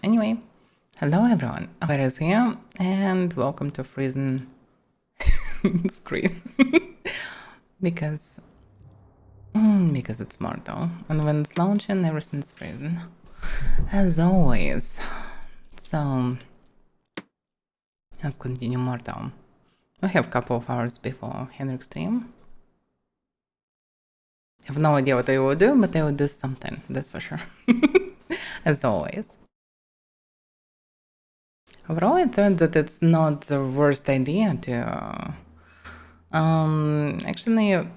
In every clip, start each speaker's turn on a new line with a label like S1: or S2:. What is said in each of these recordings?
S1: Anyway, hello everyone, Avaira is here, and welcome to Freezing screen. because it's mortal, and when it's launching, everything's frozen, as always. So let's continue mortal. We have a couple of hours before Henrik's stream. I have no idea what I will do, but I will do something, that's for sure. As always. Overall, I thought that it's not the worst idea to actually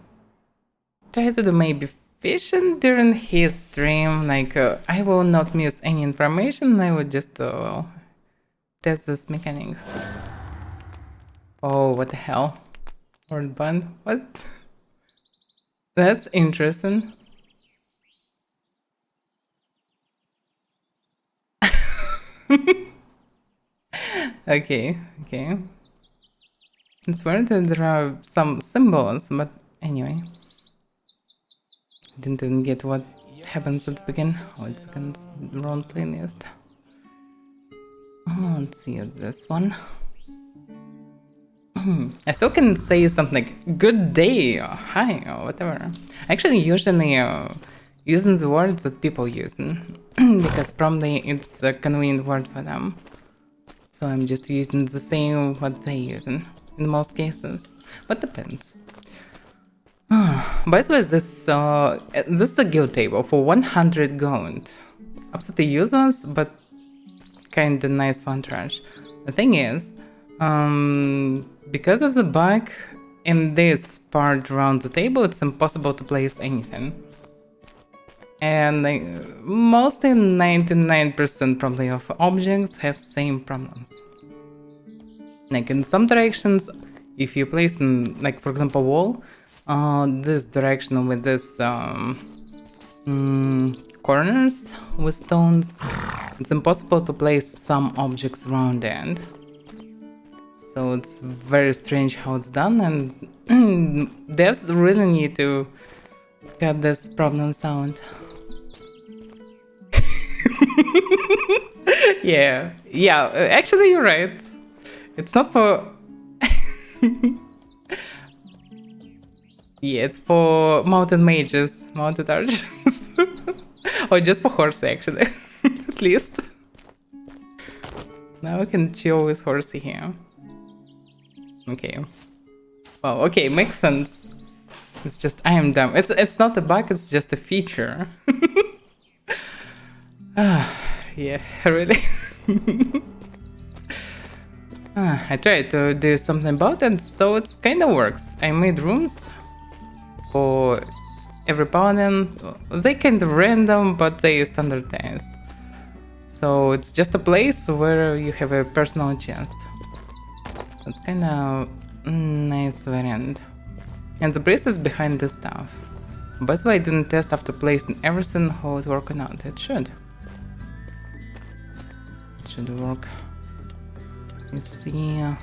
S1: try to do maybe fishing during his stream. Like, I will not miss any information. I would just test this mechanic. Oh, what the hell? Word bun? What? That's interesting. Okay. It's weird that there are some symbols, but anyway. Didn't even get what happens at the beginning. Oh, it's against roleplay list. Oh, let's see this one. I still can say something like good day or hi or whatever. Actually, usually using the words that people use because probably it's a convenient word for them. So I'm just using the same what they using in most cases, but depends. By the way, this is a guild table for 100 gold. Absolutely useless, but kinda nice fun trash. The thing is, because of the bug in this part around the table, it's impossible to place anything. And like, mostly 99% probably of objects have same problems. Like in some directions, if you place in, like for example, wall, this direction with this corners with stones, it's impossible to place some objects around the end. So it's very strange how it's done, and devs really need to cut this problem out. Yeah, actually you're right. It's not for... Yeah, it's for mountain mages, mounted archers. Or just for horse, actually. At least. Now we can chill with horsey here. Okay. Well, okay, makes sense. It's just, I am dumb. It's not a bug, it's just a feature. Yeah, really. I tried to do something about it, so it kind of works. I made rooms for every paladin. They kind of random, but they standardized. So it's just a place where you have a personal chest. It's kind of nice variant. And the priest is behind this stuff. By the way, I didn't test after placing everything how it's working out. It should. It should work. Let's see. Yeah,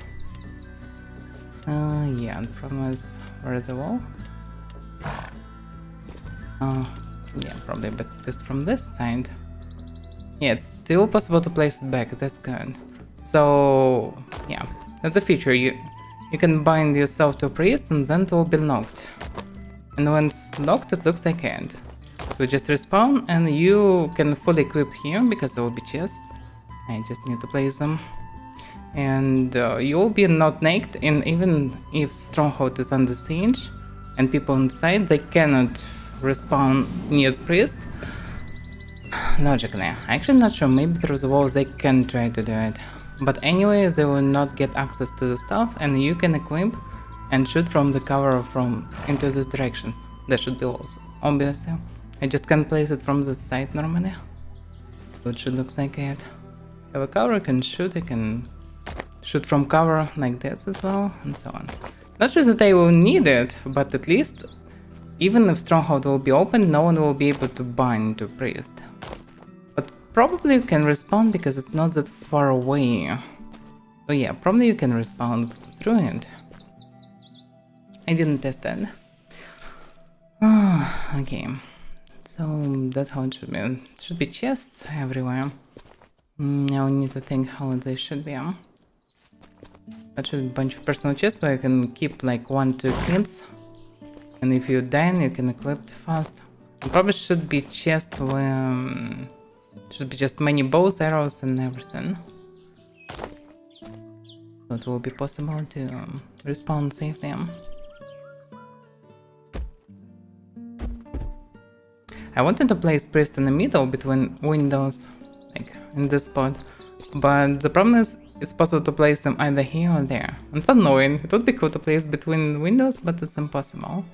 S1: the problem is where is the wall? Yeah, probably a bit just from this side. Yeah, it's still possible to place it back. That's good. So yeah, that's a feature. You can bind yourself to a priest and then it will be locked. And when it's locked, it looks like it. So just respawn and you can fully equip here because there will be chests. I just need to place them. And you'll be not naked, and even if Stronghold is under siege and people inside, they cannot respawn near the priest. Logically. Actually not sure, maybe through the walls they can try to do it. But anyway, they will not get access to the stuff, and you can equip and shoot from the cover from into these directions. There should be walls, obviously. I just can't place it from this side normally. So it should look like it. Have a cover, I can shoot, I can shoot from cover like this as well, and so on. Not sure that I will need it, but at least, even if Stronghold will be open, no one will be able to bind to priest. But probably you can respawn because it's not that far away. So yeah, probably you can respawn through it. I didn't test that. Okay, so that's how it should be. It should be chests everywhere. Now we need to think how they should be. That should be a bunch of personal chests where you can keep like 1-2 kits. And if you die, you can equip it fast. It probably should be chest where should be just many bows, arrows, and everything. So it will be possible to respawn safely. I wanted to place priest in the middle between windows, like in this spot, but the problem is it's possible to place them either here or there. It's annoying. It would be cool to place between windows, but it's impossible.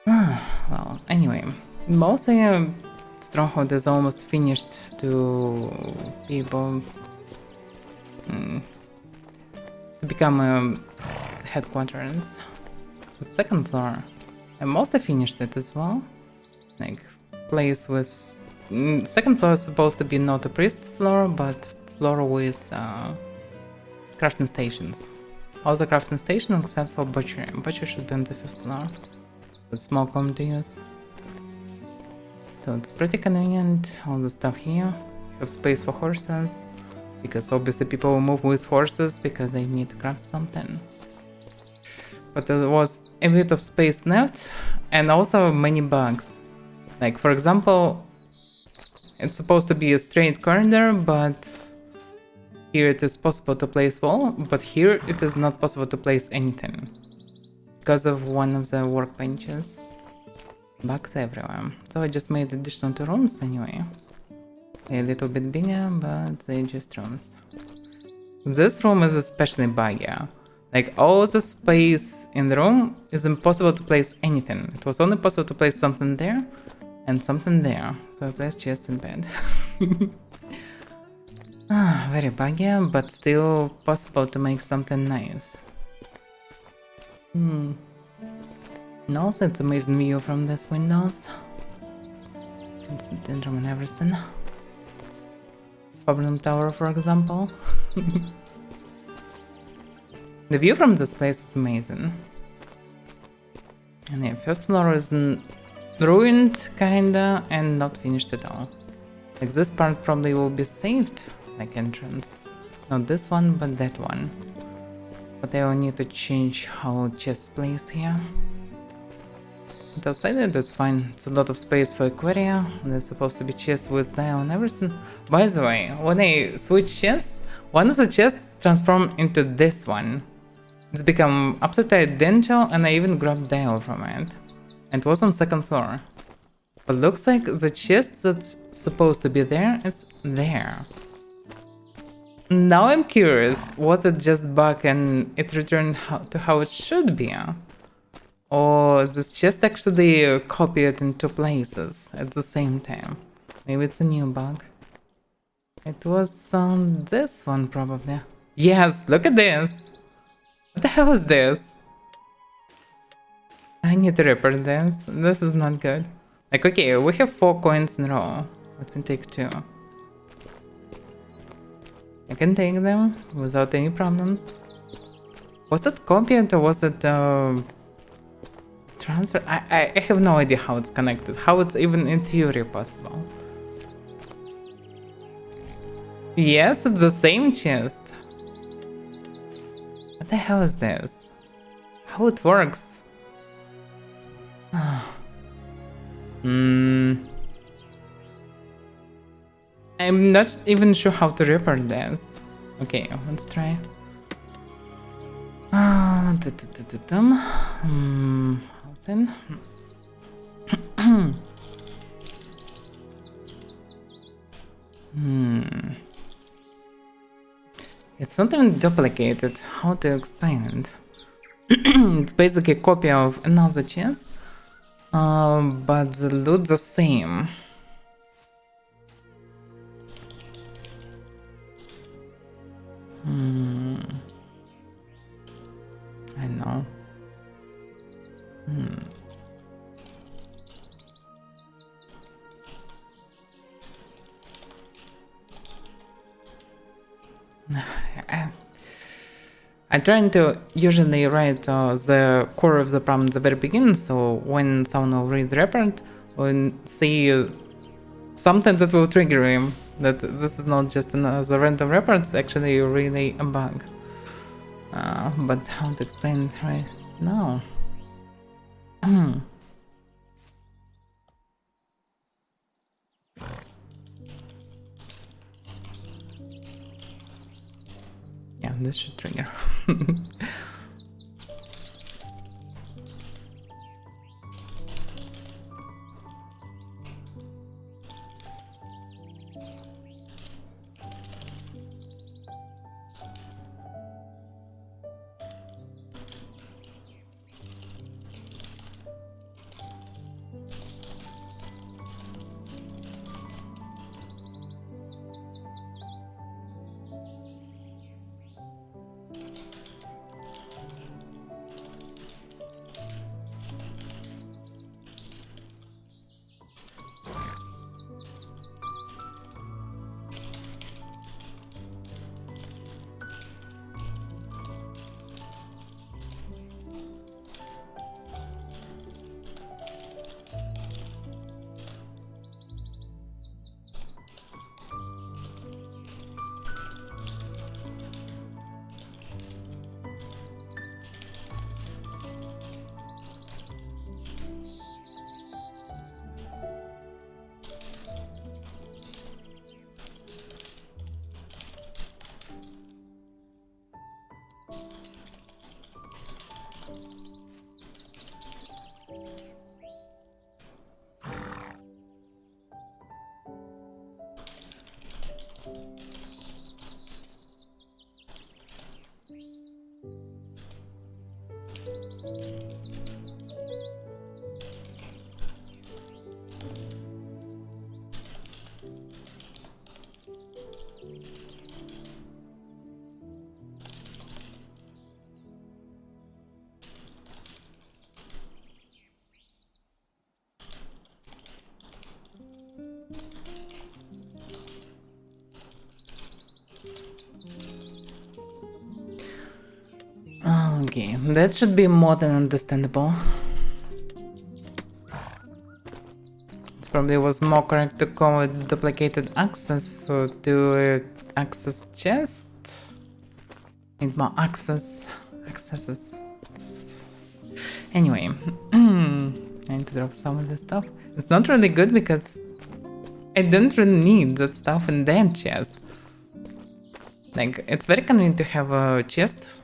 S1: Well, anyway, mostly Stronghold is almost finished to people to become headquarters. The second floor, I mostly finished it as well. Like place with second floor is supposed to be not a priest floor, but floor with crafting stations. All the crafting stations except for butchery. Butchery should be on the first floor. With small comb to use. So it's pretty convenient. All the stuff here. You have space for horses. Because obviously people will move with horses because they need to craft something. But there was a bit of space left and also many bugs. Like for example, it's supposed to be a straight corridor, but here it is possible to place wall, but here it is not possible to place anything. Because of one of the workbenches. Bugs everywhere. So I just made additional 2 rooms anyway. A little bit bigger, but they're just rooms. This room is especially buggy. Like all the space in the room is impossible to place anything. It was only possible to place something there and something there. So I placed chest in bed. Very buggy, but still possible to make something nice. And also it's amazing view from these windows. Constant room and everything. Problem tower, for example. The view from this place is amazing. And yeah, first floor is ruined kinda and not finished at all. Like this part probably will be saved, like entrance. Not this one, but that one. But I will need to change how chest placed here. But outside it, that's fine. It's a lot of space for aquaria. There's supposed to be chests with dial and everything. By the way, when I switch chests, one of the chests transformed into this one. It's become absolutely identical and I even grabbed dial from it. And it was on second floor. But looks like the chest that's supposed to be there, it's there. Now I'm curious, was it just bug and it returned to how it should be? Or this chest actually copied in 2 places at the same time? Maybe it's a new bug. It was on this one probably. Yes, look at this! What the hell is this? I need to report this. This is not good. Like, okay, we have 4 coins in a row. Let me take 2. I can take them without any problems. Was it copied or was it transfer? I have no idea how it's connected. How it's even in theory possible. Yes, it's the same chest. What the hell is this? How it works? I'm not even sure how to report this. Okay, let's try. Then. It's not even duplicated. How to explain it? It's basically a copy of another chest, but the loot the same. I know. I try to usually write the core of the problem at the very beginning, so when someone will read the report, will see something that will trigger him. that this is not just another random report, it's actually really a bug. But how to explain it right now? Yeah, this should trigger. Okay, that should be more than understandable. It probably was more correct to call it duplicated access or to access chest. Need more accesses. Anyway, I need to drop some of this stuff. It's not really good because I don't really need that stuff in that chest. Like, it's very convenient to have a chest.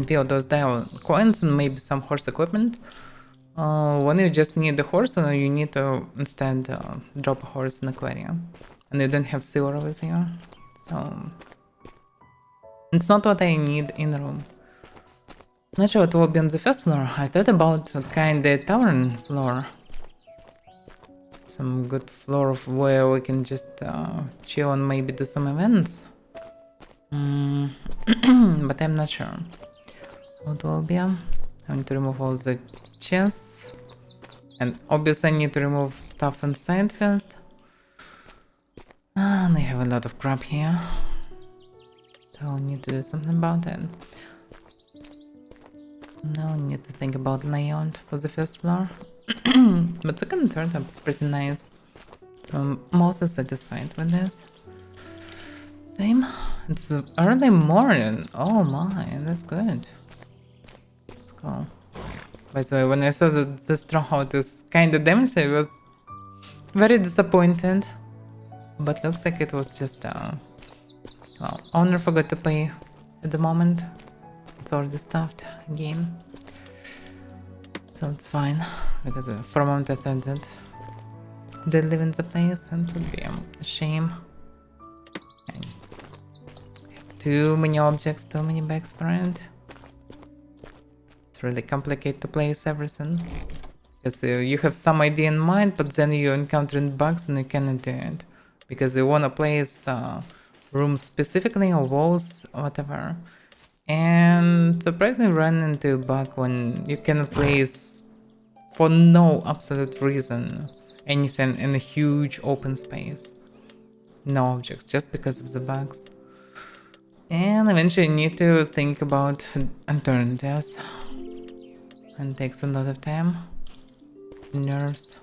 S1: Fill those dial coins and maybe some horse equipment. When you just need the horse, you need to instead drop a horse in aquarium. And you don't have silver with you. So it's not what I need in the room. Not sure what will be on the first floor. I thought about kinda tavern floor. Some good floor where we can just chill and maybe do some events. But I'm not sure what will be. I need to remove all the chests. And obviously I need to remove stuff inside first. And I have a lot of crap here. So I need to do something about it. Now I need to think about layout for the first floor. But second and third are pretty nice. So I'm mostly satisfied with this. Same. It's early morning. Oh my, that's good. Let's go. By the way, when I saw that the stronghold is kinda damaged, I was very disappointed. But looks like it was just well, owner forgot to pay at the moment. It's already stuffed again. So it's fine. Because for a moment I thought that they live in the place and it would be a shame. And too many objects, too many bags for it. It's really complicated to place everything. Because you have some idea in mind, but then you encounter bugs and you cannot do it. Because you wanna place rooms specifically or walls or whatever. And surprisingly run into a bug when you cannot place for no absolute reason anything in a huge open space. No objects, just because of the bugs. And eventually you need to think about alternatives. And it takes a lot of time. Nerves.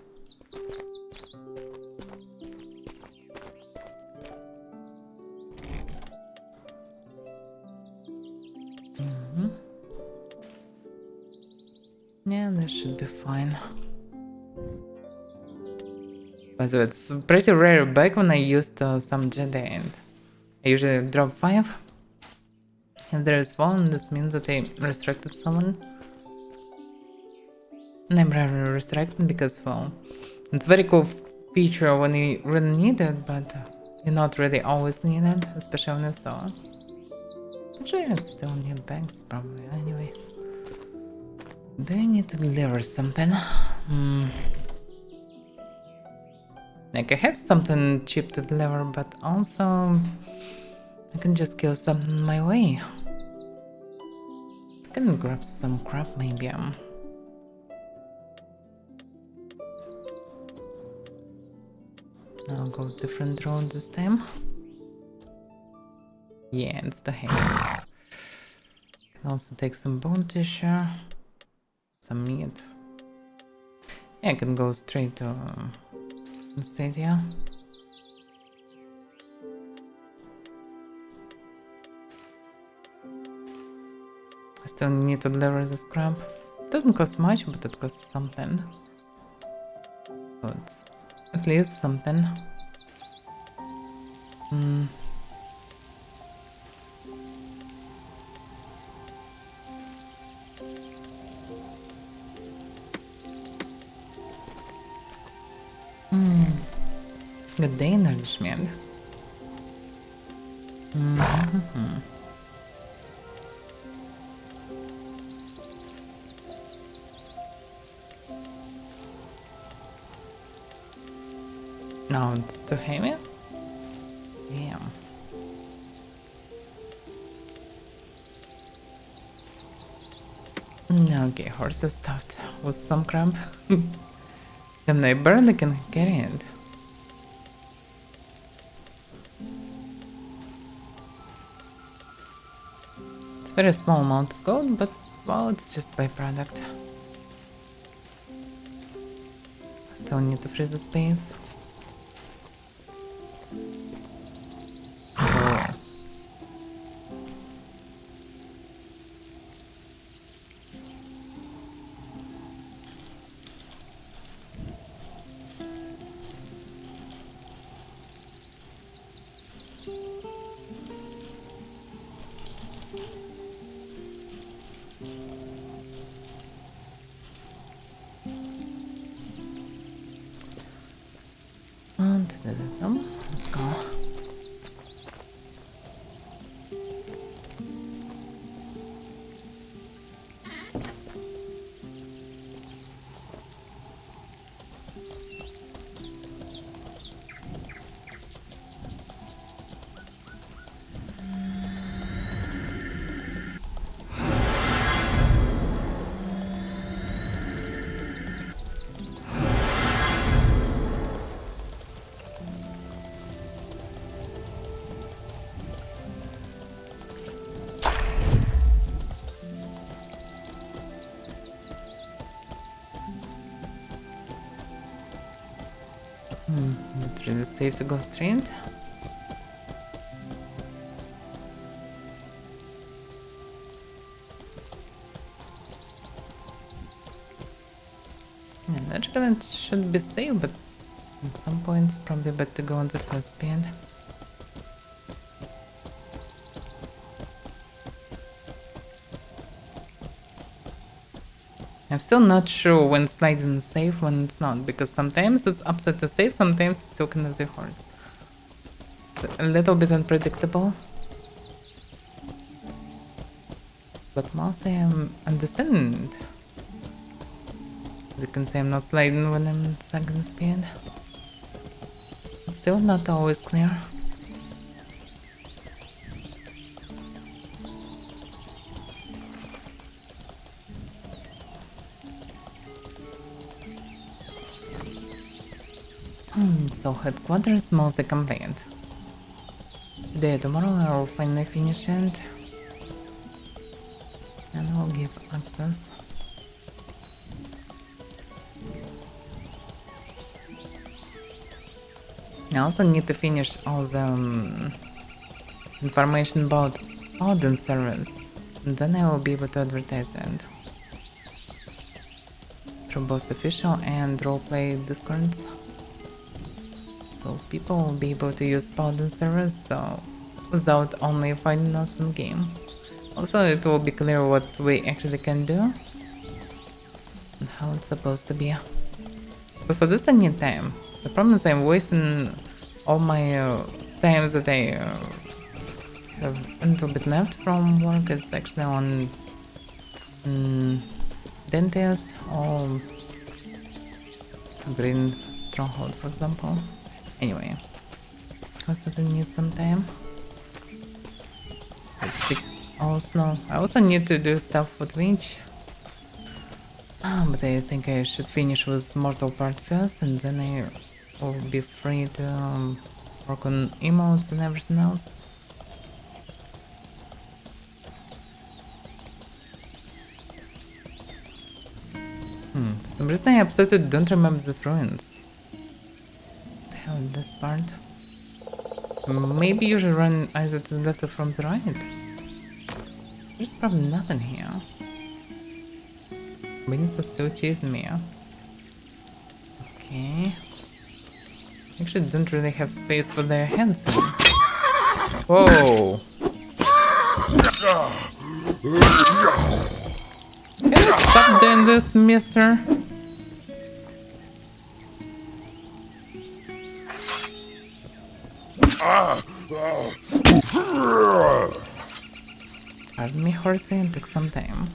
S1: Yeah, this should be fine. By the way, it's pretty rare. Back when I used some Jedi and I usually drop 5. If there is 1, this means that I resurrected someone. And I'm rarely resurrected because, well, it's a very cool feature when you really need it, but you not really always need it, especially when you saw. Actually, I still need banks probably anyway. Do I need to deliver something? Like I have something cheap to deliver, but also I can just kill something my way. I can grab some crap maybe. I'll go different road this time. Yeah, it's the hay. Can also take some bone tissue, some meat. Yeah, I can go straight to Stadia. I still need to deliver the scrap. Doesn't cost much, but it costs something. So it's at least something. Good day, nourishment. No, it's too heavy? Damn. Okay, horse is stuffed with some crap. And I barely can carry it. It's a very small amount of gold, but well, it's just byproduct. Still need to freeze the space. Let's go. Not really safe to go straight. Yeah, logically it should be safe, but at some points probably better to go on the fast speed. I'm still not sure when sliding is safe, when it's not, because sometimes it's absolutely safe, sometimes you still can lose your horse. It's a little bit unpredictable. But mostly I'm understanding it. As you can see, I'm not sliding when I'm at second speed. It's still not always clear. So headquarters mostly complete. Today or tomorrow I will finally finish it. And I'll give access. I also need to finish all the information about Paladin servers. And then I will be able to advertise it through both official and roleplay discords. So people will be able to use Paladin servers so without only finding us in game. Also, it will be clear what we actually can do and how it's supposed to be. But for this I need time. The problem is I'm wasting all my times that I have a little bit left from work. It's actually on dentist or green stronghold, for example. Anyway, constantly need some time. Also, I also need to do stuff with Winch. But I think I should finish with mortal part first, and then I will be free to work on emotes and everything else. For some reason I absolutely don't remember these ruins. What the hell is this part? Maybe you should run either to the left or from the right. There's probably nothing here. Beans are still chasing me. Okay. Actually don't really have space for their hands in. Whoa! Can you stop doing this, mister? Pardon me, horsey, it took some time.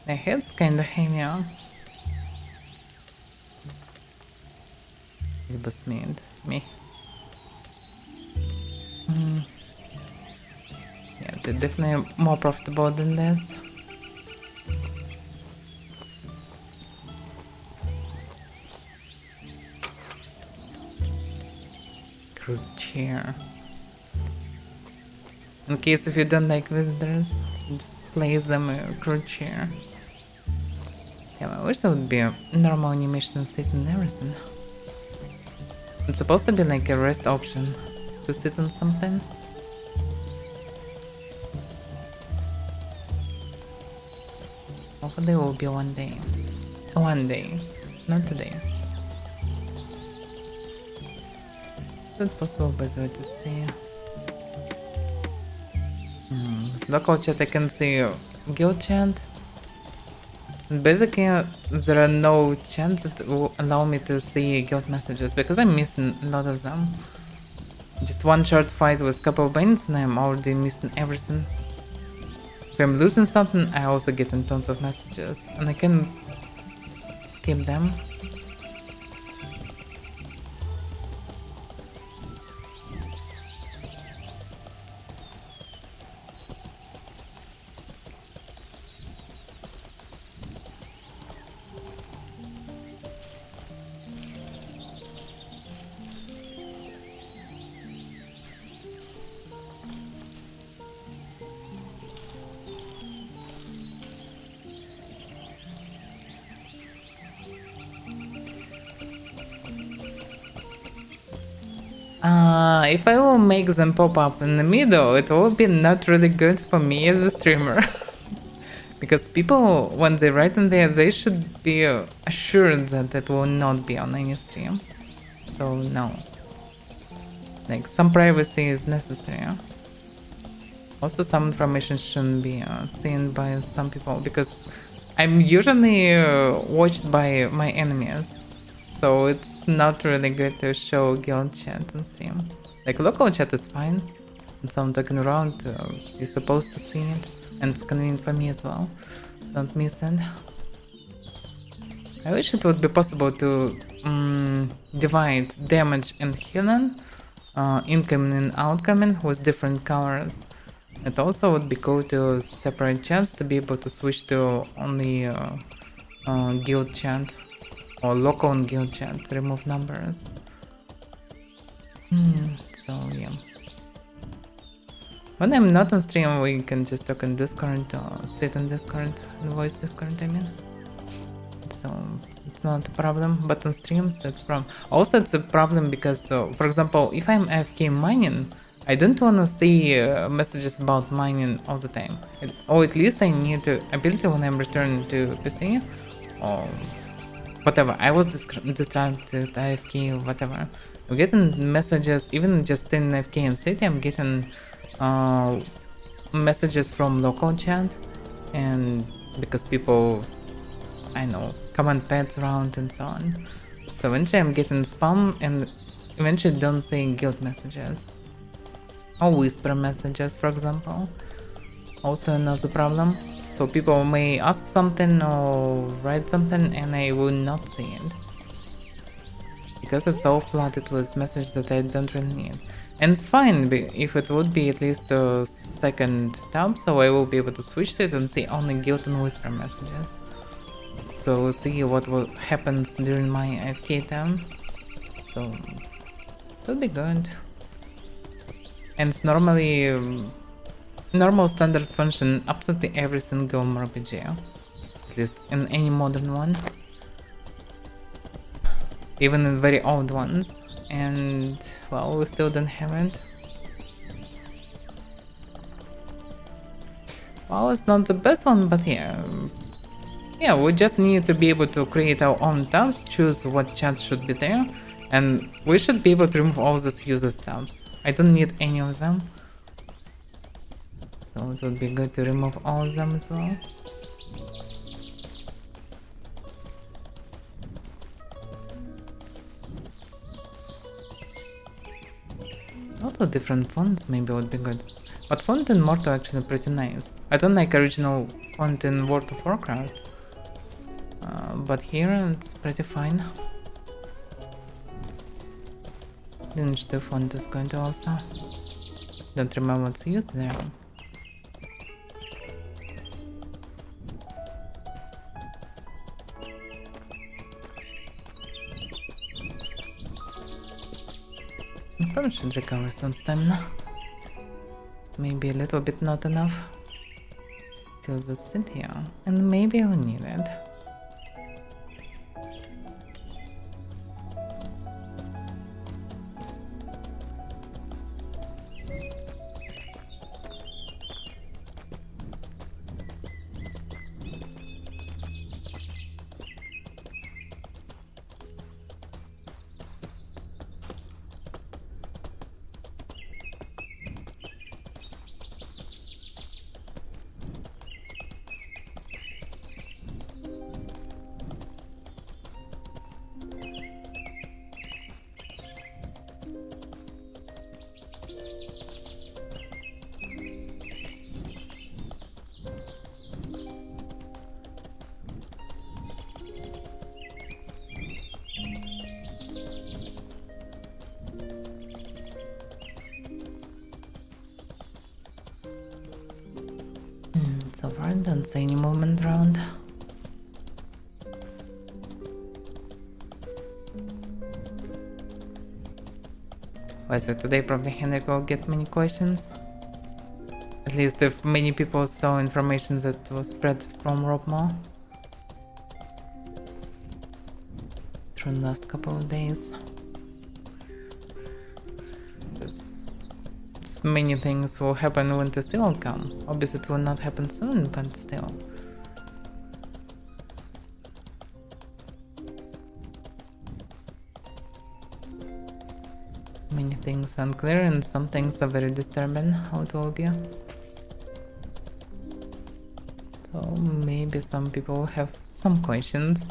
S1: My head's kinda heavy. It was me. Yeah, they're definitely more profitable than this. Crew chair. In case if you don't like visitors, just place them in a crew chair. Yeah, I wish there would be a normal animation of sitting and everything. It's supposed to be like a rest option to sit on something. Hopefully it will be one day. One day, not today. Is it possible by the way to see? Local chat I can see guild chant. Basically, there are no chants that will allow me to see guild messages because I'm missing a lot of them. Just one short fight with couple of banes and I'm already missing everything. If I'm losing something, I also get in tons of messages and I can skip them. If I will make them pop up in the middle, it will be not really good for me as a streamer. Because people, when they write in there, they should be assured that it will not be on any stream. So no. Like, some privacy is necessary. Also, some information shouldn't be seen by some people, because I'm usually watched by my enemies. So it's not really good to show guild chat on stream. Like, local chat is fine. And someone talking around, you're supposed to see it. And it's convenient for me as well. Don't miss it. I wish it would be possible to divide damage and healing, incoming and outcoming, with different colors. It also would be cool to separate chats to be able to switch to only guild chat or local and guild chat to remove numbers. So yeah. When I'm not on stream, we can just talk in Discord or sit in Discord, in voice Discord, I mean. So it's not a problem, but on streams it's a problem. Also, it's a problem because, for example, if I'm AFK mining, I don't want to see messages about mining all the time. Or at least I need ability when I'm returning to PC or whatever. I was distracted, AFK, or whatever. I'm getting messages, even just in AFK in city, I'm getting messages from local chat, and because people, I know, comment pets around and so on. So eventually I'm getting spam and eventually don't say guild messages. Or whisper messages, for example. Also another problem. So people may ask something or write something and I will not see it. Because it's all flooded with messages that I don't really need. And it's fine if it would be at least a second tab, so I will be able to switch to it and see only guild and whisper messages. So we'll see what happens during my AFK time. So it'll be good. And it's normally normal standard function absolutely every single mmorpg, at least in any modern one, even in very old ones. And well, we still don't have it. Well, it's not the best one, but yeah, we just need to be able to create our own tabs, choose what chat should be there, and we should be able to remove all these user tabs. I don't need any of them, so it would be good to remove all of them as well. Also different fonts maybe would be good, but font in Mortal actually pretty nice. I don't like original font in World of Warcraft. But here it's pretty fine. Lineage 2 font is going to also. Don't remember what's used there. I probably should recover some stamina. Maybe a little bit not enough. Till the sit here, and maybe I'll need it. So far, I don't see any movement around. Well, so today probably Henrik will get many questions. At least if many people saw information that was spread from Roleplay through the last couple of days. Many things will happen when the seal come. Obviously it will not happen soon, but still. Many things unclear and some things are very disturbing, how it will be. So maybe some people have some questions.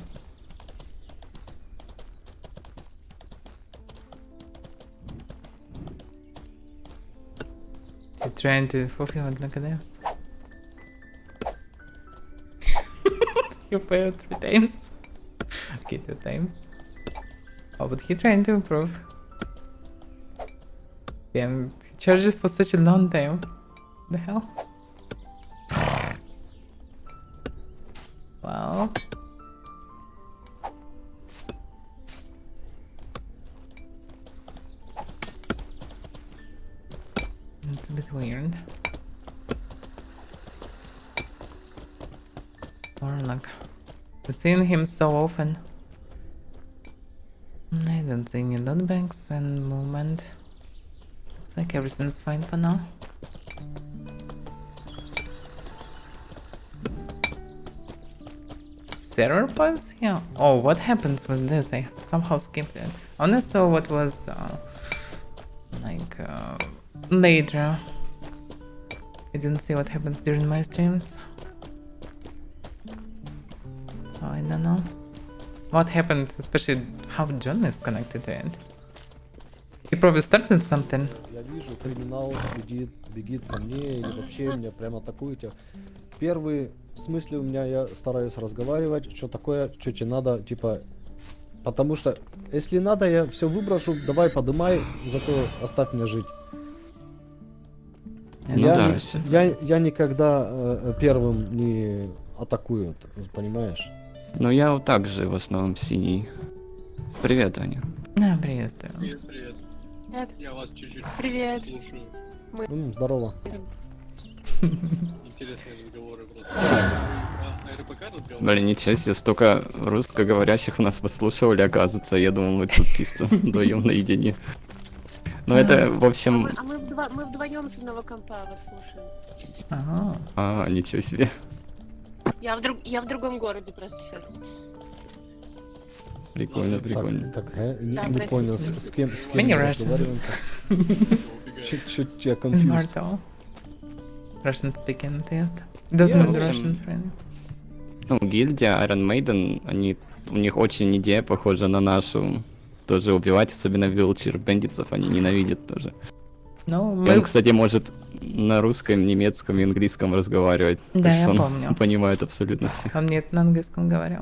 S1: Trying to fulfill it, look at this. You failed 3 times. Okay, 2 times. Oh, but he's trying to improve. Damn, he charges for such a long time. The hell? Wow. bit weird. Warlock. I've seen him so often. I don't see any loot bags and movement. Looks like everything's fine for now. Server pause? Yeah. Oh, what happens with this? I somehow skipped it. I only saw what was later. I didn't see what happens during my streams. So I don't know. What happened, especially how John is connected to it. He probably started something.
S2: Я вижу, криминал бегит ко мне или вообще меня прямо атакуете. Первый в смысле у меня я стараюсь разговаривать, что такое, что тебе надо, типа, потому что если надо, я все выброшу, давай подымай, зато оставь меня жить. Я никогда первым не атакую, понимаешь?
S3: Ну я вот так же в основном синий. Привет, Аня.
S1: Да, приветствую.
S4: Привет, привет.
S5: Привет.
S4: Я вас чуть-чуть
S5: Привет.
S4: слушаю.
S2: Здорово.
S4: Интересные разговоры просто. РПК разговор?
S3: Блин, ничего себе, столько русскоговорящих у нас подслушивали, оказывается. Я думал, мы тут чисто вдвоем наедине. Но это, в общем...
S5: Мы вдвоем с одного компа вас слушаем.
S1: Ага.
S3: А, ничего себе.
S5: Я в другом городе просто сейчас.
S3: Прикольно, прикольно.
S2: Так, не
S5: простите.
S2: понял, с кем
S1: Many
S2: мы
S1: Russians.
S2: разговариваем. Чуть я confused.
S1: Immortal. Russian speaking test. Doesn't
S2: Yeah,
S1: mean
S3: в общем,
S1: Russians, really.
S3: Ну, гильдия Iron Maiden, у них очень идея похожа на нашу. Тоже убивать, особенно вилчер бендитсов, они ненавидят тоже.
S1: Ну,
S3: И он,
S1: мы...
S3: кстати, может на русском, немецком и английском разговаривать.
S1: Да,
S3: так
S1: я
S3: что он
S1: помню.
S3: понимает абсолютно всех.
S1: Он мне это на английском говорил.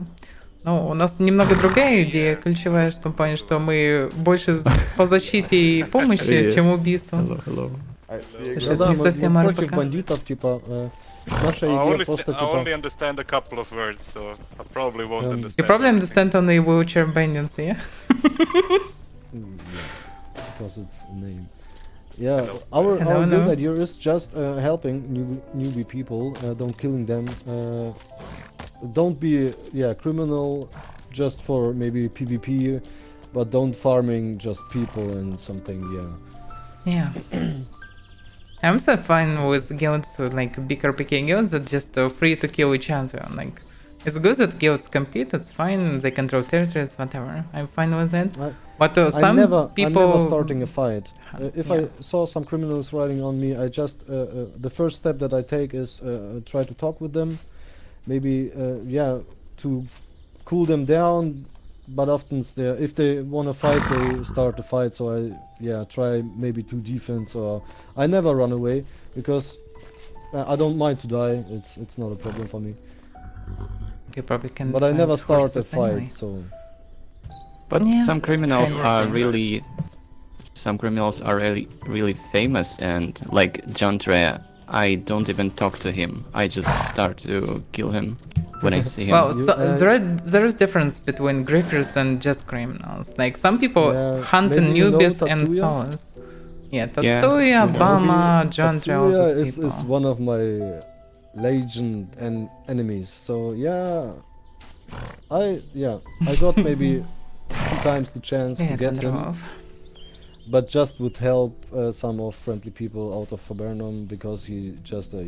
S1: Ну, у нас немного другая идея, ключевая, в том плане, что мы больше по защите и помощи,
S3: Привет.
S1: чем убийству.
S3: Hello.
S1: Это
S2: Да,
S1: не
S2: мы
S1: совсем
S2: против
S1: РПК.
S2: бандитов, типа, наша
S6: I
S2: идея
S6: only,
S2: просто,
S6: I only
S2: типа,
S6: understand a couple of words, so I probably won't
S2: You
S6: understand.
S1: You probably
S6: everything.
S1: understand only wheelchair bandits, yeah?
S2: because it's a name. Yeah,
S6: Hello.
S2: our
S1: Hello.
S2: good idea is just helping newbie people, don't killing them, don't be criminal just for maybe PvP, but don't farming just people and something.
S1: Yeah. I'm so fine with guilds, like big RPG guilds that just free to kill each other. Like, it's good that guilds compete, it's fine, they control territories, whatever. I'm fine with that. But some
S2: I'm never
S1: people...
S2: starting a fight. If
S1: Yeah.
S2: I saw some criminals riding on me, I just the first step that I take is try to talk with them, maybe to cool them down. But often if they want to fight, they start to fight. So I try maybe to defense, or I never run away because I don't mind to die. It's not a problem for me.
S1: You probably can
S2: But I never
S1: fight
S2: start a
S1: horses anyway.
S2: fight. So
S3: But
S1: Yeah,
S3: some criminals
S1: kinda
S3: are
S1: same.
S3: really famous, and like John Treya, I don't even talk to him. I just start to kill him when I see him.
S1: Well,
S2: You-
S1: there is difference between griefers and just criminals. Like, some people hunt
S2: maybe you know
S1: newbies and
S2: Tatsuya?
S1: souls. Yeah,
S3: Yeah.
S1: Tatsuya, Bama,
S2: maybe
S1: John Trey, all
S2: Tatsuya
S1: these people.
S2: is one of my legend and enemies. So I got maybe 2 times the chance
S1: Yeah,
S2: to get him,
S1: Tandrov.
S2: but just with help some of friendly people out of Fabernum, because he just a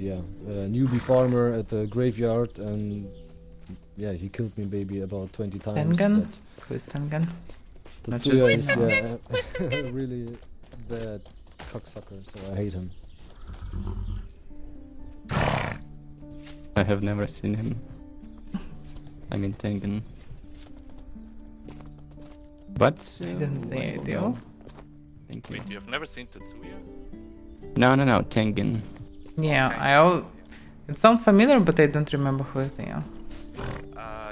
S2: newbie farmer at the graveyard, and he killed me maybe about 20 times.
S1: Tengen?
S2: but
S1: Who is Tengen? Not
S2: Tatsuya
S1: just-
S2: is really bad cocksucker, so I hate him.
S3: I have never seen him. I mean Tengen. But
S1: I didn't say
S3: well,
S1: I do.
S3: no. Thank you.
S6: Wait, you have never seen Tetsuya?
S3: No, Tengen.
S1: Yeah, it sounds familiar, but I don't remember who is he.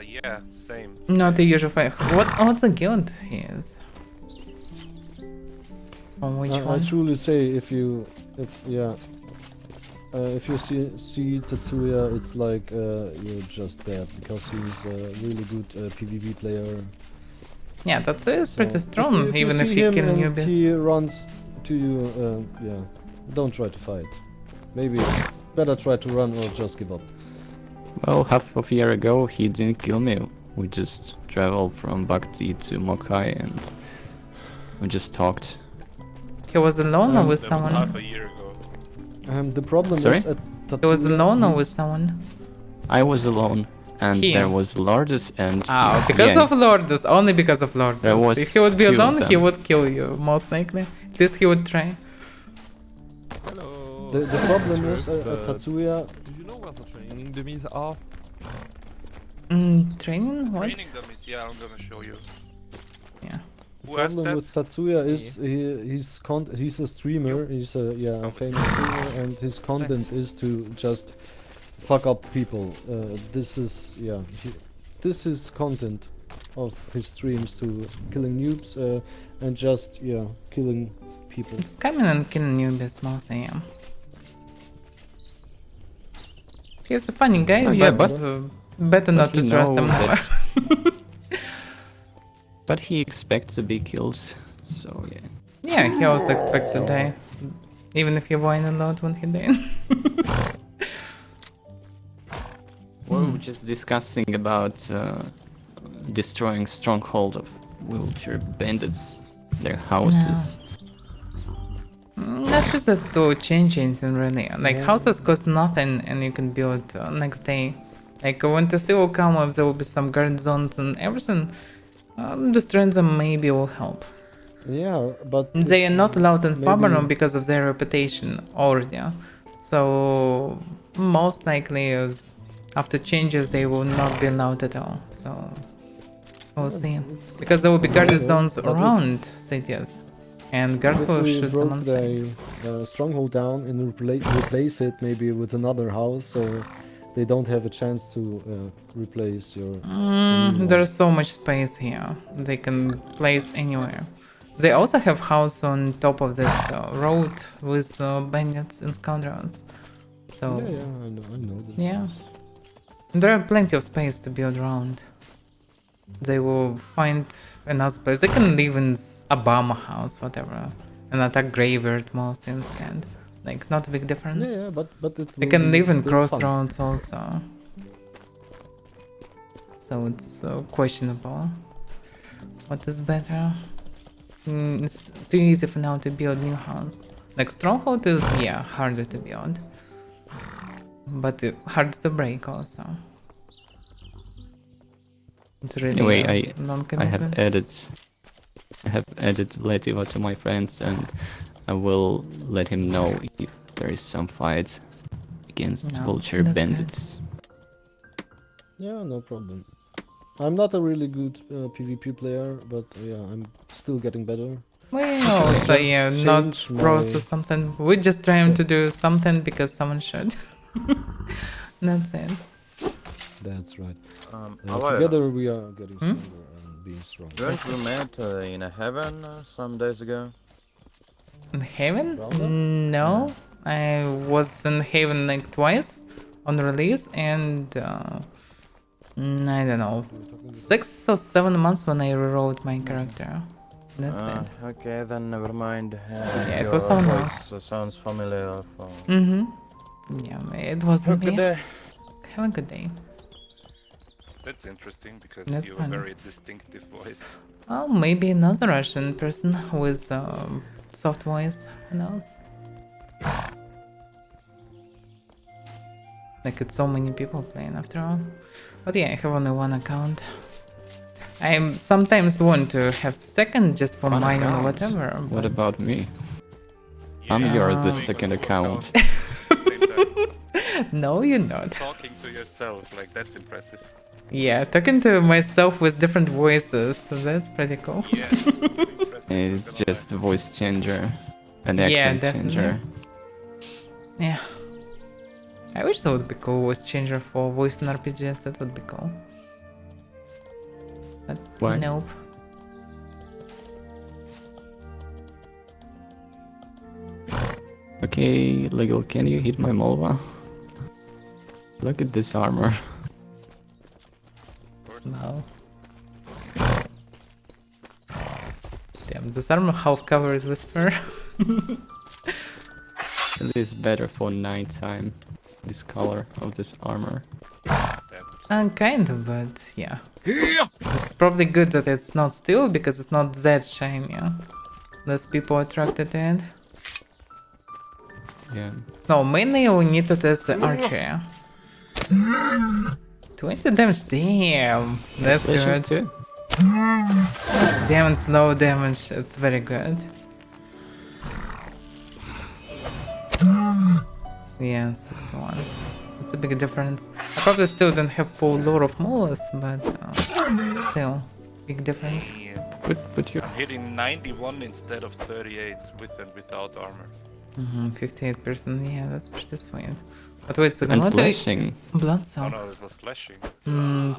S6: Yeah, same.
S1: Not the usual fight. What's the guild he is? From which
S2: I
S1: one?
S2: truly say if you see Tetsuya, it's like you're just dead, because he's a really good PvP player.
S1: Yeah, Tatsuya is pretty
S2: So,
S1: strong,
S2: if
S1: even
S2: you
S1: if
S2: see
S1: he
S2: him
S1: can
S2: and
S1: newbies.
S2: he runs to you, don't try to fight. Maybe better try to run or just give up.
S3: Well, half of a year ago he didn't kill me. We just traveled from Bhakti to Mokai and we just talked.
S1: He was alone or with
S6: That was half
S1: someone?
S6: a year ago.
S2: The problem
S3: Sorry?
S2: is at
S1: He was
S2: Tatsuya,
S1: alone or
S2: he-
S1: with someone?
S3: I was alone and
S1: He.
S3: there was Lourdes and...
S1: Because
S3: yeah,
S1: of Lourdes, only because of Lourdes.
S3: There was
S1: If he would be
S3: two of
S1: alone, he
S3: them.
S1: would kill you, most likely. At least he would try.
S7: Hello.
S2: the problem is at Tatsuya,
S7: Do you know where the training dummies are?
S1: Training? What?
S6: Training them is, yeah, I'm gonna show you.
S1: Yeah.
S6: Who asked
S2: problem
S6: that?
S2: with Tatsuya is he's a streamer, he's a famous streamer, and his content is to just fuck up people. This is this is content of his streams, to killing noobs and just killing people.
S1: It's coming and killing newbies mostly, yeah. He's a funny guy,
S3: yeah,
S1: but better not to
S3: you
S1: trust
S3: know
S1: him more.
S3: that- But he expects to be killed, so yeah.
S1: Yeah, he also expects to die. Even if he whined a lot when he died.
S3: We were just discussing about destroying stronghold of wheelchair bandits, their houses.
S1: Not just to change anything really. Like houses cost nothing and you can build next day. Like when Tassi will come up, there will be some guard zones and everything. Destroying them maybe will help.
S2: Yeah, but
S1: They are not allowed in
S2: maybe-
S1: Fabernon because of their reputation already. So most likely after changes they will not be allowed at all. So we'll see.
S2: it's-
S1: Because there will be guarded
S2: yeah,
S1: zones
S2: but if-
S1: around cities. And guards
S2: if
S1: will
S2: we
S1: shoot them
S2: broke
S1: on sight.
S2: the stronghold down and replace it maybe with another house, so they don't have a chance to replace your. new
S1: There's so much space here. They can place anywhere. They also have house on top of this road with bandits and scoundrels. So
S2: Yeah, I know this.
S1: yeah, there are plenty of space to build around. They will find another place. They can live in a bomber house, whatever, and attack graveyard most instead. Like not a big difference.
S2: Yeah, but it.
S1: They
S2: will
S1: can
S2: be
S1: live in
S2: still fun.
S1: crossroads also. So it's questionable. What is better? It's too easy for now to build new house. Like stronghold is harder to build, but harder to break also. It's really
S3: Anyway, I have
S1: non-commitment.
S3: added Letiva to my friends and I will let him know if there is some fight against
S1: No,
S3: vulture
S1: that's good.
S3: bandits.
S2: Yeah, no problem. I'm not a really good PvP player, but I'm still getting better.
S1: We also
S2: just
S1: not
S2: changed
S1: pros
S2: my-
S1: or something. We're just trying to do something because someone should. That's it.
S2: That's right.
S8: Avaira,
S2: Together we are getting
S1: Hmm?
S2: stronger and being stronger.
S8: weren't we met in a heaven some days ago?
S1: In Haven?
S2: Roundup?
S1: No, I was in Haven like twice on release, and I don't know, 6 or 7 months when I rewrote my character. That's it.
S8: Okay, then never mind.
S1: Yeah, it
S8: your
S1: was someone
S8: voice sounds familiar.
S1: Yeah, it wasn't
S8: Good
S1: me.
S8: day.
S1: Have a good day.
S6: That's interesting because
S1: That's
S6: you have a
S1: funny.
S6: very distinctive voice.
S1: Oh, maybe another Russian person with soft voice. Who knows? Like it's so many people playing after all. But yeah, I have only one account. I sometimes want to have second just for
S3: One
S1: mining or
S3: account?
S1: whatever.
S3: What
S1: but-
S3: about me? I'm
S6: Yeah,
S3: yours, the
S6: doing
S3: second
S6: one
S3: account.
S6: at the same time.
S1: No, you're not.
S6: Talking to yourself, like that's impressive.
S1: Yeah, talking to myself with different voices, so that's pretty cool.
S6: Yeah, impressive,
S3: It's
S6: not gonna
S3: just a voice changer, an
S1: Yeah,
S3: accent
S1: definitely.
S3: changer.
S1: Yeah. I wish there would be cool voice changer for voice in RPGs, that would be cool. But
S3: Why?
S1: nope.
S3: Okay, Legal, can you hit my Molva? Look at this armor.
S1: No. Damn, this armor half covered with fur.
S3: It is better for nighttime. This color of this armor.
S1: Kind of, but yeah. It's probably good that it's not steel because it's not that shiny. Yeah? Less people attracted to it.
S3: Yeah.
S1: No, mainly we need to test the archer. 20 damage, damn. That's
S3: Slashing
S1: good.
S3: too.
S1: Damn, it's low damage, it's very good. Yeah, 61. It's a big difference. I probably still don't have full lore of molars, but still, big difference.
S6: Yeah.
S3: Put your
S6: I'm hitting 91 instead of 38 with and without armor.
S1: 58%, yeah, that's pretty sweet. But wait a second,
S3: and
S1: what
S3: slashing.
S1: Blood
S6: Oh
S1: soak.
S6: no, it was slashing.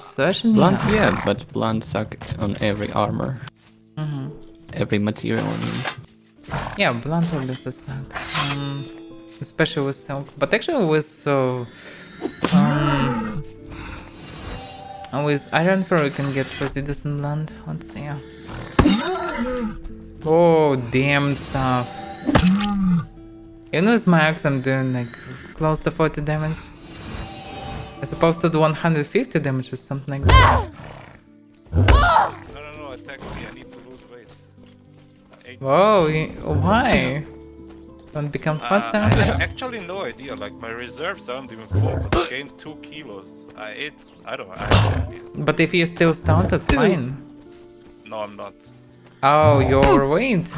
S1: Slashing?
S3: Blunt,
S1: Yeah.
S3: yeah, but blunt suck on every armor. Every material, I mean.
S1: Yeah, blunt obviously suck. Especially with silk. But actually with iron fur you can get pretty decent blunt. Let's see. Oh, damn stuff. Even with my axe I'm doing like close to 40 damage. I'm supposed to do 150 damage or something like that.
S6: No, attack me, I need to lose weight.
S1: Whoa, why? Don't become faster?
S6: I have actually no idea, like my reserves aren't even full, but I gained 2 kilos. I ate, I don't know, I have no idea.
S1: But if you're still stoned, that's fine.
S6: No, I'm not.
S1: Oh, you're overweight?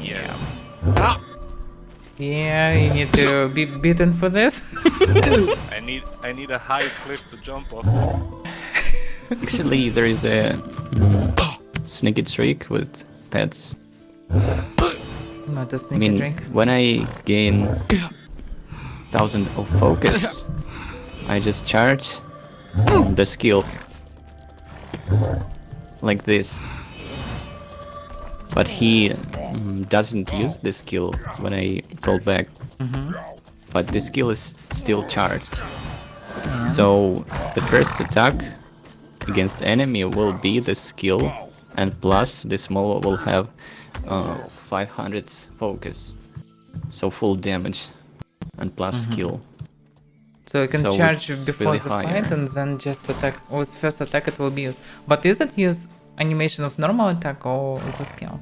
S6: Yeah.
S1: Yeah, you need to be beaten for this.
S6: I need a high cliff to jump off.
S3: Actually, there is a sneaky trick with pets.
S1: Not a
S3: I
S1: sneaky
S3: mean,
S1: drink.
S3: when I gain 1000 of focus, I just charge the skill like this. But he doesn't use the skill when I call back. But the skill is still charged. So the first attack against enemy will be the skill, and plus the small will have 500 focus. So full damage and plus skill.
S1: So you can
S3: So
S1: charge
S3: it's
S1: before
S3: really
S1: the
S3: higher.
S1: fight and then just attack. With first attack it will be used. But is it use animation of normal attack or the skill?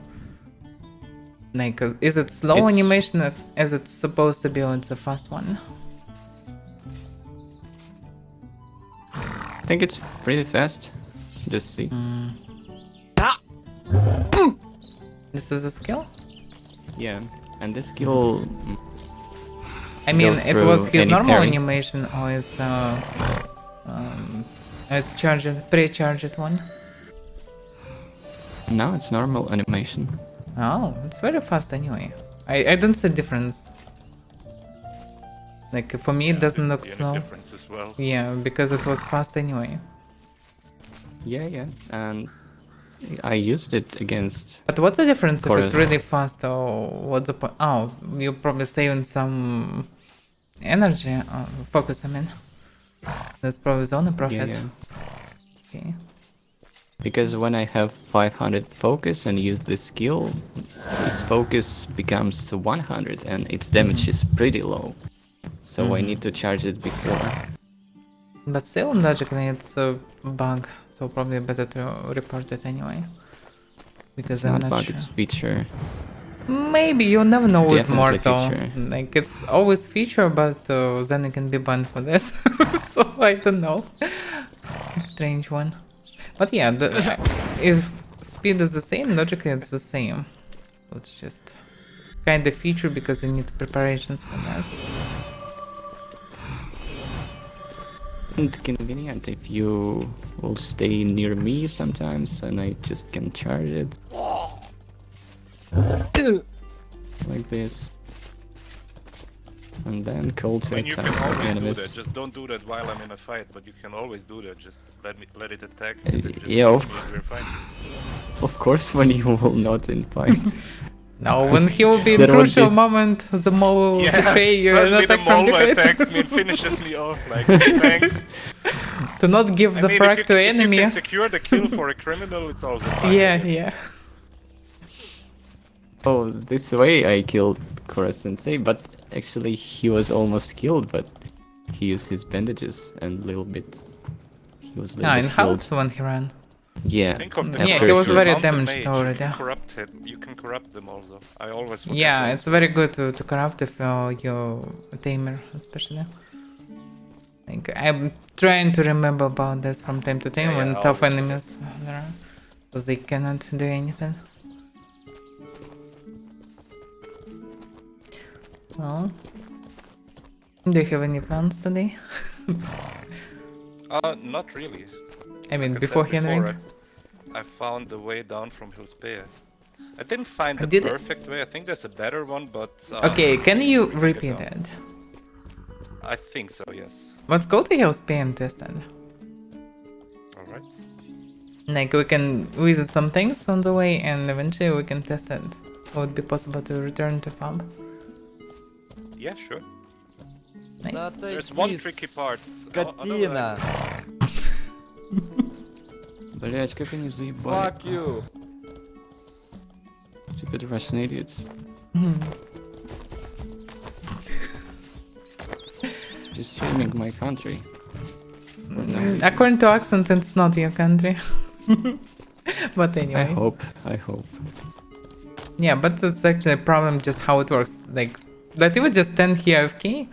S1: Like, is it slow
S3: It's-
S1: animation as it's supposed to be or it's the fast one?
S3: I think it's pretty fast. Just see.
S1: This is a skill?
S3: Yeah, and the skill
S1: I mean,
S3: Goes
S1: it was
S3: through
S1: his
S3: any
S1: normal
S3: parry.
S1: animation or it's charged, pre-charged one?
S3: now it's normal animation.
S1: Oh, it's very fast anyway. I don't see difference. Like, for me it doesn't look
S6: See any
S1: slow.
S6: difference as well.
S1: Yeah, because it was fast anyway.
S3: Yeah, and I used it against.
S1: But what's the difference if it's
S3: Correct.
S1: really fast or what's the point? Oh, you're probably saving some energy, focus I mean. That's probably the only profit.
S3: Yeah.
S1: Okay.
S3: Because when I have 500 focus and use this skill, its focus becomes 100 and its damage is pretty low. So I need to charge it before.
S1: But still, logically, it's a bug, so probably better to report it anyway. Because
S3: It's
S1: I'm
S3: not
S1: not
S3: bug,
S1: sure.
S3: it's feature.
S1: Maybe you'll never
S3: It's
S1: know with
S3: definitely
S1: Mortal.
S3: feature.
S1: Like, it's always feature, but then you can be banned for this. So I don't know. Strange one. But yeah, if speed is the same, logically it's the same. So it's just kind of feature because you need preparations for this.
S3: And convenient if you will stay near me sometimes and I just can charge it. Like this. And then call to
S6: I mean, you
S3: attack
S6: can
S3: the
S6: always do
S3: enemies.
S6: that. Just don't do that while I'm in a fight, but you can always do that. Just let it attack.
S3: Uh,
S6: and then just
S3: yeah,
S6: shoot
S3: of
S6: me and we're fine.
S3: Of course, when you will not in fight.
S1: Now, when he will be in
S3: There would
S1: crucial
S3: be-
S1: moment, the mole will betray you and
S6: suddenly the
S1: attack from
S6: mole
S1: behind.
S6: attacks me and finishes me off. Like, thanks.
S1: To not give
S6: I
S1: the
S6: mean,
S1: frag
S6: if
S1: to
S6: you, if
S1: enemy.
S6: you can secure the kill for a criminal, it's also fine.
S1: Yeah, yeah.
S3: Oh, this way I killed Kora Sensei, but Actually, he was almost killed, but he used his bandages and a little bit. He was a little
S1: Ah, in
S3: bit healed.
S1: house when he ran.
S3: Yeah.
S6: Think of the
S1: Yeah,
S3: after
S1: he was
S3: he-
S1: very
S6: Mount the
S1: damaged
S6: mage,
S1: already.
S6: You can corrupt him. You can corrupt them also. I always forget
S1: Yeah,
S6: those.
S1: it's very good to corrupt if you're a tamer, especially. Like, I'm trying to remember about this from time to time
S6: Yeah,
S1: when
S6: I
S1: tough
S6: always
S1: enemies there are, because they cannot do anything. Well, do you have any plans today?
S6: Not really.
S1: I mean,
S6: Like I
S1: before
S6: said before,
S1: Henrik?
S6: I found the way down from Hillspear. I didn't find the
S1: Did it-
S6: perfect way. I think there's a better one, but
S1: Okay, can you
S6: we can get
S1: repeat
S6: down.
S1: it?
S6: I think so. Yes.
S1: Let's go to Hillspear and test it.
S6: All right.
S1: Like, we can visit some things on the way and eventually we can test it. Would it be possible to return to farm?
S6: Yeah, sure.
S1: Nice.
S6: There's one tricky part.
S8: Скотина!
S3: Блять, как они заебали.
S8: Fuck you!
S3: Stupid Russian idiots.
S1: Hmm.
S3: Just shaming my country.
S1: According to accent, it's not your country. But anyway.
S3: I hope.
S1: Yeah, but that's actually a problem just how it works. Like, that he would just stand here AFK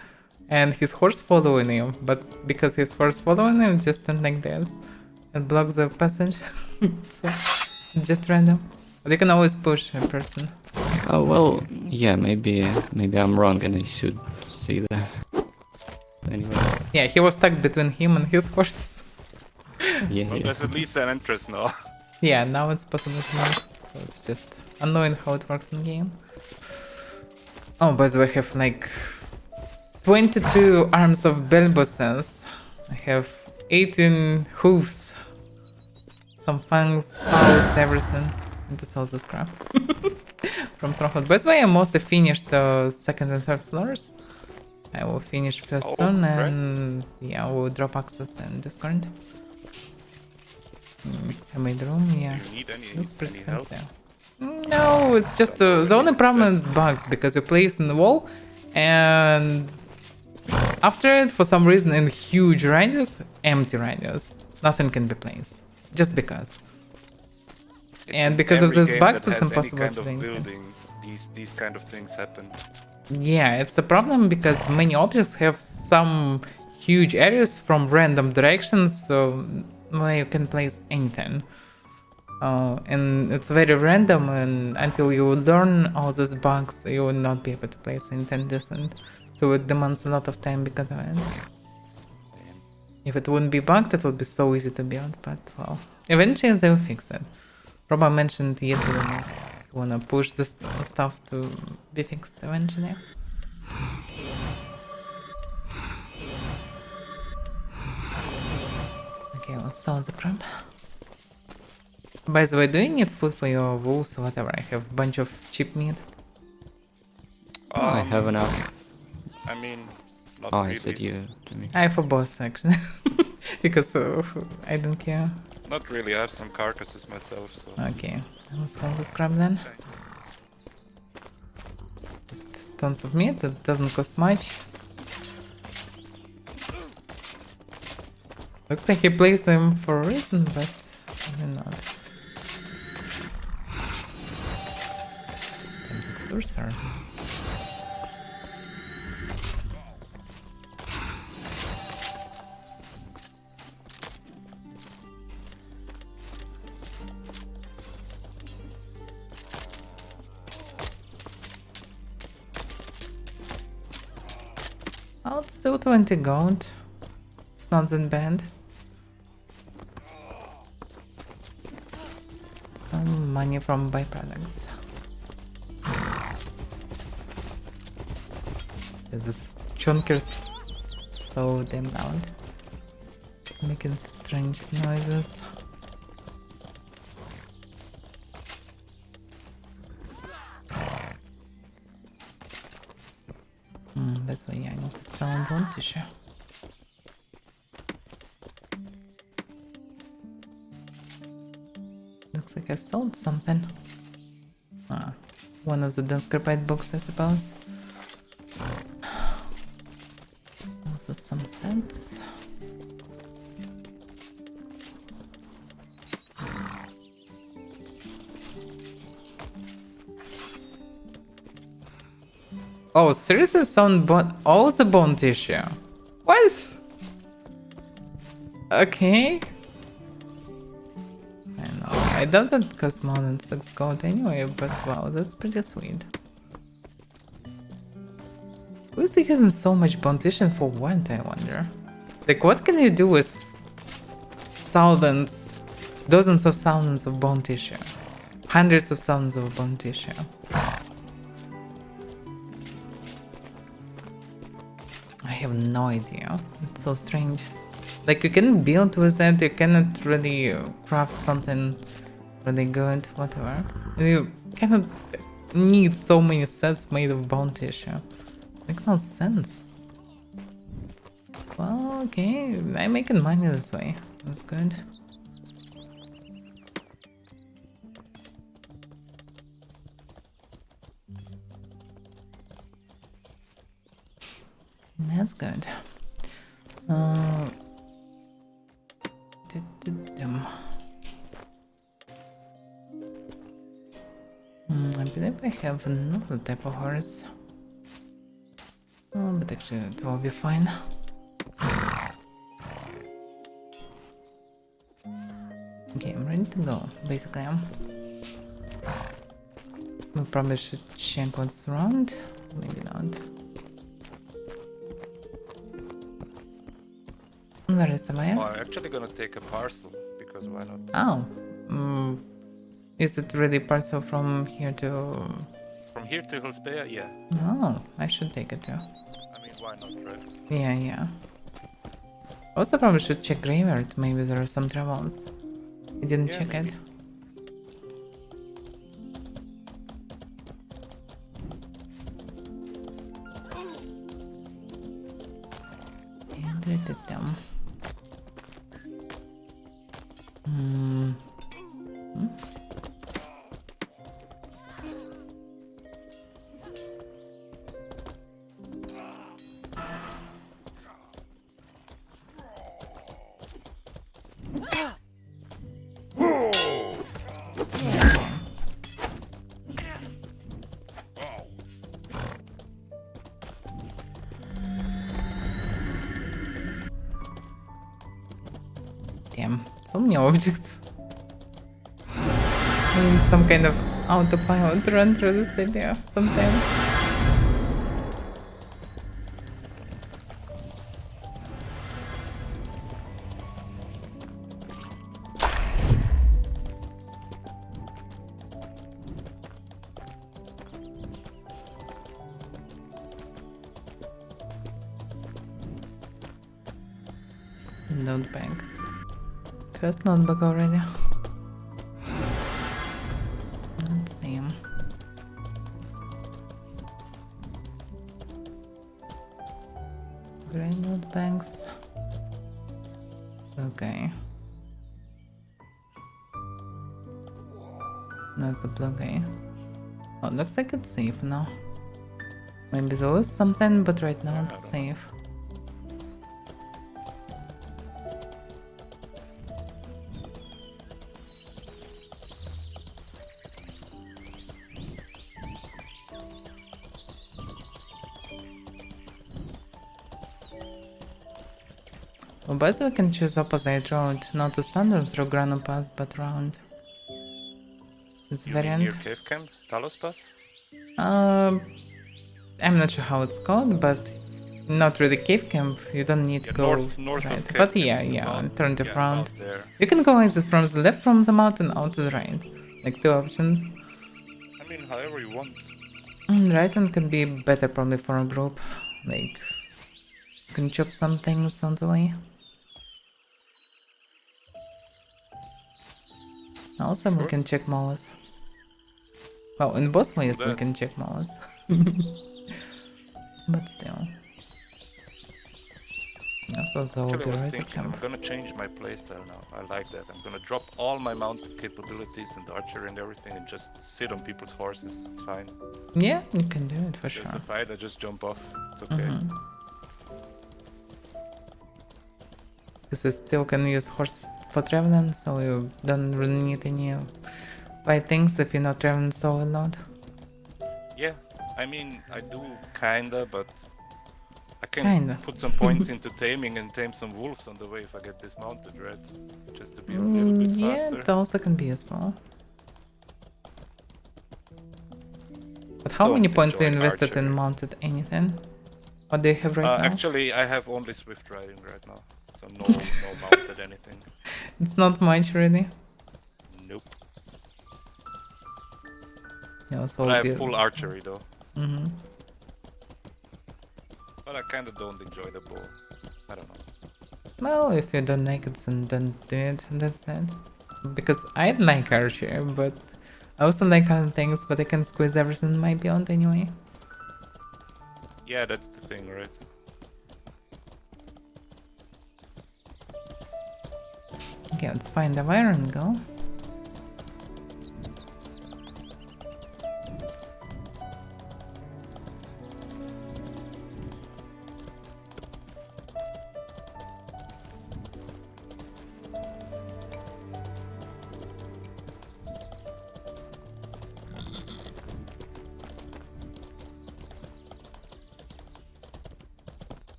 S1: and his horse following him. But because his horse following him, just stand like this. It blocks the passage. So, just random. But you can always push a person.
S3: Oh well, yeah, maybe I'm wrong and I should see that. Anyway,
S1: Yeah, he was stuck between him and his horse.
S3: yeah,
S6: Well,
S3: yeah.
S6: there's at least an entrance now.
S1: Yeah, now it's possible to move. So it's just annoying how it works in game. Oh, by the way, I have like 22 arms of Belbosens. I have 18 hooves, some fangs, paws, everything. And that's all this crap. From Stronghold. By the way, I mostly finished the second and third floors. I will finish first
S6: Oh,
S1: soon
S6: great.
S1: and yeah, I will drop access and Discord. I made room, yeah.
S6: Do you need
S1: Looks pretty
S6: any help?
S1: fancy. No, it's just the only problem is bugs because you place in the wall and after it, for some reason, in huge radius, empty radius, nothing can be placed. Just because.
S6: It's
S1: And
S6: in
S1: because of
S6: every
S1: this
S6: game
S1: bugs,
S6: that
S1: it's
S6: has any
S1: impossible
S6: kind
S1: to
S6: of
S1: do anything.
S6: building. These kind of things happen.
S1: Yeah, it's a problem because many objects have some huge areas from random directions, so where you can place anything. And it's very random, and until you learn all these bugs, you will not be able to place anything decent. So it demands a lot of time because of it. If it wouldn't be bugged, it would be so easy to build, but well, eventually they will fix it. Roba mentioned yesterday, like, you wanna push this stuff to be fixed eventually. Okay, let's sell the crab. By the way, do you need food for your wolves or whatever? I have a bunch of cheap meat.
S3: I have enough.
S6: I mean, not
S3: Oh,
S6: really.
S3: I said you to me.
S1: I have a boss actually. Because I don't care.
S6: Not really. I have some carcasses myself, so.
S1: Okay, I'll sell this crab then. Just tons of meat, that doesn't cost much. Looks like he placed them for a reason, but maybe not. And the sorcerers. Well, it's still 20 gold. It's not that bad. Some money from byproducts. This chunkers so damn loud. Making strange noises. That's why I need to sell bone tissue. Looks like I sold something. Ah, one of the dense carbide books, I suppose. Also some sense. Oh, seriously, some all the bone tissue. What? Okay. I know. I doubt that cost more than 6 gold anyway, but wow, that's pretty sweet. Who's using so much bone tissue for what, I wonder? Like, what can you do with thousands, dozens of thousands of bone tissue? Hundreds of thousands of bone tissue. I have no idea. It's so strange. Like, you can build with it, you cannot really craft something really good, whatever. You cannot need so many sets made of bone tissue. Makes no sense. Well, okay, I'm making money this way. That's good. That's good. I believe I have another type of horse. Oh, but actually it will be fine. Okay, I'm ready to go, basically. We probably should check what's around. Maybe not. Where is Avaira?
S6: Oh, I'm actually gonna take a parcel, because why not?
S1: Oh. Is it really parcel from here to...
S6: From here to Hillsbaya, yeah.
S1: Oh, I should take it too.
S6: I mean, why not, right?
S1: Yeah. Also probably should check graveyard, maybe there are some troubles. I didn't check
S6: maybe.
S1: it. Damn, so many objects. I need some kind of autopilot run through the city sometimes. Notebook. First notebook already. Let's see. Grey notebooks. Okay. That's the blue guy. Oh, looks like it's safe now. Maybe there was something, but right now it's safe. Well, but we can choose opposite road, not a standard through Grano Pass, but round. This
S6: You mean
S1: variant.
S6: near Cave Camp? Talos Pass?
S1: I'm not sure how it's called, but not really cave camp. You don't need to
S6: Yeah,
S1: go
S6: north
S1: right.
S6: of Cave
S1: But
S6: Camp.
S1: yeah,
S6: Not-
S1: alternative
S6: yeah,
S1: round.
S6: not there.
S1: You can go either from the left from the mountain or to the right. Like two options.
S6: I mean, however you want.
S1: Right one can be better probably for a group. Like, you can chop some things on the way. Also, we
S6: Sure.
S1: can check Moas. Well, in both ways we
S6: That.
S1: can check Moas. But still. Also, there will
S6: Actually,
S1: be
S6: I was
S1: Razor
S6: thinking I'm
S1: Camp.
S6: gonna change my playstyle now. I like that. I'm gonna drop all my mounted capabilities and archery and everything and just sit on people's horses. It's fine.
S1: Yeah, you can do it for
S6: There's
S1: sure.
S6: a fight, I just jump off. It's okay.
S1: Mhm. Because you still can use horse for traveling, so you don't really need any fight things if you're not traveling so a lot.
S6: Yeah, I mean, I do kinda, but I can
S1: Kinda.
S6: put some points into taming and tame some wolves on the way if I get dismounted, right? Just to be a little bit
S1: Yeah,
S6: faster.
S1: it also can be useful. But how
S6: Don't
S1: many points you
S6: enjoy
S1: invested in
S6: archery.
S1: mounted anything? What do you have right now?
S6: Actually, I have only swift riding right now, so no mounted anything.
S1: It's not much really.
S6: Nope.
S1: Yeah, so
S6: But I
S1: be-
S6: have full archery though.
S1: Mhm.
S6: But I kinda don't enjoy the bow. I don't know.
S1: Well, if you don't like it, then don't do it. That's it. Because I like archery, but I also like other things, but I can squeeze everything in my build anyway.
S6: Yeah, that's the thing, right?
S1: Okay, let's find Avaira and go.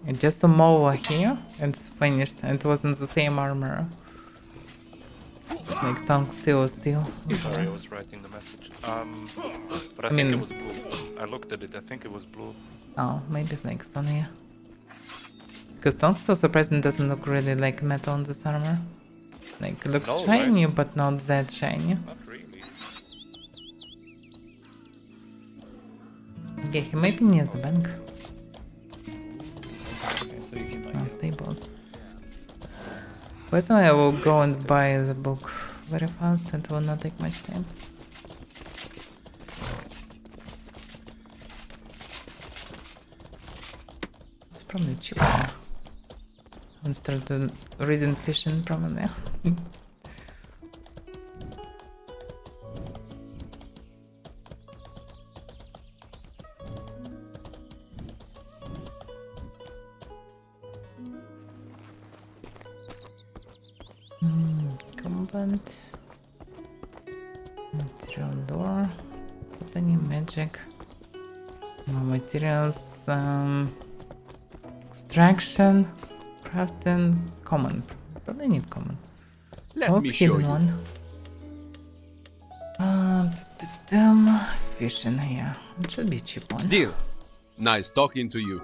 S1: And just a move over here, it's finished. It wasn't the same armor. Like tank steel.
S6: Sorry, I was writing the message. But I
S1: I
S6: think
S1: mean-
S6: it was blue. I looked at it, I think it was blue.
S1: Oh, maybe flakes on here. Because tank steel surprisingly doesn't look really like metal on this armor. Like, it looks
S6: No,
S1: shiny,
S6: right?
S1: but not that shiny.
S6: Not really.
S1: Yeah, he might be near the bank.
S9: Okay, so you can like
S1: No, stables. Personally, I will go and buy the book very fast. It will not take much time. It's probably cheaper. And start reading fishing probably. Combat. Material door. Botany magic. No materials. Extraction. Crafting. Common. Probably need common. Most hidden one. Fishing here. It should be cheap one.
S10: Deal. Nice talking to you.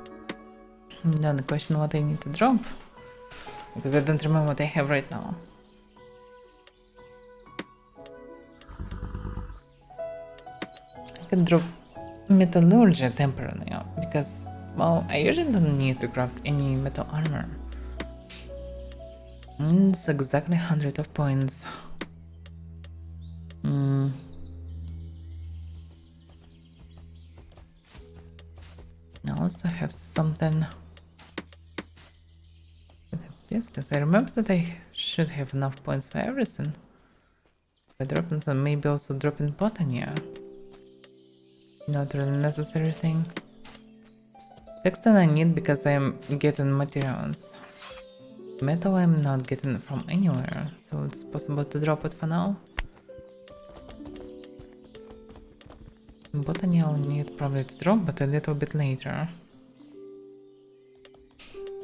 S1: Then the question what I need to drop. Because I don't remember what I have right now. I can drop metallurgy temporarily because, well, I usually don't need to craft any metal armor. It's exactly 100 of points. I also have something. Business. I remember that I should have enough points for everything. By dropping some, maybe also dropping botany. Not really necessary thing. Textile I need because I'm getting materials. Metal I'm not getting from anywhere, so it's possible to drop it for now. Botany I'll need probably to drop, but a little bit later.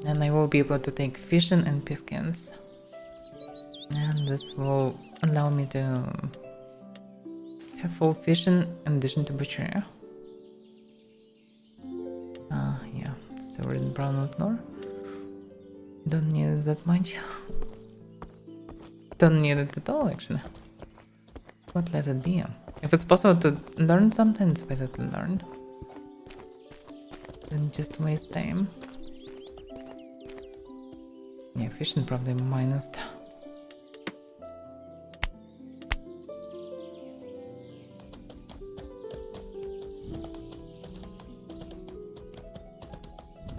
S1: And I will be able to take fishing and piskins. And this will allow me to have full fishing in addition to butchery. Yeah, still reading brown with lore. Don't need it that much. Don't need it at all actually. But let it be. If it's possible to learn something, it's better to learn than just waste time. Yeah, fishing probably minused.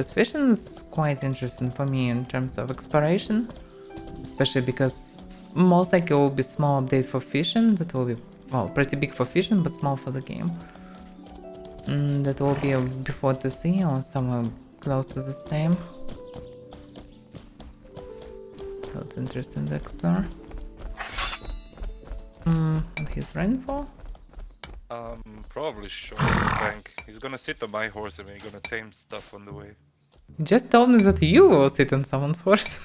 S1: This fishing is quite interesting for me in terms of exploration, especially because most likely it will be small update for fishing that will be, well, pretty big for fishing but small for the game. That will be before the sea or somewhere close to this time. So it's interesting to explore. What he's running for?
S6: Probably short bank. He's gonna sit on my horse and we're gonna tame stuff on the way.
S1: You just told me that you will sit on someone's horse.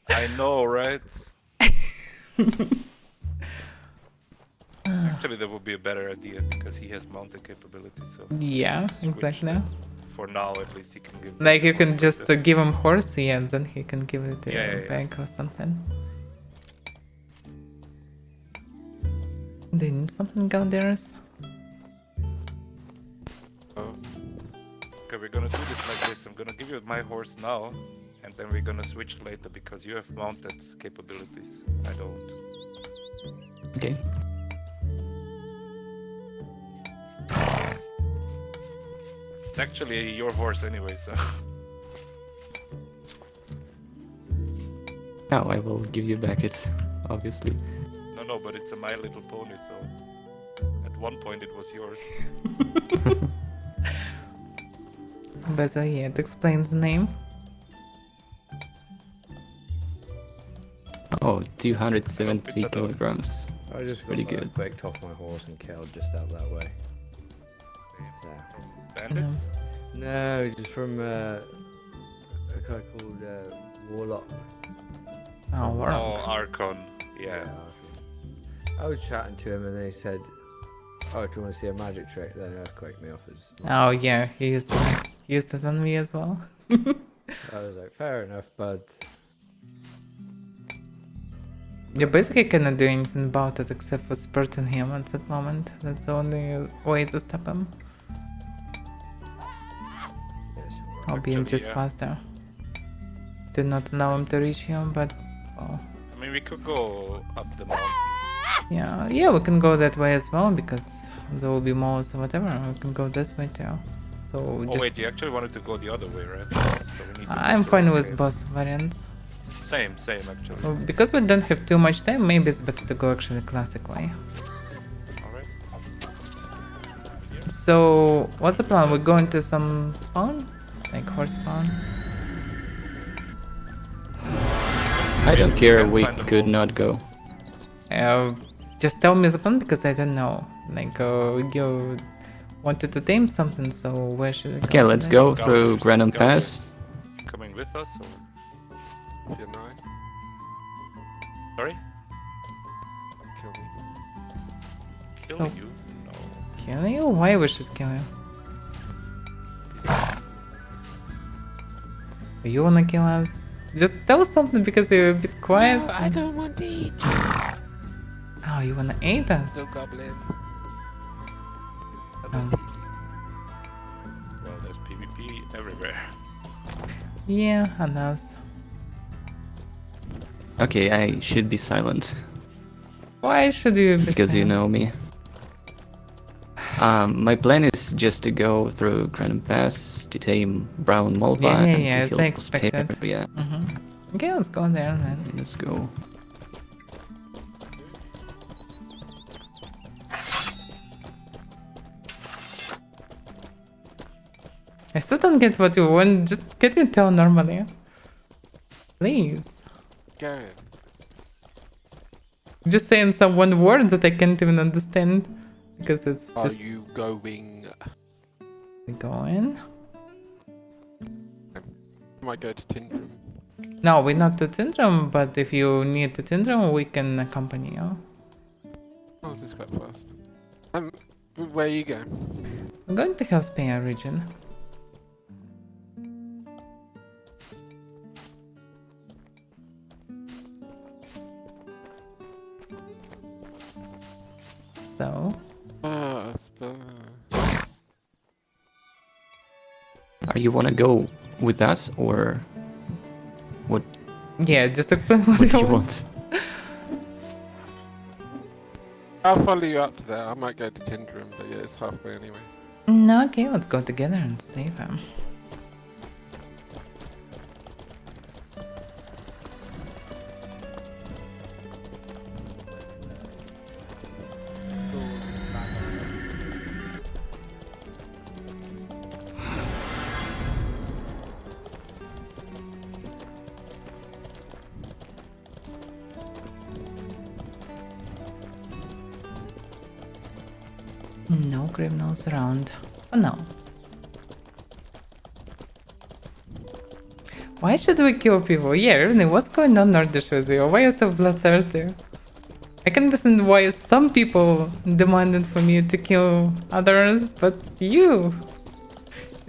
S6: I know, right? Actually, that would be a better idea because he has mounted capabilities. So
S1: Yeah,
S6: switch
S1: exactly.
S6: that. For now, at least he can give.
S1: Like you can
S6: horse
S1: just
S6: like this.
S1: give him horse, yeah, and then he can give it to
S6: Yeah,
S1: you
S6: yeah.
S1: back or something. They need something out there.
S6: Okay, we're gonna do this like this. I'm gonna give you my horse now, and then we're gonna switch later because you have mounted capabilities. I don't.
S3: Okay.
S6: It's actually your horse anyway, so.
S3: Now I will give you back it, obviously.
S6: No, but it's a My Little Pony, so. At one point it was yours.
S1: But so yeah, it explains the name.
S3: Oh, 270 kilograms.
S9: I just got
S3: Pretty
S9: my
S3: good.
S9: picked off my horse and killed just out that way. So.
S6: Bandits?
S9: No, just from a guy called Warlock.
S1: Oh,
S6: Oh,
S1: wow.
S6: Archon. Yeah.
S9: I was chatting to him and they said, "Oh, do you want to see a magic trick?" Then earthquake me off as.
S1: Oh yeah, he used it on me as well.
S9: I was like, "Fair enough, bud."
S1: You basically cannot do anything about it except for spurting him at that moment. That's the only way to stop him.
S9: Yes.
S1: Or being
S6: Actually,
S1: just
S6: yeah.
S1: faster. Do not allow him to reach you, but oh,
S6: I mean, we could go up the mountain.
S1: yeah, we can go that way as well because there will be moles or whatever. We can go this way too. So
S6: Oh
S1: just
S6: wait, you actually wanted to go the other way, right? So we need to
S1: I'm
S6: go
S1: fine
S6: the
S1: with
S6: way.
S1: both variants.
S6: Same actually.
S1: Well, because we don't have too much time, maybe it's better to go actually classic way.
S6: Alright.
S1: So what's the plan? We're going to some spawn? Like horse spawn?
S3: I don't care,
S6: Can't
S3: we
S6: find them
S3: could
S6: all.
S3: not go.
S1: Just tell me the plan because I don't know. Like you wanted to tame something, so where should we go?
S3: Okay,
S1: for
S3: let's
S1: this?
S3: go through
S6: Scouters,
S3: Granum
S6: scouters.
S3: Pass.
S6: Coming with us or?
S7: If you're nice,
S6: Sorry?
S7: kill me.
S6: Killing
S1: So-
S6: you? No.
S1: Kill you? Why we should kill you? You wanna kill us? Just tell us something because you're a bit quiet.
S7: No, I don't want to eat.
S1: Oh, you wanna eat us?
S7: No goblin.
S6: Well, there's PvP everywhere.
S1: Yeah, and us.
S3: Okay, I should be silent,
S1: Why should you be
S3: because you
S1: silent?
S3: know me. My plan is just to go through Granum Pass to tame Brown Molva
S1: Yeah,
S3: and
S1: yeah,
S3: to
S1: as
S3: kill
S1: I expected.
S3: Spear. Yeah,
S1: Okay, let's go there then.
S3: let's go.
S1: I still don't get what you want. Just can you tell normally? Please.
S7: Go.
S1: Just saying some one word that I can't even understand. Because it's
S7: Are
S1: just
S7: you going?
S1: going.
S7: I might go to Tindrum.
S1: No, we're not to Tindrum, but if you need to Tindrum, we can accompany you.
S7: Oh, this is quite fast. Where are you going?
S1: I'm going to Hellspear region. So,
S3: You wanna go with us or what?
S1: yeah, just explain what,
S3: What do
S1: you
S3: you want?
S7: I'll follow you up to there. I might go to Tindrum, but yeah, it's halfway anyway.
S1: No, okay, let's go together and save him. No criminals around. For now. Why should we kill people? Yeah, really, what's going on, Nordish, with you? Why are you so bloodthirsty? I can understand why some people demanded for me to kill others, but you're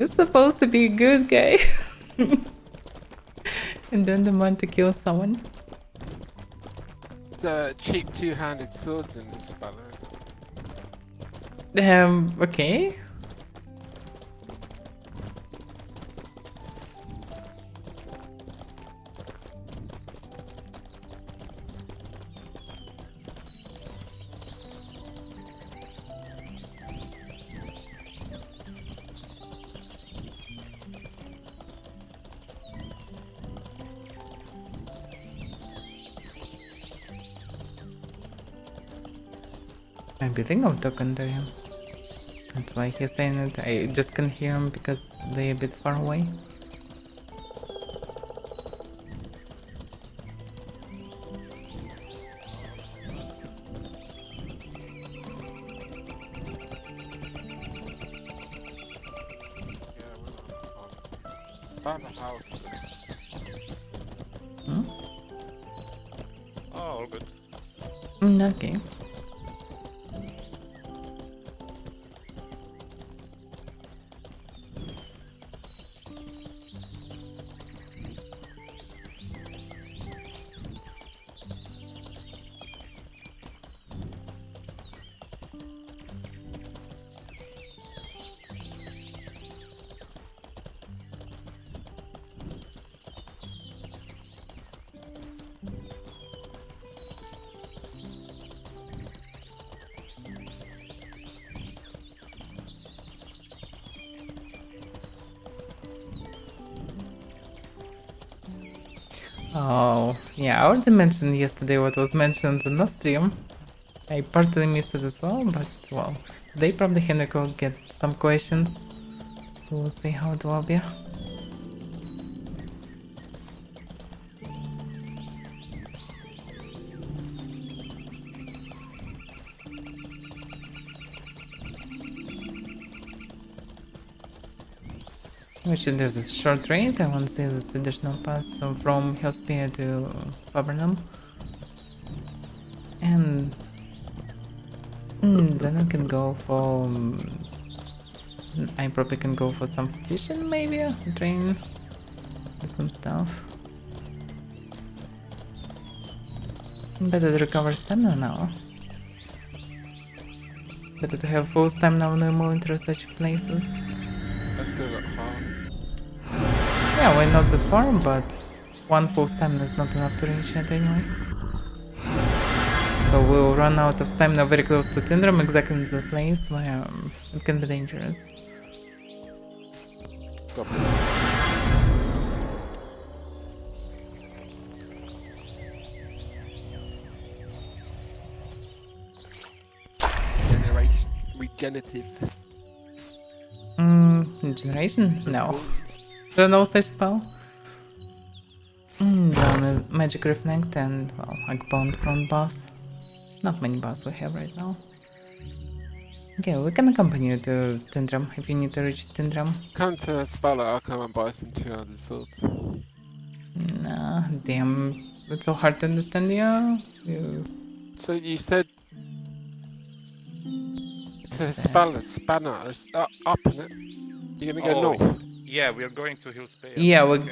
S1: supposed to be a good guy. And don't demand to kill someone.
S7: The cheap two-handed swords in this battle.
S1: Okay. Maybe they go talking to him. That's why he's saying it. I just can't hear him because they're a bit far away.
S7: Found a house.
S1: Hmm?
S6: Oh, all good.
S1: Okay. Oh, yeah, I already mentioned yesterday what was mentioned in the stream. I partly missed it as well, but well, they probably will get some questions. So we'll see how it will be. We should do this short raid. I want to see this additional pass from Hellspear to Fabernum. And then I can go for... I probably can go for some fishing maybe? Train. Do some stuff. Better to recover stamina now. Better to have full stamina when we move into such places.
S7: Let's go that far.
S1: Yeah, we're not that far, but one full stamina is not enough to reach it anyway. So we'll run out of stamina very close to Tindrum, exactly in the place where it can be dangerous.
S7: Regenerative.
S1: Generation? No. Don't know such spell. Magic Reflect and, well, like Bound Front buffs. Not many buffs we have right now. Okay, we can accompany you to Tindrum if you need to reach Tindrum.
S7: Come to Spala, I'll come and buy some 200 swords.
S1: Nah, damn. It's so hard to understand you.
S7: So you said to Spala, Spanner, up in it. You're gonna go north?
S6: Yeah, we are going to Hillspear.
S1: Yeah, we're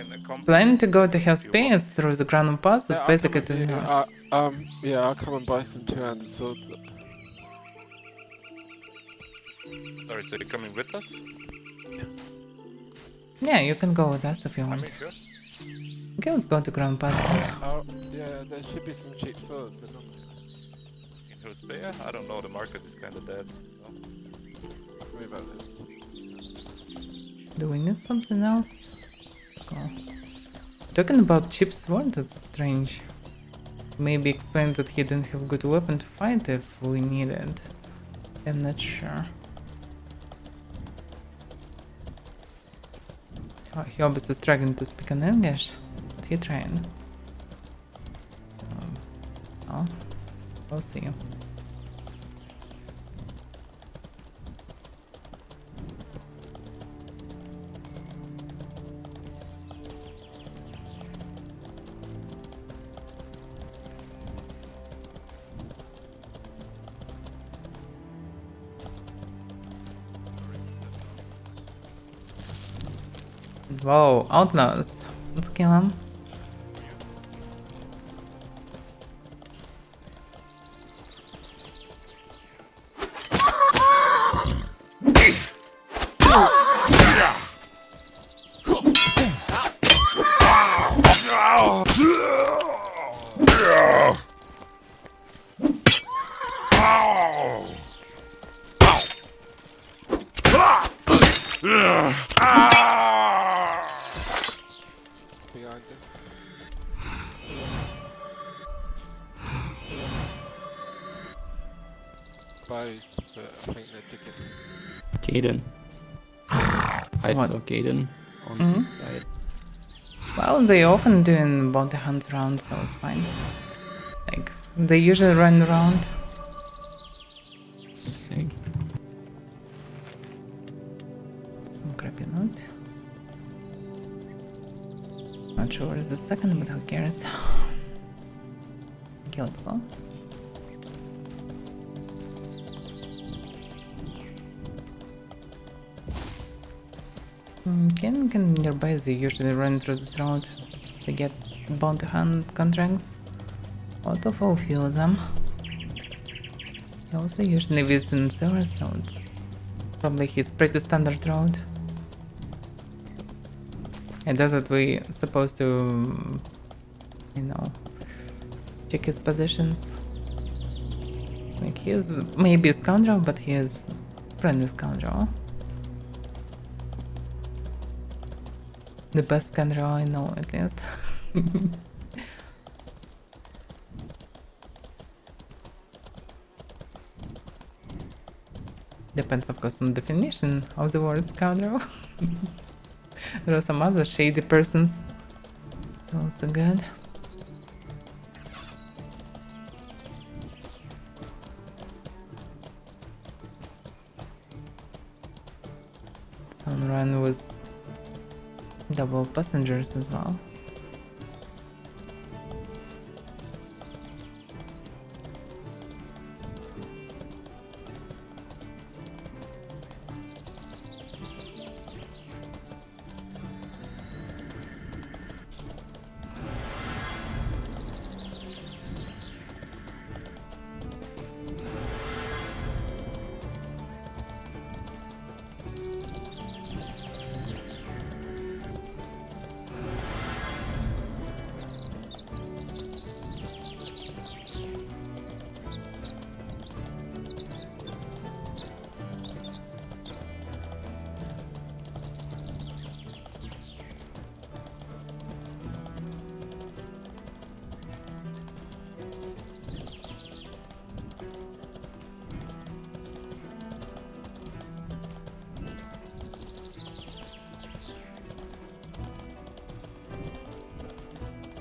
S1: planning to go to Hellspear through the Granum Pass. It's basically to the north.
S7: Yeah, I'll come and buy some 200 swords.
S6: Sorry, so you're coming with us?
S1: Yeah, you can go with us if you want.
S6: Sure.
S1: Okay, let's go to Granum Pass.
S7: Yeah, there should be some cheap swords.
S6: In Hillspear? I don't know, the market is kinda dead.
S7: Sorry about this.
S1: Do we need something else? Let's go. Talking about cheap sword, that's strange. Maybe explains that he didn't have good weapon to fight if we need it. I'm not sure. Oh, he obviously struggling to speak in English, but he trying. So, well, we'll see. Whoa, outlaws. Let's kill him.
S7: Behind him. Bows, but I think they're chicken.
S3: Caden. I
S1: What?
S3: saw Caden on
S1: Mhm.
S3: this side.
S1: Well, they often do in bounty hunt rounds, so it's fine. Like, they usually run around.
S3: Let's see.
S1: Some crappy note. Not sure where is the second, but who cares? Okay, let's go. Can nearby they usually run through this road to get bounty hunt contracts. Out of a few of them. He also usually visits in sewers, so it's probably his pretty standard road. And that's what we supposed to, you know, check his positions. Like, he is maybe a scoundrel, but he is friendly scoundrel. The best scoundrel I know, at least. Depends, of course, on the definition of the word scoundrel. There are some other shady persons. It's also good. Some run with double passengers as well.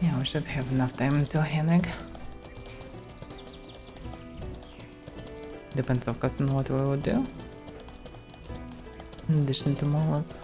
S1: Yeah, we should have enough time to Henrik. Depends, of course, on what we would do. In addition to molas.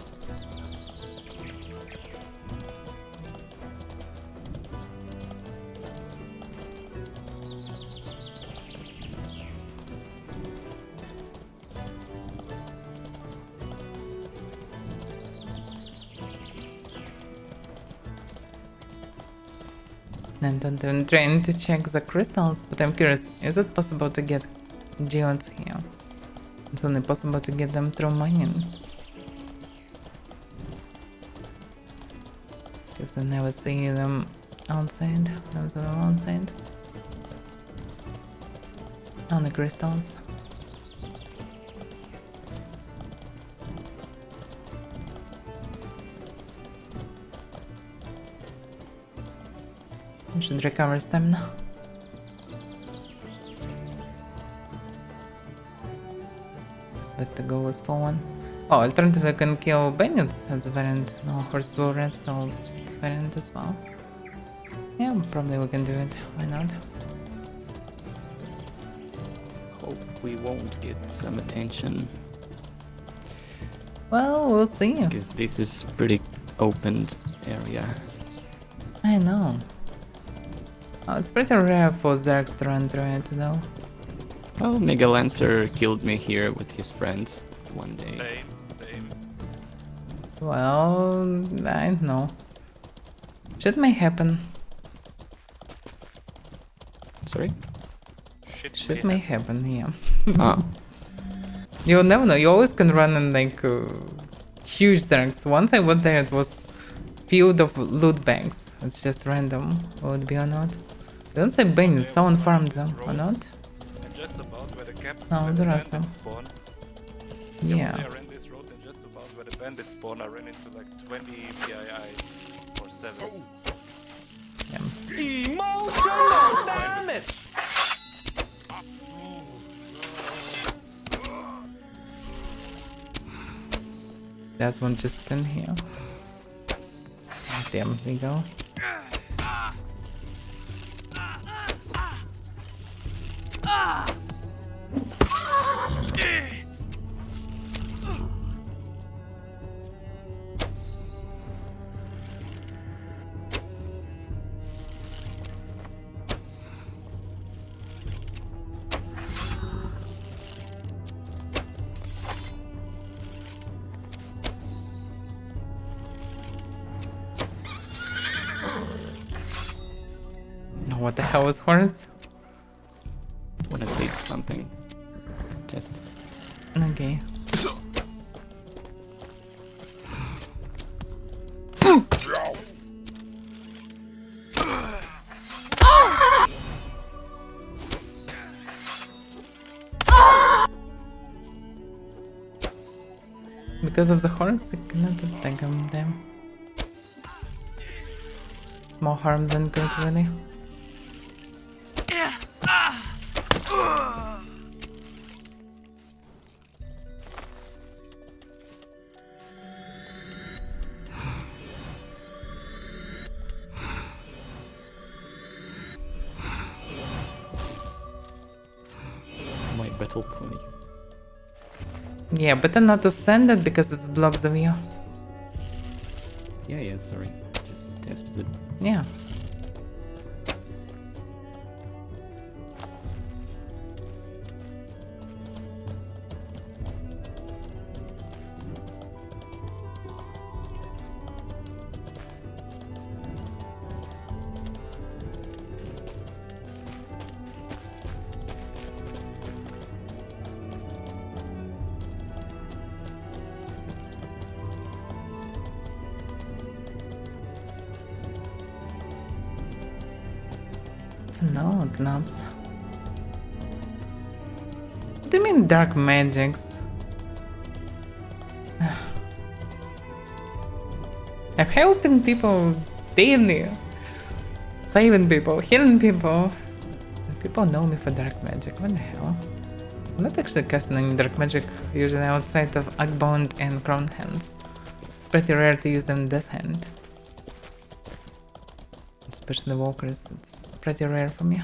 S1: And I'm trying to check the crystals, but I'm curious, is it possible to get geodes here? It's only possible to get them through mining. Because I never see them outside. Those are all outside. On the crystals. We should recover stamina. Expect to go with full one. Oh, alternatively, I can kill bandits as a variant. No horse warriors, so it's variant as well. Yeah, probably we can do it. Why not?
S3: Hope we won't get some attention,
S1: Well, we'll see.
S3: because this is pretty open area.
S1: I know. Oh, it's pretty rare for Zergs to run through it, though.
S3: Well, Mega Lancer killed me here with his friend one day.
S6: Same, same.
S1: Well, I don't know. Shit may happen.
S3: Sorry?
S1: Shit may happen, yeah.
S3: Ah,
S1: You'll never know. You always can run in like huge ranks. Once I went there, it was field of loot banks. It's just random. Would it be or not? Don't say bandits. Someone farmed them or not?
S6: And just about where the cap
S1: No,
S6: where
S1: there
S6: the
S1: are
S6: bandits
S1: some.
S6: spawn.
S1: Yeah.
S6: I ran this road and just about where the bandits spawn I ran into like 20 PII or 7.
S11: Emotional damage!
S1: There's one just in here. Damn, we go. What the hell is horse?
S3: wanna taste something. Test.
S1: Okay. Because of the horns, I cannot attack them. It's more harm than good, really.
S3: My battle pony.
S1: Yeah, better not to send it because it blocks the view.
S3: Yeah, sorry. Just tested.
S1: Yeah. No, knobs. What do you mean dark magics? I'm helping people daily. Saving people, healing people. People know me for dark magic. What the hell? I'm not actually casting any dark magic usually outside of Ugbound and Crown Hands. It's pretty rare to use them in this hand. Especially walkers, it's pretty rare for me.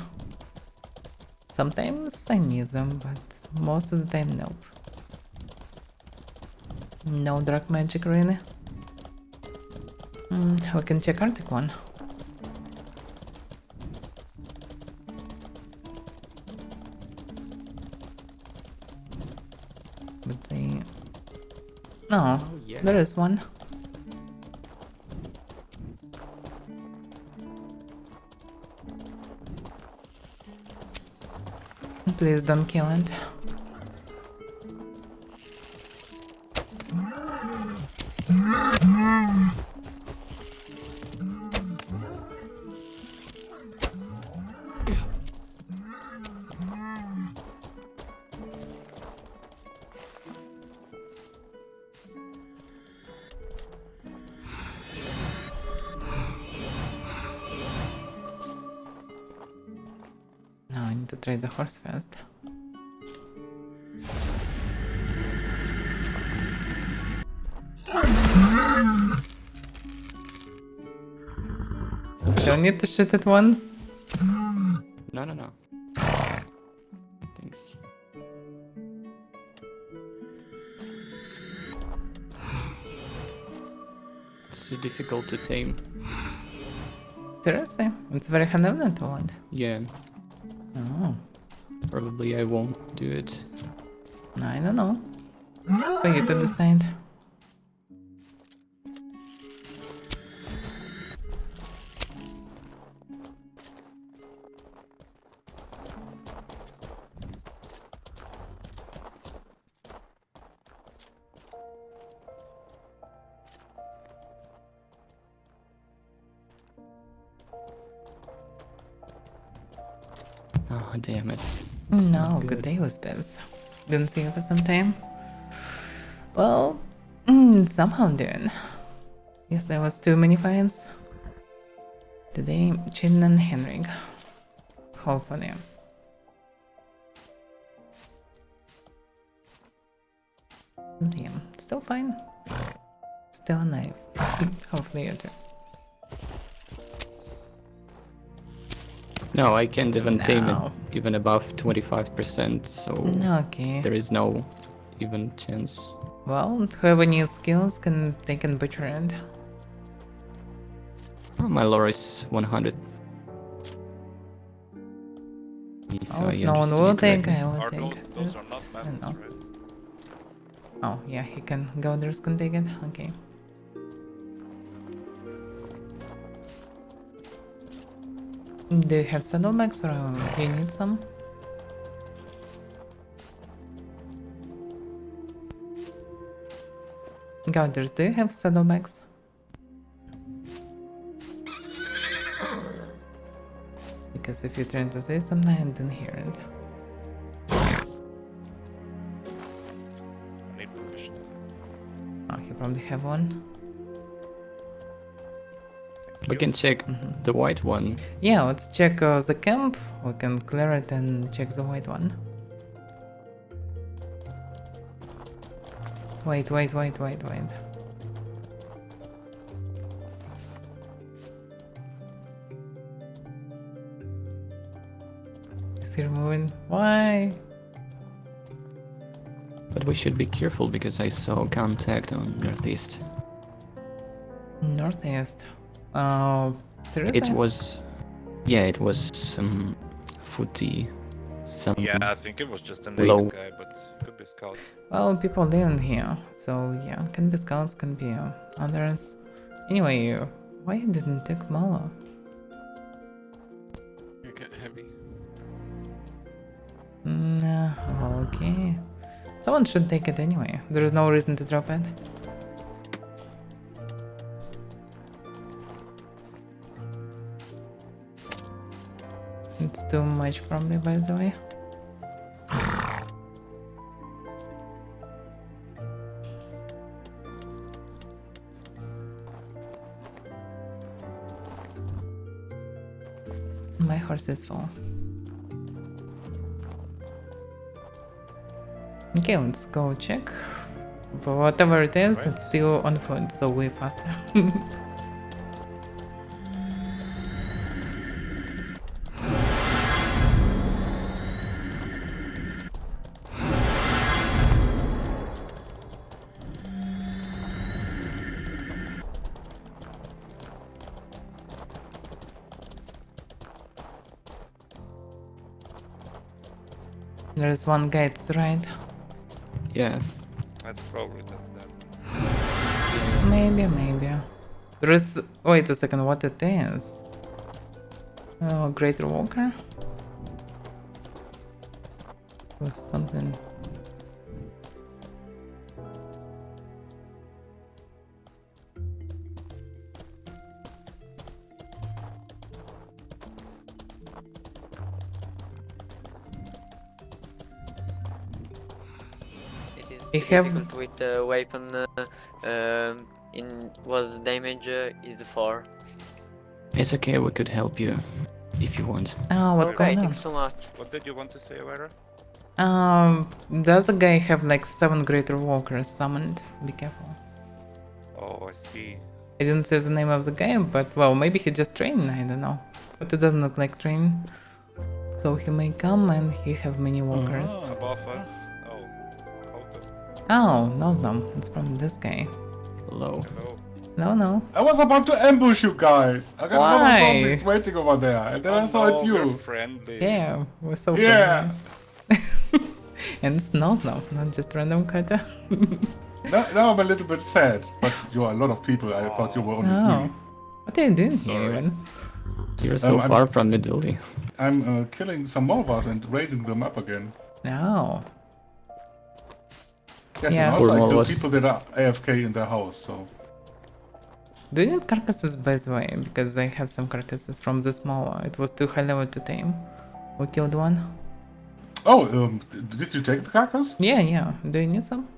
S1: Sometimes I need them, but most of the time, nope. No dark magic, really. We can check Arctic one. But they... No,
S3: yeah.
S1: there is one. Please don't kill it. No, I need to trade the horse first. Don't need to shoot it once.
S3: No. Thanks. It's too difficult to tame.
S1: Seriously? It's very handling to want.
S3: Yeah,
S1: Oh,
S3: probably I won't do it.
S1: I don't know. It's for you to decide.
S3: Oh, damn it.
S1: No,
S3: good.
S1: good day was Biz. Didn't see you for some time. Well, somehow doing. Yes, there was too many fights. Today, Chin and Henrik. Hopefully. Damn, still fine. Still alive. Hopefully you too.
S3: No, I can't even tame it
S1: No.
S3: even above 25%, so
S1: Okay.
S3: there is no even chance.
S1: Well, whoever needs skills can take and butcher it.
S3: Oh, my lore is 100. If
S1: Oh,
S3: I
S1: if no one
S3: understood
S1: will
S3: it
S1: take,
S3: correctly.
S1: I will
S6: Are
S1: take.
S6: those are not
S1: I don't know.
S6: mammoths, right?
S1: Oh, yeah, he can. Golders can take it. Okay. Do you have saddlebags or you need some? Golders, do you have saddlebags? Because if you trying to say something, I didn't hear it.
S6: I need permission.
S1: Oh, you probably have one.
S3: We can check the white one.
S1: Yeah, let's check the camp. We can clear it and check the white one. Wait. Is he moving? Why?
S3: But we should be careful because I saw contact on northeast.
S1: Northeast. There is
S3: It
S1: a-
S3: was... Yeah, it was some footy. Some...
S6: Yeah, I think it was just a
S3: Low.
S6: naked guy, but could be scout.
S1: Well, people live in here, so yeah, can be scouts, can be others. Anyway, why you didn't take Mola?
S7: You get heavy.
S1: Okay. Someone should take it anyway. There is no reason to drop it. It's too much probably, by the way. My horse is full. Okay, let's go check. But whatever it is, it's still on foot, so way faster. There's one guy to the right.
S3: Yeah.
S6: That's probably that.
S1: Maybe. There is. Wait a second, what it is? Oh, Greater Walker? Was something.
S12: It is
S1: I have-
S12: difficult with the weapon. In was damage is 4.
S3: It's okay, we could help you if you want.
S1: Oh, what's
S12: Okay,
S1: going on?
S12: thanks so much.
S6: What did you want to say, Avaira?
S1: Does a guy have like 7 Greater Walkers summoned? Be careful.
S6: Oh, I see.
S1: I didn't say the name of the guy, but well, maybe he just trained, I don't know. But it doesn't look like train. So he may come and he have many walkers.
S6: Above us. Oh, Koto.
S1: Oh, knows them. It's probably this guy.
S3: Hello.
S6: Hello.
S1: No.
S11: I was about to ambush you guys. I got a lot
S1: Why?
S11: of zombies waiting over there, and then I saw it's
S6: We're
S11: you.
S6: friendly.
S1: Yeah, we're so
S11: Yeah.
S1: friendly. And it's knows now, not just random cutter.
S11: Now I'm a little bit sad, but you are a lot of people. I thought you were only
S1: Oh. What are you doing here
S6: Sorry.
S1: even?
S3: You're so
S11: I'm-
S3: far from Italy.
S11: three. I'm killing some Morvas and raising them up again.
S1: No.
S11: Yes,
S1: Yeah.
S11: and also I
S3: Poor
S11: kill
S3: Morvas.
S11: people that are AFK in their house, so...
S1: Do you need carcasses by the way? Because I have some carcasses from the small one. It was too high level to tame. We killed one.
S11: Oh, did you take the carcass?
S1: Yeah, yeah. Do you need some?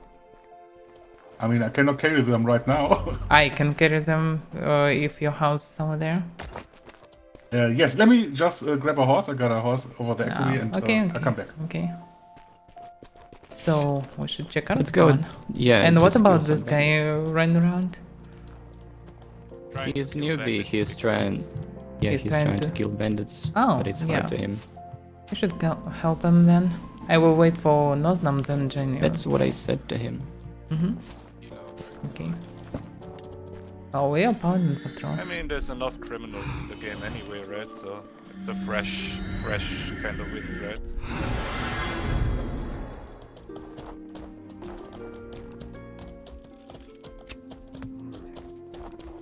S11: I mean, I cannot carry them right now.
S1: I can carry them if your house is somewhere there.
S11: Yes, let me just grab a horse. I got a horse over there actually, and
S1: Okay,
S11: I'll come back.
S1: Okay. So we should check out.
S3: Let's go.
S1: One.
S3: Yeah.
S1: And what
S3: just
S1: about
S3: kill
S1: this
S3: some
S1: guy
S3: bandits.
S1: running around?
S3: He's newbie. He's trying. Yeah,
S1: He's
S3: he's
S1: trying
S3: trying
S1: to-
S3: to kill bandits.
S1: Oh,
S3: but it's
S1: yeah.
S3: hard to him.
S1: You should go help him then. I will wait for Noznams and Genius.
S3: That's what I said to him.
S1: Mm-hmm. Okay. Oh, we are paladins after all.
S6: I mean, there's enough criminals in the game anyway, right? So it's a fresh kind of win, right?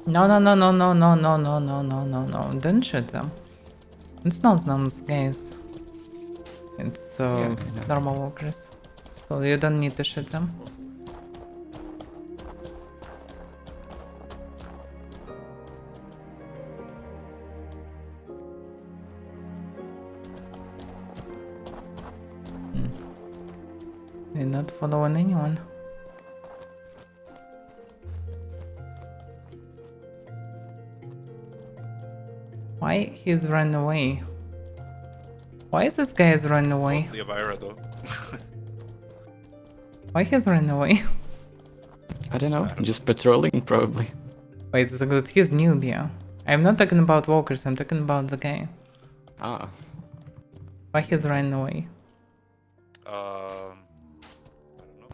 S1: No, no, no, no, no, no, no, no, no, no, no, no. Don't shoot them. It's Noznams, guys. It's
S3: Yeah, I know.
S1: normal walkers. So you don't need to shoot them. We're not following anyone. Why he's running away? Why is this guy is running away?
S6: The Avaira though.
S1: Why he's running away?
S3: I don't know. Just patrolling probably.
S1: Wait, so good. He's newbie. I'm not talking about walkers. I'm talking about the guy.
S3: Ah.
S1: Why he's running away?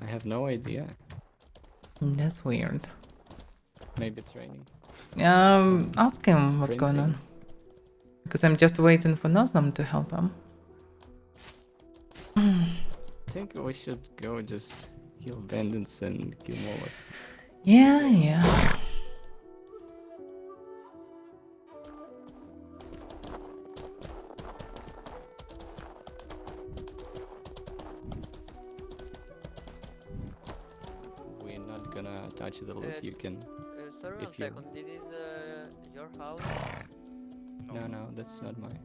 S3: I have no idea.
S1: That's weird.
S3: Maybe it's raining.
S1: Ask him what's going on. Because I'm just waiting for Noznam to help him.
S3: I think we should go just kill bandits and kill molars.
S1: Yeah, yeah.
S3: We're not gonna touch the loot. You can.
S12: Sorry, one
S3: if you-
S12: second. This is your house?
S3: No, that's not mine.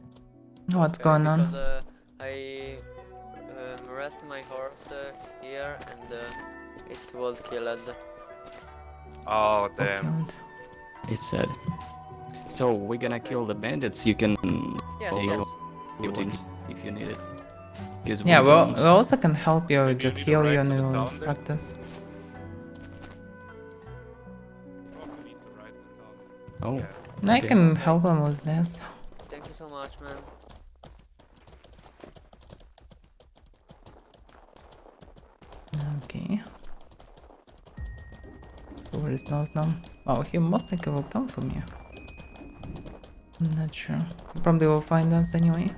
S1: What's going on?
S12: Because I rest my horse here and it was killed.
S6: Oh damn.
S3: It's sad. So we're gonna kill the bandits. You can
S12: Yes,
S3: take
S12: yes.
S3: looting if you need it. 'Cause
S1: Yeah,
S3: we
S1: well,
S3: don't-
S1: we also can help you, just
S6: need to
S1: heal
S6: ride
S1: you and
S6: to the
S1: you
S6: town then?
S1: practice.
S3: Oh.
S1: I can help him with this.
S12: Thank you so much, man.
S1: Okay. Where is Noznam? Oh, he most likely will come for me. I'm not sure. He probably will find us anyway.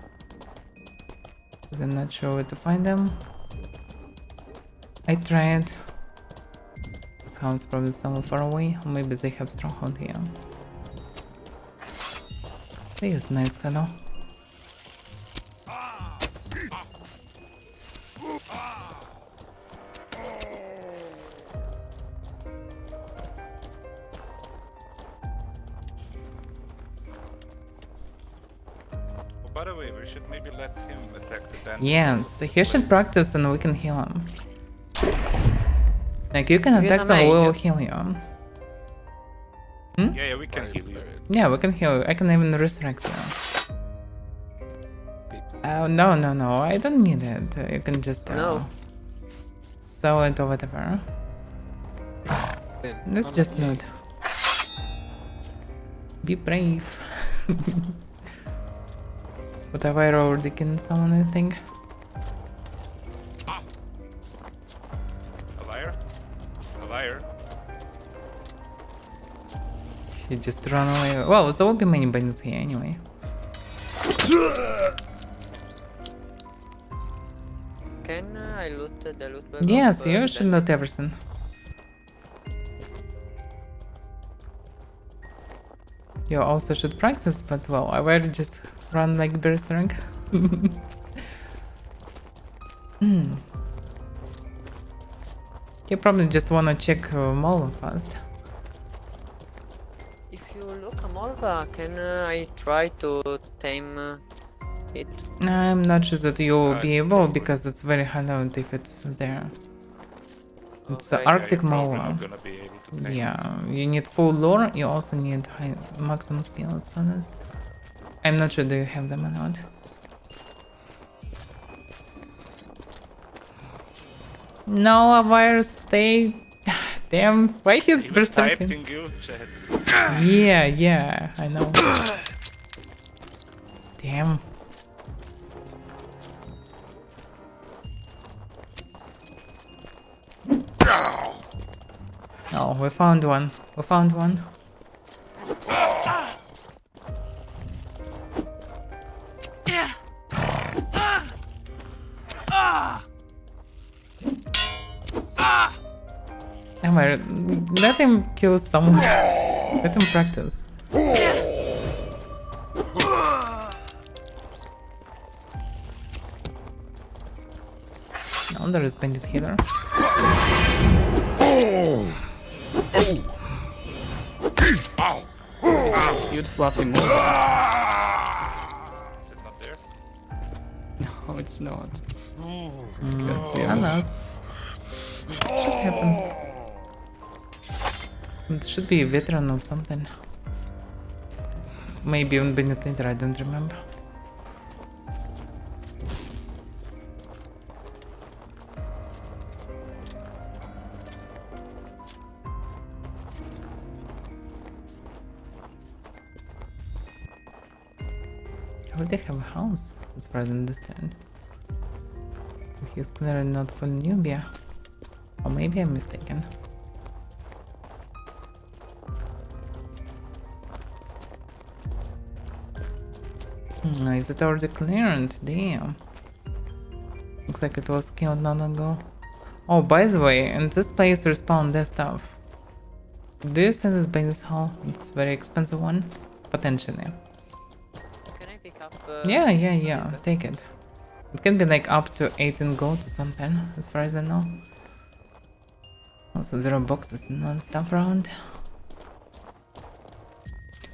S1: Because I'm not sure where to find them. I tried. This house is probably somewhere far away. Or maybe they have stronghold here. He is nice fellow.
S6: Oh, by the way, we should maybe let him attack the bandits.
S1: Yes, he should practice and we can heal him. Like you can
S12: He's
S1: attack
S12: a
S1: them, we
S12: mage.
S1: will heal you.
S6: Yeah, we can heal you.
S1: Yeah, we can heal you. I can even resurrect you. Oh, no, no, no, I don't need it. You can just
S12: No.
S1: sell it or whatever. Let's just loot. Be brave. But Avaira already can summon, I think.
S6: Avaira? Avaira?
S1: He just run away. Well, there will be many bandits here anyway.
S12: Can I loot the loot bag?
S1: Yes,
S12: of,
S1: you
S12: the
S1: should loot everything. You also should practice, but well, I will just run like berserk. You probably just wanna check Molo first.
S12: If you look a Molva, can I try to tame it?
S1: I'm not sure that you will be able because it's very hallowed if it's there. It's
S12: Okay.
S1: Arctic
S6: You're probably
S1: Moa.
S6: not gonna be able to tank
S1: Yeah, you need full lore, you also need high maximum skills for this. I'm not sure do you have them or not. No, Avaira, stay. Damn, why he's
S6: He was
S1: berserking?
S6: typing you, chat.
S1: Yeah, I know. Damn. Oh, we found one. We found one. Avaira, let him kill someone. Let him practice. Oh, there is bandit healer.
S3: Cute fluffy move.
S6: Is it not there?
S3: No, it's not.
S1: Alas. Shit happens. It should be a veteran or something. Maybe even bandit leader, I don't remember. I already have a house, as far as I understand. He's clearly not full Nubia. Or maybe I'm mistaken. Is it already cleared? Damn. Looks like it was killed long ago. Oh, by the way, in this place respawn their stuff. Do you see this bandit hall? It's a very expensive one. Potentially.
S12: Can I pick up?
S1: Yeah. Take it. It can be like up to 18 gold or something, as far as I know. Also, there are boxes and other stuff around.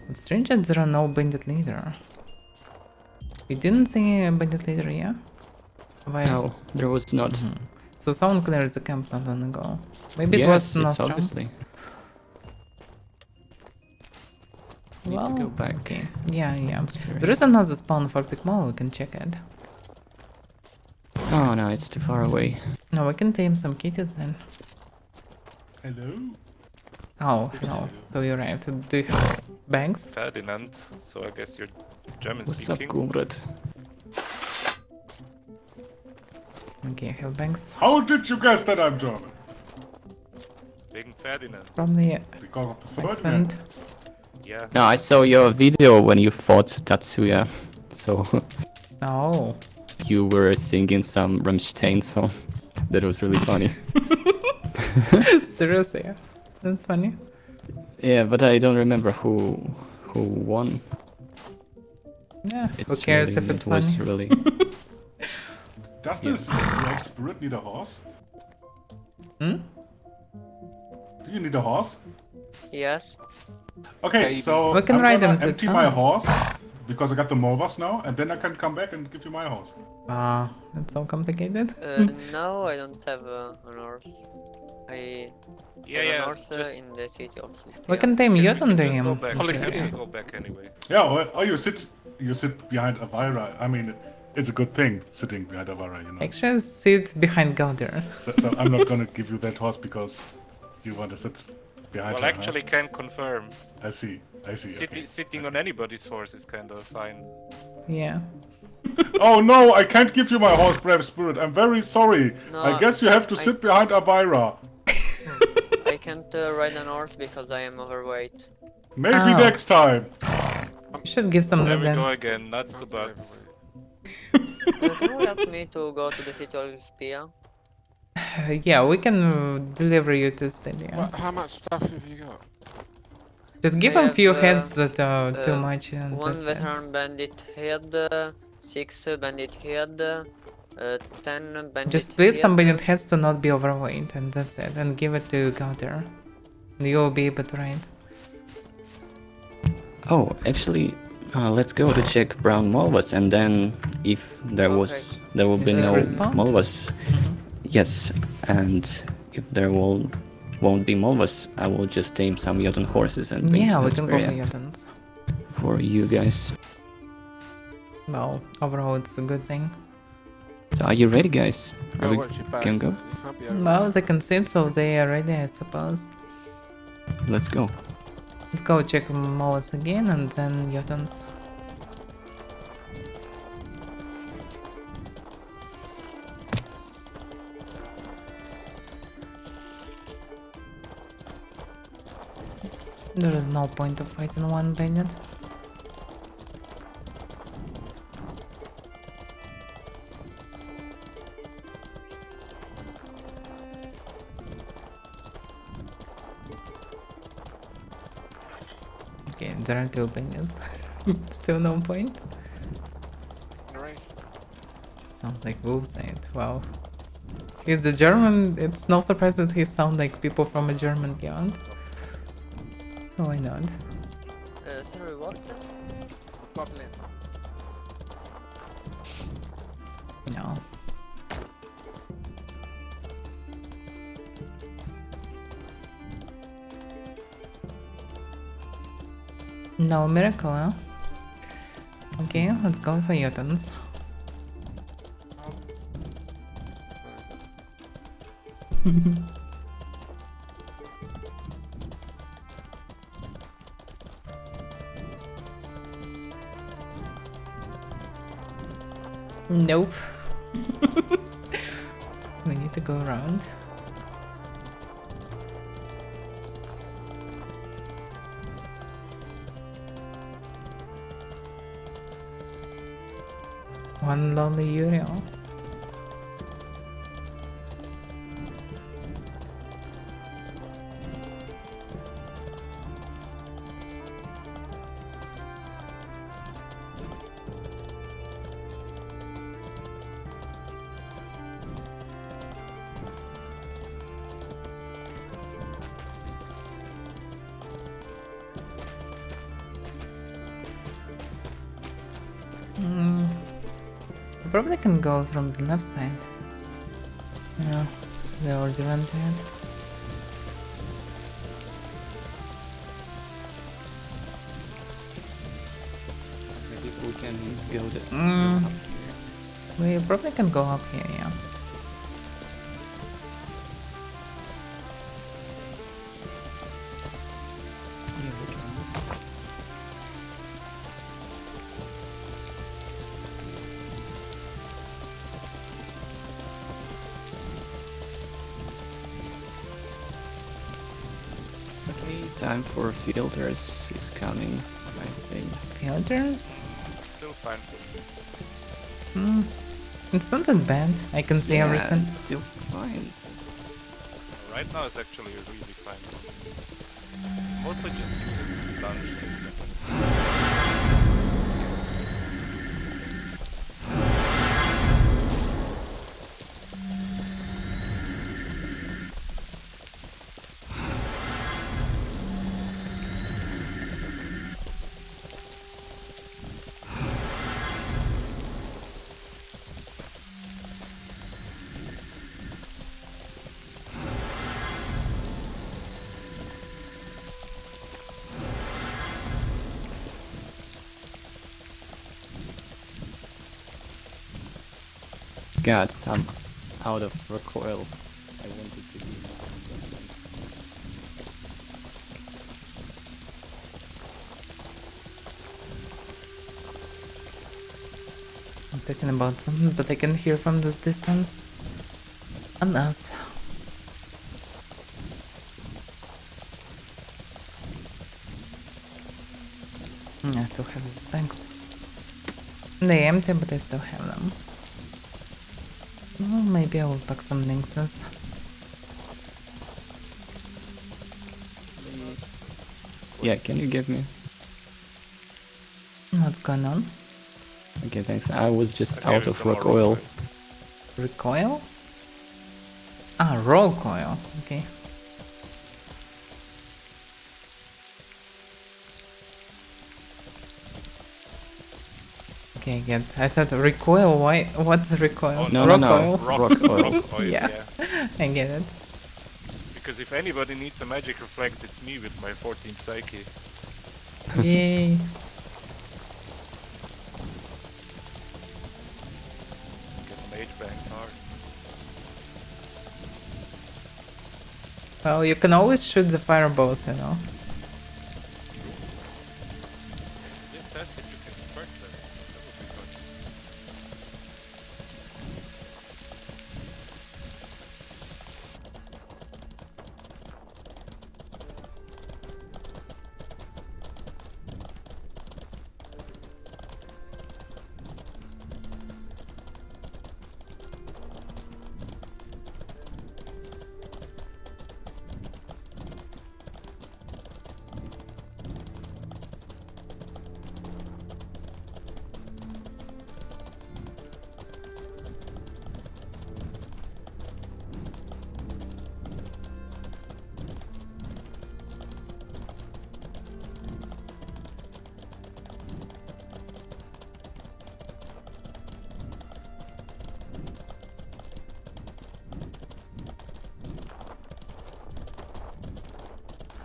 S1: It's strange that there are no bandit leader. You didn't see a bandit leader, yeah?
S3: No, there was not.
S1: So someone cleared the camp not long ago. Maybe it
S3: Yes,
S1: was
S3: it's
S1: Nostrum.
S3: obviously. Need to go back.
S1: Okay. Yeah.
S3: That's very-
S1: There is another spawn for Arctic Mall, we can check it.
S3: Oh no, it's too far away.
S1: No, we can tame some kitties then.
S11: Hello?
S1: Oh, no. So you're right. Do you have banks?
S6: Ferdinand, so I guess you're German
S3: What's up,
S6: speaking.
S3: Gumrat?
S1: Okay, I have banks.
S11: How did you guess that I'm German?
S6: Wegen Ferdinand.
S1: Probably
S11: Because of the Ferdinand.
S1: accent.
S6: Yeah.
S3: No, I saw your video when you fought Tatsuya. So
S1: Oh.
S3: you were singing some Rammstein song. That was really funny.
S1: Seriously, yeah. That's funny.
S3: Yeah, but I don't remember who won.
S1: Yeah, who cares if it's
S3: it was
S1: funny?
S3: really.
S11: Does this brave spirit need a horse?
S1: Hmm?
S11: Do you need a horse?
S12: Yes.
S11: Okay, so
S1: We can
S11: I'm
S1: ride
S11: gonna
S1: them to
S11: empty my
S1: town.
S11: horse because I got the Movas now, and then I can come back and give you my horse.
S1: That's so complicated.
S12: No, I don't have an horse. I
S6: Yeah,
S12: have
S6: yeah,
S12: an horse
S6: just-
S12: in the city of Sofia.
S1: We can tame Jotun to
S6: Just go
S1: him.
S6: back.
S7: Follow
S6: Yeah,
S7: him.
S6: go back anyway.
S11: Yeah, or you sit behind Avaira. I mean, it's a good thing sitting behind Avaira, you know.
S1: Actually, sit behind Gauder.
S11: So I'm not gonna give you that horse because you want to sit behind
S6: Well,
S11: her,
S6: actually, can confirm.
S11: huh? I see.
S6: Sitting on anybody's horse is kind of fine.
S1: Yeah.
S11: Oh no, I can't give you my horse, Brave Spirit. I'm very sorry.
S12: No,
S11: I guess you have to sit behind Avaira.
S12: I can't ride an horse because I am overweight.
S11: Maybe
S1: Oh.
S11: next time.
S1: You should give some
S6: There we
S1: then.
S6: go again, nuts to bugs.
S12: Can you help me to go to the city of Spia?
S1: Yeah, we can deliver you to Stadia.
S7: What, how much stuff have you got?
S1: Just give
S12: I
S1: him few
S12: have,
S1: heads that are too much and
S12: One
S1: that's it.
S12: veteran bandit head, 6 bandit head, 10 bandit
S1: Just split
S12: head.
S1: some bandit heads to not be overweight and that's it. And give it to Gauder. And you'll be able to ride.
S3: Oh, actually, Let's go to check brown Molvas, and then if there will be
S1: Will
S3: no
S1: respawn?
S3: Molvas, yes, and if there won't be Molvas, I will just tame some Jotun horses and bring
S1: Yeah,
S3: to
S1: we can go for
S3: Hesperia
S1: Jotuns.
S3: for you guys.
S1: Well, overall it's a good thing.
S3: So are you ready, guys? Are
S7: Go
S3: we
S7: watch your back,
S3: can go?
S7: man. You can't be over
S1: Well, they can sit, so they are ready, I suppose.
S3: Let's go.
S1: Let's go check Moas again and then Jotuns. There is no point of fighting one bandit. Okay, there are two bandits. Still no point.
S7: Right.
S1: Sounds like bullshit. Wow. He's a German. It's no surprise that he sounds like people from a German guild. So why not?
S12: Sorry, what?
S7: Bubbling.
S1: No. No miracle, huh? Okay, let's go for Jotuns. Nope. We need to go around. One lonely Uriel. I probably can go from the left side. No, they already went to it.
S3: Maybe we can go to
S1: We probably can go up here, yeah.
S3: Okay, time for filters is coming, I think.
S1: Filters?
S6: Still fine for me.
S1: It's not that bad. I can see everything.
S3: It's still fine.
S6: Right now it's actually really fine. Mostly just using lunge and stuff.
S3: God, I'm out of recoil. I wanted to be.
S1: I'm talking about something, but I can hear from this distance. And us. I still have these bags. They empty, but I still have them. Well, maybe I will pack some lynxes.
S3: Yeah, can you give me?
S1: What's going on?
S3: Okay, thanks. I was just
S6: I
S3: out
S6: gave
S3: of
S6: some more
S3: recoil.
S1: Recoil? Ah, roll coil. Okay. Okay, good. I thought recoil. Why? What's recoil?
S6: Oh,
S3: No,
S1: Rock
S3: no,
S1: oil.
S3: rock oil.
S6: Rock oil,
S1: Yeah. I get it.
S6: Because if anybody needs a magic reflect, it's me with my 14 psyche.
S1: Yay.
S6: Get mage bang hard.
S1: Well, you can always shoot the fireballs, you know.
S6: Just test if you can spark them. That would be fun.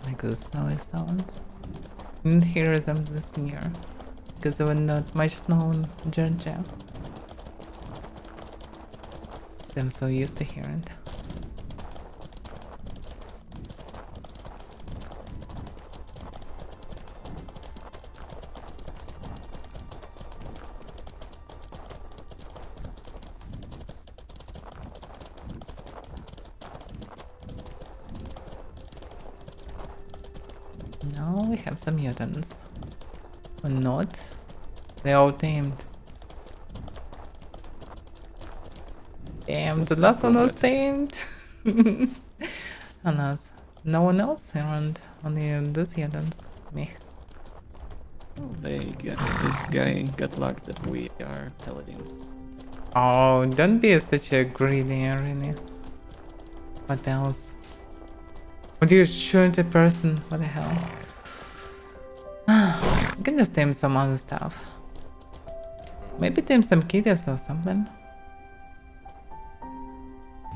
S1: Like the snowy sounds. Didn't hear them this year because there was not much snow in Georgia. I'm so used to hearing it. Now we have some mutants. Or not. They all tamed. Damn,
S3: What's
S1: the last
S3: up
S1: one
S3: with
S1: was
S3: it?
S1: tamed. Unless no one else around, only those mutants. Me.
S3: This guy got luck that we are paladins.
S1: Oh, don't be such a greedy, really. What else? Would you shoot a person? What the hell? You can just tame some other stuff. Maybe tame some kitties or something.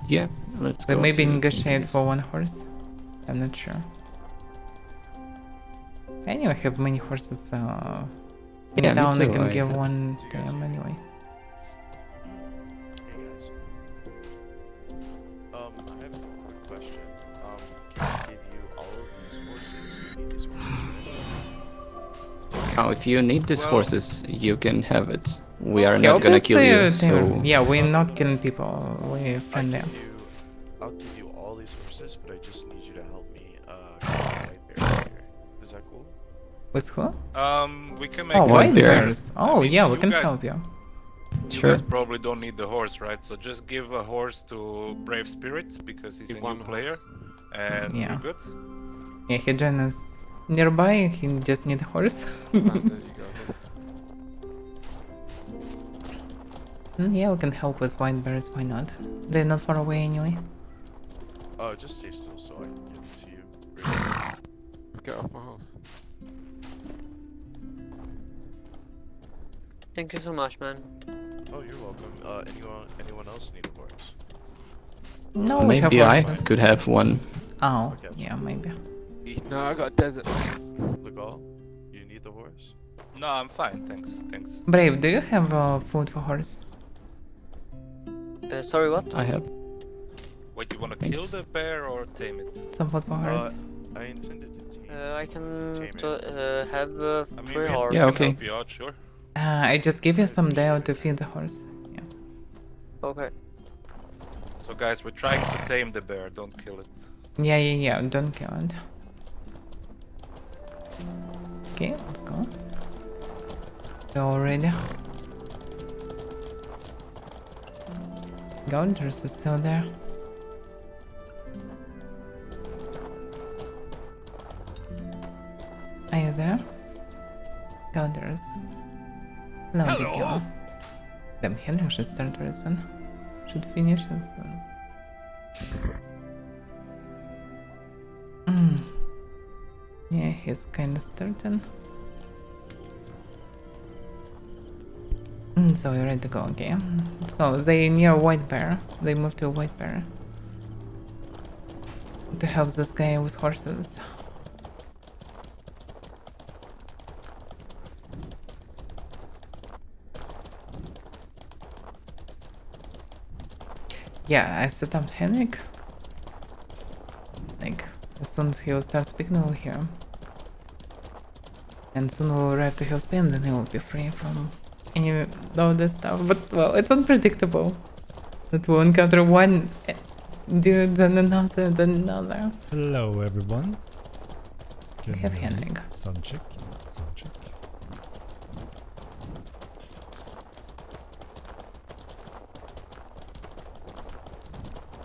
S3: Yeah, let's
S1: But
S3: go.
S1: maybe
S3: to
S1: negotiate
S3: Kinkies.
S1: for one horse. I'm not sure. Anyway, I have many horses, in
S3: Yeah, me
S1: town I
S3: too,
S1: can
S3: I
S1: give
S3: have-
S1: one to him anyway.
S13: Hey guys. I have a quick question. Can I give you all of these horses? You need these horses,
S3: Oh, if you need these
S6: Well-
S3: horses, you can have it. We are
S1: Okay,
S3: not gonna kill
S1: obviously,
S3: you,
S1: tame-
S3: so
S1: yeah, we're not killing people. We're friendly.
S13: I'll give you all these horses, but I just need you to help me kill the white bear here. Is that cool?
S1: With who?
S6: We can make
S1: Oh,
S6: it
S1: white
S3: bear.
S1: bears. Oh,
S6: mean,
S1: yeah, we
S6: you
S1: can
S6: guys-
S1: help you.
S6: You
S3: Sure.
S6: guys probably don't need the horse, right? So just give a horse to Brave Spirit because he's
S7: Give
S6: a
S7: one
S6: new
S7: horse.
S6: player, and
S1: Yeah.
S6: we're good.
S1: Yeah, he joined us nearby. He just need a horse.
S7: There you go.
S1: Yeah, we can help with white bears. Why not? They're not far away anyway.
S13: Just stay still so I can give it to you.
S7: Get off my horse.
S12: Thank you so much, man.
S13: Oh, you're welcome. Anyone else need a horse?
S1: No, we have
S3: maybe I
S1: horses.
S3: could have one.
S1: Oh,
S13: Okay.
S1: yeah, maybe.
S7: No, I got a desert.
S13: Legal, you need the horse?
S6: No, I'm fine, thanks, thanks.
S1: Brave, do you have food for horse?
S12: Sorry, what?
S3: I have.
S6: Wait, you wanna
S3: Thanks.
S6: kill the bear or tame it?
S1: Some food for horse?
S13: I intended to tame.
S12: I can
S13: Tame
S12: have
S6: I mean,
S12: 3
S6: we
S12: horses.
S3: Yeah,
S6: can
S3: okay.
S6: help you out, sure.
S1: I just give you some dough to feed the horse. Yeah.
S12: Okay.
S6: So guys, we're trying to tame the bear, don't kill it.
S1: Yeah, don't kill it. Okay, let's go. Go already. Golders is still there. Are you there? Golders. Hello, Hello. Damn, Henry should start very soon. Should finish it soon. Yeah, he's kinda starting. So you're ready to go, okay? Let's go. They near White Bear. They moved to White Bear. To help this guy with horses. Yeah, I set up Henrik. Like, as soon as he will start speaking, we'll hear him. And soon we'll arrive to Hillsby and then he will be free from any of this stuff. But, well, it's unpredictable. That we'll encounter one dude, then another, then another.
S14: Hello, everyone.
S1: We have Henrik.
S14: Sound check. Sound check.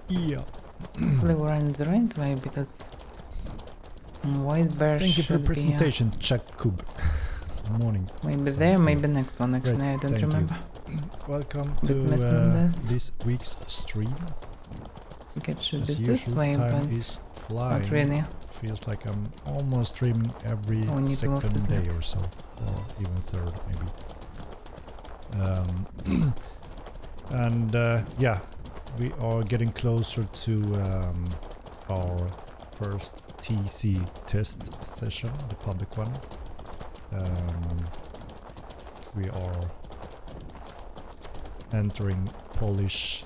S14: Yeah.
S1: Hopefully we're in the right way because White Bear
S14: Thank you for the
S1: should be,
S14: presentation, Jakub. Maybe
S1: maybe
S14: Sounds
S1: there,
S14: good.
S1: maybe next one actually,
S14: Great,
S1: I don't
S14: thank you.
S1: remember.
S14: Welcome
S1: Bit
S14: to
S1: missing this.
S14: this week's stream.
S1: I think it should
S14: As
S1: be this
S14: usual,
S1: way,
S14: time
S1: but
S14: is flying.
S1: not really.
S14: Feels like I'm almost streaming every
S1: Oh, we need to move
S14: second
S1: this
S14: day
S1: net.
S14: or so, or even third maybe. And yeah, we are getting closer to our first TC test session, the public one. We are entering Polish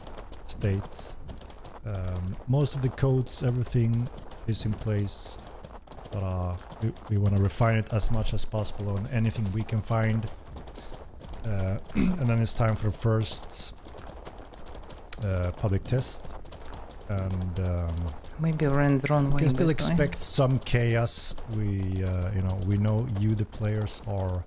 S14: state. Most of the codes, everything is in place, but we want to refine it as much as possible on anything we can find. And then it's time for the first public test, and
S1: Maybe we're the wrong
S14: we
S1: way.
S14: can still
S1: this way.
S14: expect some chaos. We know you, the players, are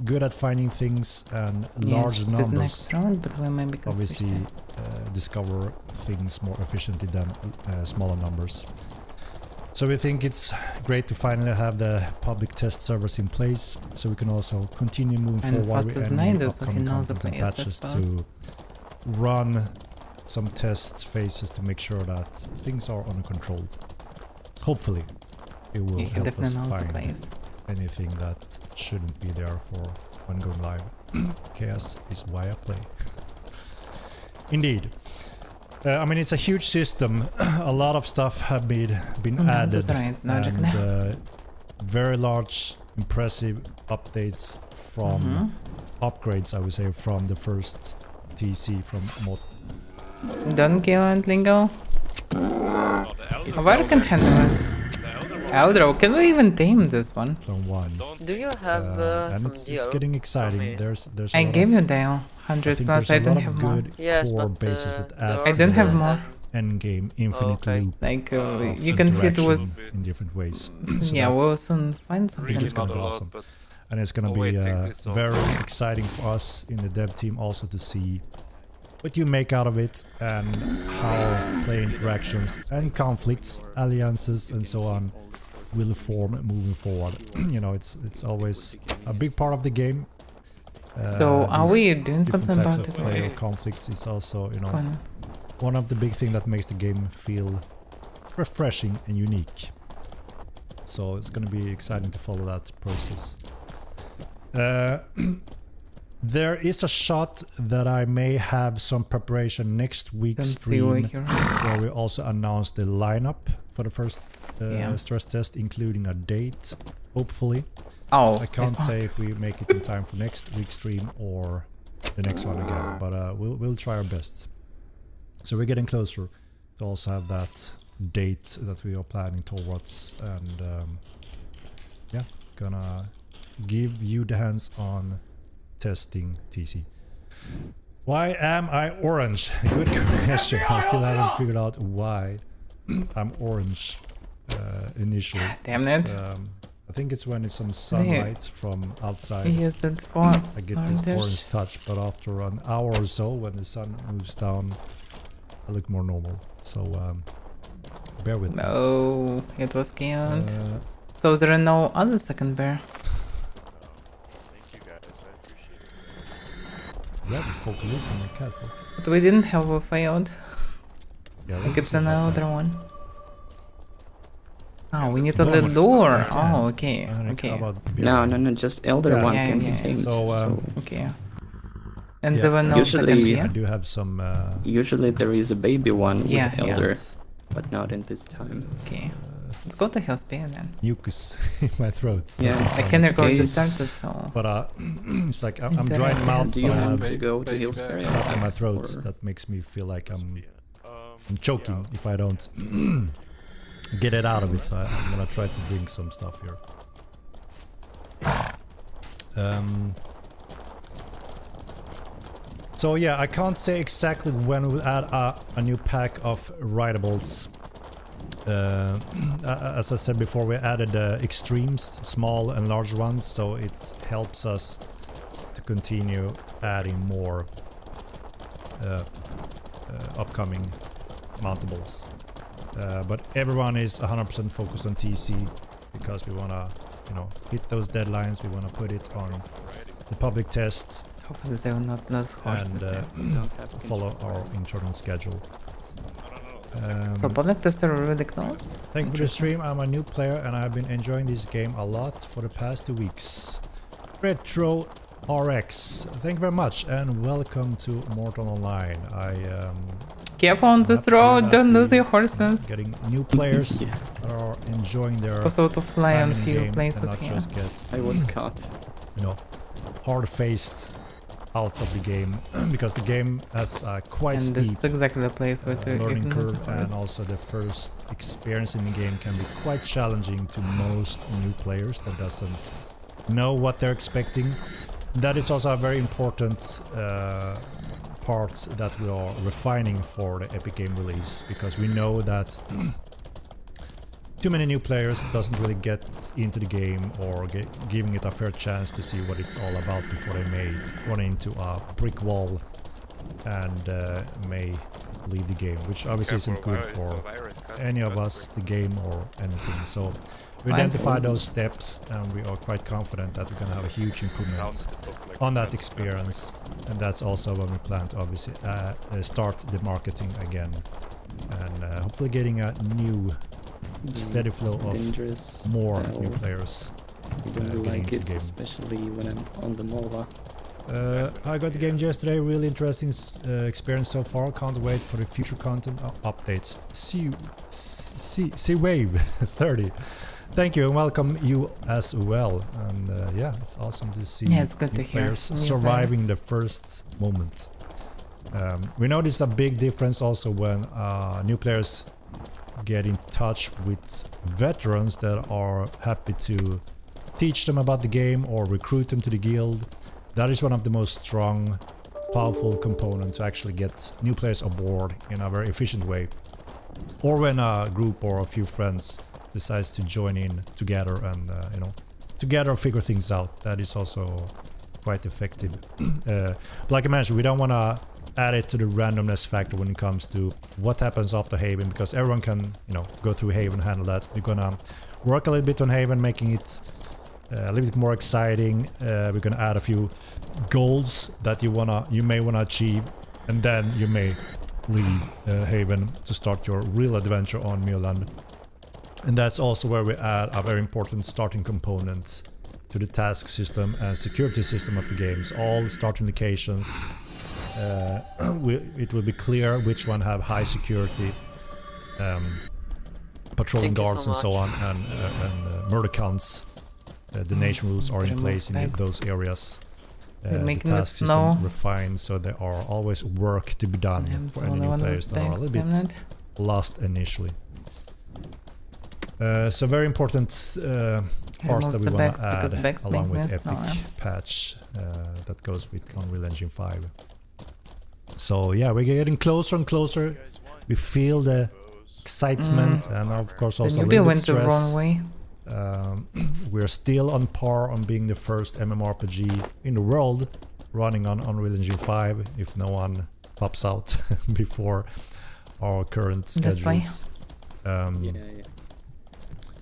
S14: good at finding things, and
S1: Yeah, it
S14: large
S1: should be the
S14: numbers
S1: next round, but we may be
S14: obviously
S1: conspicuous.
S14: discover things more efficiently than smaller numbers. So we think it's great to finally have the public test servers in place, so we can also continue moving
S1: And
S14: forward
S1: faster
S14: with
S1: than
S14: any
S1: I do, so he
S14: upcoming
S1: knows the
S14: content and
S1: players, I
S14: patches
S1: suppose.
S14: to run some test phases to make sure that things are under control. Hopefully it will
S1: Yeah, he
S14: help us
S1: definitely knows the
S14: find
S1: place.
S14: anything that shouldn't be there for when going live. Chaos is why I play. Indeed. I mean, it's a huge system. A lot of stuff have been added,
S1: that's right. Logic
S14: and
S1: now.
S14: very large, impressive updates from upgrades, I would say, from the first TC from mod.
S1: Don't kill it, Lingo. Avaira can handle it. Eldro, can we even tame this one?
S14: Someone.
S12: Do you have
S14: And
S12: some
S14: it's
S12: deal
S14: getting
S12: for
S14: exciting.
S12: me?
S14: There's a
S1: I
S14: lot
S1: gave
S14: of,
S1: you Dale. 100
S14: think
S1: plus,
S14: there's
S1: I
S14: a
S1: don't
S14: lot
S1: have
S14: of
S1: more.
S14: good
S12: Yes,
S14: core
S12: but,
S14: bases that adds
S1: I
S14: to
S1: don't
S14: the
S1: have more.
S14: endgame infinite
S12: Okay.
S14: loop
S1: Like,
S14: of
S1: you can fit
S14: interactions
S1: with...
S14: in different ways. So
S1: Yeah,
S14: that's-
S1: we'll soon find
S14: I
S1: something.
S14: think it's gonna
S6: Not
S14: be
S6: a lot,
S14: awesome,
S6: but
S14: and it's gonna
S6: Oh,
S14: be
S6: wait, take this off.
S14: very exciting for us in the dev team also to see what you make out of it and how player interactions and conflicts, alliances, and so on will form moving forward. You know, it's always a big part of the game.
S1: So, are
S14: these
S1: we doing
S14: different
S1: something
S14: types
S1: about
S14: of
S1: it?
S14: player conflicts is also, you know,
S1: Gonna-
S14: one of the big things that makes the game feel refreshing and unique. So it's going to be exciting to follow that process. There is a shot that I may have some preparation next week's
S1: Don't see over
S14: stream,
S1: here.
S14: where we also announce the lineup for the first
S1: Yeah.
S14: stress test, including a date, hopefully.
S1: Oh,
S14: I can't
S1: if
S14: say
S1: not.
S14: if we make it in time for next week's stream or the next one again, but we'll try our best. So we're getting closer to also have that date that we are planning towards, and yeah, gonna give you the hands-on testing TC. Why am I orange? Good question. I still haven't figured out why I'm orange initially.
S1: Damn
S14: It's,
S1: it.
S14: I think it's when it's some sunlight from outside.
S1: Use it for
S14: I get this
S1: orange.
S14: orange touch, but after an hour or so, when the sun moves down, I look more normal. So bear with me.
S1: No, it was killed. So there are no other second bear.
S13: Thank you guys, I appreciate it.
S14: Yeah, the folk lives in the cat.
S1: But we didn't have a failed.
S14: Yeah,
S1: Like
S14: we
S1: it's
S14: can see about
S1: another
S14: that.
S1: one. Oh, we need
S14: No,
S1: a little
S14: but
S1: door.
S14: I can.
S1: Oh, okay,
S14: Henrik,
S1: okay.
S14: how about
S3: No, just Elder
S14: Yeah.
S3: one
S1: Yeah,
S3: can
S1: yeah,
S3: be tamed.
S14: So,
S1: Okay. And there were no
S3: Usually-
S1: second
S14: I
S1: year.
S14: do have some.
S3: Usually there is a baby one with
S1: Yeah, yeah.
S3: Elder, but not in this time.
S1: Okay. Let's go to Hellspear then.
S14: Mucus in my throat.
S3: Yeah.
S14: Doesn't
S1: I
S14: sound
S1: can go
S3: Okay.
S1: to started, so.
S14: But it's like I'm dry in
S1: Internet
S14: mouth,
S3: Do
S14: but
S3: you
S14: I
S3: want
S14: have
S3: to go to
S7: baby
S3: Hillsbury?
S7: bear.
S14: stuff in my
S3: Yes,
S14: throat
S3: or-
S14: that makes me feel like I'm
S13: Um,
S14: choking if I don't get it out of it. So I'm gonna try to drink some stuff here. So yeah, I can't say exactly when we'll add a new pack of writables. As I said before, we added extremes, small and large ones, so it helps us to continue adding more upcoming mountables. But everyone is 100% focused on TC because we wanna, hit those deadlines. We wanna put it on the public tests
S1: Hopefully they will not lose horses.
S14: and follow our internal schedule.
S1: So public tests are really close.
S14: Thank you for the stream. I'm a new player and I've been enjoying this game a lot for the past 2 weeks. Retro RX, thank you very much and welcome to Mortal Online.
S1: Careful on this road, don't lose your horses.
S14: Getting new players
S3: Yeah.
S14: that are enjoying their
S1: Also to fly
S14: time
S1: on
S14: in the
S1: few
S14: game
S1: places
S14: and not
S1: here.
S14: just get
S3: I was caught.
S14: hard-faced out of the game because the game has quite
S1: And this
S14: steep
S1: is exactly the place where to
S14: learning
S1: ignore the
S14: curve, and
S1: horse.
S14: also the first experience in the game can be quite challenging to most new players that doesn't know what they're expecting. That is also a very important part that we are refining for the Epic Game release, because we know that too many new players doesn't really get into the game or giving it a fair chance to see what it's all about before they may run into a brick wall and may leave the game, which obviously isn't good for any of us, the game or anything. So we identify those steps and we are quite confident that we're going to have a huge improvement on that experience, and that's also when we plan to obviously start the marketing again and hopefully getting a new steady flow of more new players
S3: I don't
S14: getting
S3: like
S14: into
S3: it,
S14: the game.
S3: especially when I'm on the MOBA.
S14: I got the game yesterday, really interesting experience so far. Can't wait for the future content updates. See Wave 30. Thank you and welcome you as well. And yeah, it's awesome to see
S1: Yeah, it's good
S14: new
S1: to hear
S14: players
S1: new
S14: surviving the first moment. We noticed a big difference also when new players get in touch with veterans that are happy to teach them about the game or recruit them to the guild. That is one of the most strong, powerful components to actually get new players aboard in a very efficient way. Or when a group or a few friends decides to join in together and together figure things out. That is also quite effective. Like I mentioned, we don't want to add it to the randomness factor when it comes to what happens after Haven, because everyone can go through Haven and handle that. We're gonna work a little bit on Haven, making it a little bit more exciting. We're gonna add a few goals that you may wanna achieve, and then you may leave Haven to start your real adventure on Mjolnir. And that's also where we add a very important starting component to the task system and security system of the games. All starting locations, it will be clear which one have high security, patrolling
S12: Thank you so
S14: guards and so on, and murder counts. The nation rules are in
S1: Remove
S14: place in
S1: tags.
S14: those areas.
S1: We're
S14: The
S1: making the
S14: task
S1: snow.
S14: system refined, so there are always work to be done
S1: I'm
S14: for
S1: the
S14: any
S1: only
S14: new
S1: one
S14: players
S1: with
S14: that are a
S1: bags,
S14: little
S1: damn
S14: bit
S1: it.
S14: lost initially. So very important parts that
S1: removed
S14: we
S1: the
S14: want
S1: bags
S14: to
S1: because
S14: add
S1: bags
S14: along
S1: make
S14: with
S1: mess
S14: Epic
S1: now, yeah.
S14: patch that goes with Unreal Engine 5. So yeah, we're getting closer and closer. We feel the excitement and of course
S1: The
S14: also a
S1: newbie
S14: little bit
S1: went the wrong
S14: stress.
S1: way.
S14: We're still on par on being the first mmorpg in the world running on Unreal Engine 5 if no one pops out before our current
S1: This way.
S14: schedules.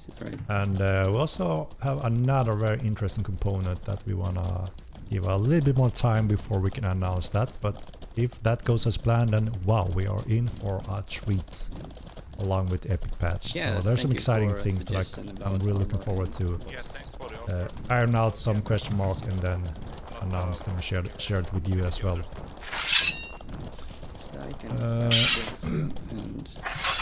S3: She's right.
S14: And we also have another very interesting component that we want to give a little bit more time before we can announce that. But if that goes as planned, then wow, we are in for a treat along with Epic Patch.
S3: Yeah,
S14: so there's some
S3: thank you
S14: exciting
S3: for a
S14: things that
S3: suggestion
S14: I'm
S3: about
S14: really looking
S3: armor
S14: forward to
S6: Yeah, thanks for the offer.
S14: iron out some question mark and then announced and shared with you as well.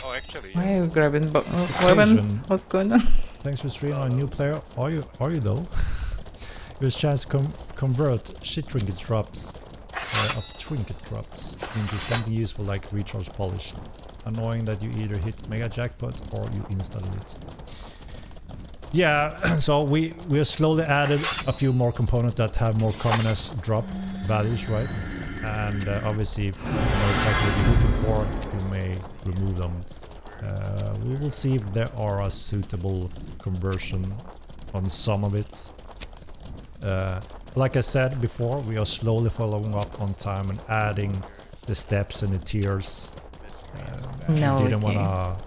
S6: Oh, actually,
S1: Why are you grabbing weapons? What's going on?
S14: Thanks for streaming on a new player. Are you though? There's a chance to convert shit trinket drops into something useful like recharge polish. Annoying that you either hit mega jackpot or you install it. Yeah, so we have slowly added a few more components that have more commonest drop values, right? And obviously, if you know exactly what you're looking for, you may remove them. We will see if there are a suitable conversion on some of it. Like I said before, we are slowly following up on time and adding the steps and the tiers. We didn't want to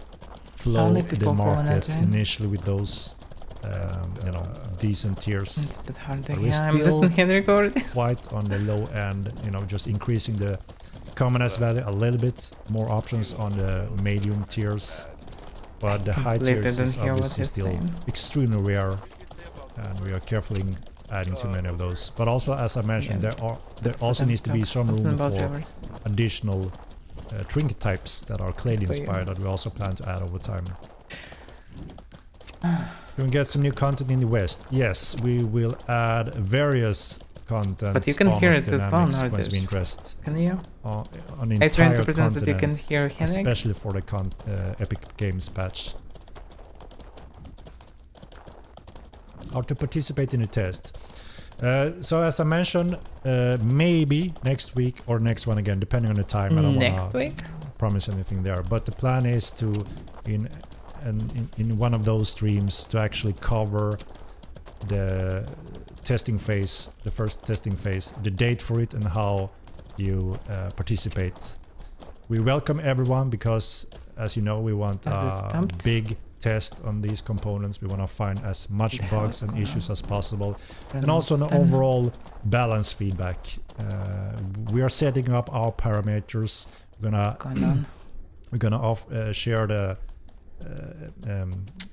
S14: flow the market initially with those you know, decent tiers.
S1: It's a bit hard to
S14: We're still quite on the low end, you know, just increasing the commonest value a little bit, more options on the medium tiers, but the high tiers is obviously still extremely rare, and we are carefully adding too many of those. But also, as I mentioned, there also needs to be some room for additional trinket types that are clade inspired that we also plan to add over time. Can we get some new content in the West? Yes, we will add various content.
S1: But you can hear it as well,
S14: nowadays. Interest
S1: can you?
S14: On the entire continent,
S1: that you can hear Henrik?
S14: Especially for the Epic Games patch. How to participate in the test. So as I mentioned, maybe next week or next one again, depending on the time. I don't
S1: next week?
S14: Promise anything there, but the plan is to in one of those streams to actually cover the testing phase, the first testing phase, the date for it and how you participate. We welcome everyone because, as you know, we want a big test on these components. We want to find as much bugs and issues as possible, and also an overall balance feedback. We are setting up our parameters. We're gonna share the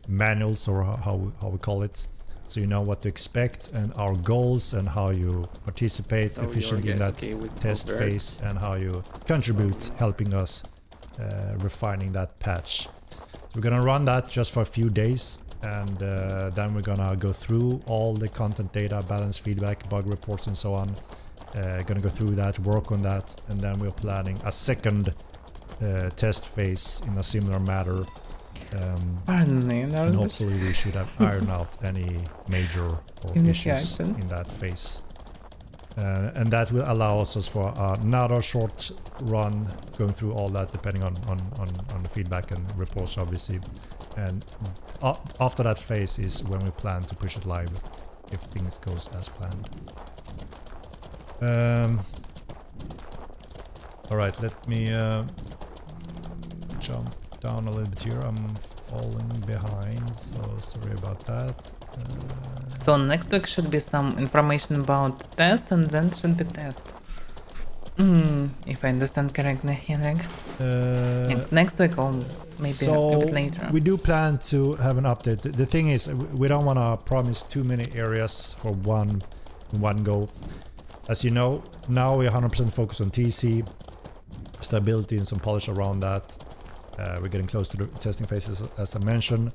S14: manuals, or how we call it, so you know what to expect and our goals and how you participate efficiently in that test phase and how you contribute, helping us refining that patch. We're gonna run that just for a few days, and then we're gonna go through all the content data, balance feedback, bug reports and so on. Gonna go through that, work on that, and then we're planning a second test phase in a similar manner. And hopefully we should have ironed out any major issues in that phase. And that will allow us for another short run going through all that, depending on the feedback and reports, obviously. And after that phase is when we plan to push it live, if things goes as planned. Alright, let me jump down a little bit here. I'm falling behind, so sorry about that.
S1: So next week should be some information about test, and then should be test. If I understand correctly, Henrik. Next week or maybe a bit later.
S14: We do plan to have an update. The thing is, we don't want to promise too many areas for one go. As you know, now we're 100% focused on TC, stability and some polish around that. We're getting close to the testing phases, as I mentioned.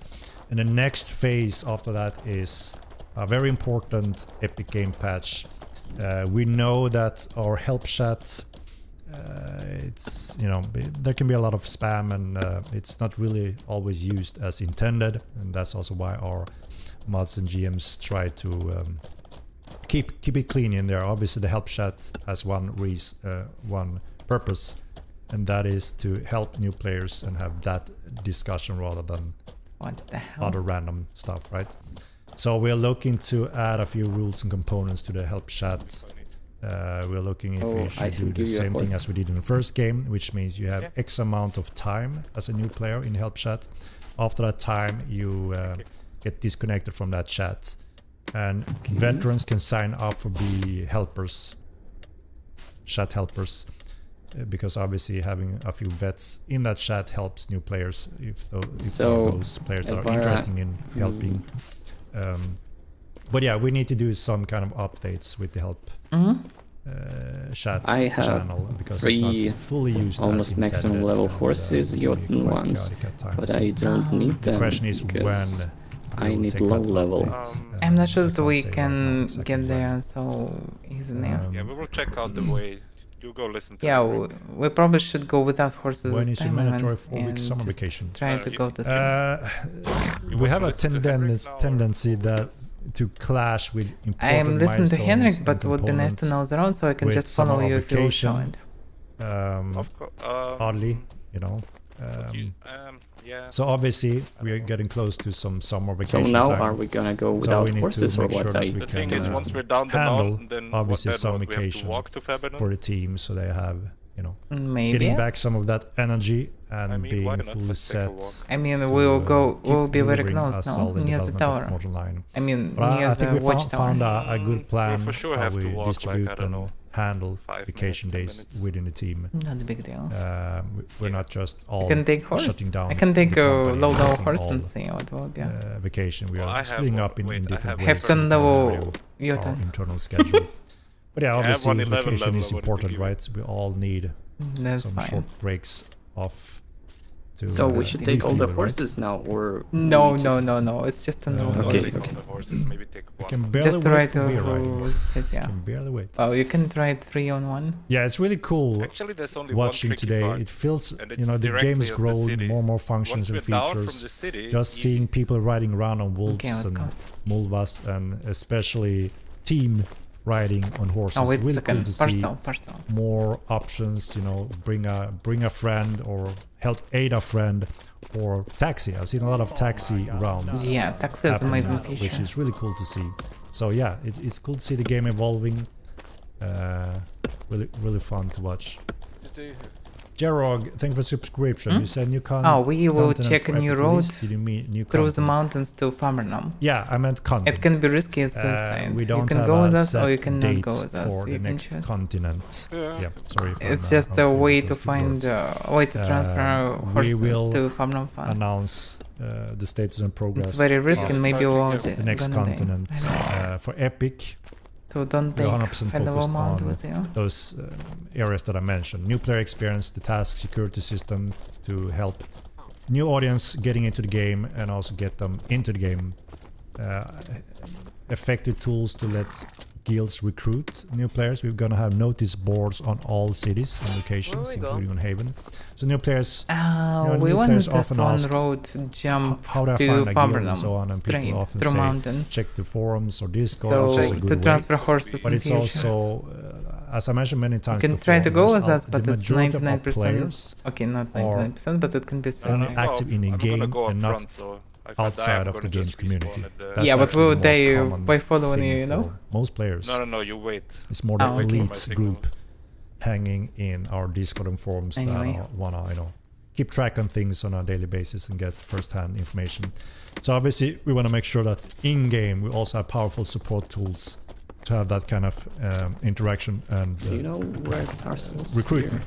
S14: And the next phase after that is a very important Epic Game patch. We know that our help chat, it's, you know, there can be a lot of spam, and it's not really always used as intended. And that's also why our mods and GMs try to keep it clean in there. Obviously, the help chat has one purpose, and that is to help new players and have that discussion rather than other random stuff, right? So we're looking to add a few rules and components to the help chat. We're looking if we should do the same thing as we did in the first game, which means you have X amount of time as a new player in help chat. After that time, you get disconnected from that chat. And veterans can sign up for the helpers, chat helpers. Because obviously having a few vets in that chat helps new players if those players that are interested in helping. But yeah, we need to do some kind of updates with the help chat
S3: I have
S14: channel because
S3: 3
S14: it's not fully used
S3: almost
S14: as
S3: maximum
S14: intended,
S3: level
S14: and,
S3: horses,
S14: it can be
S3: Jotun
S14: quite
S3: ones,
S14: chaotic at times.
S3: but I don't need
S14: The
S3: them.
S14: question is
S3: because
S14: when
S3: I
S14: we will
S3: need
S14: take
S3: low
S14: that
S3: level.
S14: update.
S1: I'm not
S14: I
S1: sure that
S14: can't
S1: we
S14: say right
S1: can
S14: now exactly
S1: get
S14: when.
S1: there so easily.
S6: Yeah, we will check out the way. You go listen to
S1: Yeah,
S6: the rip.
S1: we probably should go without horses
S14: When
S1: this
S14: is your
S1: time
S14: mandatory
S1: and
S14: 4-week summer
S1: just
S14: vacation?
S1: try to
S6: you-
S1: go this
S6: You
S14: We
S6: want
S14: have
S6: to
S14: a
S6: listen to Henrik now, or
S14: tendency
S6: who
S14: that
S6: does?
S14: to clash with important
S1: I am listening to
S14: milestones
S1: Henrik,
S14: and
S1: but it would be nice to
S14: components
S1: know the round so I can
S14: with
S1: just follow
S14: summer
S1: you if you
S14: vacation.
S1: joined.
S6: Of course.
S14: Oddly, you know.
S6: Yeah.
S14: So obviously we are getting close to some summer
S3: So
S14: vacation
S3: now
S14: time.
S3: are we gonna go
S14: So
S3: without
S14: we need
S3: horses
S14: to
S3: or
S14: make sure
S3: what?
S14: that
S3: I
S14: we
S6: The
S14: can
S6: thing is, once we're down the
S14: handle
S6: mountain, then
S14: obviously
S6: what,
S14: some
S6: we have to
S14: vacation
S6: walk to Fabelin?
S14: for the team, so they have, you know,
S1: Maybe.
S14: getting back some of that energy and
S6: I mean,
S14: being
S6: why not?
S14: fully
S6: Let's take a
S14: set.
S6: walk.
S1: I mean,
S14: to,
S1: we'll go.
S14: keep
S1: We'll be very
S14: delivering
S1: close
S14: a
S1: now,
S14: solid
S1: near the
S14: development
S1: tower.
S14: of Model 9.
S1: I mean,
S14: But
S1: near
S14: I think
S1: the
S14: we
S1: watchtower.
S14: found a good plan
S6: for sure
S14: how
S6: have to
S14: we
S6: walk,
S14: distribute
S6: like, I don't know,
S14: and handle
S6: 5
S14: vacation
S6: minutes, 10
S14: days
S6: minutes.
S14: within the team.
S1: Not a big deal.
S14: We're not just all
S1: I can take horse.
S14: shutting down.
S1: I can take
S14: the
S1: a
S14: company
S1: low
S14: and
S1: level
S14: taking
S1: horse
S14: all
S1: and see what will be.
S14: vacation. We
S6: Well, I
S14: are
S6: have
S14: splitting
S6: one.
S14: up in
S6: Wait, I
S14: different
S6: have
S14: ways.
S6: one.
S1: Hefton
S14: depending on
S1: level
S14: our
S1: Jotun.
S14: internal schedule. But yeah,
S6: I have
S14: obviously
S6: one 11
S14: vacation
S6: level
S14: is
S6: I wanted to
S14: important,
S6: give you.
S14: right? We all need
S1: That's
S14: some
S1: fine.
S14: short breaks off. To,
S3: So we should take all the
S14: refuel, right?
S3: horses now, or
S1: No,
S3: we
S1: no,
S3: just-
S1: no, no. It's just a normal.
S3: Okay,
S6: Take
S3: okay.
S6: all the horses, maybe take
S14: I
S6: one.
S14: can barely
S1: Just
S14: wait
S1: try
S14: for beer riding.
S1: to sit, yeah.
S14: Can barely wait.
S1: Well, you can try it 3-on-1.
S14: Yeah, it's really cool
S6: Actually, there's only
S14: watching
S6: one tricky
S14: today.
S6: part,
S14: It feels,
S6: and
S14: you
S6: it's
S14: know, the
S6: directly
S14: game is
S6: of the
S14: growing,
S6: city.
S14: more functions
S6: Once
S14: and
S6: we're down from
S14: features.
S6: the city,
S14: Just
S6: easy.
S14: seeing people riding around on wolves
S1: Okay, let's
S14: and
S1: go.
S14: mulvas, and especially team riding on horses.
S1: Oh, wait a
S14: really
S1: second.
S14: cool to see
S1: Parcel.
S14: more options. You know, bring a friend or help aid a friend, or taxi. I've seen a lot of taxi rounds.
S1: Yeah, taxi is
S14: happening,
S1: amazing feature.
S14: which is really cool to see. So yeah, it's cool to see the game evolving. Really fun to watch. Gerog, thank you for subscription. You said new content.
S1: Oh, we will
S14: continent
S1: check
S14: for
S1: a new
S14: Epic
S1: road
S14: release. Did you mean new
S1: through the
S14: content?
S1: mountains to Farmernam.
S14: Yeah, I meant content.
S1: It can be risky as suicide.
S14: We
S1: You
S14: don't
S1: can
S14: have
S1: go
S14: a
S1: with us
S14: set
S1: or you cannot
S14: date
S1: go with us.
S14: for
S1: You
S14: the
S1: can
S14: next
S1: choose.
S14: continent.
S7: Yeah,
S14: Sorry if
S1: It's
S14: I'm,
S1: just a
S14: unfair
S1: way
S14: with
S1: to
S14: those two
S1: find
S14: words.
S1: a way to transfer
S14: We
S1: horses
S14: will
S1: to Farmernam fast.
S14: announce the status and progress.
S1: It's very risky
S14: of
S1: and maybe we'll
S14: the next
S1: gonna die.
S14: continent
S1: I know.
S14: for Epic.
S1: So don't
S14: We're
S1: take
S14: 100%
S1: a double
S14: focused
S1: mount
S14: on
S1: with you.
S14: those areas that I mentioned. New player experience, the task security system to help new audience getting into the game and also get them into the game. Effective tools to let guilds recruit new players. We're gonna have notice boards on all cities and locations,
S12: Where we go?
S14: including on Haven. So new players, you know,
S1: We
S14: new
S1: wanted
S14: players
S1: just
S14: often
S1: one
S14: ask
S1: road jump
S14: how do I
S1: to
S14: find a guild and
S1: Farmernam,
S14: so on, and
S1: straight
S14: people often
S1: through
S14: say
S1: mountain.
S14: check the forums or Discord.
S1: So
S14: which is a
S1: to
S14: good way.
S1: transfer horses
S14: But
S1: in
S14: it's
S1: future.
S14: also, as I mentioned many times
S1: You can
S14: before,
S1: try to go
S14: there's
S1: with us, but
S14: the
S1: it's
S14: majority of our
S1: 99%.
S14: players
S1: Okay, not
S14: are
S1: 99%, but it can be
S14: are
S1: suicide.
S14: active in a
S6: I'm
S14: game
S6: gonna go up
S14: and not
S6: front, so if I die,
S14: outside
S6: I'm
S14: of the
S6: gonna
S14: game's
S6: just
S14: community.
S6: respawn at the-
S14: That's
S1: Yeah, but
S14: actually
S1: we'll
S14: the more
S1: die
S14: common
S1: by following
S14: thing
S1: you, you know?
S14: for most players.
S6: No, you wait.
S14: It's more the
S1: Oh, okay.
S14: elite
S6: Signal.
S14: group hanging in our Discord and forums
S1: Anyway.
S14: that wanna, you know, keep track on things on a daily basis and get first-hand information. So obviously we want to make sure that in-game we also have powerful support tools to have that kind of interaction and
S3: Do you know where the parcels?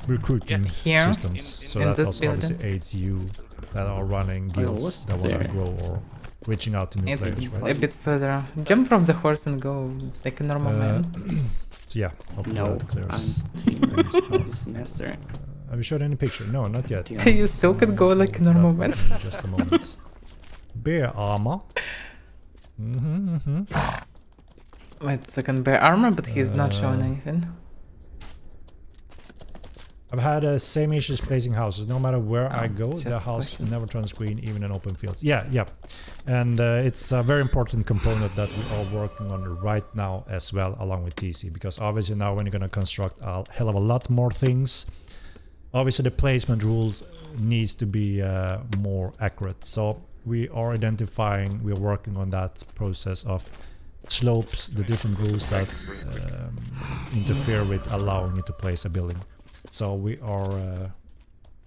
S14: recruiting
S1: Here?
S14: systems. So
S1: In
S14: that
S1: this
S14: also obviously
S1: building?
S14: aids you that are running guilds
S3: was
S14: that want to
S3: there.
S14: grow or reaching out to new players.
S1: It's
S14: Right?
S1: a bit further. Jump from the horse and go like a normal man.
S14: So yeah, hopefully
S3: No,
S14: that clears
S3: I'm team
S14: things out.
S3: semester.
S14: Have you showed any picture? No, not yet.
S1: You still could go like a normal man.
S14: In just a moment. Bear armor.
S1: Wait a second, bear armor, but he's not showing anything.
S14: I've had same issues placing houses. No matter where I
S1: Oh,
S14: go,
S1: it's
S14: the
S1: just a
S14: house
S1: question.
S14: never turns green, even in open fields. Yeah. And it's a very important component that we are working on right now as well, along with TC. Because obviously now when you're going to construct a hell of a lot more things, obviously the placement rules needs to be more accurate. So we are identifying, we are working on that process of slopes, the different rules that interfere with allowing you to place a building. So we are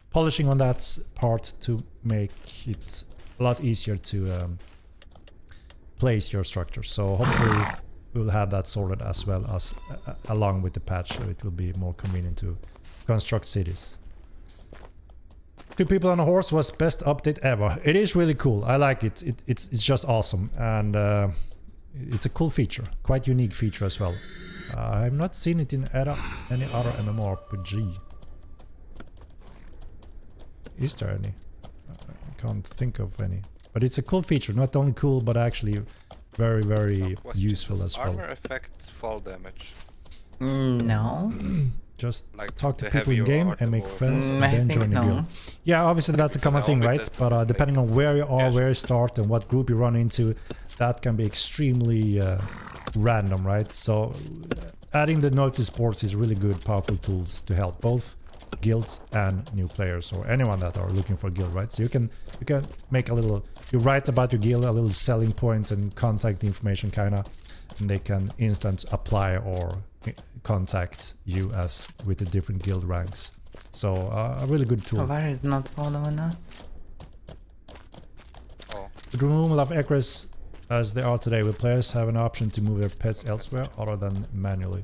S14: polishing on that part to make it a lot easier to place your structure. So hopefully we will have that sorted as well as along with the patch, so it will be more convenient to construct cities. 2 people on a horse was best update ever. It is really cool. I like it. It's just awesome. And it's a cool feature, quite unique feature as well. I've not seen it in any other mmorpg. Is there any? I can't think of any. But it's a cool feature, not only cool, but actually very, very useful as well.
S6: Armor affect fall damage.
S1: No.
S14: Just
S6: Like
S14: talk to
S6: the
S14: people in
S6: heavier
S14: game
S6: or the
S14: and make
S6: more-
S14: friends and
S1: I
S14: then
S1: think
S14: join the
S1: no.
S14: guild. Yeah, obviously that's a common thing, right? But depending on where you are, where you start and what group you run into, that can be extremely random, right? So adding the notice boards is really good, powerful tools to help both guilds and new players or anyone that are looking for a guild, right? So you can make a little, you write about your guild, a little selling point and contact information kinda, and they can instant apply or contact you as with the different guild ranks. So a really good tool.
S1: Avaira is not following us.
S14: With removal of echoes as they are today, will players have an option to move their pets elsewhere other than manually?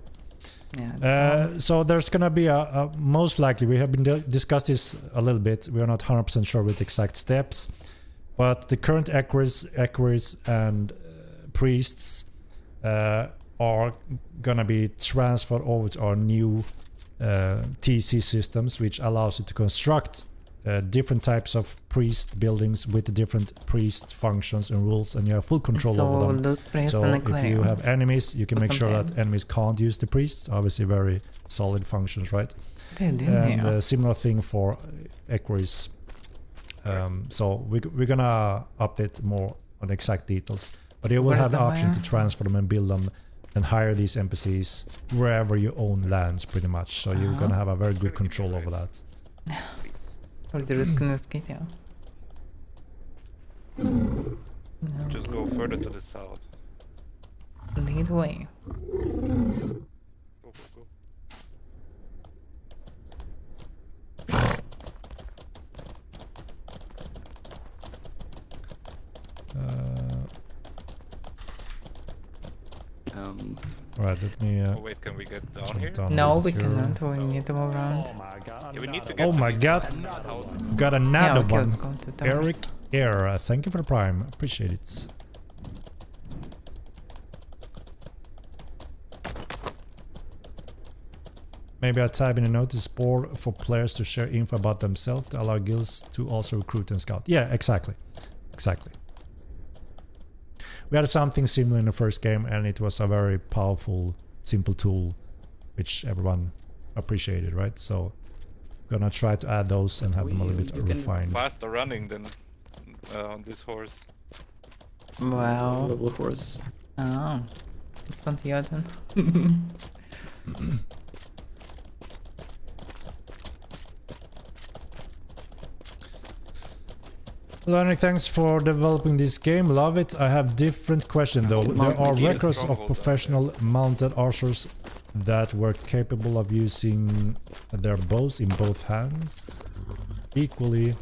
S1: Yeah.
S14: So there's gonna be a most likely, we have been discussed this a little bit, we are not 100% sure with exact steps, but the current equerries and priests are gonna be transferred over to our new TC systems, which allows you to construct different types of priest buildings with the different priest functions and rules, and you have full control over them.
S1: Those priests
S14: So
S1: and
S14: if
S1: aquarium
S14: you have enemies, you can
S1: or
S14: make sure that
S1: something.
S14: enemies can't use the priests. Obviously very solid functions, right?
S1: Good,
S14: And
S1: yeah.
S14: similar thing for equerries. So we're gonna update more on the exact details, but you will
S1: Where's
S14: have the option to
S1: Avaira?
S14: transfer them and build them and hire these NPCs wherever you own lands, pretty much. So you're gonna have a very good control over that.
S1: Or the risk in this kit, yeah. No.
S6: Just go further to the south.
S1: Lead way.
S6: Go, go, go.
S14: Right, let me.
S6: Oh wait, can we get down here?
S1: No, we cannot. We need to move around.
S6: Yeah, we need to get
S14: Oh
S6: to
S14: my
S6: these
S14: god!
S6: houses.
S14: Got another
S1: okay,
S14: one.
S1: let's go to towers.
S14: Eric Air, thank you for the prime. Appreciate it. Maybe I type in a notice board for players to share info about themselves to allow guilds to also recruit and scout. Yeah, exactly. Exactly. We had something similar in the first game, and it was a very powerful, simple tool which everyone appreciated, right? So gonna try to add those and have them a little bit refined.
S6: Faster running than on this horse.
S1: Wow.
S3: What horse?
S1: Oh. It's not Yoden.
S14: Learning, thanks for developing this game. Love it. I have different question though. There are records of professional mounted archers that were capable of using their bows in both hands equally.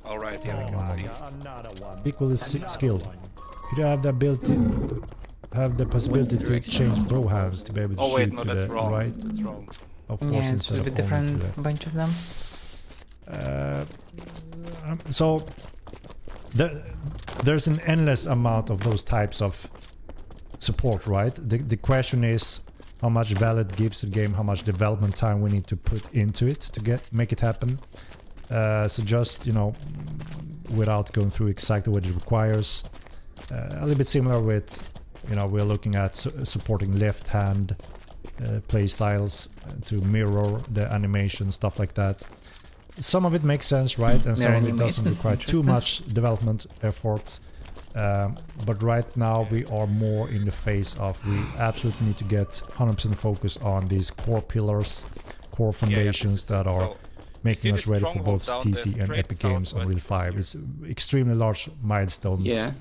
S6: All right, here we can see.
S14: Equally skilled. Could you have the ability, have the possibility to change bow hands to be able to
S6: Oh wait,
S14: shoot
S6: no,
S14: to
S6: that's
S14: the
S6: wrong.
S14: right?
S6: That's wrong.
S14: Of course,
S1: Yeah, it
S14: instead
S1: should be
S14: of only to
S1: different
S14: the
S1: bunch of them.
S14: So there's an endless amount of those types of support, right? The question is how much value it gives to the game, how much development time we need to put into it to make it happen. So just, you know, without going through exactly what it requires, a little bit similar with, you know, we're looking at supporting left hand play styles to mirror the animation, stuff like that. Some of it makes sense, right? And some of it doesn't require too much development effort. But right now we are more in the phase of we absolutely need to get 100% focus on these core pillars, core foundations that are making us ready for both TC and Epic Games on Real 5. It's extremely large milestones.
S3: Yeah.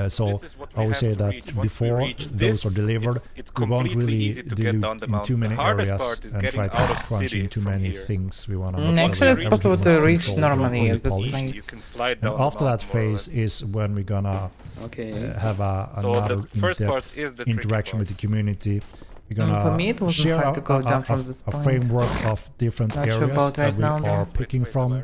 S14: So I always say that before those are delivered, we won't really dilute in too many areas and try to crunch in too many things. We want to
S1: Actually, it's possible to reach normally as this
S14: polished.
S1: place.
S14: And after that phase is when we're gonna have another in-depth interaction with the community. We're gonna
S1: for me, it wasn't
S14: share
S1: hard to go down from this
S14: a
S1: point.
S14: framework of different
S1: Not sure
S14: areas
S1: about
S14: that
S1: right
S14: we
S1: now,
S14: are
S1: though.
S14: picking from,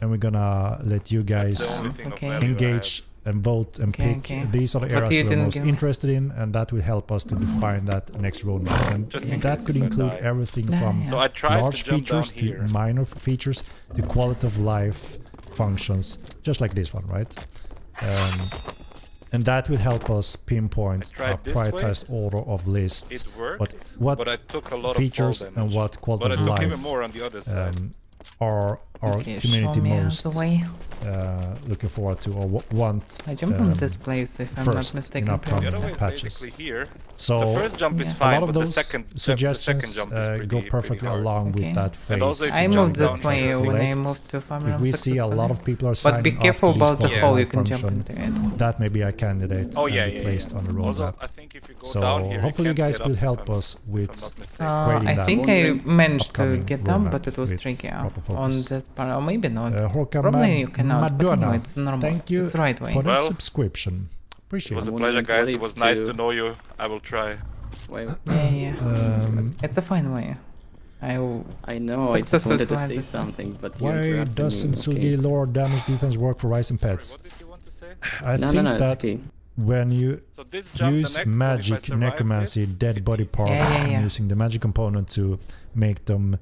S14: and we're gonna let you guys
S1: Okay.
S14: engage and vote and pick. These are the
S1: But
S14: areas
S1: you
S14: we're
S1: didn't
S14: most
S1: give-
S14: interested in, and that will help us to define that next roadmap. And
S6: Just in
S14: that
S6: case
S14: could
S6: if I
S14: include
S6: die.
S14: everything
S1: Yeah,
S14: from
S1: yeah.
S6: So I tried to
S14: large
S6: jump down
S14: features to
S6: here.
S14: minor features to quality of life functions, just like this one, right? And that will help us pinpoint
S6: I tried
S14: a
S6: this way.
S14: prioritized order of lists.
S6: It worked,
S14: what
S6: but I took a lot
S14: features
S6: of fall
S14: and
S6: damage.
S14: what quality
S6: But I
S14: of
S6: took even
S14: life
S6: more on the other side.
S14: are our
S1: Okay,
S14: community
S1: show me
S14: most
S1: the way.
S14: looking forward to or want
S1: I jump on this place if I'm not
S14: first in
S1: mistaken.
S14: upcoming
S6: The other way is
S14: patches.
S6: basically here.
S14: So
S6: The first jump is
S1: yeah.
S6: fine,
S14: a lot of
S6: but
S14: those
S6: the second
S14: suggestions
S6: jump is
S14: go
S6: pretty
S14: perfectly
S6: hard.
S14: along
S1: Okay.
S14: with that phase.
S6: And also if
S1: I
S6: you
S1: moved
S6: jump
S1: this
S6: down
S1: way
S6: here,
S1: when I
S14: collect.
S1: moved to farm
S14: If we see a lot of people are
S1: But be
S14: signing
S1: careful
S14: up to this
S1: about the
S14: quality
S1: hole,
S14: of
S1: you
S14: life
S1: can jump
S14: function,
S1: into it.
S14: that may be a candidate
S6: Oh
S14: and
S6: yeah,
S14: be
S6: yeah,
S14: placed
S6: yeah.
S14: on the
S6: Also,
S14: roadmap.
S6: I think if you go
S14: So
S6: down here,
S14: hopefully you
S6: can't
S14: guys
S6: get
S14: will
S6: up
S14: help
S6: if I'm-
S14: us
S6: if I'm
S14: with
S6: not mistaken.
S14: grading
S1: I
S14: that
S1: think I managed to
S14: upcoming
S1: get up,
S14: roadmap
S1: but it was
S14: with
S1: tricky
S14: proper
S1: on
S14: focus.
S1: that part. Or maybe not.
S14: Horka
S1: Probably you cannot, but
S14: Madonna,
S1: anyway, it's normal.
S14: thank you
S1: It's right way.
S14: for the
S6: Well,
S14: subscription.
S6: It
S14: Appreciate
S6: was
S14: it.
S6: a
S12: I'm
S6: pleasure,
S12: wondering
S6: guys.
S12: what
S6: It was
S12: if
S6: nice
S12: you-
S6: to know you. I will try.
S12: Wait,
S1: Yeah. It's a fine way.
S12: I know, I just
S1: Successful
S12: wanted to
S1: slide
S12: say
S1: this one.
S12: something, but you
S14: Why
S12: interrupted
S14: doesn't
S12: me.
S14: Sulgi lore damage defense work for Rising Pets?
S6: What did you want to say?
S14: I
S12: No,
S14: think
S12: no, it's
S14: that
S12: okay.
S14: when you
S6: So this jump, the
S14: use
S6: next one, if I
S14: magic,
S6: survive
S14: necromancy,
S6: this,
S14: dead
S6: it's
S14: body
S6: easy.
S14: parts,
S1: Yeah.
S14: and using the magic component to make them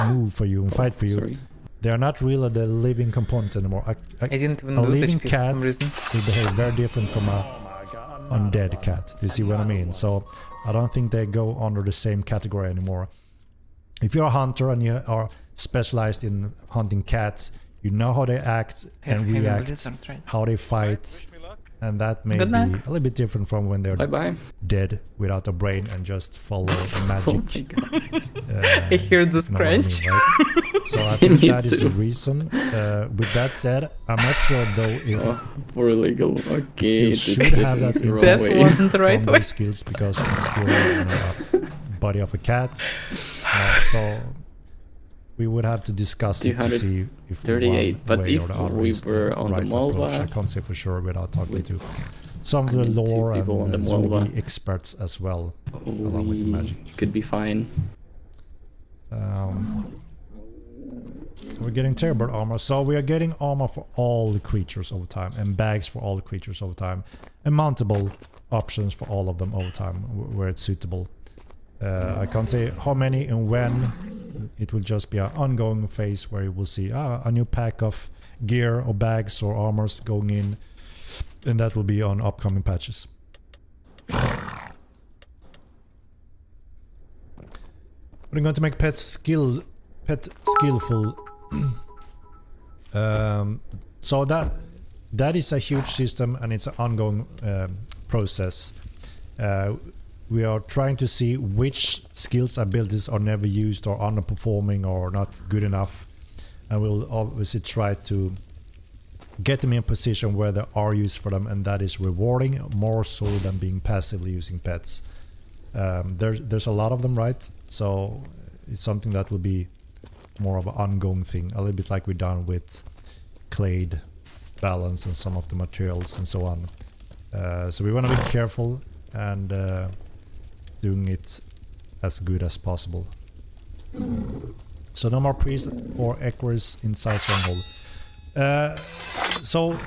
S14: move for you and fight for you,
S12: Sorry.
S14: they are not really the living component anymore.
S1: I didn't even
S14: A
S1: lose
S14: living
S1: HP for
S14: cat
S1: some reason.
S14: will behave very different from a undead cat. You see what I mean? So I don't think they go under the same category anymore. If you're a hunter and you are specialized in hunting cats, you know how they act and
S1: Heavy
S14: react,
S1: blizzard, right?
S14: how they fight,
S6: Wish me luck.
S14: and that may
S1: Good
S14: be
S1: luck.
S14: a little bit different from when they're
S12: Bye-bye.
S14: dead without a brain and just follow the
S12: Oh
S14: magic.
S12: my god.
S1: I hear the
S14: know what I mean,
S1: scratch.
S14: right? So I think
S12: Me
S14: that is the
S12: too.
S14: reason. With that said, I'm not sure though if
S12: Oh, for illegal.
S14: it
S12: Okay,
S14: still
S12: this
S14: should
S12: is
S14: have that
S12: the wrong
S1: That
S14: input
S12: way.
S1: wasn't the right
S14: from
S1: way.
S14: those skills because it's still a body of a cat. So we would have to discuss it to see if
S12: 238,
S14: one
S12: but
S14: way
S12: if
S14: or the other
S12: we
S14: is the
S12: were on the
S14: right approach. I
S12: Malva,
S14: can't say for sure without talking
S12: with-
S14: to some of
S12: I
S14: the
S12: mean, two
S14: lore
S12: people on
S14: and
S12: the
S14: Zulgi
S12: Malva.
S14: experts as well, along with the
S12: we
S14: magic.
S12: could be fine.
S14: We're getting Terrorbird armor, so we are getting armor for all the creatures over time, and bags for all the creatures over time, and mountable options for all of them over time, where it's suitable. I can't say how many and when. It will just be an ongoing phase where you will see a new pack of gear or bags or armors going in, and that will be on upcoming patches. We're going to make pet skillful. So that is a huge system, and it's an ongoing process. We are trying to see which skills abilities are never used or underperforming or not good enough, and we'll obviously try to get them in a position where there are use for them, and that is rewarding more so than being passively using pets. There's a lot of them, right? So it's something that will be more of an ongoing thing, a little bit like we've done with clade balance and some of the materials and so on. So we want to be careful and doing it as good as possible. So no more priests or echoes inside Stronghold. So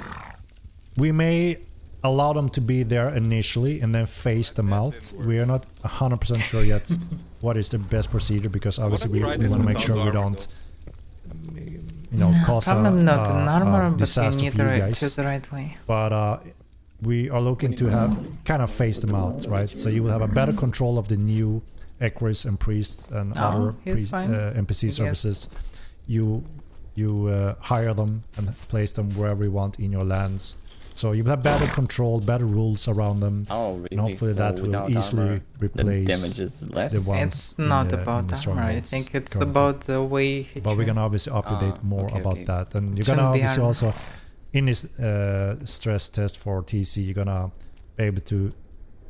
S14: we may allow them to be there initially and then phase them out. We are not 100% sure yet what is the best procedure, because obviously we want to make sure we don't cause
S1: Problem not an armor,
S14: a
S1: but you
S14: disaster
S1: need
S14: for you
S1: to
S14: guys.
S1: choose the right way.
S14: But we are looking to have kind of phase them out, right? So you will have a better control of the new equerries and priests and other NPC services. You hire them and place them wherever you want in your lands. So you will have better control, better rules around them.
S12: Oh, really?
S14: And hopefully
S12: So
S14: that will
S12: without
S14: easily
S12: armor,
S14: replace
S12: the damage is less?
S14: the ones
S1: It's not
S14: in
S1: about
S14: the
S1: armor, I
S14: strongholds
S1: think it's
S14: currently.
S1: about the way he
S14: But we're gonna
S1: chooses.
S14: obviously update more about that, and you're
S1: Shouldn't
S14: gonna
S1: be
S14: obviously
S1: armor.
S14: also in this stress test for TC, you're gonna be able to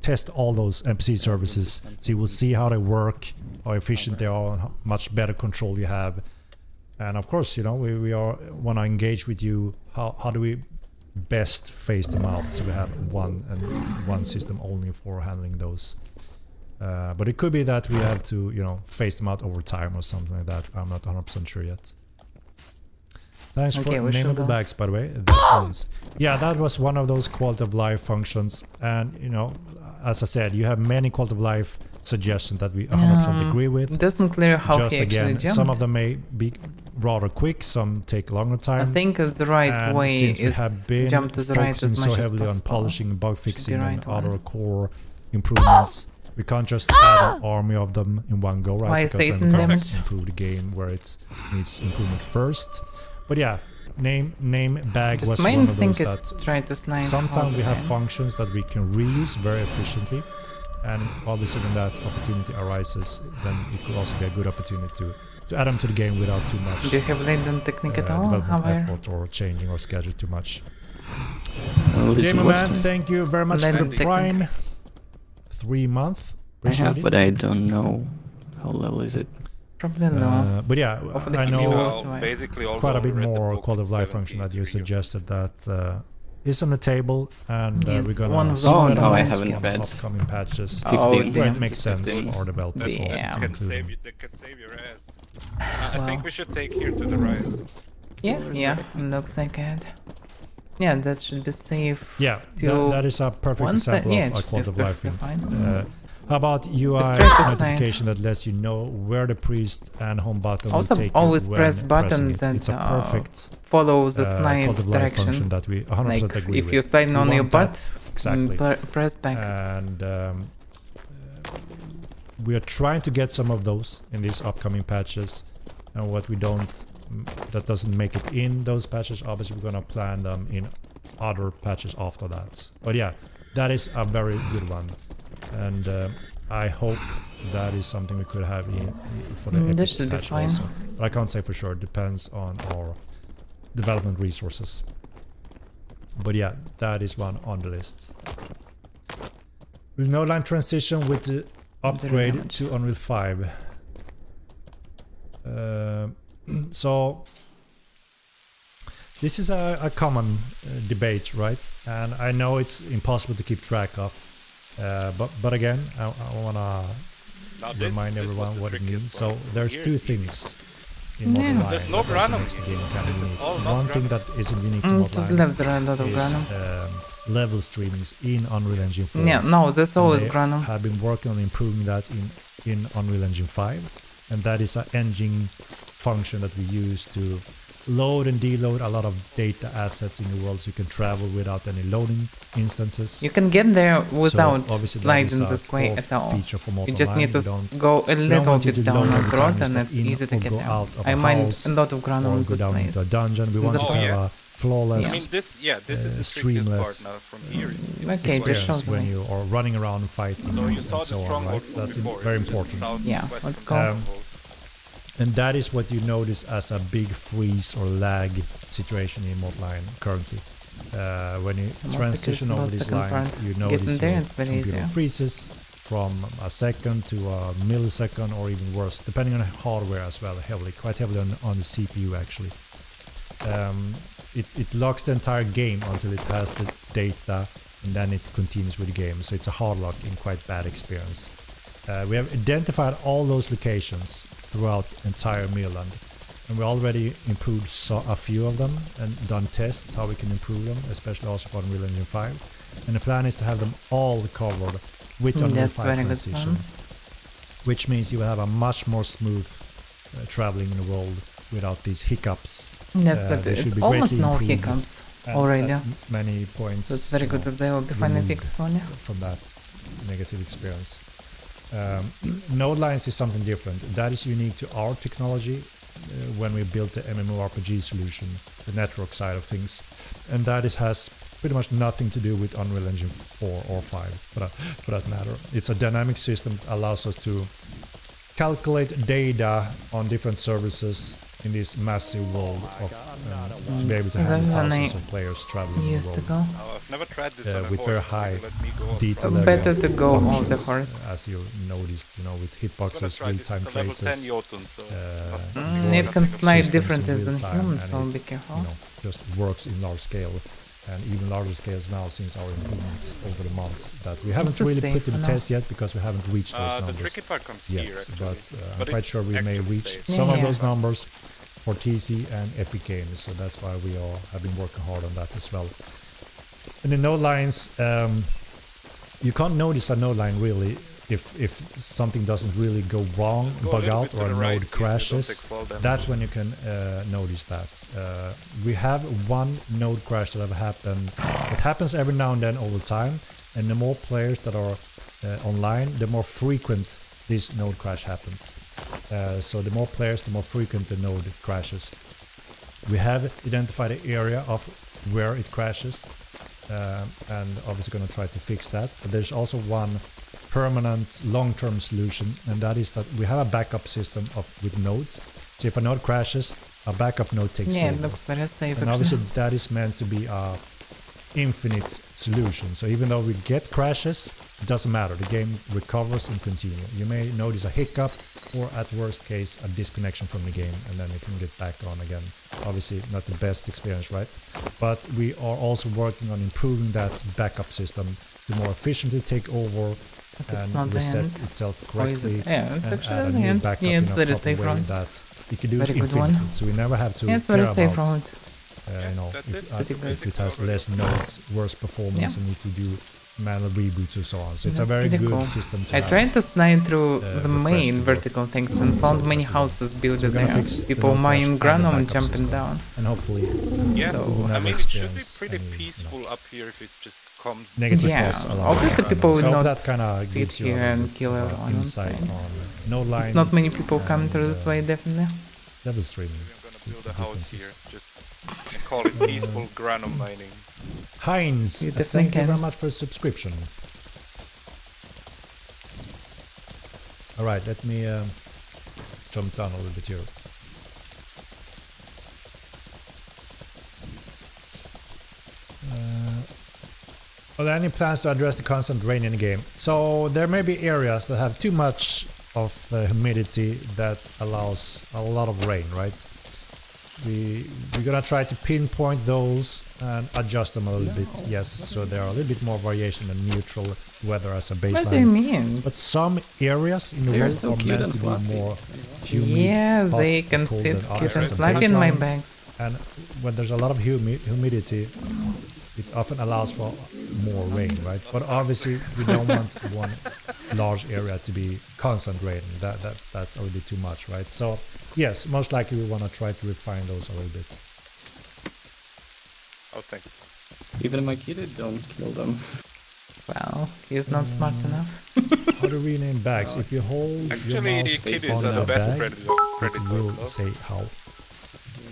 S14: test all those NPC services, so you will see how they work, how efficient they are, and how much better control you have. And of course, we want to engage with you. How do we best phase them out, so we have one system only for handling those. But it could be that we have to phase them out over time or something like that. I'm not 100% sure yet. Thanks
S1: Okay,
S14: for
S1: we should
S14: naming the
S1: go.
S14: bags, by the way. That owns. Yeah, that was one of those quality of life functions. And, you know, as I said, you have many quality of life suggestions that we 100% agree with.
S1: It doesn't clear how
S14: Just
S1: he actually
S14: again,
S1: jumped.
S14: some of them may be rather quick, some take longer time.
S1: I think the right
S14: and
S1: way
S14: since we
S1: is
S14: have been
S1: jump to the right
S14: focusing
S1: as
S14: so
S1: much as
S14: heavily on
S1: possible.
S14: polishing, bug fixing,
S1: right
S14: and other core improvements, we can't just add an army of them in one go, right?
S1: Why
S14: because
S1: Satan
S14: then we can't
S1: damage?
S14: improve the game where it needs improvement first. But yeah, name bag
S1: Just
S14: was
S1: main
S14: one of
S1: thing
S14: those
S1: is
S14: that
S1: try to snipe.
S14: sometimes we have
S1: Hosman.
S14: functions that we can reuse very efficiently, and obviously when that opportunity arises, then it could also be a good opportunity to add them to the game without too much
S1: Do you have laden technique at all?
S14: development
S1: Avaira?
S14: effort or changing or schedule too much.
S3: Well, this
S14: Gamer Man,
S3: was-
S14: thank you very much for
S1: Laden
S14: the
S1: technique.
S14: Prime. 3 months.
S3: I have, but I don't know how level is it.
S1: Probably no.
S14: But yeah,
S1: Hopefully
S14: I
S1: you
S14: know
S1: will survive.
S6: Basically, also
S14: quite a bit
S6: read the
S14: more
S6: book,
S14: quality of
S6: it's
S14: life function that you
S6: 73 or
S14: suggested that is on the table, and
S1: Yeah,
S14: we're
S1: it's
S14: gonna
S1: one of the
S14: spread
S1: most
S14: out
S1: annoying
S3: I haven't
S1: skills.
S3: read.
S14: upcoming patches.
S3: 15.
S14: Where
S1: damn.
S14: it makes sense
S3: 15.
S14: for our developers also
S1: Damn.
S14: to
S6: Can
S14: include
S6: save
S14: them.
S6: you, they can save your ass. I
S1: Wow.
S6: think we should take here to the right.
S1: Yeah, looks like it. Yeah, that should be safe.
S14: Yeah,
S1: to
S14: that is a perfect
S1: once that-
S14: example
S1: yeah,
S14: of
S1: it
S14: a
S1: should
S14: quality of
S1: be
S14: life thing.
S1: perfectly
S14: How about UI
S1: Just try to
S14: notification that lets you know where the priest and home button
S1: Also,
S14: will take
S1: always
S14: you when
S1: press
S14: pressing
S1: buttons
S14: it.
S1: that
S14: It's a perfect
S1: follow the
S14: quality
S1: slide
S14: of life
S1: direction.
S14: function that we 100%
S1: Like
S14: agree
S1: if
S14: with.
S1: you slide
S14: We
S1: on your
S14: want that
S1: butt,
S14: exactly.
S1: press back.
S14: And we are trying to get some of those in these upcoming patches, and what we don't that doesn't make it in those patches, obviously we're gonna plan them in other patches after that. But yeah, that is a very good one, and I hope that is something we could have in for the
S1: This
S14: epic
S1: should be
S14: patch
S1: fine.
S14: also. But I can't say for sure, it depends on our development resources. But yeah, that is one on the list. Will no line transition with the upgrade
S1: damage.
S14: to Unreal 5? So this is a common debate, right? And I know it's impossible to keep track of. But again, I wanna
S6: Now
S14: remind
S6: this
S14: everyone
S6: was the
S14: what it
S6: trickiest
S14: means. So
S6: part.
S14: there's
S6: Here
S14: two
S6: it's easy.
S14: things in Modern Line
S6: There's no
S14: that also
S6: granum
S14: makes the
S6: here.
S14: game kind of
S6: This is
S14: unique.
S6: all not
S14: One thing
S6: granum.
S14: that isn't unique to
S1: Just
S14: Modern
S1: left there a lot of
S14: is
S1: granum.
S14: level streamings in Unreal Engine 4.
S1: Yeah, no, that's
S14: And
S1: always
S14: they
S1: granum.
S14: have been working on improving that in Unreal Engine 5, and that is an engine function that we use to load and deload a lot of data assets in the world, so you can travel without any loading instances.
S1: You can get there without
S14: obviously that
S1: sliding
S14: is a
S1: this way
S14: core
S1: at all.
S14: feature for
S1: You
S14: Mortal
S1: just need to
S14: Line. We don't-
S1: go a
S14: we don't
S1: little
S14: want you
S1: bit
S14: to
S1: down
S14: load
S1: on
S14: every
S1: the
S14: time
S1: road
S14: you
S1: and
S14: step
S1: it's
S14: in
S1: easy to
S14: or
S1: get
S14: go
S1: there.
S14: out of
S1: I
S14: a
S1: mind
S14: house
S1: a lot of granum
S14: or
S1: in
S14: go
S1: this
S14: down
S1: place.
S14: into a dungeon. We want
S1: The
S14: you to
S1: Yeah.
S14: have a flawless
S6: I mean, this is the trickiest
S14: streamless
S6: part now from here.
S1: Okay, just
S14: experience
S1: shows
S14: when
S1: me.
S14: you are running around fighting
S6: So you
S14: and
S6: saw the
S14: so on,
S6: stronghold
S14: right? That's
S6: before,
S14: very
S6: it's just
S14: important.
S6: south-
S1: Yeah,
S6: west
S1: let's
S6: of
S1: go.
S6: stronghold.
S14: And that is what you notice as a big freeze or lag situation in Mod Line currently. When you
S1: Most
S14: transition
S1: of
S14: over
S1: it's
S14: these
S1: second
S14: lines,
S1: part.
S14: you
S1: Getting
S14: notice
S1: there,
S14: your
S1: it's very
S14: computer
S1: easy.
S14: freezes from a second to a millisecond or even worse, depending on hardware as well, quite heavily on the CPU actually. It locks the entire game until it has the data, and then it continues with the game. So it's a hard lock in quite bad experience. We have identified all those locations throughout entire Midland, and we already improved a few of them and done tests how we can improve them, especially also for Unreal Engine 5. And the plan is to have them all covered with Unreal
S1: That's
S14: 5
S1: very good
S14: transition,
S1: plans.
S14: which means you will have a much more smooth traveling in the world without these hiccups.
S1: That's good.
S14: They should
S1: It's
S14: be
S1: almost
S14: greatly
S1: no
S14: improved,
S1: hiccups
S14: and
S1: already.
S14: at many points.
S1: That's very
S14: you
S1: good
S14: know,
S1: that they will be finally
S14: removed
S1: fixed for you.
S14: from that negative experience. Node lines is something different. That is unique to our technology when we built the mmorpg solution, the network side of things, and that has pretty much nothing to do with Unreal Engine 4 or 5 for that matter. It's a dynamic system that allows us to calculate data on different services in this massive world of to be able to handle thousands of players traveling in the
S1: Used to
S14: world.
S1: go.
S6: I've never tried this on a
S14: With
S6: horse,
S14: very
S6: so
S14: high
S6: let me go up
S14: detail
S6: front.
S14: level
S1: Better
S14: of
S1: to go off the
S14: functions,
S1: horse.
S14: as you noticed, with
S6: I'm gonna
S14: hitboxes,
S6: try this.
S14: real-time
S6: It's a level 10
S14: traces,
S6: Jotun, so
S1: It can slide
S14: systems
S1: differently
S14: in
S1: than
S14: real time,
S1: humans,
S14: and
S1: so
S14: it,
S1: be careful.
S14: you know, just works in large scale, and even larger scales now since our improvements over the months that we haven't
S1: This is
S14: really
S1: safe
S14: put to the
S1: enough.
S14: test yet because we haven't reached those
S6: the
S14: numbers
S6: tricky part comes
S14: yet.
S6: here, actually.
S14: But I'm
S6: But
S14: quite
S6: it's
S14: sure we may
S6: actually
S14: reach
S6: safe.
S14: some of
S1: Yeah.
S14: those numbers for TC and Epic Games, so that's why we all have been working hard on that as well. And the node lines, you can't notice a node line really if something doesn't really go wrong, bug out, or a node crashes. That's when you can notice that. We have one node crash that have happened. It happens every now and then over time, and the more players that are online, the more frequent this node crash happens. So the more players, the more frequent the node crashes. We have identified the area of where it crashes, and obviously going to try to fix that. But there's also one permanent long-term solution, and that is that we have a backup system with nodes. So if a node crashes, a backup node takes over.
S1: It looks very safe.
S14: And obviously that is meant to be a infinite solution. So even though we get crashes, it doesn't matter. The game recovers and continues. You may notice a hiccup, or at worst case a disconnection from the game, and then it can get back on again. Obviously not the best experience, right? But we are also working on improving that backup system to more efficiently take over and reset itself correctly,
S1: yeah, it's
S14: and
S1: actually
S14: add a
S1: the
S14: new
S1: end.
S14: backup
S1: Yeah,
S14: in
S1: it's
S14: a
S1: very
S14: proper
S1: safe
S14: way
S1: route.
S14: that it can do
S1: Very
S14: it
S1: good
S14: infinitely.
S1: one.
S14: So we never have to
S1: Yeah, it's
S14: care
S1: very safe
S14: about
S1: route.
S14: you know,
S6: That's
S14: if it has less nodes, worse performance,
S1: Yeah.
S14: you need to do manual reboots and so on. So it's a
S1: That's
S14: very
S1: pretty
S14: good
S1: cool.
S14: system to
S1: I
S14: have.
S1: tried to slide through the
S14: refresh
S1: main
S14: the work.
S1: vertical things and found many houses built
S14: So we're gonna
S1: there.
S14: fix the
S1: People
S14: node crash
S1: mining
S14: and the
S1: granum
S14: backup
S1: jumping
S14: system.
S1: down.
S14: And hopefully
S6: Yeah,
S14: we will
S6: I
S14: never
S6: mean, it should be
S14: experience
S6: pretty
S14: any,
S6: peaceful up here if it just comes.
S14: negative
S1: Yeah,
S14: costs along
S1: obviously
S14: the
S1: people
S14: way.
S1: will
S14: So
S1: not
S14: that kind of
S1: sit
S14: gives you
S1: here
S14: a
S1: and
S14: little
S1: kill
S14: bit of
S1: everyone
S14: insight
S1: inside.
S14: on node lines.
S1: It's not many people come through this
S14: and,
S1: way, definitely.
S14: level streaming.
S6: I'm gonna build a house here.
S14: differences.
S6: Just call it peaceful granum mining.
S14: Heinz,
S1: You
S14: thank
S1: definitely
S14: you
S1: can.
S14: very much for the subscription. Alright, let me jump down a little bit here. Are there any plans to address the constant rain in the game? So there may be areas that have too much of humidity that allows a lot of rain, right? We're gonna try to pinpoint those and adjust them a little bit, yes, so there are a little bit more variation than neutral weather as a baseline.
S1: What do you mean?
S14: But some areas in the
S3: They're
S14: world
S3: so
S14: are
S3: cute
S14: meant
S3: and
S14: to be
S3: fluffy.
S14: more humid,
S1: Yeah,
S14: hot,
S1: they can
S14: cold,
S1: sit
S14: and
S1: cute
S14: others
S1: and
S14: as a
S1: fluffy in my
S14: baseline.
S1: bags.
S14: And when there's a lot of humidity, it often allows for more rain, right? But obviously we don't want one large area to be constant rain. That's a little bit too much, right? So yes, most likely we want to try to refine those a little bit.
S6: Oh, thanks.
S3: Even my kid, don't kill them.
S1: Well, he's not smart enough.
S14: How to rename bags? If you hold your
S6: Actually,
S14: mouse
S6: kitties
S14: on
S6: are the
S14: a
S6: best
S14: bag,
S6: predators.
S14: it will say how.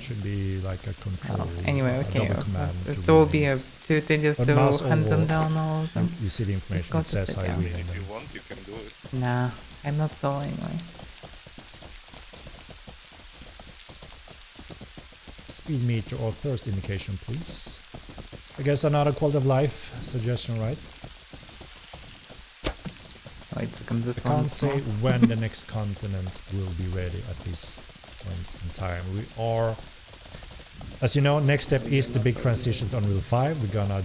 S14: Should be like a control.
S1: Anyway,
S14: a
S1: okay.
S14: double command to
S1: It will be
S14: rename.
S1: too tedious
S14: But
S1: to
S14: mouse
S1: hunt them
S14: over,
S1: down all of them.
S14: You see the information.
S1: go
S14: It
S1: to
S14: says
S1: sit
S14: how you
S1: down.
S14: rename
S6: If you
S14: them.
S6: want, you can do it.
S1: Nah, I'm not so anyway.
S14: Speed meter or thirst indication, please. I guess another quality of life suggestion, right?
S1: Wait a second, this
S14: I can't
S1: one's
S14: say
S1: small.
S14: when the next continent will be ready at this point in time. We are, as you know, next step is the big transition to Unreal 5. We're gonna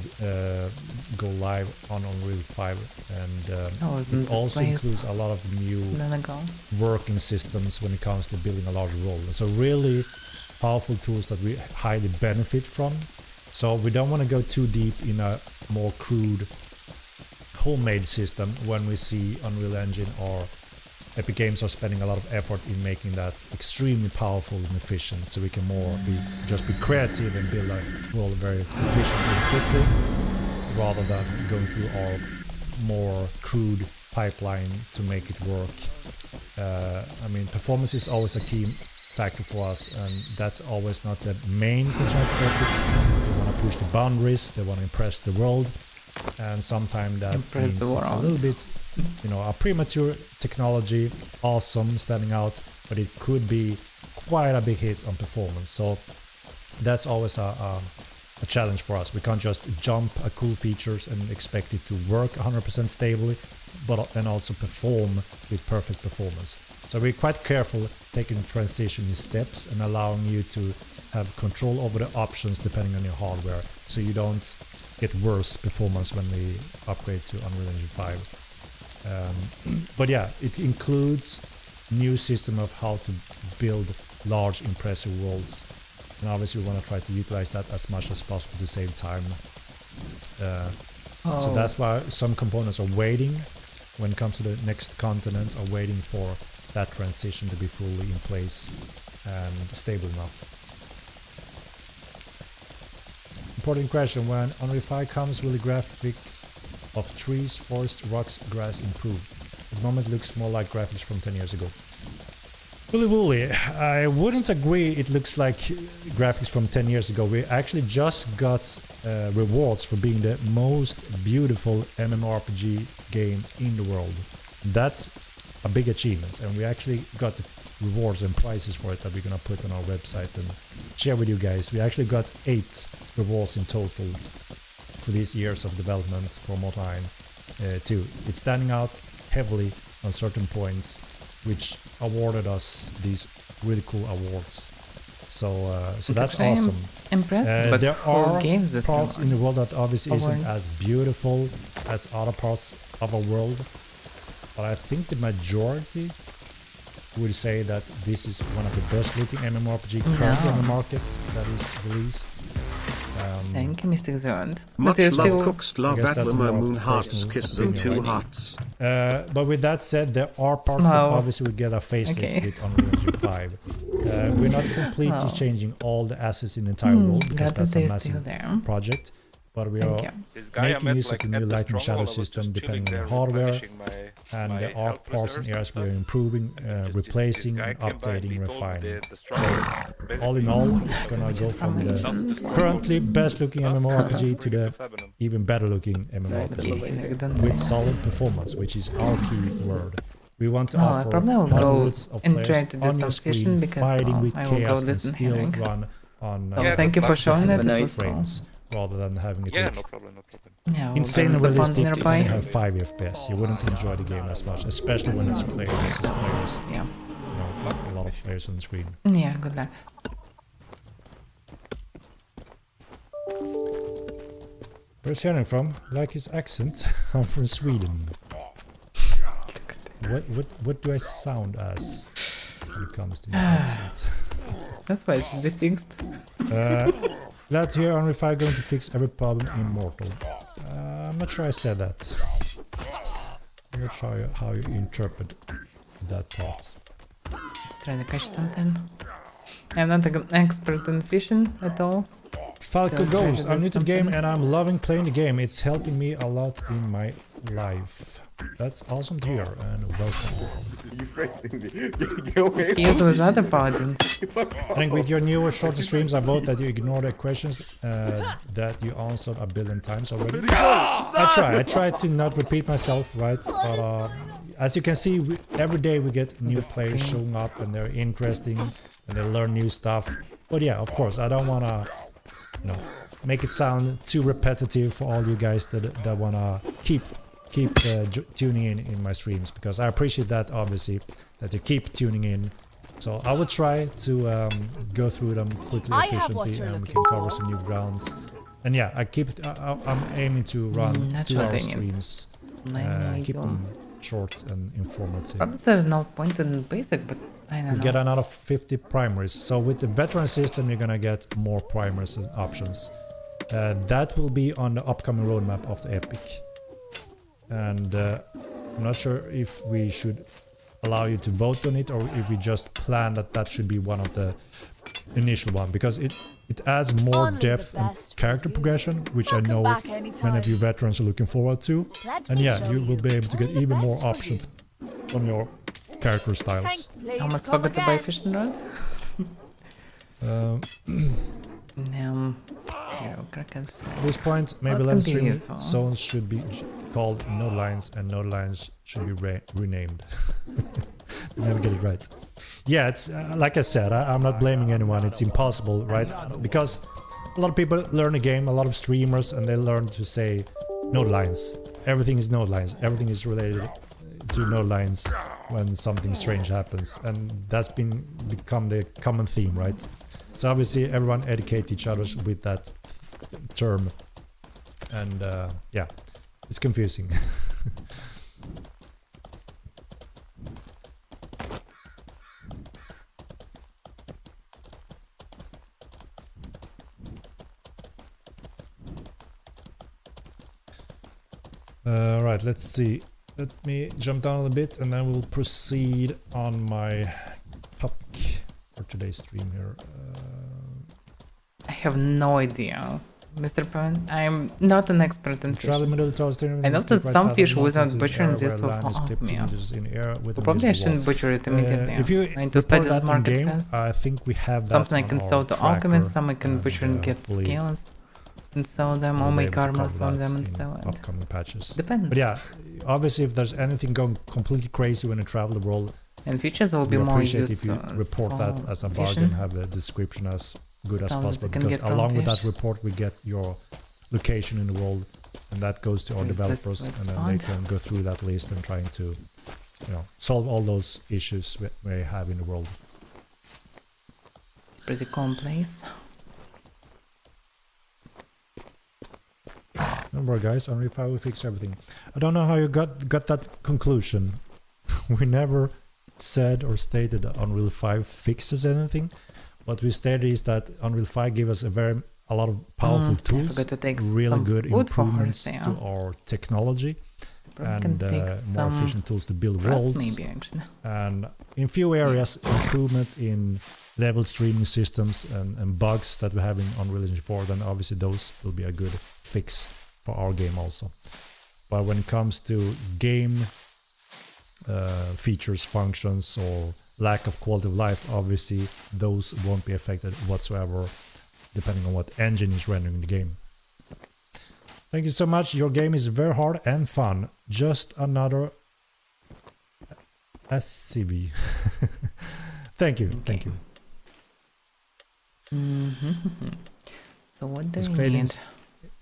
S14: go live on Unreal 5, and
S1: Oh, isn't
S14: it
S1: this
S14: also
S1: place
S14: includes a lot of new
S1: then I go?
S14: working systems when it comes to building a large role. So really powerful tools that we highly benefit from. So we don't want to go too deep in a more crude homemade system when we see Unreal Engine or Epic Games are spending a lot of effort in making that extremely powerful and efficient, so we can just be creative and build a world very efficiently and quickly, rather than going through our more crude pipeline to make it work. I mean, performance is always a key factor for us, and that's always not the main concern for Epic. They want to push the boundaries, they want to impress the world, and sometimes that
S1: Impress
S14: means
S1: the
S14: it's a
S1: world.
S14: little bit, a premature technology, awesome, standing out, but it could be quite a big hit on performance. So that's always a challenge for us. We can't just jump a cool features and expect it to work 100% stably, and also perform with perfect performance. So we're quite careful taking transition in steps and allowing you to have control over the options depending on your hardware, so you don't get worse performance when we upgrade to Unreal Engine 5. But yeah, it includes new system of how to build large, impressive worlds. And obviously we want to try to utilize that as much as possible at the same time. So that's why some components are waiting when it comes to the next continent, are waiting for that transition to be fully in place and stable enough. Important question: when Unreal 5 comes, will the graphics of trees, forest, rocks, grass improve? At the moment it looks more like graphics from 10 years ago. Wooly, I wouldn't agree it looks like graphics from 10 years ago. We actually just got rewards for being the most beautiful MMORPG game in the world. That's a big achievement, and we actually got rewards and prizes for it that we're gonna put on our website and share with you guys. We actually got 8 rewards in total for these years of development for Mortal 2. It's standing out heavily on certain points, which awarded us these really cool awards. So that's awesome.
S1: Impressive, but
S14: there are
S1: games this
S14: parts in the world that obviously
S1: awards.
S14: isn't as beautiful as other parts of our world, but I think the majority would say that this is one of the best looking MMORPG currently on the market that is released.
S1: Thank you, Mr. Zond.
S15: Much
S1: But
S15: love
S1: still,
S15: cooks love Atlamer moon hearts kisses and 2 hearts.
S14: But with that said, there are parts that obviously will get a facelift with Unreal Engine 5. We're not completely changing all the assets in the entire world because that's a massive project. But we are making use of the new light and shadow system depending on the hardware, and there are parts and areas we are improving, replacing, updating, refining. So all in all, it's gonna go from the currently best looking MMORPG to the even better looking MMORPG with solid performance, which is our key word. We want to offer hundreds of players on your screen fighting with chaos and still run on
S1: thank you for showing that. It was
S14: frames. Rather than having it
S6: no problem.
S1: Yeah,
S14: insanely realistic and you have 5 FPS. You wouldn't enjoy the game as much, especially when it's players versus players.
S1: Yeah.
S14: You know, a lot of players on the screen.
S1: Yeah, good luck.
S14: Where's he from? Like his accent? I'm from Sweden. What do I sound as when it comes to my accent?
S1: That's why it should be fixed.
S14: Glad to hear Unreal 5 going to fix every problem in Mortal. I'm not sure I said that. I'm not sure how you interpret that part.
S1: Let's try to catch something. I'm not an expert in fishing at all.
S14: Falco Ghost, I'm new to the game and I'm loving playing the game. It's helping me a lot in my life. That's awesome to hear, and welcome.
S1: He is with other paladins.
S14: I think with your newer shorter streams, I vote that you ignore the questions that you answered a billion times already. I try to not repeat myself, right? But as you can see, every day we get new players showing up and they're interesting and they learn new stuff. But yeah, of course, I don't want to make it sound too repetitive for all you guys that want to keep tuning in my streams, because I appreciate that, obviously, that you keep tuning in. So I will try to go through them quickly, efficiently, and we can cover some new grounds. And yeah, I'm aiming to run 2-hour streams, keep them short and informative.
S1: Probably there's no point in basic, but I don't know.
S14: We get another 50 primaries. So with the veteran system, you're gonna get more primaries and options. That will be on the upcoming roadmap of the Epic. And I'm not sure if we should allow you to vote on it or if we just plan that should be one of the initial one, because it adds more depth and character progression, which I know many of you veterans are looking forward to. And yeah, you will be able to get even more options on your character styles.
S1: I almost forgot to buy fishing rod.
S14: At this point, maybe live stream zones should be called node lines, and node lines should be renamed. Never get it right. Yeah, it's like I said, I'm not blaming anyone. It's impossible, right? Because a lot of people learn the game, a lot of streamers, and they learn to say node lines. Everything is node lines. Everything is related to node lines when something strange happens, and that's become the common theme, right? So obviously everyone educate each other with that term, and yeah, it's confusing. let's see. Let me jump down a little bit and then we'll proceed on my topic for today's stream here.
S1: I have no idea, Mr. Pan. I'm not an expert in fish. I noticed some fish without butchering this will pop me up. Probably I shouldn't butcher it immediately.
S14: If you
S1: I need to study
S14: that
S1: the market
S14: in game,
S1: first.
S14: I think we have that
S1: Something I
S14: on
S1: can
S14: our
S1: sell to
S14: tracker,
S1: alchemists, some I can butcher and get
S14: hopefully
S1: skills and sell them or
S14: we'll be
S1: make
S14: able to
S1: armor
S14: cover
S1: from
S14: that
S1: them and
S14: in
S1: sell it.
S14: upcoming patches.
S1: Depends.
S14: But yeah, obviously if there's anything going completely crazy when you travel the world,
S1: and features will be
S14: we
S1: more
S14: appreciate
S1: useful.
S14: if you report that as a bug and have the description as good as
S1: Stuff
S14: possible,
S1: that can
S14: because
S1: get from
S14: along with
S1: fish.
S14: that report we get your location in the world, and that goes to our
S1: Yes,
S14: developers,
S1: that's
S14: and then
S1: fine.
S14: they can go through that list and trying to, you know, solve all those issues we have in the world.
S1: Pretty calm place.
S14: Remember, guys, Unreal 5 will fix everything. I don't know how you got that conclusion. We never said or stated that Unreal 5 fixes anything. What we stated is that Unreal 5 gave us a lot of powerful
S1: I
S14: tools,
S1: forgot to take
S14: really
S1: some
S14: good
S1: wood for
S14: improvements
S1: horse, yeah.
S14: to our technology,
S1: Probably can
S14: and
S1: take
S14: more
S1: some
S14: efficient tools to build
S1: grass
S14: worlds.
S1: maybe, actually.
S14: And in few areas, improvement in level streaming systems and bugs that we have in Unreal Engine 4, then obviously those will be a good fix for our game also. But when it comes to game features, functions, or lack of quality of life, obviously those won't be affected whatsoever, depending on what engine is rendering the game. Thank you so much. Your game is very hard and fun. Just another SCV. Thank you.
S1: Okay.
S14: Thank you.
S1: So what do
S14: Does
S1: we
S14: creating
S1: need?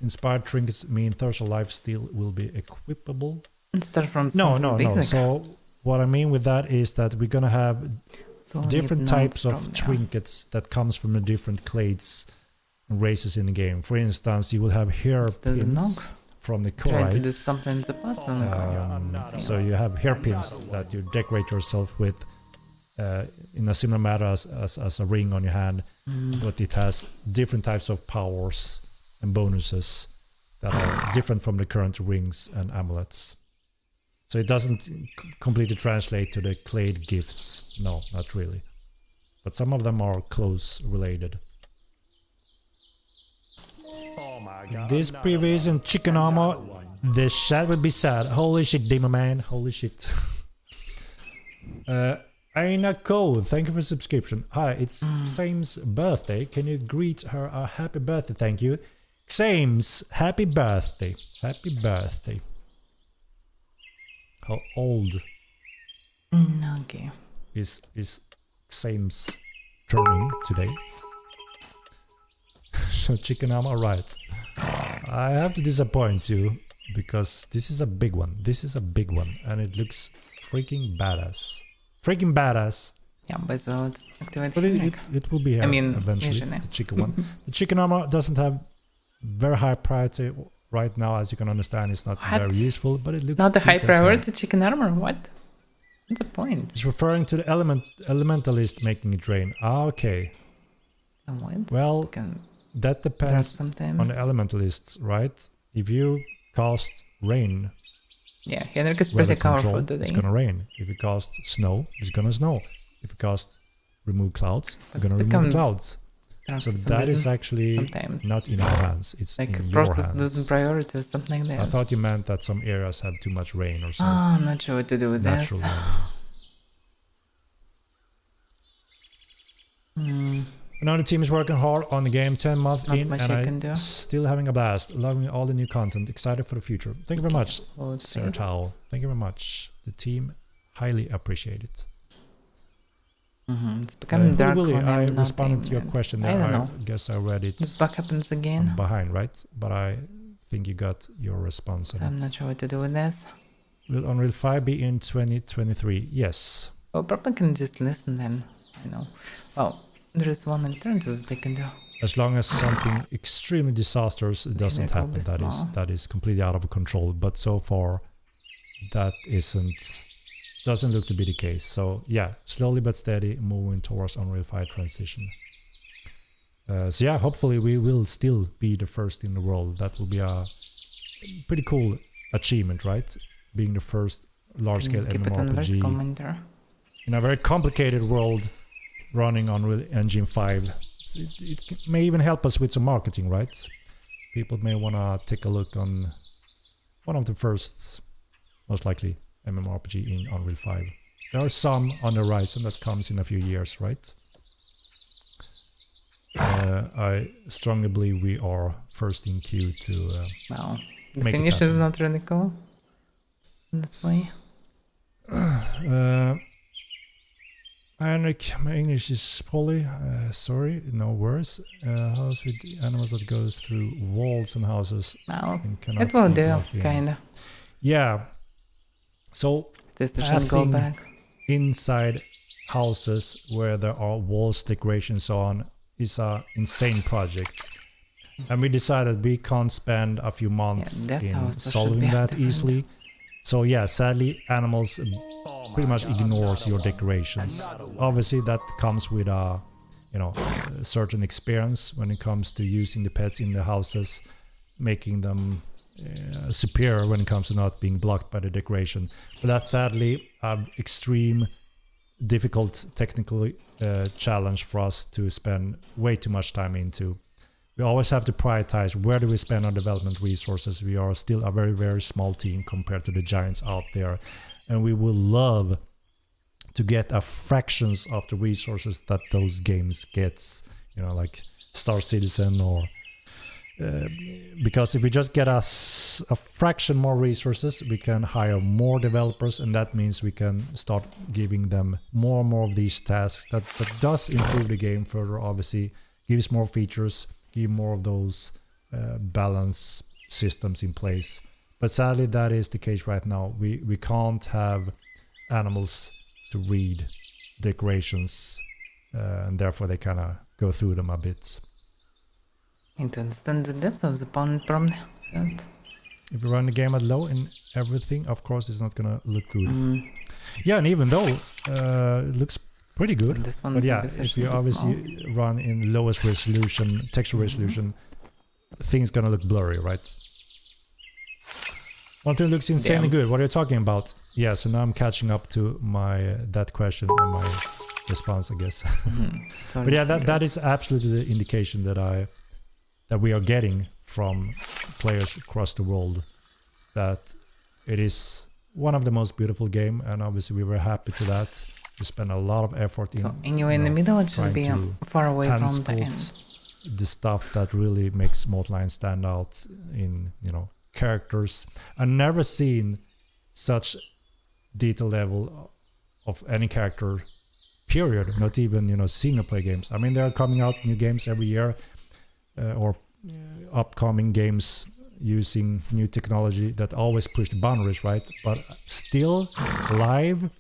S14: inspired trinkets mean Thirst Life still will be equipable?
S1: Start from
S14: No,
S1: something
S14: no, no.
S1: basic.
S14: So what I mean with that is that we're gonna have
S1: So we
S14: different
S1: need
S14: types
S1: notes
S14: of
S1: from there.
S14: trinkets that comes from the different clades and races in the game. For instance, you will have
S1: Let's do the
S14: hairpins from the
S1: Trying to do
S14: Korites.
S1: something in the past on the
S14: So you have hairpins that you decorate yourself with in a similar manner as a ring on your hand, but it has different types of powers and bonuses that are different from the current rings and amulets. So it doesn't completely translate to the clade gifts. No, not really. But some of them are close related. This preview isn't chicken armor. The chat will be sad. Holy shit, Demo Man. Holy shit. Aina Code, thank you for subscription. Hi, it's Same's birthday. Can you greet her a happy birthday? Thank you. Same's, happy birthday. Happy birthday. How old
S1: Okay.
S14: is Same's turning today? So chicken armor, right. I have to disappoint you because this is a big one. This is a big one and it looks freaking badass. Freaking badass.
S1: Yeah, but as well it's activated.
S14: But it will be here eventually,
S1: usually.
S14: the chicken one. The chicken armor doesn't have very high priority right now, as you can understand. It's not
S1: What?
S14: very useful, but it looks
S1: Not a high
S14: cute as hell.
S1: priority chicken armor, what? What's the point?
S14: It's referring to the elementalist making it rain. Ah, okay.
S1: And what?
S14: Well, that depends
S1: sometimes.
S14: on the elementalists, right? If you cast rain,
S1: Yeah, Henrik is
S14: weather
S1: pretty powerful
S14: control,
S1: today.
S14: it's gonna rain. If you cast snow, it's gonna snow. If you cast remove clouds, you're
S1: It's
S14: gonna
S1: become
S14: remove clouds.
S1: dark
S14: So
S1: for some
S14: that is
S1: reason,
S14: actually
S1: sometimes.
S14: not in our hands. It's
S1: Like
S14: in your
S1: process
S14: hands.
S1: losing priorities, something like
S14: I
S1: that.
S14: thought you meant that some areas have too much rain or
S1: Oh,
S14: something.
S1: I'm not sure what to do with
S14: Natural
S1: this.
S14: rain. Now the team is working hard on the game, 10 months
S1: Not
S14: in,
S1: much
S14: and
S1: I can do.
S14: I'm still having a blast, loving all the new content, excited for the future. Thank you very much,
S1: Well,
S14: Sir Tao. Thank you very much. The team highly appreciate it.
S1: It's becoming dark
S14: Willy,
S1: when
S14: I
S1: I'm not
S14: responded
S1: in
S14: to your
S1: it.
S14: question
S1: I
S14: there.
S1: don't know.
S14: Guess I read it.
S1: This bug happens again.
S14: I'm behind, right? But I think you got your response
S1: So
S14: on
S1: I'm
S14: it.
S1: not sure what to do with this.
S14: Will Unreal 5 be in 2023? Yes.
S1: Well, probably can just listen then. I know. Well, there is one alternative they can do.
S14: As long as something extremely disastrous doesn't
S1: it will
S14: happen,
S1: be small.
S14: that is completely out of control. But so far, that doesn't look to be the case. So yeah, slowly but steady, moving towards Unreal 5 transition. So yeah, hopefully we will still be the first in the world. That will be a pretty cool achievement, right? being the first large-scale
S1: Keep it on vertical
S14: MMORPG
S1: monitor.
S14: in a very complicated world running on Unreal Engine 5. It may even help us with some marketing, right? People may want to take a look on one of the first, most likely, MMORPG in Unreal 5. There are some on the horizon that comes in a few years, right? I strongly believe we are first in queue to
S1: Well, the
S14: make it
S1: finish is
S14: happen.
S1: not really cool in this way.
S14: Henrik, my English is poorly. Sorry, no words. House with animals that goes through walls and houses.
S1: Well,
S14: and cannot
S1: it will
S14: be
S1: do,
S14: blocked in.
S1: kinda.
S14: Yeah. So
S1: This should go
S14: adding
S1: back.
S14: inside houses where there are walls decorations on is a insane project. And we decided we can't spend a few months
S1: that
S14: in
S1: house should
S14: solving
S1: be
S14: that
S1: different.
S14: easily. So yeah, sadly, animals pretty much ignores your decorations. Obviously, that comes with a a certain experience when it comes to using the pets in the houses, making them superior when it comes to not being blocked by the decoration. But that's sadly an extreme, difficult technical challenge for us to spend way too much time into. We always have to prioritize where do we spend our development resources. We are still a very, very small team compared to the giants out there. And we would love to get a fractions of the resources that those games gets, like Star Citizen or... because if we just get a fraction more resources, we can hire more developers, and that means we can start giving them more and more of these tasks. That does improve the game further, obviously, gives more features, give more of those balance systems in place. But sadly, that is the case right now. We can't have animals to read decorations, and therefore they kind of go through them a bit.
S1: Need to understand the depth of the opponent problem first.
S14: If you run the game at low and everything, of course, it's not gonna look good. Yeah, and even though it looks pretty good, but yeah, if you obviously run in lowest resolution, texture resolution, things gonna look blurry, right? One thing looks insanely good. What are you talking about? Yeah, so now I'm catching up to my that question and my response, I guess. But yeah, that is absolutely the indication that we are getting from players across the world, that it is one of the most beautiful game, and obviously we were happy to that. We spend a lot of effort in.
S1: So anyway, in the middle it should be far away from the end.
S14: The stuff that really makes Mortline stand out in characters. I've never seen such detail level of any character. Period. Not even single player games. I mean, there are coming out new games every year, or upcoming games using new technology that always push the boundaries, right? But still, live,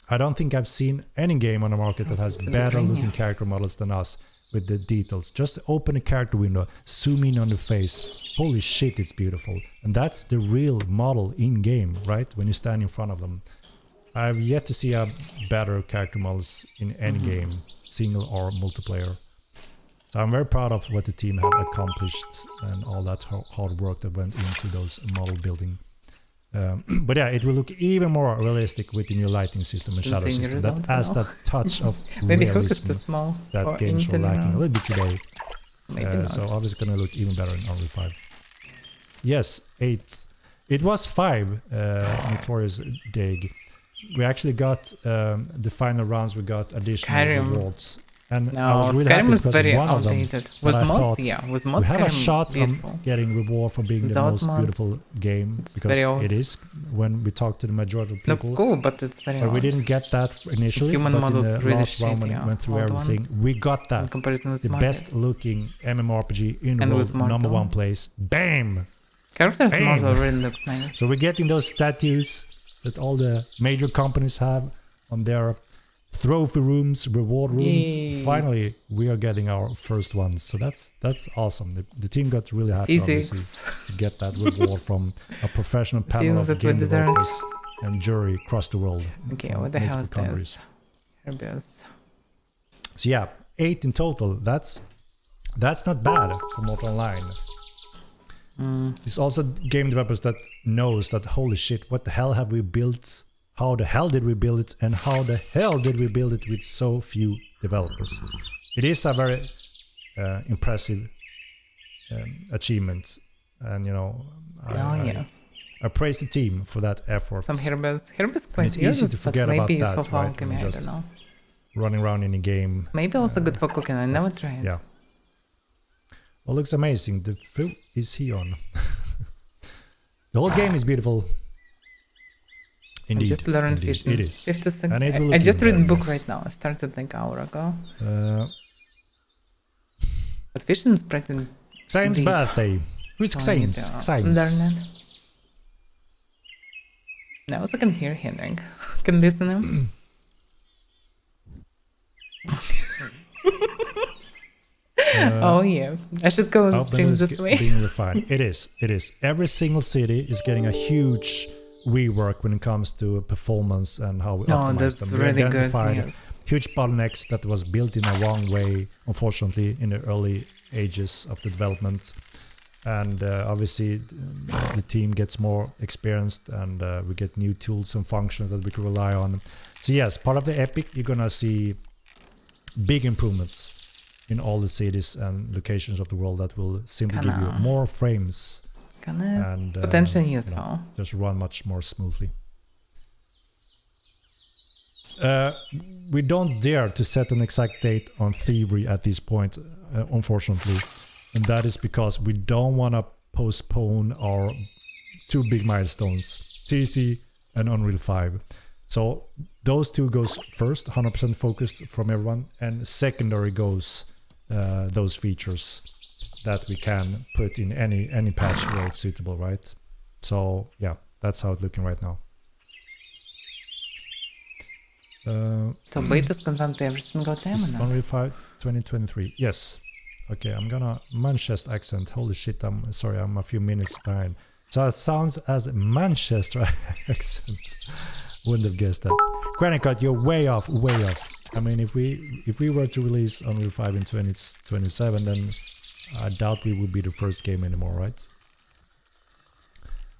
S14: I don't think I've seen any game on the market that has better looking character models than us with the details. Just open a character window, zoom in on the face. Holy shit, it's beautiful. And that's the real model in game, right? When you stand in front of them. I've yet to see a better character models in any game, single or multiplayer. So I'm very proud of what the team have accomplished and all that hard work that went into those model building. But yeah, it will look even more realistic with the new lighting system and shadow system. That adds that touch of
S1: Maybe
S14: realism
S1: too small
S14: that games are lacking a little bit today.
S1: Maybe
S14: so obviously gonna look even better in Unreal 5. Yes, 8. It was 5, Notorious Dig. We actually got the final rounds. We got additional rewards, and I was really happy because
S1: very
S14: one of them.
S1: outdated. Was mods? Yeah, was mods.
S14: We have a shot
S1: beautiful.
S14: on getting reward for being the most beautiful game, because it is. When we talked to the majority of people,
S1: looks cool, but it's very.
S14: But we didn't get that initially.
S1: Human
S14: but
S1: models
S14: in the
S1: really
S14: last round, when it went through everything, we got that. The best looking MMORPG in the world, #1 place. Bam!
S1: Characters
S14: Bam!
S1: model really looks nice.
S14: So we're getting those statues that all the major companies have on their trophy rooms, reward rooms.
S1: Yay.
S14: Finally, we are getting our first ones. So that's awesome. The team got really happy obviously to get that reward from a professional panel of game developers and jury across the world.
S1: Okay, what the hell is this?
S14: So yeah, 8 in total. That's not bad for Mortal Online. It's also game developers that knows that holy shit, what the hell have we built? How the hell did we build it? And how the hell did we build it with so few developers? It is a very impressive achievement, and you know, I praise the team for that effort.
S1: Some Herbus quite
S14: it's easy to forget about
S1: maybe
S14: that,
S1: useful for
S14: right?
S1: alchemy, I don't know.
S14: Running around in a game.
S1: Maybe also good for cooking, I never tried.
S14: Yeah. Well, looks amazing. The fruit is here on. The whole game is beautiful. Indeed.
S1: I just learned fishing.
S14: It is.
S1: 56.
S14: And it will
S1: I just read a book
S14: nice.
S1: right now. I started like an hour ago. But fishing is pretty
S14: Xame's
S1: deep.
S14: birthday. Who's Xame's? Xame's.
S1: Learn it. I also can hear Henrik. Can listen him. Oh yeah, I should go and stream this way.
S14: Being refined. It is. It is. Every single city is getting a huge rework when it comes to performance and how we optimize
S1: that's
S14: them. We
S1: really good
S14: identified
S1: news.
S14: huge bottlenecks that was built in a wrong way, unfortunately, in the early ages of the development. And obviously, the team gets more experienced, and we get new tools and functions that we can rely on. So yes, part of the epic, you're gonna see big improvements in all the cities and locations of the world that will simply give you more frames and
S1: potentially
S14: you
S1: useful.
S14: know, just run much more smoothly. We don't dare to set an exact date on Thievery at this point, unfortunately, and that is because we don't want to postpone our two big milestones, TC and Unreal 5. So those two goes first, 100% focused from everyone, and secondary goes those features that we can put in any patch where it's suitable, right? So yeah, that's how it's looking right now.
S1: So latest consumed every single time or not?
S14: Unreal 5 2023. Yes. Okay, I'm gonna Manchester accent. Holy shit, I'm sorry, I'm a few minutes behind. So it sounds as Manchester accent. Wouldn't have guessed that. Granny Cut, you're way off, way off. I mean, if we were to release Unreal 5 in 2027, then I doubt we would be the first game anymore, right?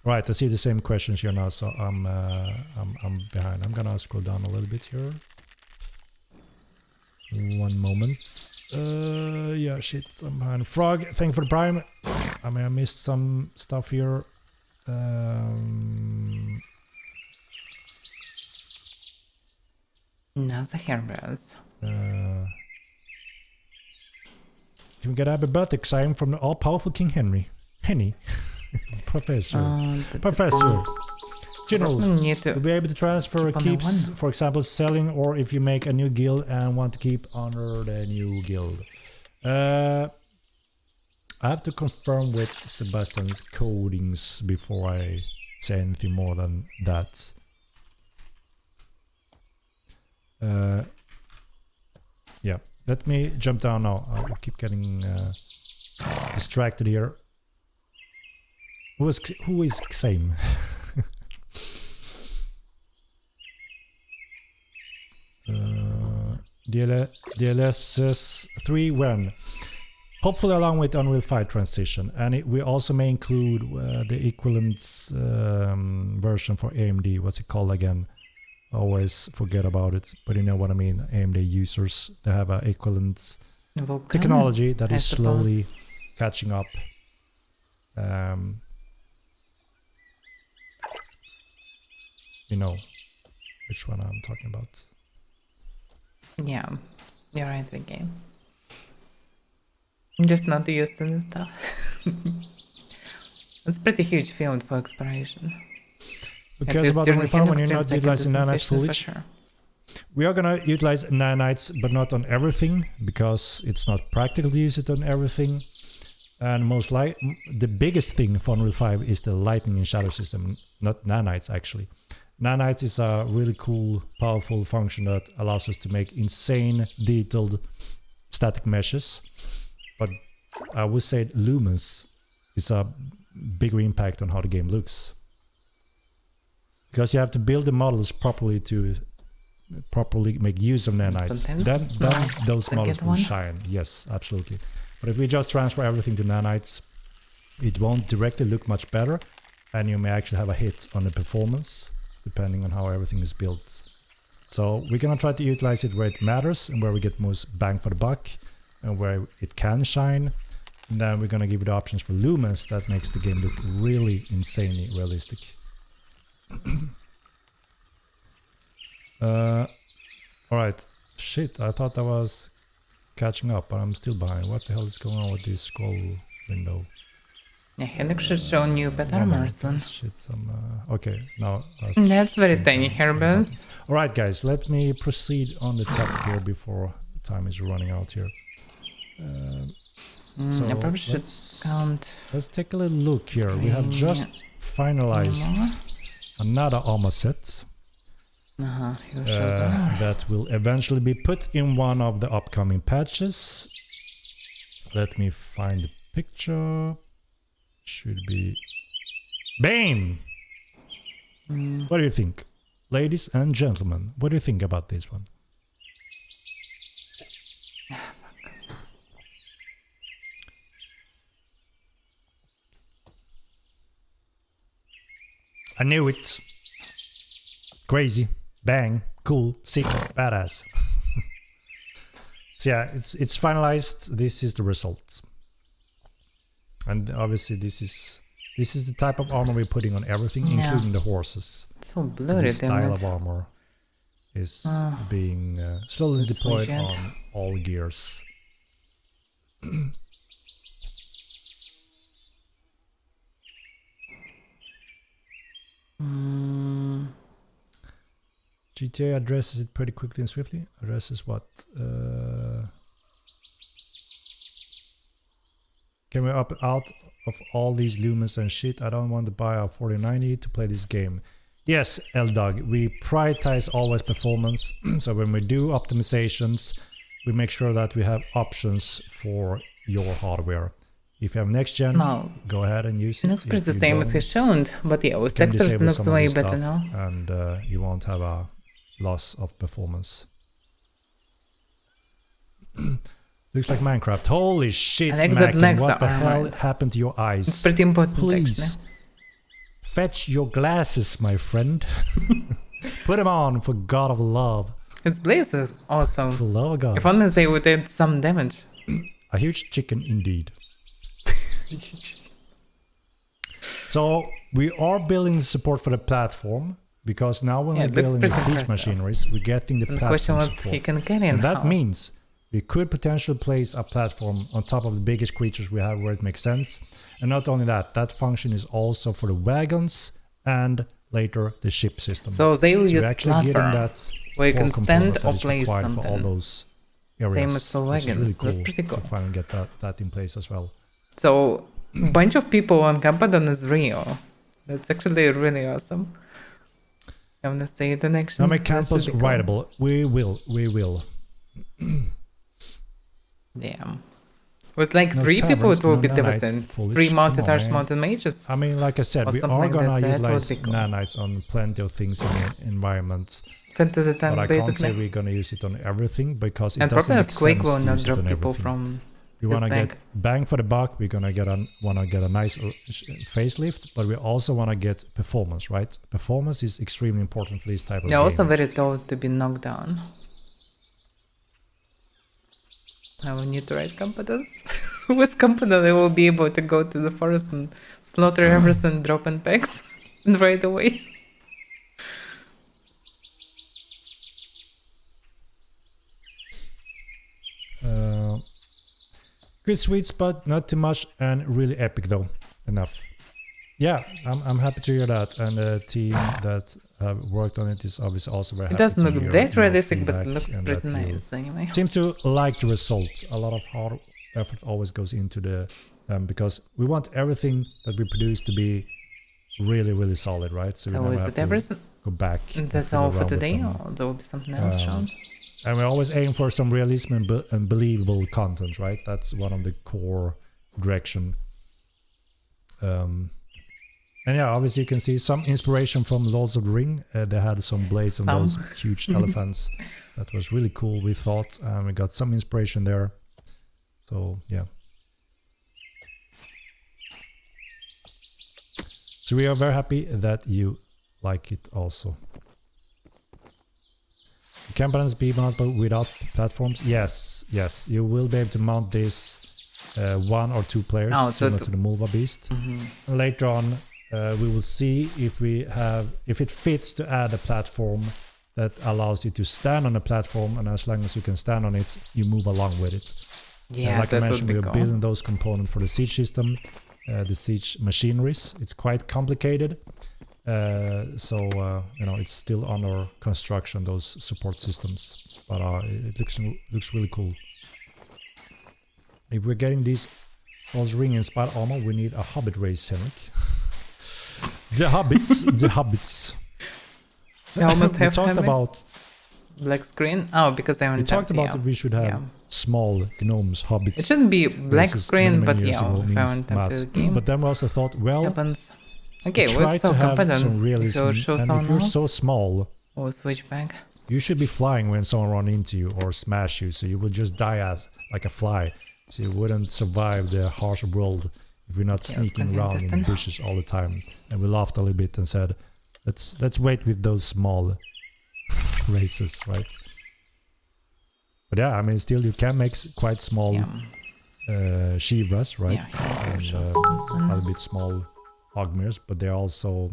S14: Right, I see the same questions here now, so I'm behind. I'm gonna scroll down a little bit here. One moment. Yeah, shit, I'm behind. Frog, thank you for the prime. I mean, I missed some stuff here.
S1: Now the Herbus.
S14: Can we get a happy birthday, Xime, from the all-powerful King Henry? Henny? Professor. Professor. General, you'll be able to transfer keeps, for example, selling, or if you make a new guild and want to keep under the new guild. I have to confirm with Sebastian's codings before I say anything more than that. Yeah, let me jump down now. I keep getting distracted here. Who is Xame? DLSS 3 when? Hopefully along with Unreal 5 transition, and we also may include the equivalent version for AMD. What's it called again? I always forget about it, but you know what I mean. AMD users, they have an equivalent technology that is slowly catching up. You know which one I'm talking about.
S1: Yeah, you're right, the game. I'm just not used to this stuff. It's pretty huge field for exploration.
S14: Who cares about the farm when you're not utilizing nanites fully?
S1: Sure.
S14: We are gonna utilize nanites, but not on everything, because it's not practical to use it on everything. And the biggest thing for Unreal 5 is the lightning and shadow system, not nanites actually. Nanites is a really cool, powerful function that allows us to make insane, detailed static meshes. But I would say lumens is a bigger impact on how the game looks. Because you have to build the models properly to properly make use of nanites. Then those models will shine. Yes, absolutely. But if we just transfer everything to nanites, It won't directly look much better, and you may actually have a hit on the performance, depending on how everything is built. So we're gonna try to utilize it where it matters and where we get most bang for the buck and where it can shine. And then we're gonna give you the options for lumens that makes the game look really insanely realistic. Alright, shit, I thought I was catching up, but I'm still behind. What the hell is going on with this scroll window?
S1: Yeah, Henrik should show new pet armor soon.
S14: Shit, okay, now...
S1: That's very tiny hairbells.
S14: Alright guys, let me proceed on the top here before time is running out here. So
S1: I probably should count.
S14: Let's take a little look here. We have just finalized another armor set. That will eventually be put in one of the upcoming patches. Let me find the picture. Should be Bane! What do you think? Ladies and gentlemen, what do you think about this one? I knew it. Crazy, bang, cool, sick, badass. So yeah, it's finalized. This is the result. And obviously this is the type of armor we're putting on everything, including the horses.
S1: So blurry,
S14: this style of armor is being slowly deployed on all gears. GTA addresses it pretty quickly and swiftly. Addresses what? Can we up out of all these lumens and shit? I don't want to buy a 4090 to play this game. Yes, L-Dog, we prioritize always performance. So when we do optimizations, we make sure that we have options for your hardware. If you have next gen, go ahead and use it.
S1: It looks pretty the same as he's shown, but yeah, with textures it looks way better now.
S14: And you won't have a loss of performance. Looks like Minecraft. Holy shit, Mackin, what the hell happened to your eyes?
S1: It's pretty important,
S14: please.
S1: Actually.
S14: Fetch your glasses, my friend. Put them on for God of Love.
S1: His blaze is awesome.
S14: For love of God.
S1: If only they would add some damage.
S14: A huge chicken indeed. So we are building the support for the platform, because now when we're building the siege machineries, we're getting the platform support. And that means we could potentially place a platform on top of the biggest creatures we have where it makes sense. And not only that, that function is also for the wagons and later the ship system.
S1: So they will use
S14: actually
S1: platform
S14: where
S1: you can stand or place
S14: something.
S1: something.
S14: For all those areas,
S1: same as for wagons.
S14: Really cool.
S1: That's pretty cool.
S14: To finally get that in place as well.
S1: So a bunch of people on Paladin is real. That's actually really awesome. I'm gonna say the next.
S14: Now make campus rideable. We will.
S1: Damn. With like 3 people it will be different. 3 mounted arch mountain mages.
S14: I mean, like I said, we are gonna utilize nanites on plenty of things in the environment.
S1: Fantasy tank,
S14: but I
S1: basically.
S14: can't say we're gonna use it on everything, because it
S1: and
S14: doesn't make sense
S1: Quake will
S14: to
S1: not
S14: use it
S1: drop
S14: on
S1: people
S14: everything.
S1: from
S14: We wanna get bang for the buck. We're gonna wanna get a nice facelift, but we also wanna get performance, right? Performance is extremely important for this type of game.
S1: They're also very tall to be knocked down. I will need to write competence. With competence, I will be able to go to the forest and slaughter everything, drop in packs, and right away.
S14: Good sweet spot, not too much, and really epic though. Enough. Yeah, I'm happy to hear that, and the team that have worked on it is obviously also very happy.
S1: It doesn't look that realistic, but it
S14: feedback,
S1: looks
S14: and
S1: pretty
S14: that you
S1: nice anyway.
S14: seem to like the results. A lot of hard effort always goes into the because we want everything that we produce to be really solid, right? So we never have to go back.
S1: And that's all for today, or there will be something else shown?
S14: And we always aim for some realism and believable content, right? That's one of the core direction. And yeah, obviously you can see some inspiration from Lords of the Ring. They had some blades on those huge elephants. That was really cool, we thought. We got some inspiration there. So, yeah. So we are very happy that you like it also. You can balance be mountable without platforms. Yes, yes, you will be able to mount this 1 or 2 players, similar to the Mulva Beast. Later on, we will see if it fits to add a platform that allows you to stand on a platform, and as long as you can stand on it, you move along with it.
S1: Yeah,
S14: like I
S1: that
S14: mentioned,
S1: would be
S14: we're
S1: cool.
S14: building those components for the siege system, the siege machineries. It's quite complicated, so you know, it's still under construction, those support systems, but it looks really cool. If we're getting these false ring inspired armor, we need a hobbit race, Henrik. The hobbits.
S1: You almost
S14: We
S1: have
S14: talked
S1: Henrik?
S14: about
S1: Black screen? Oh, because I
S14: we
S1: haven't
S14: talked
S1: tapped,
S14: about
S1: yeah.
S14: that we should have small gnomes, hobbits.
S1: It shouldn't be black
S14: races
S1: screen,
S14: many
S1: but
S14: years
S1: yeah,
S14: ago
S1: if I
S14: means
S1: haven't tapped
S14: mats.
S1: the game.
S14: But then we also thought, well,
S1: Happens. Okay,
S14: we
S1: we're
S14: try
S1: so
S14: to have
S1: competent.
S14: some realism,
S1: If you show
S14: and if
S1: someone
S14: you're
S1: else,
S14: so small,
S1: or switch back.
S14: you should be flying when someone runs into you or smash you, so you will just die as like a fly. So you wouldn't survive the harsh world if we're not sneaking around in the bushes all the time. And we laughed a little bit and said, let's wait with those small races, right? But yeah, I mean, still you can make quite small Shivas, right? And a little bit small Ogmirs, but they're also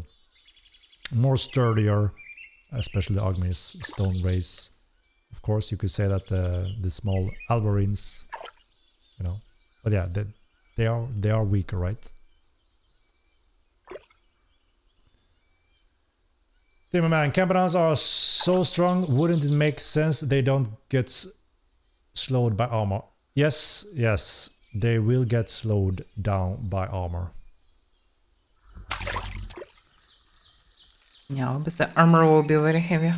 S14: more sturdier, especially the Ogmir's stone race. Of course, you could say that the small Alvarins, you know, but yeah, they are weaker, right? Timmerman, Camperons are so strong, wouldn't it make sense they don't get slowed by armor? Yes, yes, they will get slowed down by armor.
S1: Yeah, but the armor will be very heavy.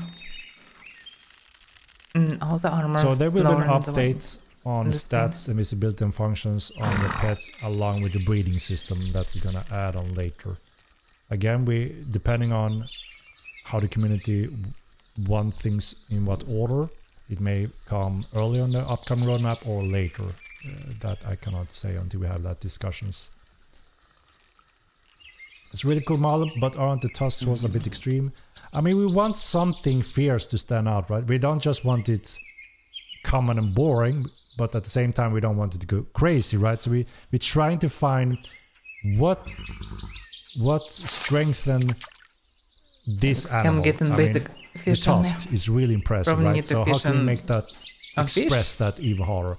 S1: All the armor.
S14: So there will be an
S1: slower than the
S14: update on stats and visibility and functions on the pets, along with the breeding system that we're gonna add on later. Again, depending on how the community want things in what order, it may come early on the upcoming roadmap or later. That I cannot say until we have that discussions. It's really cool model, but aren't the tusks was a bit extreme? I mean, we want something fierce to stand out, right? We don't just want it common and boring, but at the same time we don't want it to go crazy, right? So we're trying to find what strengthen this animal.
S1: Getting
S14: I
S1: basic
S14: mean, the
S1: fish
S14: tusk is really impressive,
S1: Probably
S14: right?
S1: need to
S14: So how
S1: fish
S14: can we
S1: and-
S14: make that express that even harder?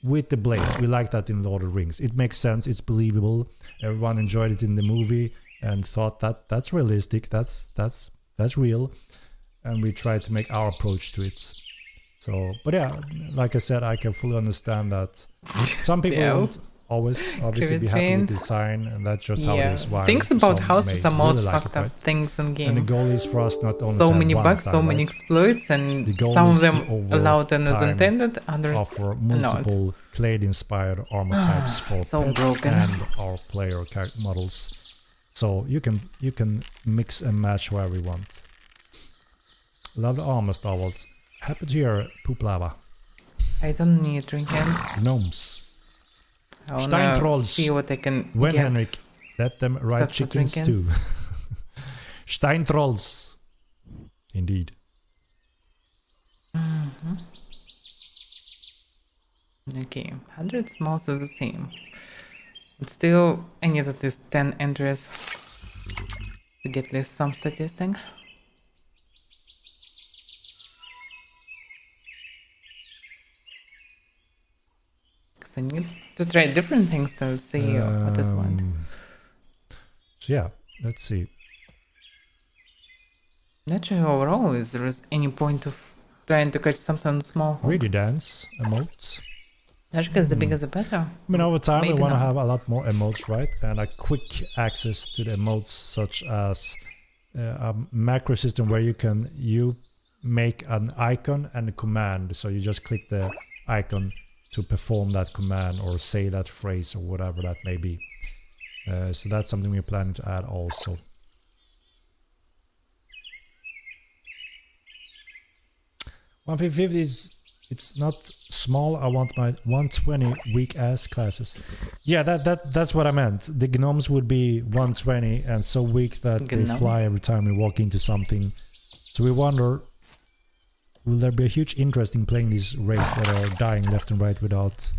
S14: With the blades, we like that in Lord of the Rings. It makes sense, it's believable. Everyone enjoyed it in the movie and thought that that's realistic, that's real, and we tried to make our approach to it. So, but yeah, like I said, I can fully understand that some people won't always obviously be happy with the design, and that's just how it is. Why
S1: Things about
S14: some
S1: houses
S14: may
S1: are most
S14: really like
S1: fucked
S14: it,
S1: up
S14: right?
S1: things in game.
S14: And the goal is for us not only
S1: So
S14: to have
S1: many
S14: one
S1: bugs,
S14: style,
S1: so many
S14: right?
S1: exploits, and
S14: The goal
S1: some
S14: is
S1: of them
S14: to, over
S1: allowed and as
S14: time,
S1: intended, others
S14: offer
S1: not.
S14: multiple clade-inspired armor types for
S1: So
S14: pets
S1: broken.
S14: and our player models. So you can mix and match wherever you want. Love the armor, Star Wars. Happy to hear, Poop Lava.
S1: I don't need drink hands.
S14: Gnomes.
S1: I wanna
S14: Steintrolls.
S1: see what I can
S14: When
S1: get.
S14: Henrik, let them ride
S1: Such a
S14: chickens
S1: drink
S14: too.
S1: hands.
S14: Steintrolls. Indeed.
S1: Okay, 100 smalls is the same. But still, I need at least 10 entries to get at least some statistic. Because I need to try different things to see what is what.
S14: So yeah, let's see.
S1: Not sure overall if there is any point of trying to catch something small.
S14: Really dance emotes.
S1: Not because the bigger the better.
S14: I mean, over time
S1: Maybe
S14: we want to
S1: not.
S14: have a lot more emotes, right? And a quick access to the emotes, such as a macro system where you make an icon and a command. So you just click the icon to perform that command or say that phrase or whatever that may be. So that's something we're planning to add also. $150 is, it's not small. I want my 120 weak ass classes. Yeah, that's what I meant. The gnomes would be 120 and so weak that they fly every time we walk into something. So we wonder, will there be a huge interest in playing these raids that are dying left and right without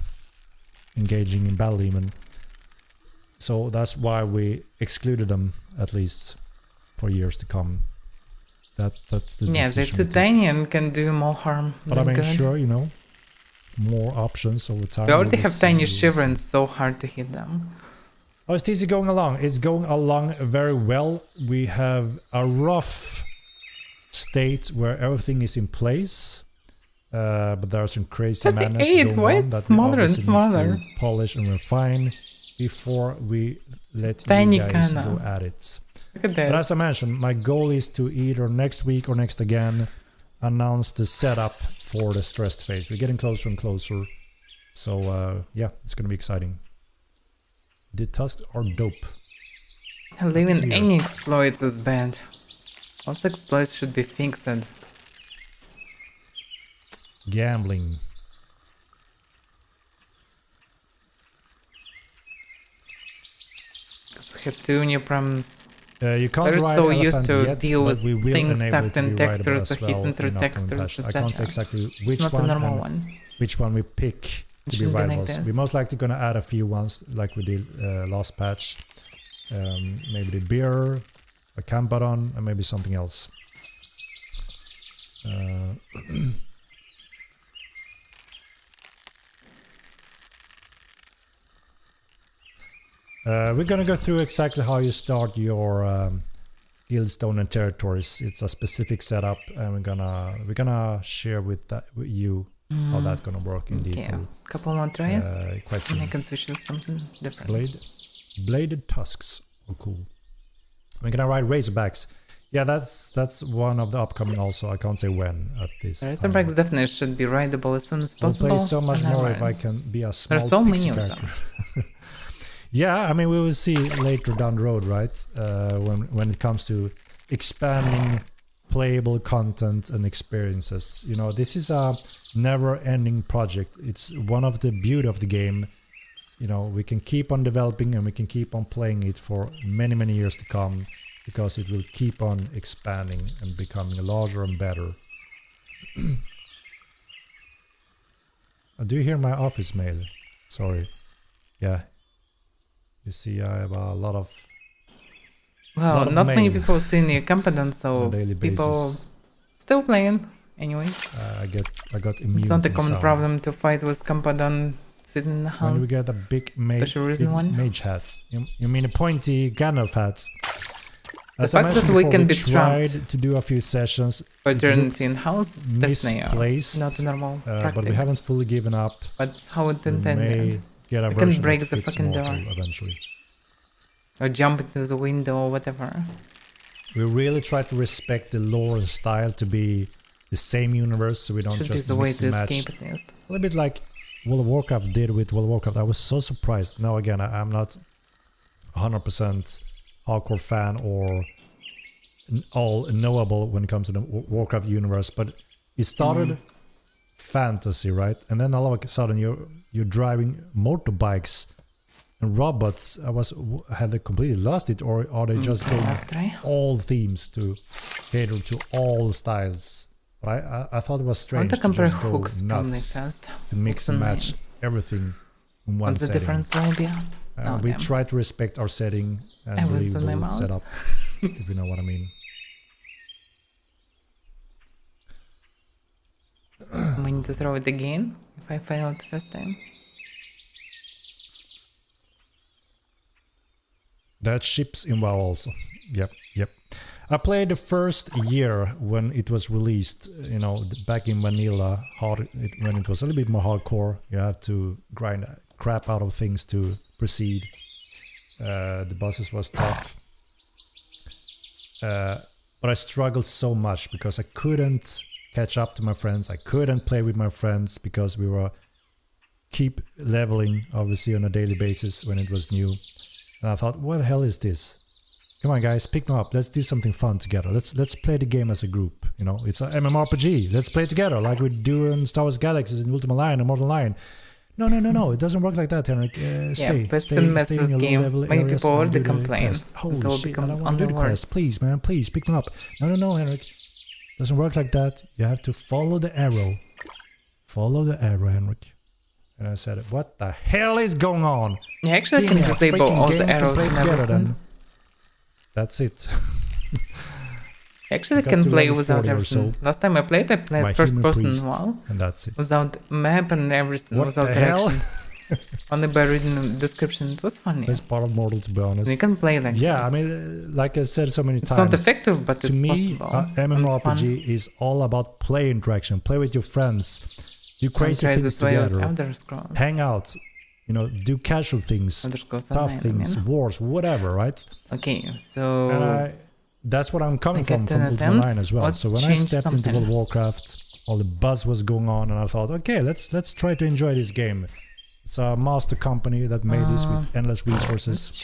S14: engaging in battle even? So that's why we excluded them, at least for years to come. That's the
S1: Yeah, they're too tiny and can do more harm.
S14: But I mean, sure, you know, more options over time.
S1: We already have tiny shiver and so hard to hit them.
S14: How is TC going along? It's going along very well. We have a rough state where everything is in place, but there are some crazy madness going on that we obviously need to polish and refine before we let you guys go at it.
S1: Look at this.
S14: But as I mentioned, my goal is to either next week or next again announce the setup for the stressed phase. We're getting closer and closer, so yeah, it's gonna be exciting. The tusks are dope.
S1: Leaving any exploits is bad. Most exploits should be fixed.
S14: Gambling.
S1: We have 2 new problems.
S14: You can't
S1: We're
S14: ride
S1: so used to
S14: yet,
S1: deal with
S14: but we will
S1: things
S14: enable
S1: stuck
S14: it to
S1: in
S14: be rideable
S1: textures or
S14: as well
S1: hidden through
S14: in upcoming
S1: textures,
S14: patch. I
S1: etc.
S14: can't say exactly
S1: It's
S14: which
S1: not
S14: one
S1: a normal
S14: and
S1: one.
S14: which one we pick to be rideable. We're most likely gonna add a few ones like we did last patch. Maybe the beer, a Campadon, and maybe something else. We're gonna go through exactly how you start your guildstone and territories. It's a specific setup, and we're gonna share with you how that's gonna work in detail.
S1: A couple more tries,
S14: quite soon.
S1: and I can switch to something different.
S14: Bladed tusks. Oh, cool. We're gonna ride Razorbacks. Yeah, that's one of the upcoming also. I can't say when at this time.
S1: Razorbacks definitely should be rideable as soon as possible.
S14: We'll play so much more if I can be a small
S1: There's so
S14: pixie
S1: many of
S14: character.
S1: them.
S14: Yeah, I mean, we will see later down the road, right? When it comes to expanding playable content and experiences. You know, this is a never-ending project. It's one of the beauty of the game. You know, we can keep on developing and we can keep on playing it for many, many years to come, because it will keep on expanding and becoming larger and better. Do you hear my office mail? Sorry. Yeah. You see, I have a lot of...
S1: Well, not many people see the Campadon, so
S14: daily
S1: people
S14: basis.
S1: still playing anyway.
S14: I got immune.
S1: It's not a
S14: from
S1: common
S14: sound.
S1: problem to fight with Campadon sitting in the house.
S14: When we get a big mage hats. You mean a pointy Gandalf hats?
S1: The
S14: As I
S1: fact that
S14: mentioned
S1: we
S14: before,
S1: can
S14: we
S1: be
S14: tried
S1: trapped
S14: to do a few sessions.
S1: for
S14: It
S1: eternity
S14: looked
S1: in house, it's definitely
S14: misplaced,
S1: not a normal practice.
S14: but we haven't fully given up.
S1: That's how it
S14: We may
S1: intended.
S14: get a
S1: We can
S14: version
S1: break
S14: that
S1: the
S14: fits
S1: fucking
S14: more
S1: door.
S14: eventually.
S1: Or jump into the window or whatever.
S14: We really try to respect the lore and style to be the same universe, so we don't
S1: Should be
S14: just
S1: the way
S14: mix
S1: to
S14: and match.
S1: escape at least.
S14: A little bit like World of Warcraft did with World of Warcraft. I was so surprised. Now again, I'm not 100% hardcore fan or all knowable when it comes to the Warcraft universe, but it started fantasy, right? And then all of a sudden you're driving motorbikes and robots. Have they completely lost it, or are they just going all themes to cater to all styles? But I thought it was strange
S1: to compare
S14: just go
S1: hooks probably
S14: nuts
S1: first.
S14: to mix
S1: Hooks
S14: and
S1: and
S14: match
S1: names.
S14: everything in one
S1: What's the
S14: setting.
S1: difference will be?
S14: We
S1: damn.
S14: try to respect our setting
S1: I
S14: and
S1: was on my
S14: believable
S1: mouse.
S14: setup, if you know what I mean.
S1: We need to throw it again if I failed first time.
S14: That ships in WoW also. Yep. I played the first year when it was released, you know, back in vanilla, when it was a little bit more hardcore. You have to grind crap out of things to proceed. The bosses was tough. But I struggled so much because I couldn't catch up to my friends. I couldn't play with my friends because we were keep leveling, obviously, on a daily basis when it was new. And I thought, what the hell is this? Come on, guys, pick me up. Let's do something fun together. Let's play the game as a group. You know, it's a MMORPG. Let's play together like we do in Star Wars Galaxies, in Ultima Line, and Mortal Line. No. It doesn't work like that, Henrik. Stay
S1: in
S14: in your
S1: game.
S14: low-level
S1: Many
S14: areas
S1: people
S14: and
S1: already
S14: do the
S1: complain.
S14: quest. Holy
S1: It will
S14: shit, I
S1: become
S14: don't want to do the
S1: only
S14: quest. Please, man, please, pick me up. No, Henrik. Doesn't work like that. You have to follow the arrow. Follow the arrow, Henrik. And I said, what the hell is going on?
S1: You actually
S14: Give
S1: can
S14: me a
S1: disable
S14: freaking
S1: all
S14: game
S1: the
S14: to
S1: arrows
S14: play
S1: and
S14: together
S1: everything.
S14: then. That's it.
S1: Actually,
S14: got
S1: can
S14: to
S1: play
S14: level
S1: without
S14: 40 or
S1: everything.
S14: so.
S1: Last time I played
S14: My
S1: first
S14: human
S1: person
S14: priests,
S1: WoW.
S14: and that's it.
S1: Without map and everything,
S14: What
S1: without
S14: the hell?
S1: directions. Only by reading the description. It was funny.
S14: That's part of Mortal, to be honest.
S1: You can play like
S14: yeah,
S1: this.
S14: I mean, like I said so many
S1: It's
S14: times.
S1: not effective, but
S14: to
S1: it's
S14: me,
S1: possible.
S14: MMORPG is all about play interaction. Play with your friends. Do crazy
S1: try
S14: things
S1: this way as
S14: together.
S1: Elder Scrolls.
S14: Hang out. You know, do casual things,
S1: Elder Scrolls
S14: tough
S1: Online,
S14: things,
S1: I mean.
S14: wars, whatever, right?
S1: Okay, so
S14: And that's what I'm coming
S1: I
S14: from
S1: get 10
S14: Ultima
S1: attempts.
S14: Line as well.
S1: Let's
S14: So when I
S1: change
S14: stepped into
S1: something.
S14: World of Warcraft, all the buzz was going on, and I thought, okay, let's try to enjoy this game. It's a master company that made this with endless resources.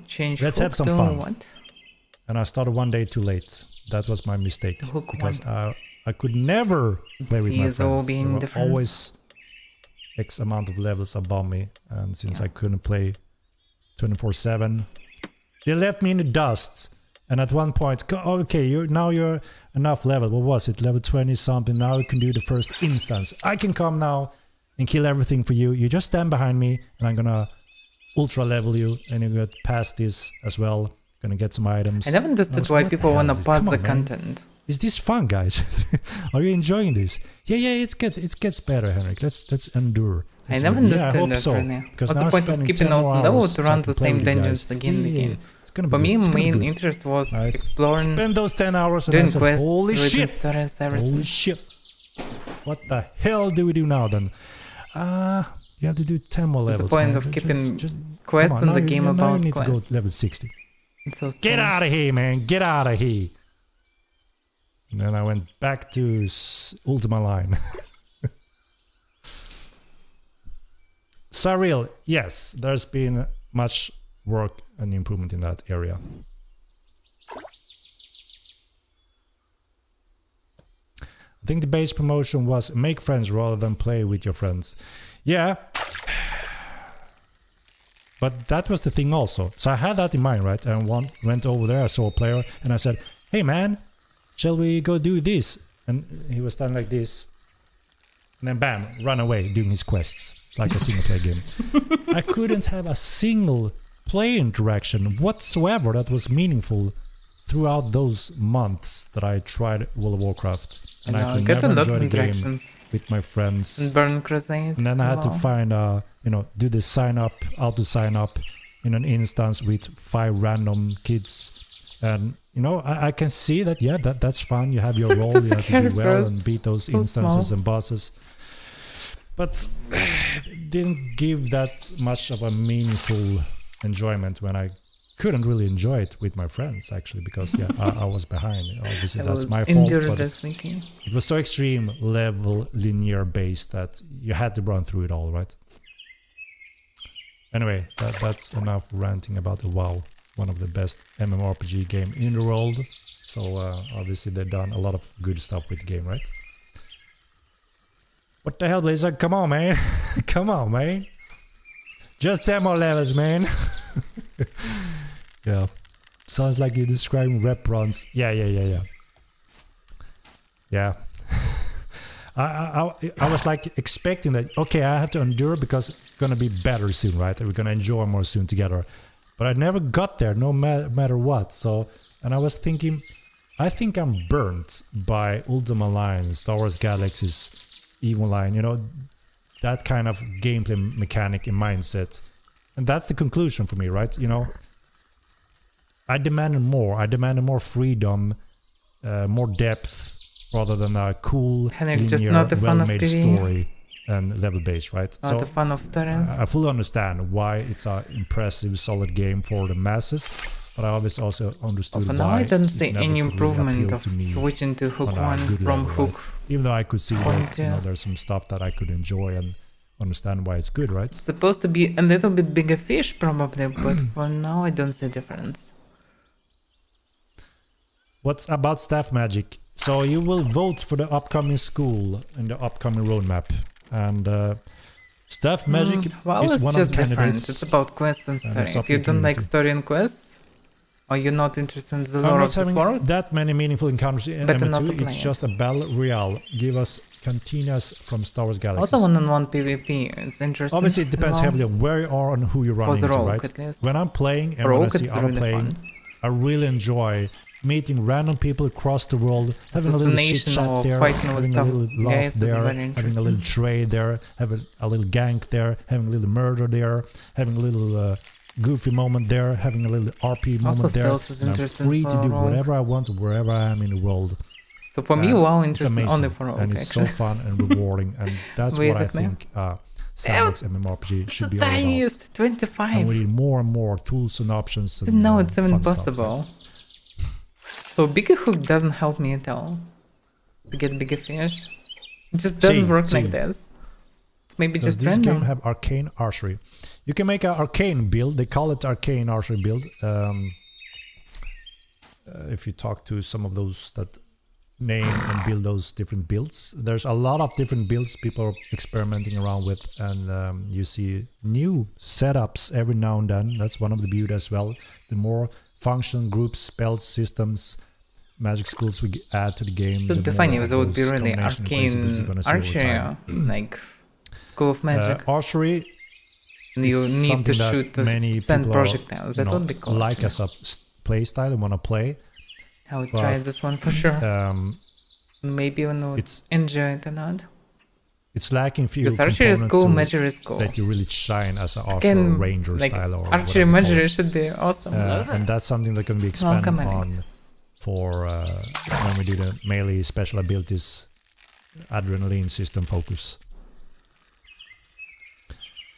S1: change
S14: Let's
S1: hook
S14: have some
S1: to
S14: fun.
S1: What?
S14: And I started one day too late. That was my mistake.
S1: Hook
S14: Because I could never play with my
S1: See, so
S14: friends. They
S1: being
S14: were
S1: different.
S14: always X amount of levels above me. And since I couldn't play 24/7, they left me in the dust. And at one point, okay, you're enough level. What was it? Level 20 something. Now you can do the first instance. I can come now and kill everything for you. You just stand behind me and I'm gonna ultra level you and you're gonna pass this as well. Gonna get some items.
S1: I never understood why people want to pause the content.
S14: Is this fun, guys? Are you enjoying this? Yeah, it gets better, Henrik. Let's endure.
S1: I never understood
S14: I hope
S1: that
S14: so.
S1: really.
S14: Because
S1: What's the
S14: now
S1: point of
S14: spending
S1: skipping
S14: 10
S1: all
S14: more
S1: the level
S14: hours
S1: to run
S14: trying
S1: the
S14: play
S1: same
S14: with you
S1: dungeons
S14: guys.
S1: again and again?
S14: It's gonna be
S1: For
S14: good.
S1: me,
S14: It's gonna be
S1: main
S14: good.
S1: interest was
S14: Right.
S1: exploring,
S14: Spend those 10 hours and I
S1: doing
S14: said,
S1: quests,
S14: holy
S1: reading
S14: shit!
S1: stories, everything.
S14: Holy shit! What the hell do we do now then? You have to do 10 more levels.
S1: What's the point
S14: man.
S1: of keeping
S14: Just
S1: quests
S14: come on,
S1: in the
S14: now
S1: game
S14: now
S1: about
S14: you need to go
S1: quests?
S14: to level 60.
S1: It's so
S14: Get
S1: strange.
S14: out of here, man! Get out of here! And then I went back to Ultima Line. Surreal, yes, there's been much work and improvement in that area. I think the base promotion was make friends rather than play with your friends. Yeah. But that was the thing also. So I had that in mind, right? And went over there, I saw a player, and I said, hey man, shall we go do this? And he was standing like this. And then bam, run away doing his quests. Like a single player game. I couldn't have a single player interaction whatsoever that was meaningful throughout those months that I tried World of Warcraft. And I could
S1: get a
S14: never
S1: lot
S14: enjoy
S1: of
S14: the game
S1: interactions.
S14: with my friends.
S1: And Burn Crusade.
S14: And then I had to
S1: wow.
S14: find do the sign up, auto sign up in an instance with 5 random kids. And I can see that that's fun. You have your role, you have to do well and beat those
S1: so
S14: instances
S1: small.
S14: and bosses. But didn't give that much of a meaningful enjoyment when I couldn't really enjoy it with my friends actually, because I was behind. Obviously that's my fault, but it was so extreme level linear based that you had to run through it all, right? Anyway, that's enough ranting about the WoW, one of the best MMORPG game in the world. So obviously they've done a lot of good stuff with the game, right? What the hell, Blizzard? Come on, man. Come on, man. Just 10 more levels, man. Yeah. Sounds like you're describing rep runs. Yeah. Yeah. I was like expecting that, okay, I have to endure because it's going to be better soon, right? We're going to enjoy more soon together. But I never got there, no matter what. So, and I was thinking, I think I'm burnt by Ultima Line, Star Wars Galaxies, Evil Line, that kind of gameplay mechanic and mindset. And that's the conclusion for me, right? I demanded more. I demanded more freedom, more depth, rather than a cool,
S1: Henrik,
S14: linear,
S1: just not a fan of
S14: well-made
S1: PvE.
S14: story and level based, right?
S1: Not a fan of stories.
S14: I fully understand why it's an impressive, solid game for the masses. But I obviously also understood
S1: For
S14: why
S1: now, I don't
S14: it
S1: see
S14: never
S1: any
S14: could really
S1: improvement
S14: appeal
S1: of
S14: to me
S1: switching to Hook
S14: on a
S1: 1
S14: good
S1: from
S14: level,
S1: Hook.
S14: right? Even though I could see
S1: point,
S14: that there's some stuff that I could enjoy and understand why it's good, right?
S1: It's supposed to be a little bit bigger fish, probably, but for now, I don't see a difference.
S14: What's about staff magic? So you will vote for the upcoming school in the upcoming roadmap, and staff magic
S1: Well,
S14: is
S1: it's
S14: one
S1: just
S14: of the
S1: different.
S14: candidates.
S1: It's about quests and
S14: and
S1: story.
S14: it's up
S1: If you
S14: to
S1: don't like
S14: community.
S1: story and quests, or you're not interested in the
S14: I'm
S1: lore
S14: not
S1: of this
S14: having
S1: world,
S14: that many meaningful encounters in
S1: better not to
S14: MMO2.
S1: play
S14: It's
S1: it.
S14: just a battle royale. Give us cantinas from Star Wars Galaxies.
S1: also one-on-one PvP. It's interesting.
S14: Obviously, it depends
S1: Well,
S14: heavily on where you are and who you're running
S1: the
S14: into,
S1: rogue,
S14: right?
S1: at least.
S14: When I'm playing and
S1: Rogue,
S14: when I see
S1: it's
S14: other
S1: really
S14: playing,
S1: fun.
S14: I really enjoy meeting random people across the world, having a little chit
S1: Assassination
S14: chat
S1: or
S14: there,
S1: fighting with
S14: having a
S1: stuff.
S14: little laugh
S1: Guys, it's
S14: there,
S1: very
S14: having a
S1: interesting.
S14: little trade there, having a little gank there, having a little murder there, having a little goofy moment there, having a little RP moment
S1: Also
S14: there.
S1: stealth is
S14: And I'm
S1: interesting
S14: free to
S1: for
S14: do
S1: rogue.
S14: whatever I want wherever I am in the world.
S1: So for me, WoW
S14: It's
S1: interesting
S14: amazing,
S1: only for rogue,
S14: and it's so
S1: actually.
S14: fun and rewarding, and that's
S1: Where
S14: what I
S1: is it now?
S14: think sandbox MMORPG should be all about.
S1: Tiniest, 25.
S14: And we need more and more tools and options. And,
S1: Didn't know it's even
S14: fun stuff,
S1: possible.
S14: right?
S1: So bigger hook doesn't help me at all to get bigger fish. It just doesn't
S14: Same,
S1: work
S14: same.
S1: like this. It's maybe
S14: Does
S1: just
S14: this game
S1: random.
S14: have arcane archery? You can make an arcane build. They call it arcane archery build. If you talk to some of those that name and build those different builds, there's a lot of different builds people are experimenting around with, and you see new setups every now and then. That's one of the beauty as well. The more function groups, spells, systems, magic skills we add to the game,
S1: It would
S14: the
S1: be funny
S14: more
S1: if there would be
S14: those
S1: really
S14: combination of principles you're
S1: arcane
S14: gonna see over
S1: archery,
S14: time.
S1: like School of Magic.
S14: Archery.
S1: You
S14: is
S1: need to
S14: something that
S1: shoot
S14: many
S1: send
S14: people are,
S1: projectiles.
S14: you
S1: That
S14: know,
S1: would be cool.
S14: like
S1: actually.
S14: as a play style and want to play.
S1: I would try
S14: but,
S1: this one for sure. Maybe even would
S14: it's-
S1: enjoy it or not.
S14: It's lacking few
S1: Because archery is
S14: components
S1: cool,
S14: to
S1: magic is cool.
S14: that you really shine as an archer or
S1: Again,
S14: ranger
S1: like
S14: style or
S1: archery
S14: whatever you call
S1: magic
S14: it.
S1: should be awesome.
S14: And that's something that can be
S1: Welcome,
S14: expanded on
S1: Alex.
S14: for when we do the melee special abilities, adrenaline system focus.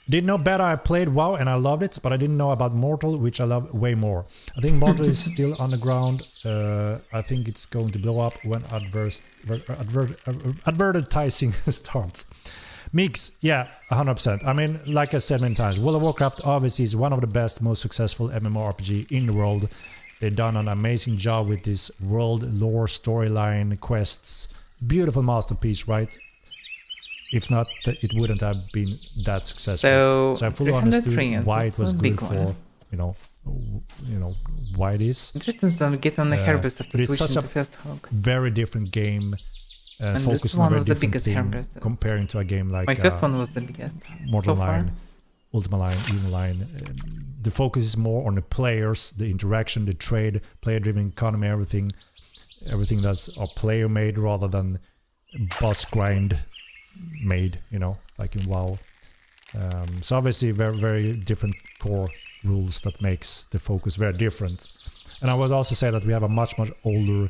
S14: Didn't know better. I played WoW and I loved it, but I didn't know about Mortal, which I love way more. I think Mortal is still underground. I think it's going to blow up when advertising starts. Mix, yeah, 100%. I mean, like I said many times, World of Warcraft obviously is one of the best, most successful MMORPG in the world. They've done an amazing job with this world lore, storyline, quests. Beautiful masterpiece, right? If not, it wouldn't have been that successful.
S1: So
S14: I fully
S1: 303,
S14: understood why
S1: that's
S14: it was
S1: a
S14: good
S1: big
S14: for,
S1: one.
S14: you know, why it is.
S1: Interesting to get on the Herpes after
S14: but it's
S1: switching
S14: such
S1: to
S14: a
S1: First Hook.
S14: very different game.
S1: And this
S14: Focusing
S1: one
S14: on a very
S1: was the
S14: different
S1: biggest
S14: thing
S1: Herpes.
S14: comparing to a game like
S1: My first one was the biggest.
S14: Mortal
S1: so far.
S14: Line, Ultima Line, Even Line. The focus is more on the players, the interaction, the trade, player-driven economy, everything that's player-made rather than boss grind made, you know, like in WoW. So obviously very, very different core rules that makes the focus very different. And I would also say that we have a much, much older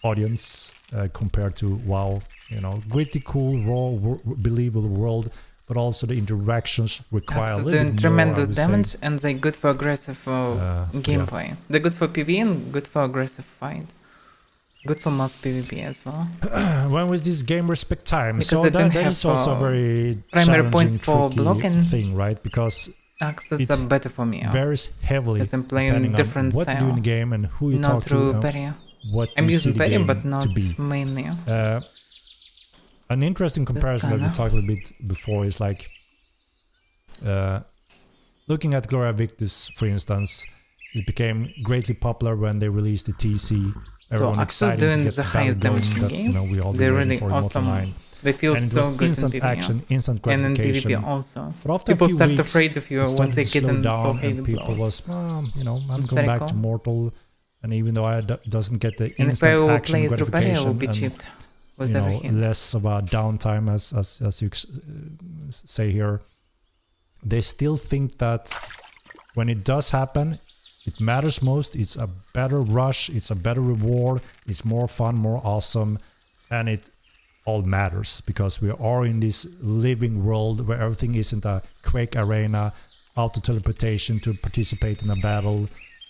S14: audience compared to WoW. You know, gritty, cool, raw, believable world, but also the interactions require a
S1: Axes
S14: little
S1: doing
S14: bit
S1: tremendous
S14: more, I would
S1: damage,
S14: say.
S1: and they're good for aggressive gameplay. They're good for PvE and good for aggressive fight. Good for mass PvP as well.
S14: When was this game respect time?
S1: Because
S14: So
S1: they don't
S14: that is
S1: have,
S14: also a very
S1: primary points
S14: challenging,
S1: for
S14: tricky
S1: blocking.
S14: thing, right? Because
S1: Axes
S14: it
S1: are better for me.
S14: varies heavily
S1: Because I'm playing
S14: depending
S1: different
S14: on what you do in the
S1: style.
S14: game and who you
S1: Not
S14: talk
S1: through
S14: to.
S1: barrier.
S14: What
S1: I'm
S14: you see
S1: using
S14: the
S1: barrier,
S14: game
S1: but not
S14: to be.
S1: mainly.
S14: An interesting comparison that we
S1: kinda.
S14: talked a bit before is like looking at Gloria Victis, for instance. It became greatly popular when they released the TC. Everyone
S1: Axes
S14: excited to
S1: doing
S14: get
S1: the
S14: battle
S1: highest
S14: going
S1: damage in
S14: that,
S1: game.
S14: you know, we all
S1: They're
S14: been waiting
S1: really
S14: for in Mortal
S1: awesome.
S14: Line.
S1: They feel
S14: And it
S1: so
S14: was
S1: good
S14: instant
S1: in PvE.
S14: action, instant
S1: And in
S14: gratification.
S1: PvP also.
S14: But after
S1: People
S14: a few
S1: start
S14: weeks,
S1: afraid of you
S14: it
S1: once
S14: started
S1: they
S14: to
S1: get
S14: slow
S1: in so
S14: down,
S1: heavy
S14: and people
S1: blows.
S14: was, you know, I'm
S1: It's
S14: going
S1: very
S14: back to
S1: cool.
S14: Mortal, and even though doesn't get the
S1: And if I
S14: instant
S1: will
S14: action
S1: play through barrier, I will
S14: gratification
S1: be
S14: and,
S1: chipped with
S14: you know,
S1: everything.
S14: less of a downtime as you say here, they still think that when it does happen, it matters most. It's a better rush, it's a better reward, it's more fun, more awesome, and it all matters because we are in this living world where everything isn't a Quake arena, auto teleportation to participate in a battle,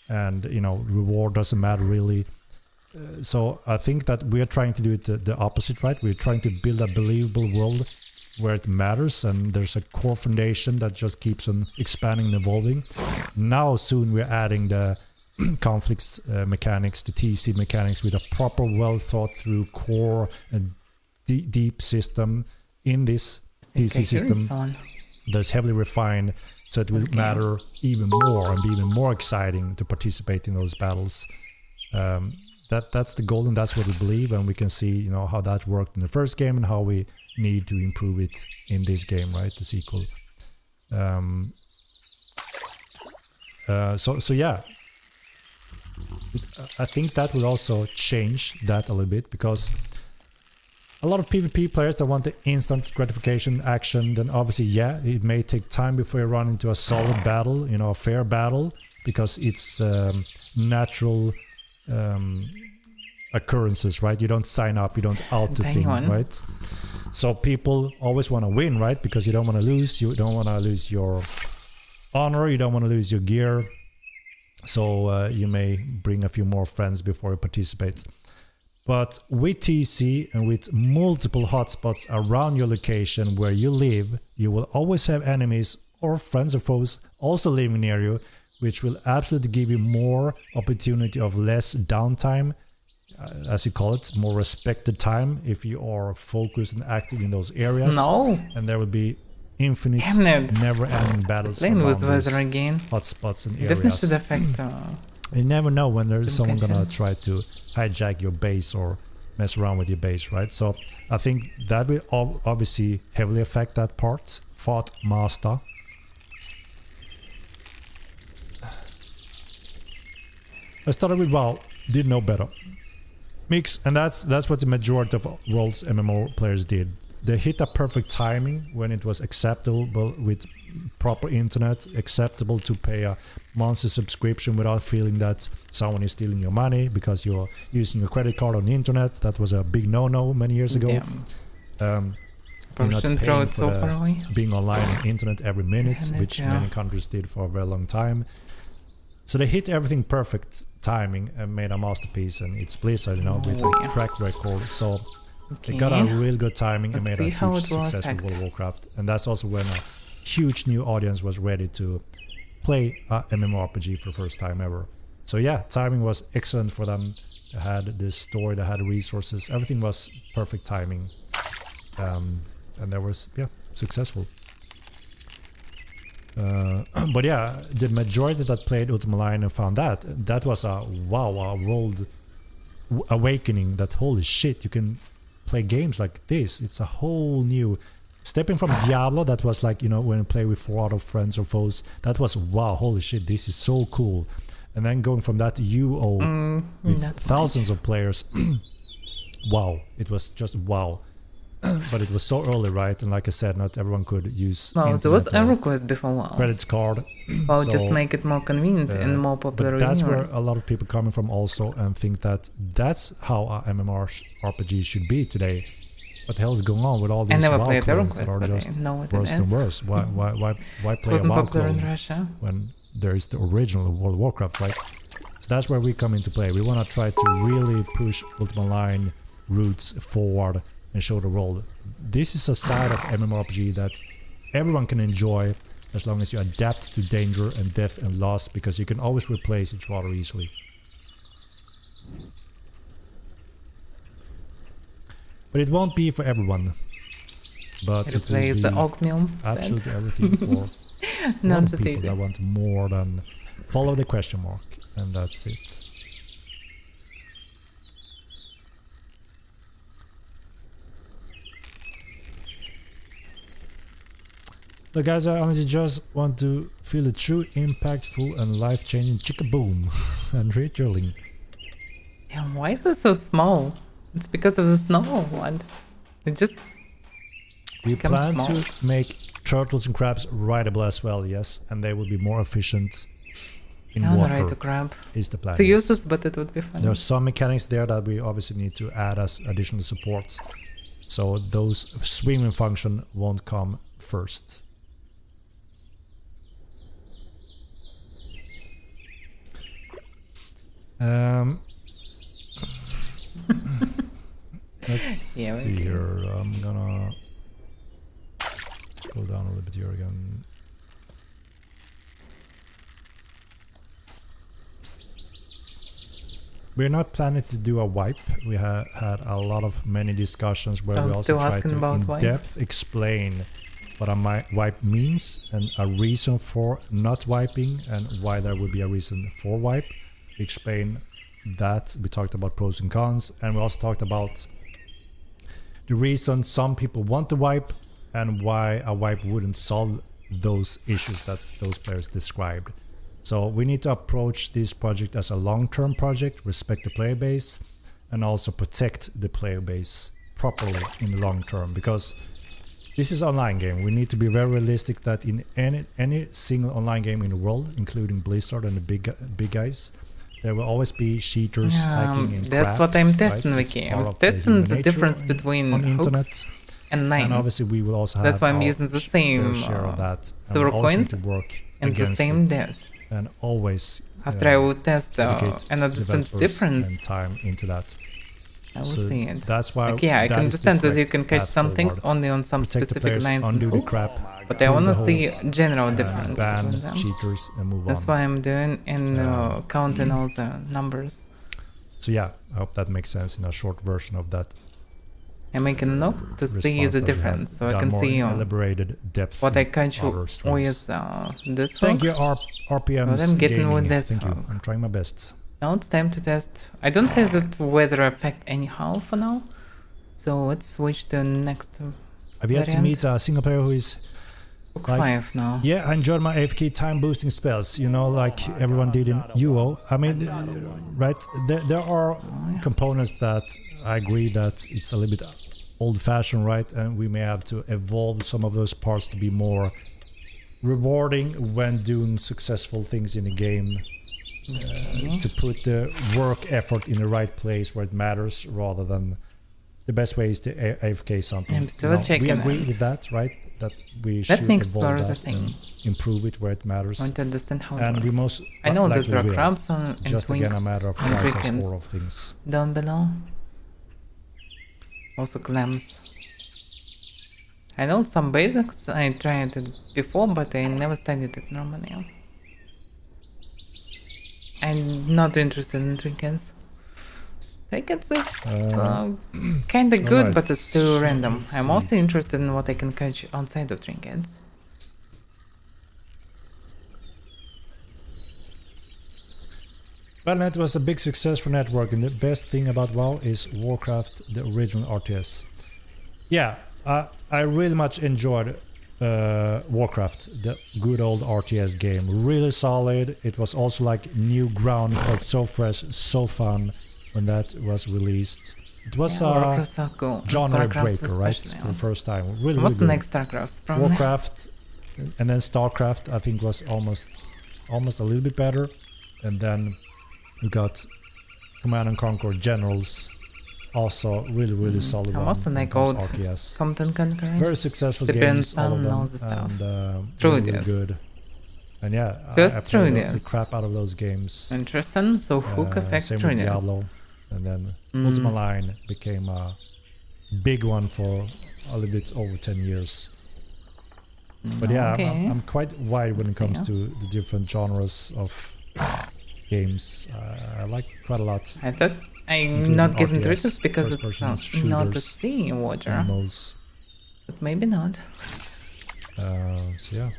S14: and you know, reward doesn't matter really. So I think that we are trying to do it the opposite, right? We're trying to build a believable world where it matters, and there's a core foundation that just keeps on expanding and evolving. Now soon we're adding the conflicts mechanics, the TC mechanics with a proper, well thought through core and deep system in this TC system that's heavily refined, so it will matter even more and be even more exciting to participate in those battles. That's the goal, and that's what we believe, and we can see, you know, how that worked in the first game and how we need to improve it in this game, right? The sequel. So yeah, I think that will also change that a little bit, because a lot of PvP players that want the instant gratification action, then obviously, yeah, it may take time before you run into a solid battle, you know, a fair battle, because it's natural occurrences, right? You don't sign up, you don't auto thing, right? So people always want to win, right? Because you don't want to lose, you don't want to lose your honor, you don't want to lose your gear. So you may bring a few more friends before you participate. But with TC and with multiple hotspots around your location where you live, you will always have enemies or friends or foes also living near you, which will absolutely give you more opportunity of less downtime, as you call it, more respected time if you are focused and active in those areas.
S1: No.
S14: And there will be infinite, never-ending battles around those hotspots and areas.
S1: Definitely should affect.
S14: You never know when there's someone gonna try to hijack your base or mess around with your base, right? So I think that will obviously heavily affect that part. Fought Master. I started with WoW, did know better. Mix, and that's what the majority of World's MMO players did. They hit a perfect timing when it was acceptable with proper internet, acceptable to pay a monthly subscription without feeling that someone is stealing your money because you're using a credit card on the internet. That was a big no-no many years ago. You're not paying for being online on internet every minute, which many countries did for a very long time. So they hit everything perfect timing and made a masterpiece, and it's Blizzard, you know, with a track record. So they got a real good timing and made a huge success with World of Warcraft. And that's also when a huge new audience was ready to play a MMORPG for the first time ever. So yeah, timing was excellent for them. They had the story, they had the resources, everything was perfect timing. And that was, yeah, successful. But yeah, the majority that played Ultima Online and found that was a world awakening, that holy shit, you can play games like this. It's a whole new, stepping from Diablo, that was like, you know, when you play with 4 other friends or foes, that was wow, holy shit, this is so cool. And then going from that to UO with thousands of players, wow, it was just wow. But it was so early, right? And like I said, not everyone could use.
S1: No, there was a request before WoW.
S14: Credits card.
S1: Well, so, just make it more convenient and more popular.
S14: But that's where a lot of people coming from also, and think that that's how a MMORPG should be today. What the hell is going on with all these WoW clones that are just worse and worse? Why play a WoW clone when there is the original World of Warcraft, right? So that's where we come into play. We want to try to really push Ultima Online roots forward and show the world this is a side of MMORPG that everyone can enjoy, as long as you adapt to danger and death and loss, because you can always replace each other easily. But it won't be for everyone. But it will be absolutely everything for some people that want more than follow the question mark, and that's it. Look guys, I honestly just want to feel a true, impactful and life-changing chicka-boom and read your link.
S1: Yeah, why is it so small? It's because of the snow one. It just
S14: We plan to make turtles and crabs rideable as well, yes, and they will be more efficient in water.
S1: Right to grab.
S14: Is the plan.
S1: It's useless, but it would be fun.
S14: There are some mechanics there that we obviously need to add as additional support, so those swimming function won't come first. Let's see here. I'm gonna scroll down a little bit here again. we're not planning to do a wipe. We had a lot of many discussions where
S1: I'm
S14: we also
S1: still
S14: tried
S1: asking
S14: to
S1: about
S14: in
S1: wipe.
S14: depth explain what a wipe means and a reason for not wiping and why there would be a reason for wipe. We explained that. We talked about pros and cons, and we also talked about the reason some people want to wipe and why a wipe wouldn't solve those issues that those players described. So we need to approach this project as a long-term project, respect the player base, and also protect the player base properly in the long term, because this is an online game. We need to be very realistic that in any single online game in the world, including Blizzard and the big guys, there will always be cheaters, hacking, and
S1: that's
S14: crap,
S1: what I'm testing,
S14: right? It's
S1: Vicky.
S14: part
S1: I'm
S14: of the
S1: testing
S14: human
S1: the
S14: nature
S1: difference between
S14: on the
S1: hooks
S14: internet.
S1: and lines.
S14: And obviously we will also have
S1: That's why I'm
S14: our
S1: using the
S14: fair
S1: same
S14: share of that.
S1: silver
S14: and we also need
S1: coins
S14: to work
S1: and the
S14: against
S1: same
S14: it
S1: depth.
S14: and always
S1: After I will test
S14: dedicate
S1: an distance
S14: developers
S1: difference,
S14: and time into that.
S1: I will
S14: So
S1: see it.
S14: that's why
S1: Like, yeah, I
S14: that
S1: can
S14: is the
S1: understand that you
S14: correct
S1: can catch
S14: path
S1: some things
S14: forward.
S1: only on some
S14: Protect the
S1: specific
S14: players,
S1: lines and
S14: undo the
S1: hooks,
S14: crap,
S1: but I
S14: pull
S1: want
S14: the
S1: to see
S14: holes,
S1: general difference
S14: ban
S1: between them.
S14: cheaters and move
S1: That's
S14: on.
S1: why I'm doing and counting all the numbers.
S14: So yeah, I hope that makes sense in a short version of that.
S1: I'm making notes to see
S14: response
S1: the
S14: that we had.
S1: difference, so I
S14: Got
S1: can
S14: more
S1: see
S14: elaborated depth
S1: what I
S14: in
S1: catch
S14: other streams.
S1: with this
S14: Thank
S1: hook.
S14: you, RPMs
S1: What I'm getting
S14: Gaming.
S1: with this
S14: Thank you.
S1: hook.
S14: I'm trying my best.
S1: Now it's time to test. I don't say that weather effect anyhow for now, so let's switch to next.
S14: I've yet to meet a single player who is
S1: Hook
S14: like,
S1: 5 now.
S14: yeah, I enjoyed my AFK time boosting spells, you know, like everyone did in UO. I mean, right, there are components that I agree that it's a little bit old-fashioned, right, and we may have to evolve some of those parts to be more rewarding when doing successful things in the game, to put the work effort in the right place where it matters, rather than the best way is to AFK something.
S1: I'm still checking
S14: we agree
S1: it.
S14: with that, right? That we
S1: Let
S14: should
S1: me
S14: evolve
S1: explore the
S14: that
S1: thing.
S14: and improve it where it matters.
S1: I want to understand how it
S14: And we
S1: works.
S14: most
S1: I know that
S14: likely
S1: there are
S14: will.
S1: crabs and
S14: Just again a
S1: twinks
S14: matter of
S1: and
S14: trial and
S1: chickens
S14: error of things.
S1: down below. Also clams. I know some basics, I tried it before, but I never studied it normally. I'm not interested in trinkets. Trinkets is kinda good,
S14: alright.
S1: but it's too random.
S14: Let's
S1: I'm
S14: see.
S1: mostly interested in what I can catch outside of trinkets.
S14: Paladin was a big success for Network, and the best thing about WoW is Warcraft, the original RTS. Yeah, I really much enjoyed Warcraft, the good old RTS game. Really solid. It was also like new ground. It felt so fresh, so fun when that was released. It was
S1: Warcrafts are cool.
S14: genre
S1: Starcrafts
S14: breaker, right?
S1: especially,
S14: For the first time. Really,
S1: Most
S14: really good.
S1: like Starcrafts, probably.
S14: Warcraft and then Starcraft I think was almost a little bit better, and then we got Command and Conquer Generals, also really solid one.
S1: Almost
S14: when it
S1: like
S14: comes
S1: old
S14: to RTS.
S1: Command Conquerors.
S14: Very successful
S1: Depends
S14: games, all of
S1: on
S14: them,
S1: all the stuff.
S14: and
S1: True
S14: really,
S1: it
S14: really
S1: is.
S14: good. And yeah,
S1: Just
S14: I
S1: true
S14: played
S1: it
S14: the
S1: is.
S14: crap out of those games.
S1: Interesting. So hook effect
S14: Same with
S1: true it is.
S14: Diablo, and then Ultima Line became a big one for a little bit over 10 years. But yeah,
S1: Okay.
S14: I'm quite wide when
S1: Let's
S14: it comes
S1: see,
S14: to the different genres of games. I like quite a lot.
S1: I thought I'm
S14: including
S1: not getting
S14: RTS,
S1: triggers because it's
S14: first-person
S1: not the
S14: shooters,
S1: sea water.
S14: MMOs.
S1: But maybe not.
S14: So yeah.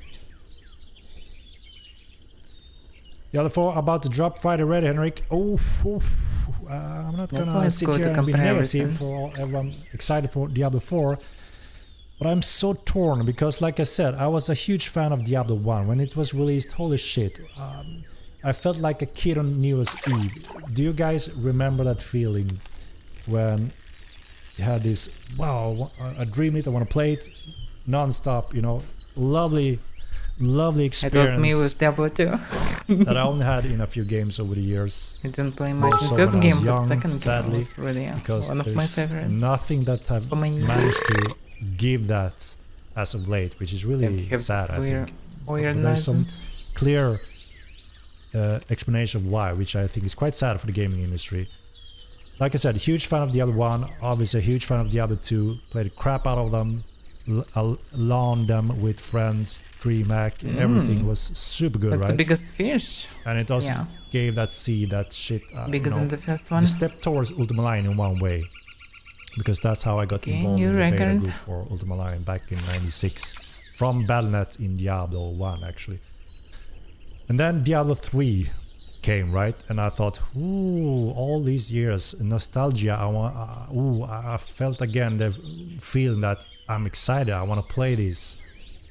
S14: The other four about to drop Friday Ready, Henrik. I'm not
S1: That's why
S14: gonna
S1: it's
S14: sit
S1: good
S14: here
S1: to
S14: and be
S1: compare
S14: negative
S1: everything.
S14: for everyone excited for Diablo 4. But I'm so torn because, like I said, I was a huge fan of Diablo 1. When it was released, holy shit. I felt like a kid on New Year's Eve. Do you guys remember that feeling when you had this, wow, I dream it, I want to play it non-stop, you know, lovely experience.
S1: It was me with Diablo 2.
S14: That I only had in a few games over the years.
S1: I didn't play much in
S14: Also
S1: the first
S14: when I was
S1: game, but
S14: young,
S1: second game
S14: sadly,
S1: was really
S14: because
S1: one of my
S14: there's
S1: favorites.
S14: nothing that have
S1: For my youth.
S14: managed to give that as of late, which is really
S1: have
S14: sad, I
S1: weird-
S14: think.
S1: weird
S14: But there's some
S1: noises.
S14: clear explanation of why, which I think is quite sad for the gaming industry. Like I said, huge fan of Diablo 1, obviously a huge fan of Diablo 2, played the crap out of them, lawn them with friends, DreamHack, everything was super good,
S1: That's
S14: right?
S1: the biggest fish.
S14: And it also
S1: Yeah.
S14: gave that seed, that shit.
S1: Bigger than the first one.
S14: The step towards Ultima Line in one way. Because that's how I got
S1: Okay,
S14: involved
S1: new
S14: in the beta
S1: record.
S14: group for Ultima Line back in '96. From Battle.net in Diablo 1, actually. And then Diablo 3 came, right? And I thought, ooh, all these years, nostalgia, I felt again the feeling that I'm excited, I want to play this.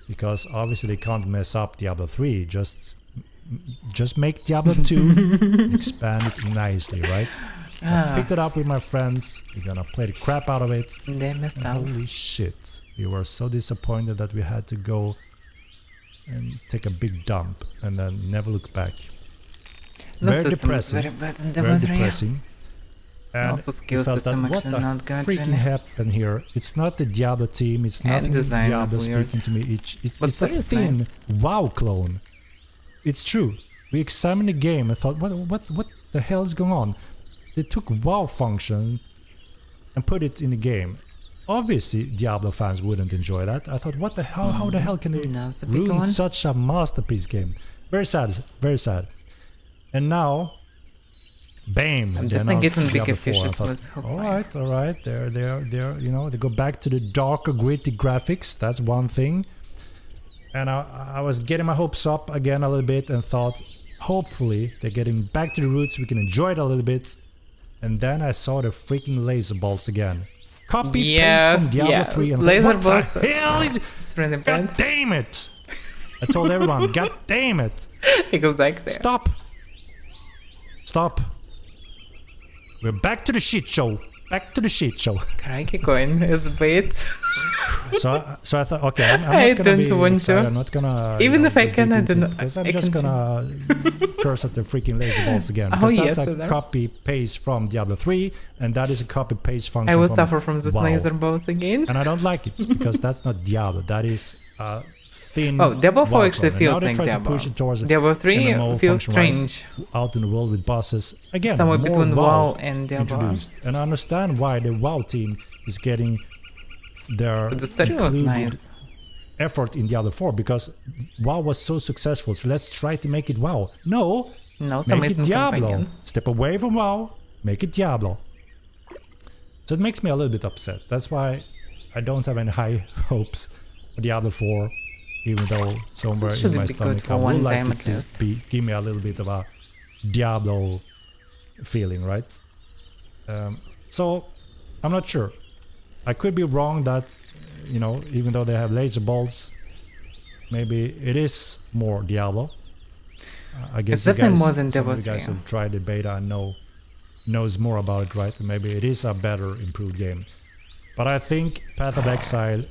S14: Because obviously they can't mess up Diablo 3, just make Diablo 2, expand it nicely, right? So I picked it up with my friends, we're gonna play the crap out of it.
S1: They messed up.
S14: Holy shit, we were so disappointed that we had to go and take a big dump and then never look back. Very depressing,
S1: very bad in
S14: very
S1: Diablo 3.
S14: depressing. And
S1: Also skill
S14: we felt
S1: system
S14: that, what
S1: actually
S14: the
S1: not good,
S14: freaking
S1: really.
S14: happened here? It's not the Diablo team, it's
S1: And
S14: nothing
S1: design is
S14: Diablo
S1: weird.
S14: speaking to me, it's
S1: But
S14: a
S1: story is
S14: thin
S1: nice.
S14: WoW clone. It's true. We examined the game and thought, what the hell is going on? They took WoW function and put it in the game. Obviously, Diablo fans wouldn't enjoy that. I thought, what the hell? How the hell can they
S1: That's a big
S14: ruin
S1: one.
S14: such a masterpiece game? Very sad, very sad. And now, bam!
S1: I'm
S14: they
S1: definitely
S14: announced
S1: getting bigger
S14: Diablo 4. I
S1: fishes
S14: thought,
S1: with Hook
S14: all
S1: 5.
S14: right, all right. They're, you know, they go back to the darker, gritty graphics. That's one thing. And I was getting my hopes up again a little bit and thought, hopefully they're getting back to the roots. We can enjoy it a little bit. And then I saw the freaking laser balls again. Copy paste from Diablo 3 and
S1: laser
S14: what
S1: balls.
S14: the hell is
S1: It's really bad.
S14: God damn it! I told everyone, God damn it!
S1: It goes like there.
S14: Stop! Stop! We're back to the shit show. Back to the shit show.
S1: Crikey coin is bait.
S14: So I thought, okay, I'm
S1: I
S14: not gonna be
S1: don't want
S14: excited.
S1: to.
S14: I'm not gonna.
S1: Even if I
S14: dig
S1: can, I
S14: into
S1: don't
S14: it,
S1: know.
S14: because I'm
S1: I
S14: just
S1: can
S14: gonna curse at the freaking laser balls again.
S1: Oh,
S14: Because
S1: yes,
S14: that's a
S1: there.
S14: copy paste from Diablo 3, and that is a copy paste function.
S1: I will
S14: from
S1: suffer from this
S14: WoW.
S1: laser balls again.
S14: And I don't like it because that's not Diablo. That is thin.
S1: Oh, Diablo 4
S14: WoW
S1: actually
S14: clone. And
S1: feels
S14: now they're
S1: like
S14: trying to
S1: Diablo.
S14: push it towards
S1: Diablo 3
S14: MMO
S1: feels
S14: function, right?
S1: strange.
S14: Out in the world with bosses again.
S1: Somewhere
S14: more
S1: between
S14: WoW
S1: WoW and Diablo.
S14: introduced. And I understand why the WoW team is getting their
S1: But the story was
S14: included
S1: nice.
S14: effort in Diablo 4 because WoW was so successful. So let's try to make it WoW. No,
S1: some
S14: make it
S1: isn't
S14: Diablo.
S1: companion.
S14: Step away from WoW. Make it Diablo. So it makes me a little bit upset. That's why I don't have any high hopes for Diablo 4. Even though somewhere
S1: It should
S14: in my
S1: be good
S14: stomach
S1: for
S14: I
S1: one
S14: would like
S1: time
S14: it
S1: at
S14: to
S1: least.
S14: give me a little bit of a Diablo feeling, right? So I'm not sure. I could be wrong that, you know, even though they have laser balls, maybe it is more Diablo. I guess
S1: It's definitely more than
S14: some
S1: Diablo
S14: of you guys
S1: 3.
S14: have tried the beta and knows more about it, right? Maybe it is a better, improved game. But I think Path of Exile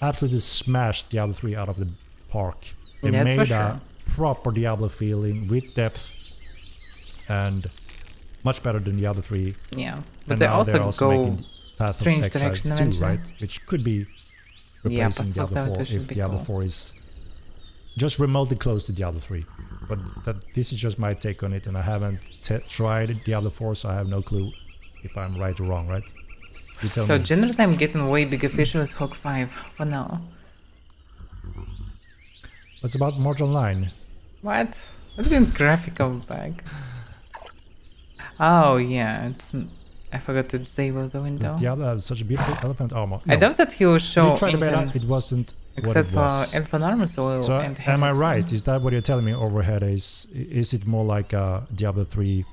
S14: absolutely smashed Diablo 3 out of the park. They
S1: That's for
S14: made
S1: sure.
S14: a proper Diablo feeling with depth and much better than Diablo 3.
S1: Yeah, but
S14: And
S1: they
S14: now
S1: also
S14: they're
S1: go
S14: making Path of
S1: strange
S14: Exile
S1: direction
S14: 2,
S1: eventually.
S14: right? Which could be
S1: Yeah,
S14: replacing
S1: Path of
S14: Diablo
S1: Exile
S14: 4
S1: 2 should
S14: if
S1: be
S14: Diablo
S1: cool.
S14: 4 is just remotely close to Diablo 3. But this is just my take on it, and I haven't tried Diablo 4, so I have no clue if I'm right or wrong, right? You tell
S1: So
S14: me.
S1: generally I'm getting way bigger fish with Hook 5 for now.
S14: What's about Mortal 9?
S1: What? What's been graphical bag? Oh yeah, I forgot to disable the window.
S14: Does Diablo have such a beautiful elephant armor?
S1: I doubt that he will show
S14: We tried the beta,
S1: anything
S14: it wasn't what
S1: except
S14: it was.
S1: for Elfen Armor Soil
S14: So
S1: and
S14: am I
S1: Helix.
S14: right? Is that what you're telling me overhead? Is it more like a Diablo 3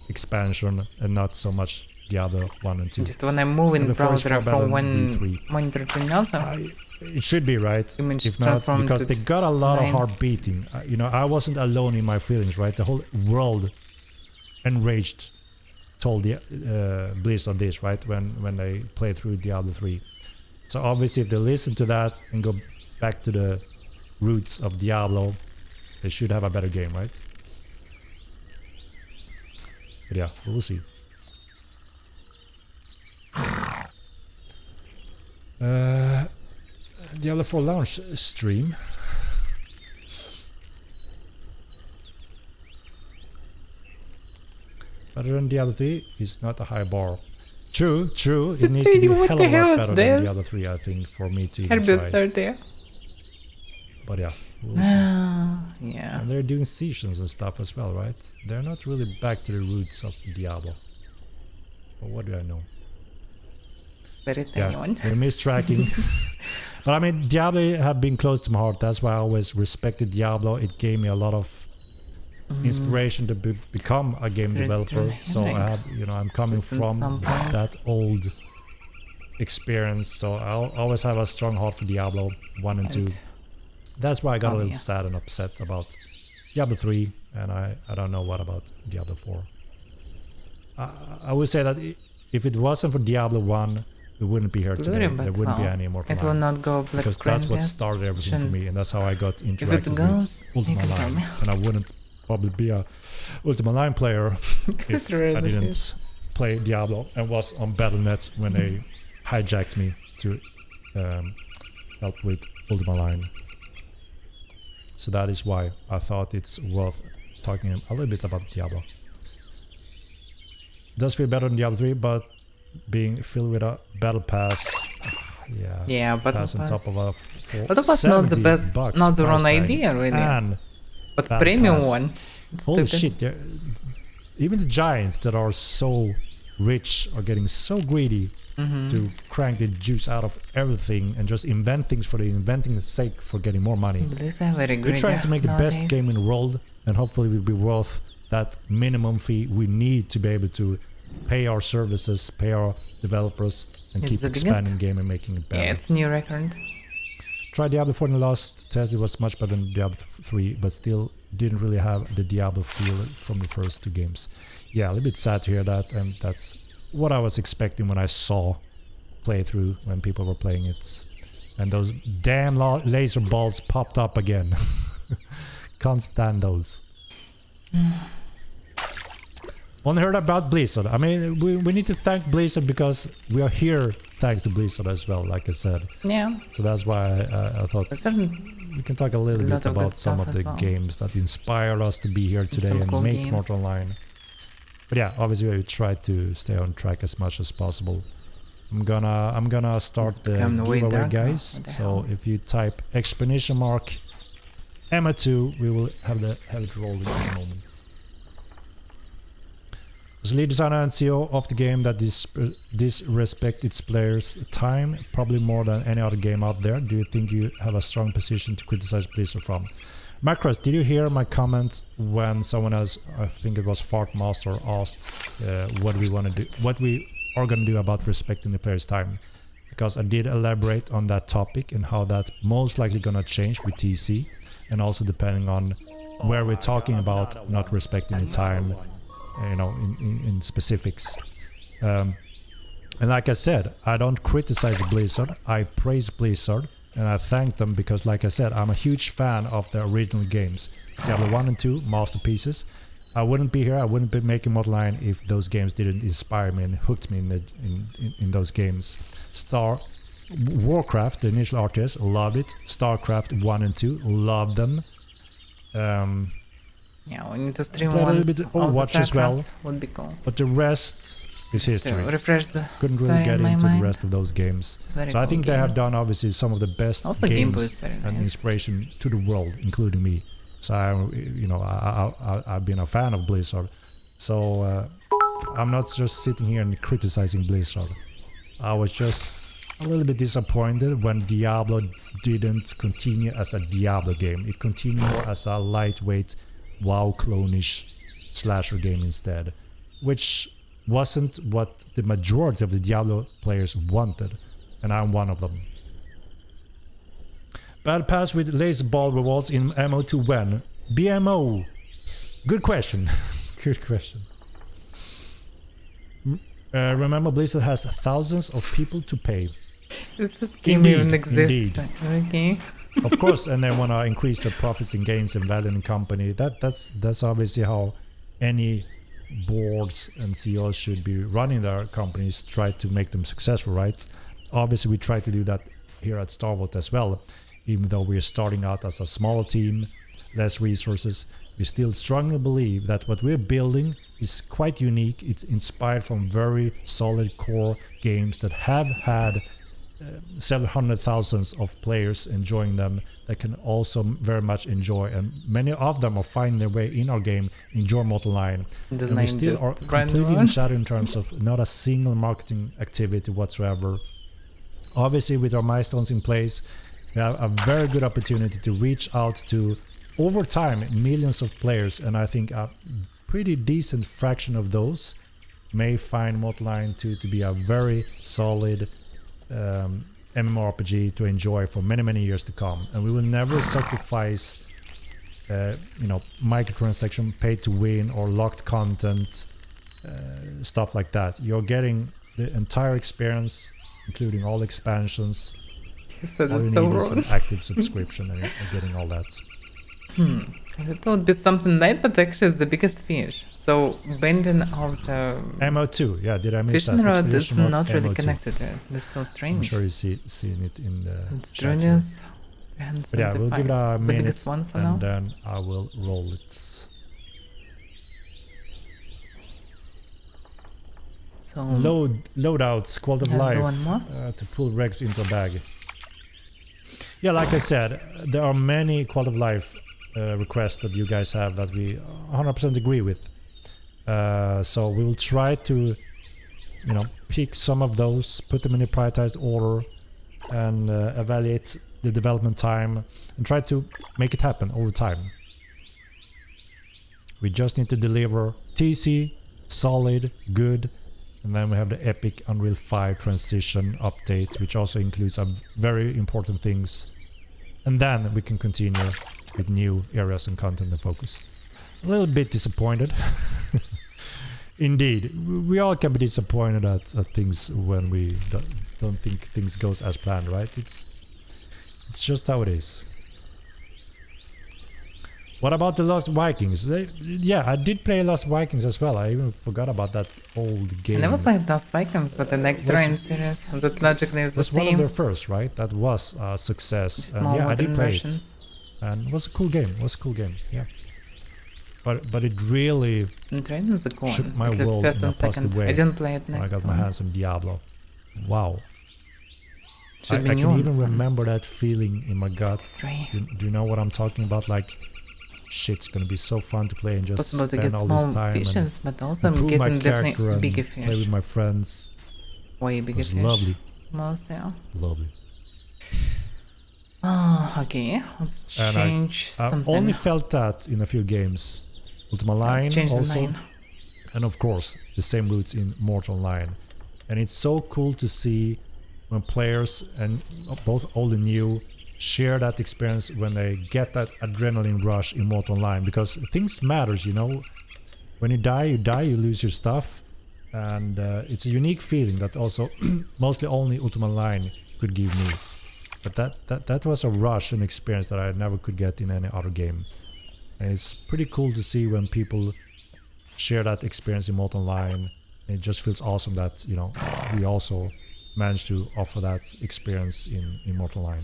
S14: expansion and not so much Diablo 1 and 2?
S1: Just when I'm moving
S14: Diablo 4 is
S1: browser
S14: far better
S1: from
S14: than
S1: one
S14: D3.
S1: monitor to another.
S14: It should be, right?
S1: Image
S14: If not,
S1: transformed
S14: because
S1: to
S14: they
S1: just
S14: got a lot
S1: line.
S14: of heart beating. You know, I wasn't alone in my feelings, right? The whole world enraged told the Blizz on this, right? When they played through Diablo 3. So obviously if they listen to that and go back to the roots of Diablo, they should have a better game, right? But yeah, we'll see. Diablo 4 launch stream. Better than Diablo 3 is not a high bar. True.
S1: So
S14: It needs to be
S1: what
S14: hell
S1: the
S14: of a
S1: hell
S14: lot
S1: is
S14: better
S1: this?
S14: than the other 3, I think, for me to even try
S1: Herbert
S14: it.
S1: 30.
S14: But yeah, we'll see.
S1: Yeah.
S14: And they're doing seasons and stuff as well, right? They're not really back to the roots of Diablo. But what do I know?
S1: Very tiny one.
S14: They're mistracking. But I mean, Diablo have been close to my heart. That's why I always respected Diablo. It gave me a lot of inspiration to become a game developer. So I have, I'm coming from that old experience. So I always have a strong heart for Diablo 1 and 2. That's why I got a little sad and upset about Diablo 3, and I don't know what about Diablo 4. I would say that if it wasn't for Diablo 1, we wouldn't be here today. There wouldn't be any Immortal
S1: It will not go black
S14: because
S1: screen.
S14: that's what started everything for me, and that's how I got interacted
S1: goes,
S14: with Ultima Line. And I wouldn't probably be a Ultima Line player if I didn't play Diablo and was on Battle.net when they hijacked me to help with Ultima Line. So that is why I thought it's worth talking a little bit about Diablo. It does feel better than Diablo 3, but being filled with a battle pass,
S1: Battle
S14: pass on top of a
S1: Battle Pass not the not the wrong idea really,
S14: and
S1: but premium
S14: pass.
S1: one.
S14: Holy shit! Even the giants that are so rich are getting so greedy to crank the juice out of everything and just invent things for the inventing sake for getting more money. We're trying to make the best game in the world, and hopefully it will be worth that minimum fee we need to be able to pay our services, pay our developers, and keep expanding the game and making it better.
S1: Yeah, it's new record.
S14: Tried Diablo 4 in the last test. It was much better than Diablo 3, but still didn't really have the Diablo feel from the first 2 games. Yeah, a little bit sad to hear that, and that's what I was expecting when I saw playthrough when people were playing it. And those damn laser balls popped up again. Can't stand those. Only heard about Blizzard. I mean, we need to thank Blizzard because we are here thanks to Blizzard as well, like I said.
S1: Yeah.
S14: So that's why I thought we can talk a little bit about some of the games that inspired us to be here today and make Mortal Online. But yeah, obviously we try to stay on track as much as possible. I'm gonna start the giveaway, guys. So if you type !Emma2, we will have it rolling in a moment. As lead designer and CEO of the game that disrespect its players' time, probably more than any other game out there, do you think you have a strong position to criticize Blizzard from? Macros, did you hear my comment when someone else, I think it was Fartmaster, asked what we are going to do about respecting the players' time? Because I did elaborate on that topic and how that most likely going to change with TC, and also depending on where we're talking about not respecting the time, in specifics. And like I said, I don't criticize Blizzard, I praise Blizzard, and I thank them because, like I said, I'm a huge fan of the original games. Diablo 1 and 2, masterpieces. I wouldn't be here, I wouldn't be making Mortal Online if those games didn't inspire me and hooked me in those games. Warcraft, the initial RTS, loved it. StarCraft 1 and 2, loved them.
S1: Yeah, we need to stream
S14: a little bit
S1: Overwatch
S14: as well,
S1: would be cool.
S14: but the rest is history.
S1: Refresh the
S14: Couldn't really get into the rest of those games. So I think they have done obviously some of the best
S1: also
S14: games and inspiration to the world, including me. So I've been a fan of Blizzard. So I'm not just sitting here and criticizing Blizzard. I was just a little bit disappointed when Diablo didn't continue as a Diablo game. It continued as a lightweight WoW clone-ish slasher game instead, which wasn't what the majority of the Diablo players wanted, and I'm one of them. Bad pass with laser ball rewards in MO2 when? BMO! Good question. Good question. Remember, Blizzard has thousands of people to pay.
S1: Does this game even exist?
S14: Okay. Of course, and they want to increase their profits and gains and value in the company. That's obviously how any boards and CEOs should be running their companies, try to make them successful, right? Obviously, we try to do that here at Starvolt as well, even though we're starting out as a smaller team, less resources. we still strongly believe that what we're building is quite unique. It's inspired from very solid core games that have had several hundred thousands of players enjoying them, that can also very much enjoy, and many of them are finding their way in our game, enjoy Mortal Line.
S1: The
S14: And we
S1: line
S14: still
S1: just
S14: are
S1: ran
S14: completely in
S1: around.
S14: shadow in terms of not a single marketing activity whatsoever. Obviously, with our milestones in place, we have a very good opportunity to reach out to, over time, millions of players, and I think a pretty decent fraction of those may find Mortal Line 2 to be a very solid mmorpg to enjoy for many years to come. And we will never sacrifice microtransaction, pay to win, or locked content, stuff like that. You're getting the entire experience, including all expansions.
S1: You said
S14: All you
S1: it so
S14: need is an
S1: wrong.
S14: active subscription, and you're getting all that.
S1: I thought it would be something light, but actually it's the biggest fish. So bending of the
S14: MO2, yeah, did I miss
S1: fishing
S14: that?
S1: rod is
S14: Expedition mode
S1: not really
S14: MO2.
S1: connected to it. That's so
S14: I'm
S1: strange.
S14: sure you seen it in the
S1: It's
S14: chat here.
S1: Julius and
S14: But yeah, we'll give it a
S1: the
S14: minute,
S1: biggest one for
S14: and
S1: now.
S14: then I will roll it.
S1: So
S14: Loadouts, quality of
S1: Yeah, do
S14: life,
S1: one more.
S14: to pull Rex into a bag. Yeah, like I said, there are many quality of life requests that you guys have that we 100% agree with. So we will try to, pick some of those, put them in a prioritized order, and evaluate the development time, and try to make it happen over time. We just need to deliver TC, solid, good, and then we have the epic Unreal 5 transition update, which also includes some very important things. And then we can continue with new areas and content and focus. A little bit disappointed. Indeed, we all can be disappointed at things when we don't think things goes as planned, right? It's just how it is. What about the Lost Vikings? Yeah, I did play Lost Vikings as well. I even forgot about that old
S1: I
S14: game.
S1: never played Lost Vikings, but I like Train series. That logically is the
S14: was one of
S1: same.
S14: their first, right? That was a success.
S1: Just
S14: And
S1: more
S14: yeah, I did
S1: modern
S14: play
S1: versions.
S14: it. And it was a cool game. Yeah. But it really
S1: And Train is a cool
S14: shook
S1: one.
S14: my
S1: At least
S14: world
S1: first
S14: in a
S1: and second.
S14: positive way
S1: I didn't play it
S14: when I
S1: next
S14: got my
S1: one.
S14: hands on Diablo. Wow.
S1: Should be
S14: I
S1: new
S14: can even
S1: ones then.
S14: remember that feeling in my gut.
S1: Three.
S14: Do you know what I'm talking about? Like, shit's gonna be so fun to play and just
S1: Possible to
S14: spend
S1: get
S14: all this
S1: small
S14: time
S1: fishes, but also I'm
S14: improve my
S1: getting
S14: character
S1: definitely
S14: and
S1: bigger
S14: play
S1: fish.
S14: with my friends.
S1: Way
S14: It
S1: bigger
S14: was
S1: fish.
S14: lovely.
S1: Most, yeah.
S14: Lovely.
S1: Oh, okay. Let's
S14: And
S1: change
S14: I've
S1: something.
S14: only felt that in a few games. Ultima Line
S1: Let's change the
S14: also.
S1: line.
S14: And of course, the same roots in Mortal Line. And it's so cool to see when players, and both old and new, share that experience when they get that adrenaline rush in Mortal Line. Because things matters, When you die, you lose your stuff. And it's a unique feeling that also mostly only Ultima Line could give me. But that was a rush and experience that I never could get in any other game. And it's pretty cool to see when people share that experience in Mortal Line. It just feels awesome that, we also managed to offer that experience in Mortal Line.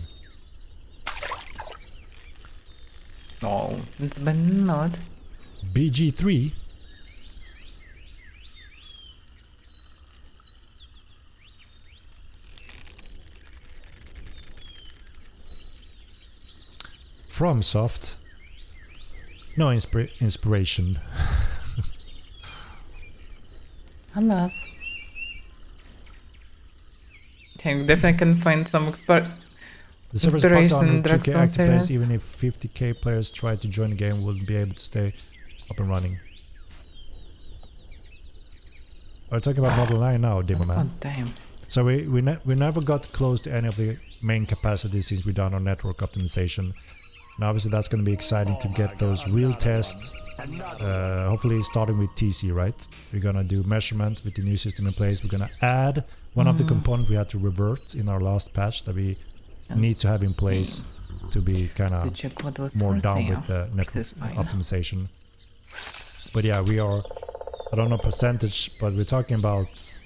S1: Oh, it's been not.
S14: BG3. FromSoft. No inspiration.
S1: Alas. Okay, definitely can find some
S14: The server's bugged
S1: inspiration
S14: on
S1: in
S14: with
S1: Dark
S14: 2K
S1: Souls
S14: active players,
S1: series.
S14: even if 50k players try to join the game, wouldn't be able to stay up and running. We're talking about Model 9 now, Demo Man.
S1: Oh, damn.
S14: So we never got close to any of the main capacities since we done our network optimization. And obviously that's going to be exciting to get those real tests, hopefully starting with TC, right? We're going to do measurement with the new system in place. We're going to add one of the components we had to revert in our last patch that we need to have in place to be kind of more down with the network optimization. But yeah, we are, I don't know percentage, but we're talking about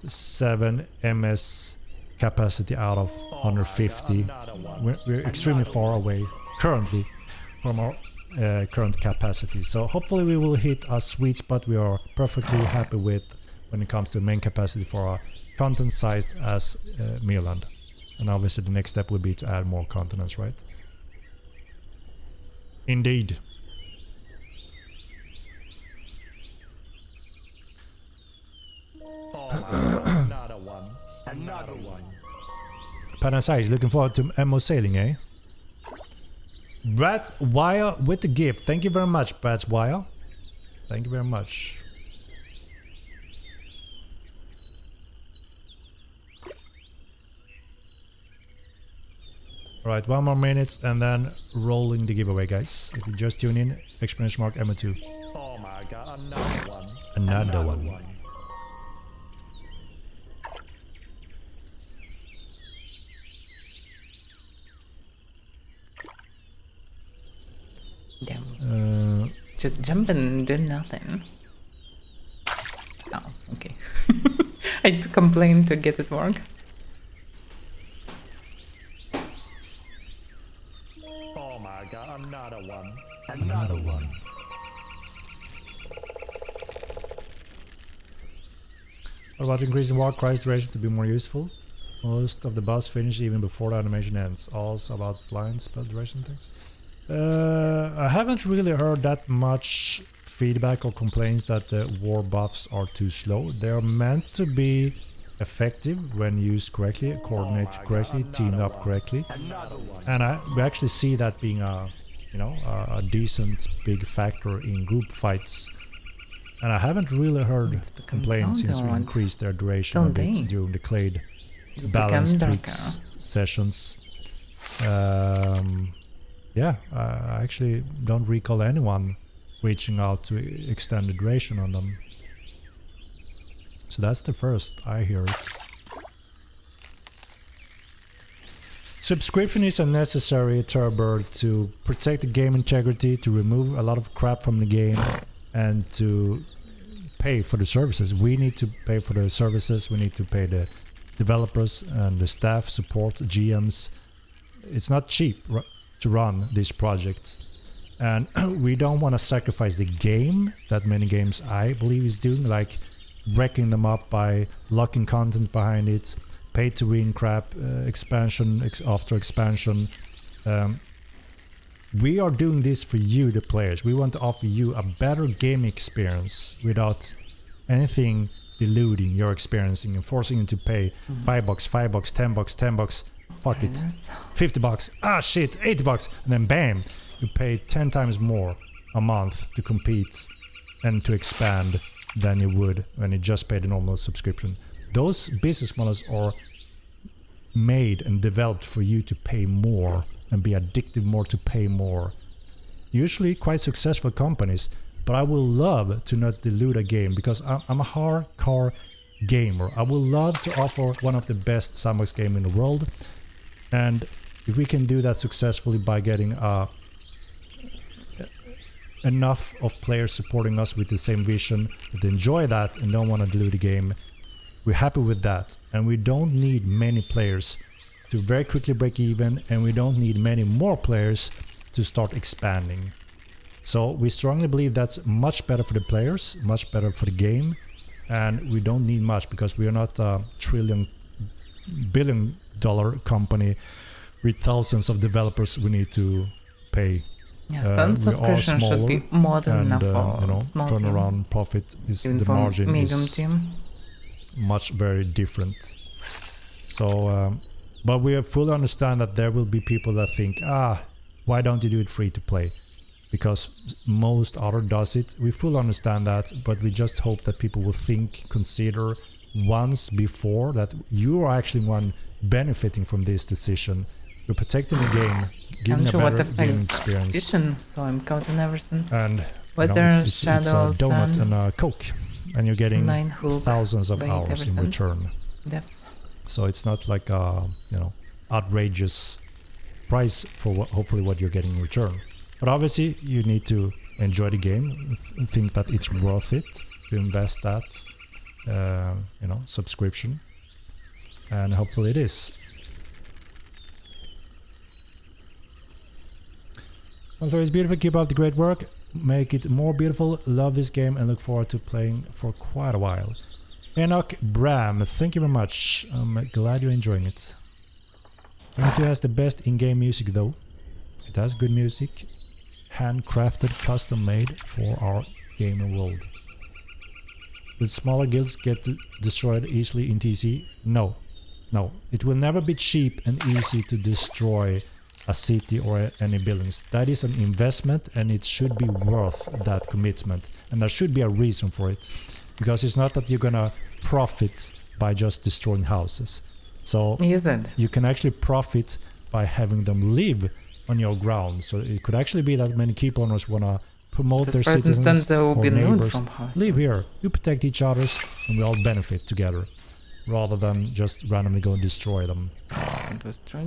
S14: 7 MS capacity out of 150. We're extremely far away currently from our current capacity. So hopefully we will hit a sweet spot we are perfectly happy with when it comes to main capacity for a content sized as Milan. And obviously the next step would be to add more continents, right? Indeed.
S15: Another one. Another one.
S14: Panasai looking forward to MO sailing, eh? Brad Wire with the gift. Thank you very much, Brad Wire. Thank you very much. Alright, 1 more minute and then rolling the giveaway, guys. If you just tune in, exclamation mark MO2.
S15: Oh my god, another one.
S14: Another one.
S1: Damn. Just jumping and doing nothing. Oh, okay. I had to complain to get it work.
S15: Oh my god, another one.
S14: Another one. What about increasing Warcry's duration to be more useful? Most of the boss finish even before the animation ends. Also about blind spell duration things. I haven't really heard that much feedback or complaints that the war buffs are too slow. They are meant to be effective when used correctly, coordinated correctly, teamed up correctly, and we actually see that being a decent big factor in group fights. And I haven't really heard complaints since we increased their duration a bit during the Clade balance tweaks sessions. Yeah, I actually don't recall anyone reaching out to extend the duration on them. So that's the first I hear it. Subscription is a necessary turbo to protect the game integrity, to remove a lot of crap from the game, and to pay for the services. We need to pay for the services, we need to pay the developers and the staff, support, GMs. It's not cheap to run these projects, and we don't want to sacrifice the game that many games I believe is doing, like wrecking them up by locking content behind it, pay to win crap, expansion after expansion. We are doing this for you, the players. We want to offer you a better game experience without anything diluting your experiencing and forcing you to pay $5, $5, $10, fuck it, $50, ah shit, $80, and then bam, you pay 10 times more a month to compete and to expand than you would when you just paid a normal subscription. Those business models are made and developed for you to pay more and be addicted more to pay more. Usually quite successful companies, but I will love to not dilute a game because I'm a hardcore gamer. I will love to offer one of the best sandbox game in the world, and if we can do that successfully by getting enough of players supporting us with the same vision that enjoy that and don't want to dilute the game, we're happy with that. And we don't need many players to very quickly break even, and we don't need many more players to start expanding. So we strongly believe that's much better for the players, much better for the game, and we don't need much because we are not a billion-dollar company with thousands of developers we need to pay.
S1: Yes, then subscription should be more than enough for small team.
S14: Turnaround profit is
S1: even
S14: the margin
S1: medium
S14: is
S1: team.
S14: Much very different. So, but we fully understand that there will be people that think, why don't you do it free to play? Because most other does it. We fully understand that, but we just hope that people will consider once before that you are actually one benefiting from this decision. You're protecting the game, giving a better game experience.
S1: So I'm counting everything.
S14: And
S1: Weather,
S14: it's a donut
S1: sun,
S14: and a Coke, and you're getting thousands of hours in return.
S1: Depths.
S14: So it's not like a outrageous price for hopefully what you're getting in return. But obviously you need to enjoy the game, think that it's worth it to invest that subscription, and hopefully it is. Also, it's beautiful. Keep up the great work. Make it more beautiful. Love this game and look forward to playing for quite a while. Enoch Bram, thank you very much. I'm glad you're enjoying it. M2 has the best in-game music though. It has good music. Handcrafted, custom made for our gaming world. Will smaller guilds get destroyed easily in TC? No. No. It will never be cheap and easy to destroy a city or any buildings. That is an investment and it should be worth that commitment. And there should be a reason for it. Because it's not that you're gonna profit by just destroying houses. So you can actually profit by having them live on your ground. So it could actually be that many keep owners wanna promote their citizens or neighbors. Live here, you protect each other and we all benefit together. Rather than just randomly go and destroy them.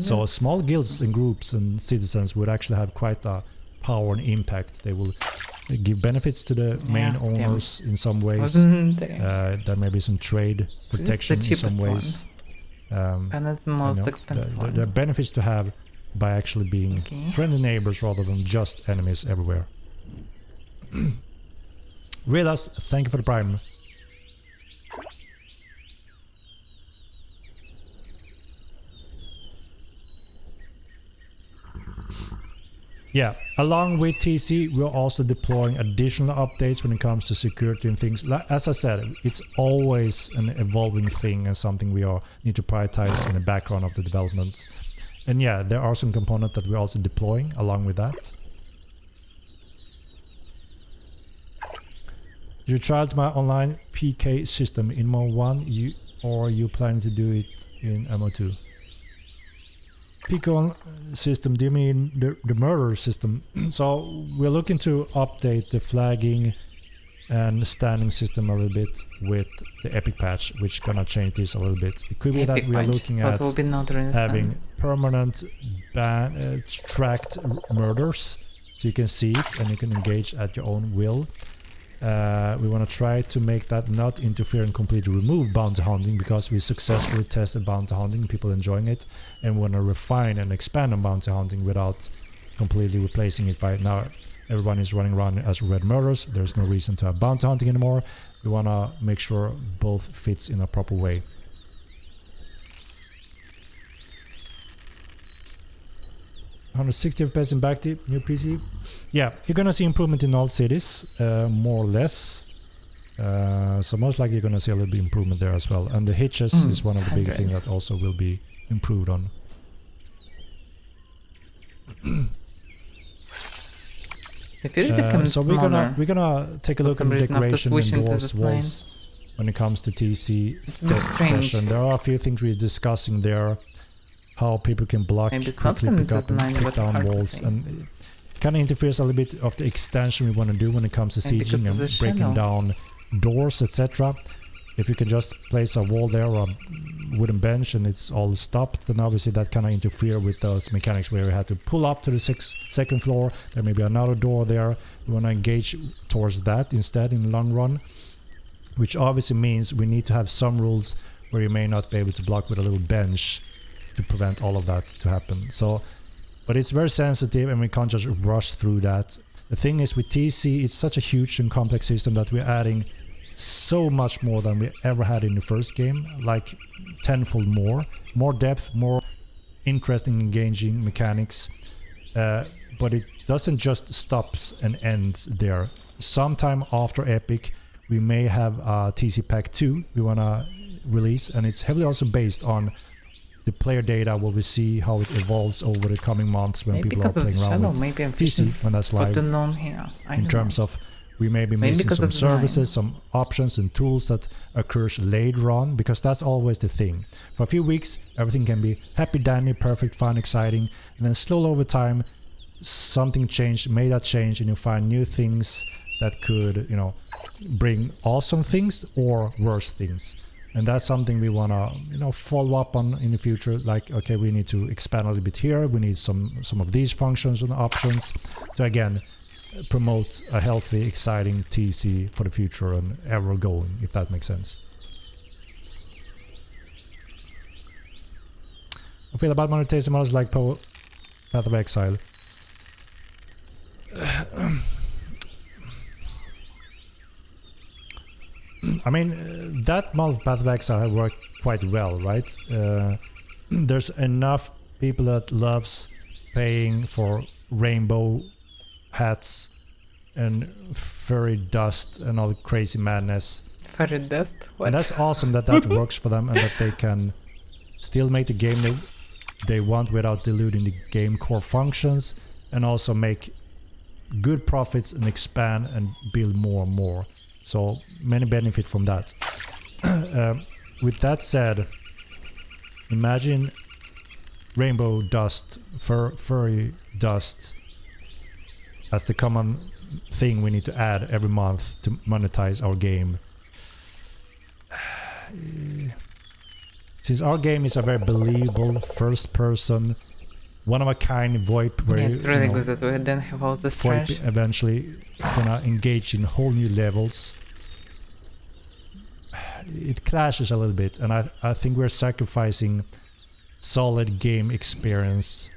S14: So small guilds and groups and citizens would actually have quite a power and impact. They will give benefits to the main owners in some ways. There may be some trade protection in some ways.
S1: And that's the most expensive one.
S14: There are benefits to have by actually being friendly neighbors rather than just enemies everywhere. Rilas, thank you for the prime. Yeah, along with TC, we're also deploying additional updates when it comes to security and things. As I said, it's always an evolving thing and something we need to prioritize in the background of the development. And yeah, there are some components that we're also deploying along with that. You tried my online PK system in MO1 or you planning to do it in MO2? PK system, do you mean the murder system? So we're looking to update the flagging and standing system a little bit with the epic patch, which gonna change this a little bit. It could be that we are looking at having permanent tracked murders, so you can see it and you can engage at your own will. We want to try to make that not interfere and completely remove bounty hunting, because we successfully tested bounty hunting, people enjoying it, and we want to refine and expand on bounty hunting without completely replacing it by now everyone is running around as red murders. There's no reason to have bounty hunting anymore. We want to make sure both fits in a proper way. $160 FPS in back tip, new PC. Yeah, you're gonna see improvement in all cities, more or less. So most likely you're gonna see a little bit improvement there as well. And the hitches is one of the big things that also will be improved on. So we're gonna take a look at the decoration and doors, walls when it comes to TC test session. There are a few things we're discussing there. How people can block, quickly pick up and pick down walls, and it kind of interferes a little bit of the extension we want to do when it comes to sieging and breaking down doors, etc. If you can just place a wall there or a wooden bench and it's all stopped, then obviously that kind of interfere with those mechanics where we had to pull up to the second floor. There may be another door there. We want to engage towards that instead in the long run, which obviously means we need to have some rules where you may not be able to block with a little bench to prevent all of that to happen. So, but it's very sensitive and we can't just rush through that. The thing is with TC, it's such a huge and complex system that we're adding so much more than we ever had in the first game, like tenfold more depth, more interesting, engaging mechanics. But it doesn't just stops and ends there. Sometime after Epic, we may have a TC Pack 2 we want to release, and it's heavily also based on the player data, where we see how it evolves over the coming months when people are playing around with TC when that's live. In terms of we may be missing some services, some options and tools that occurs later on, because that's always the thing. For a few weeks everything can be happy dandy, perfect, fun, exciting, and then slowly over time something changed, made that change, and you find new things that could, you know, bring awesome things or worse things. And that's something we want to, you know, follow up on in the future. Like, okay, we need to expand a little bit here. We need some of these functions and options to again promote a healthy, exciting TC for the future and ever going, if that makes sense. I feel about monetization models like Path of Exile. I mean, that month Path of Exile worked quite well, right? There's enough people that loves paying for rainbow hats and furry dust and all crazy madness.
S1: Furry dust? What?
S14: And that's awesome that that works for them and that they can still make the game they want without diluting the game core functions, and also make good profits and expand and build more and more. So many benefit from that. With that said, imagine rainbow dust, furry dust as the common thing we need to add every month to monetize our game. Since our game is a very believable first-person, one-of-a-kind VoIP, where
S1: it's really good that we then have all this
S14: VoIP
S1: trash.
S14: eventually gonna engage in whole new levels. It clashes a little bit, and I think we're sacrificing solid game experience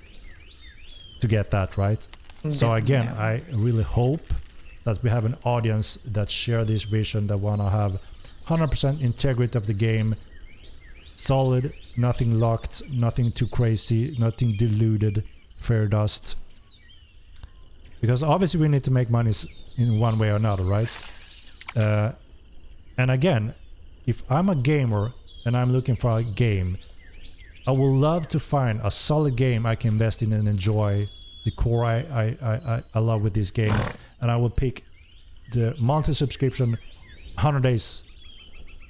S14: to get that right. So again, I really hope that we have an audience that share this vision, that wanna have 100% integrity of the game, solid, nothing locked, nothing too crazy, nothing diluted, fair dust. Because obviously we need to make money in one way or another, right? And again, if I'm a gamer and I'm looking for a game, I would love to find a solid game I can invest in and enjoy the core I love with this game, and I will pick the monthly subscription 100 days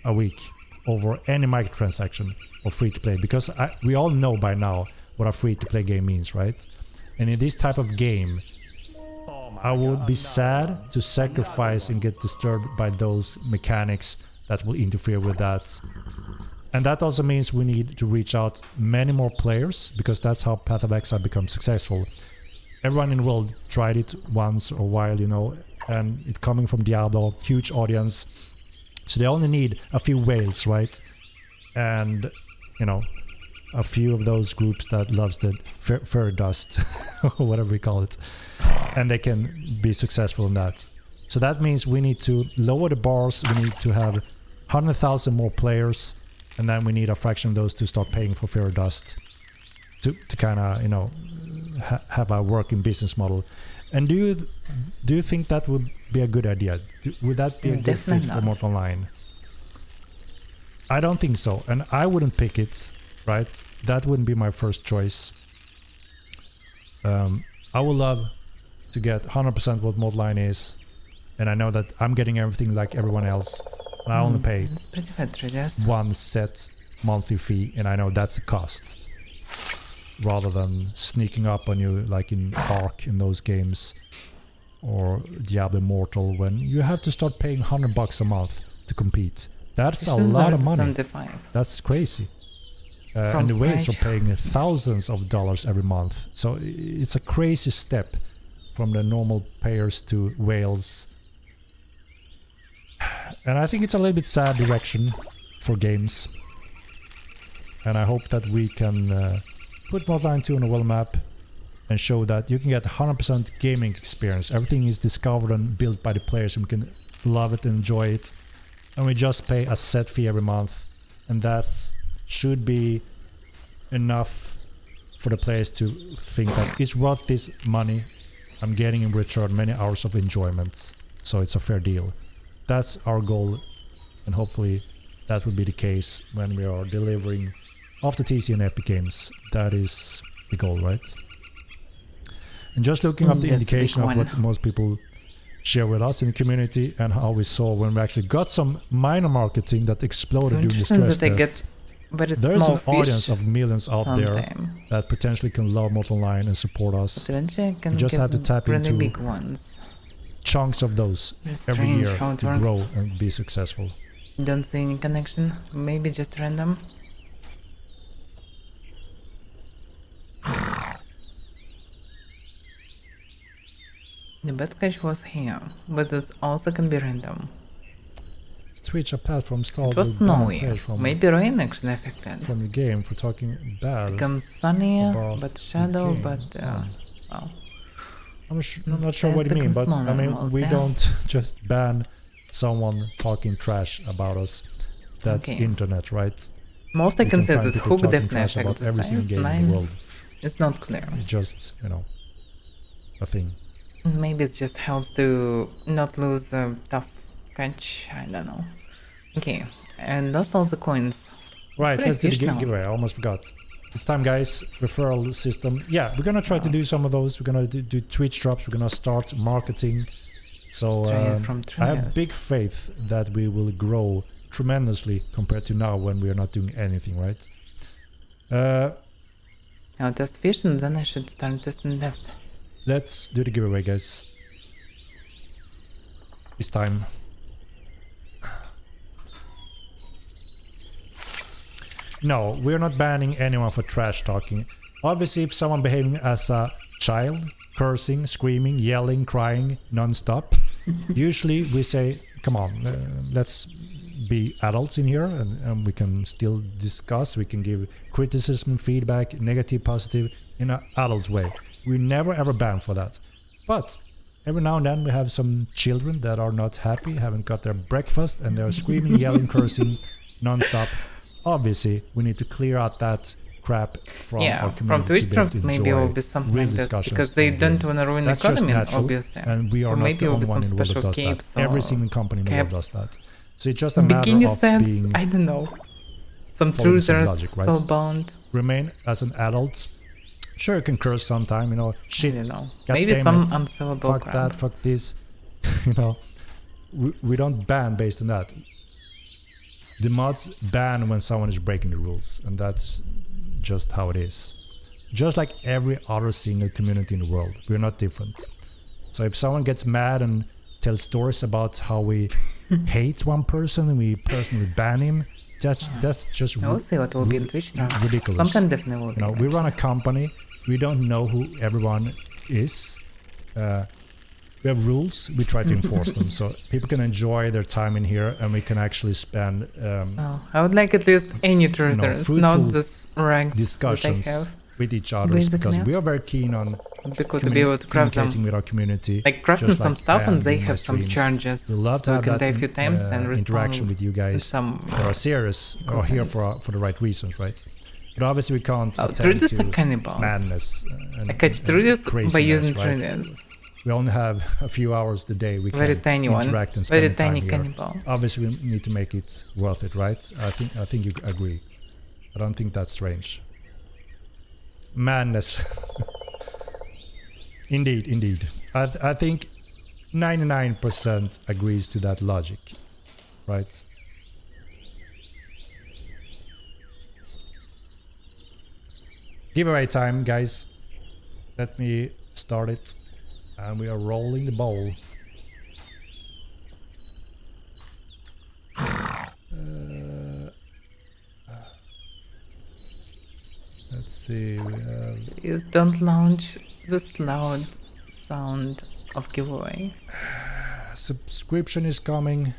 S14: a week over any microtransaction or free-to-play, because we all know by now what a free-to-play game means, right? And in this type of game, I would be sad to sacrifice and get disturbed by those mechanics that will interfere with that. And that also means we need to reach out many more players, because that's how Path of Exile becomes successful. Everyone in the world tried it once or a while, you know, and it coming from Diablo, huge audience. So they only need a few whales, right? And, you know, a few of those groups that loves the fur dust, or whatever we call it. And they can be successful in that. So that means we need to lower the bars, we need to have 100,000 more players, and then we need a fraction of those to start paying for fur dust to kind of, you know, have a working business model. And do you think that would be a good idea? Would that be a good fit for Mortal Online? I don't think so, and I wouldn't pick it, right? That wouldn't be my first choice. I would love to get 100% what Mortal Online is, and I know that I'm getting everything like everyone else, and I only pay one set monthly fee, and I know that's the cost. Rather than sneaking up on you like in Ark in those games, or Diablo Immortal, when you have to start paying $100 a month to compete. That's a lot of money.
S1: 75.
S14: That's crazy. And the whales are paying thousands of dollars every month. So it's a crazy step from the normal payers to whales. And I think it's a little bit sad direction for games. And I hope that we can put Modline 2 on a world map and show that you can get 100% gaming experience. Everything is discovered and built by the players, and we can love it and enjoy it. And we just pay a set fee every month. And that should be enough for the players to think that it's worth this money. I'm getting in return many hours of enjoyment. So it's a fair deal. That's our goal. And hopefully that will be the case when we are delivering after TC and Epic Games. That is the goal, right? And just looking up the indication of what most people share with us in the community, and how we saw when we actually got some minor marketing that exploded during the stress test. There's an audience of millions out there that potentially can love Mortal Online and support us. You just have to tap into
S1: big ones.
S14: Chunks of those every year to grow and be successful.
S1: Don't see any connection, maybe just random. The best catch was here, but it also can be random.
S14: Twitch a platform stalled.
S1: It was snowy. Maybe rain actually affected.
S14: From the game for talking bad.
S1: It becomes sunnier, but shadow, but wow.
S14: I'm not sure what you mean, but I mean, we don't just ban someone talking trash about us. That's
S1: Okay.
S14: internet, right?
S1: Most I
S14: You
S1: can say is
S14: find
S1: that
S14: people
S1: hook
S14: talking
S1: definitely
S14: trash about
S1: affects the
S14: every single
S1: size.
S14: game in the
S1: 9
S14: world.
S1: is not clear.
S14: It's just, you know, a thing.
S1: Maybe it just helps to not lose a tough catch. I don't know. Okay, and lost all the coins.
S14: Right, let's do the
S1: fish now.
S14: giveaway. I almost forgot. It's time, guys. Referral system. Yeah, we're gonna try to do some of those. We're gonna do Twitch drops. We're gonna start marketing. So
S1: Straight from
S14: I have
S1: trials.
S14: big faith that we will grow tremendously compared to now when we are not doing anything, right?
S1: I'll test fish and then I should start testing left.
S14: Let's do the giveaway, guys. It's time. No, we're not banning anyone for trash talking. Obviously, if someone behaving as a child, cursing, screaming, yelling, crying non-stop, usually we say, come on, let's be adults in here and we can still discuss, we can give criticism, feedback, negative, positive, in an adult way. We never ever ban for that. But every now and then we have some children that are not happy, haven't got their breakfast, and they're screaming, yelling, cursing non-stop. Obviously, we need to clear out that crap from our community.
S1: From Twitch
S14: to be able
S1: drops
S14: to
S1: maybe
S14: enjoy
S1: will be something
S14: real
S1: like this
S14: discussions
S1: because they
S14: and
S1: don't want to ruin the
S14: that's just
S1: economy,
S14: natural,
S1: obviously.
S14: and we are
S1: So
S14: not
S1: maybe
S14: the
S1: will
S14: only
S1: be
S14: one
S1: some
S14: in the world that
S1: special
S14: does
S1: capes
S14: that. Every
S1: or
S14: single company in the world
S1: caps.
S14: does that. So it's just a matter
S1: Bikini
S14: of
S1: sets,
S14: being
S1: I don't know. Some
S14: following some
S1: truthers,
S14: logic, right?
S1: soulbound.
S14: Remain as an adult. Sure, you can curse sometime, you know. Shit,
S1: I don't know.
S14: God
S1: Maybe
S14: damn
S1: some
S14: it,
S1: unsellable
S14: fuck
S1: crap.
S14: that, fuck this. You know, we don't ban based on that. The mods ban when someone is breaking the rules, and that's just how it is. Just like every other single community in the world, we're not different. So if someone gets mad and tells stories about how we hate one person and we personally ban him, that's just
S1: We'll see what will be in Twitch now.
S14: ridiculous.
S1: Something definitely will be.
S14: You know, we run a company. We don't know who everyone is. We have rules. We try to enforce them so people can enjoy their time in here, and we can actually spend.
S1: I would like at least any truthers, not this ranks
S14: discussions
S1: that I have.
S14: with each other,
S1: Basically,
S14: because
S1: yeah.
S14: we are very keen on
S1: to be able to craft them,
S14: communicating with our community,
S1: like crafting
S14: just
S1: some
S14: like
S1: stuff,
S14: I am
S1: and they
S14: doing my
S1: have some
S14: streams.
S1: charges.
S14: We love to
S1: So we
S14: have
S1: can
S14: that
S1: die a few times and respond
S14: interaction with you guys
S1: with some
S14: for our series, or here for the right reasons, right? But obviously we can't attend
S1: Trudis
S14: to
S1: are cannibals.
S14: madness and
S1: I catch Trudis by
S14: craziness,
S1: using
S14: right?
S1: Trudis.
S14: We only have a few hours a day we
S1: Very
S14: can
S1: tiny one.
S14: interact and spend
S1: Very
S14: time
S1: tiny
S14: here.
S1: cannibal.
S14: Obviously we need to make it worth it, right? I think you agree. I don't think that's strange. Madness. Indeed. I think 99% agrees to that logic, right? Giveaway time, guys. Let me start it. And we are rolling the ball. Let's see, we have...
S1: Please don't launch this loud sound of giveaway.
S14: Subscription is coming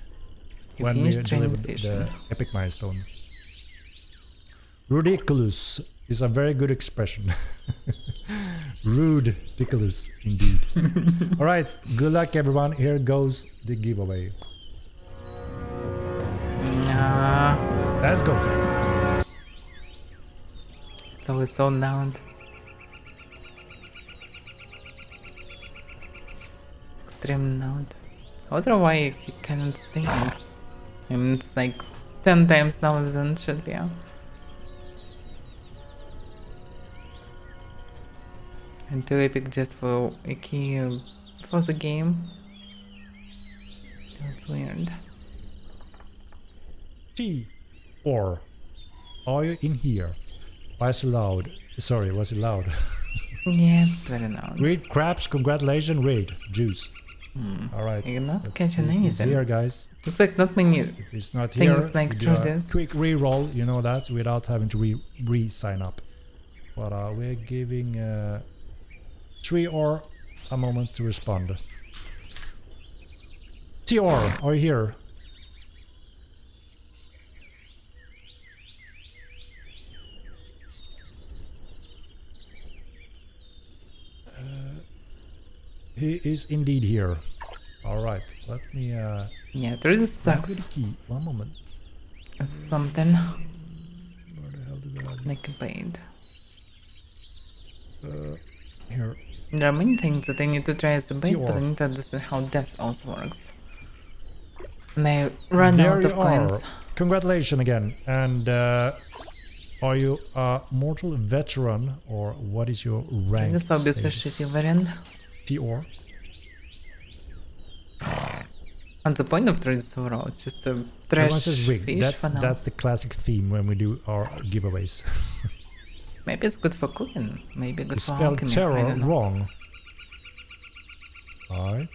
S1: You
S14: when we
S1: finished training
S14: deliver
S1: fishing.
S14: the epic milestone. Ridiculous is a very good expression. Ridiculous, indeed. Alright, good luck everyone. Here goes the giveaway. Let's go.
S1: It's always so loud. Extremely loud. I wonder why he cannot sing. I mean, it's like 10 times louder than it should be. And too epic just for a key for the game. That's weird.
S14: Or are you in here? Why so loud? Sorry, was it loud?
S1: Yeah, it's very loud.
S14: Read crabs, congratulations, raid juice. Alright.
S1: You're not
S14: let's
S1: catching
S14: see if it's
S1: anything.
S14: here, guys.
S1: Looks like not many
S14: If it's not here,
S1: things like
S14: we do a
S1: Trudis.
S14: quick re-roll, you know that, without having to re-sign up. But we're giving 3 or a moment to respond. TR, are you here? He is indeed here. Alright, let me
S1: Yeah, there is
S14: Grab
S1: sucks.
S14: the key. One moment.
S1: Something
S14: Where the hell do we have
S1: like a
S14: it?
S1: bait.
S14: Here.
S1: There are many things that I need to try as a bait, but I
S14: T-or.
S1: need to understand how depth also works. And I run
S14: There
S1: out
S14: you
S1: of coins.
S14: are. Congratulations again. And are you a mortal veteran or what is your rank?
S1: This obviously shitty variant.
S14: T-or.
S1: And the point of trade is overall, it's just a
S14: Everyone
S1: trash
S14: says rig.
S1: fish
S14: That's
S1: for now.
S14: the classic theme when we do our giveaways.
S1: Maybe it's good for cooking. Maybe good
S14: You
S1: for
S14: spelled
S1: alchemy. I
S14: terror
S1: don't know.
S14: wrong. Alright.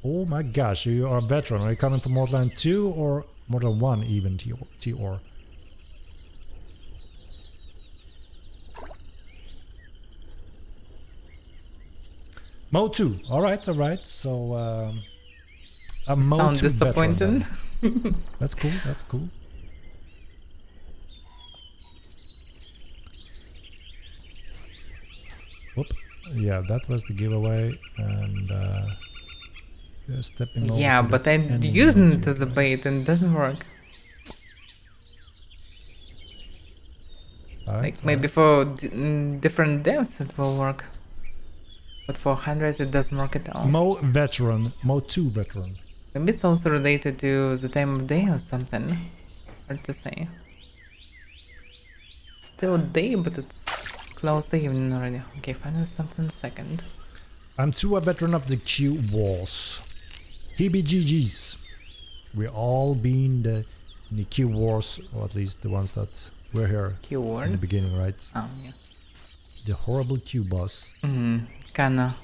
S14: Oh my gosh, you are a veteran. Are you coming from Mortal 2 or Mortal 1 even, T-or? Mo 2. Alright, alright. So, a Mo
S1: Sound
S14: 2 veteran
S1: disappointed.
S14: then. That's cool, that's cool. Whoop. Yeah, that was the giveaway, and we're stepping over
S1: Yeah,
S14: to
S1: but
S14: the
S1: I'm
S14: end
S1: using
S14: of
S1: it as a bait and it doesn't work. Like maybe for different depths it will work. But for 100 it doesn't work at all.
S14: Mo veteran, Mo 2 veteran.
S1: Maybe it's also related to the time of day or something. Hard to say. Still day, but it's close to evening already. Okay, find something second.
S14: I'm too a veteran of the Q Wars. Heebie-jeebies. We all been in the Q Wars, or at least the ones that were here
S1: Q Wars?
S14: in the beginning, right?
S1: Oh, yeah.
S14: The horrible Q boss.
S1: Kinda.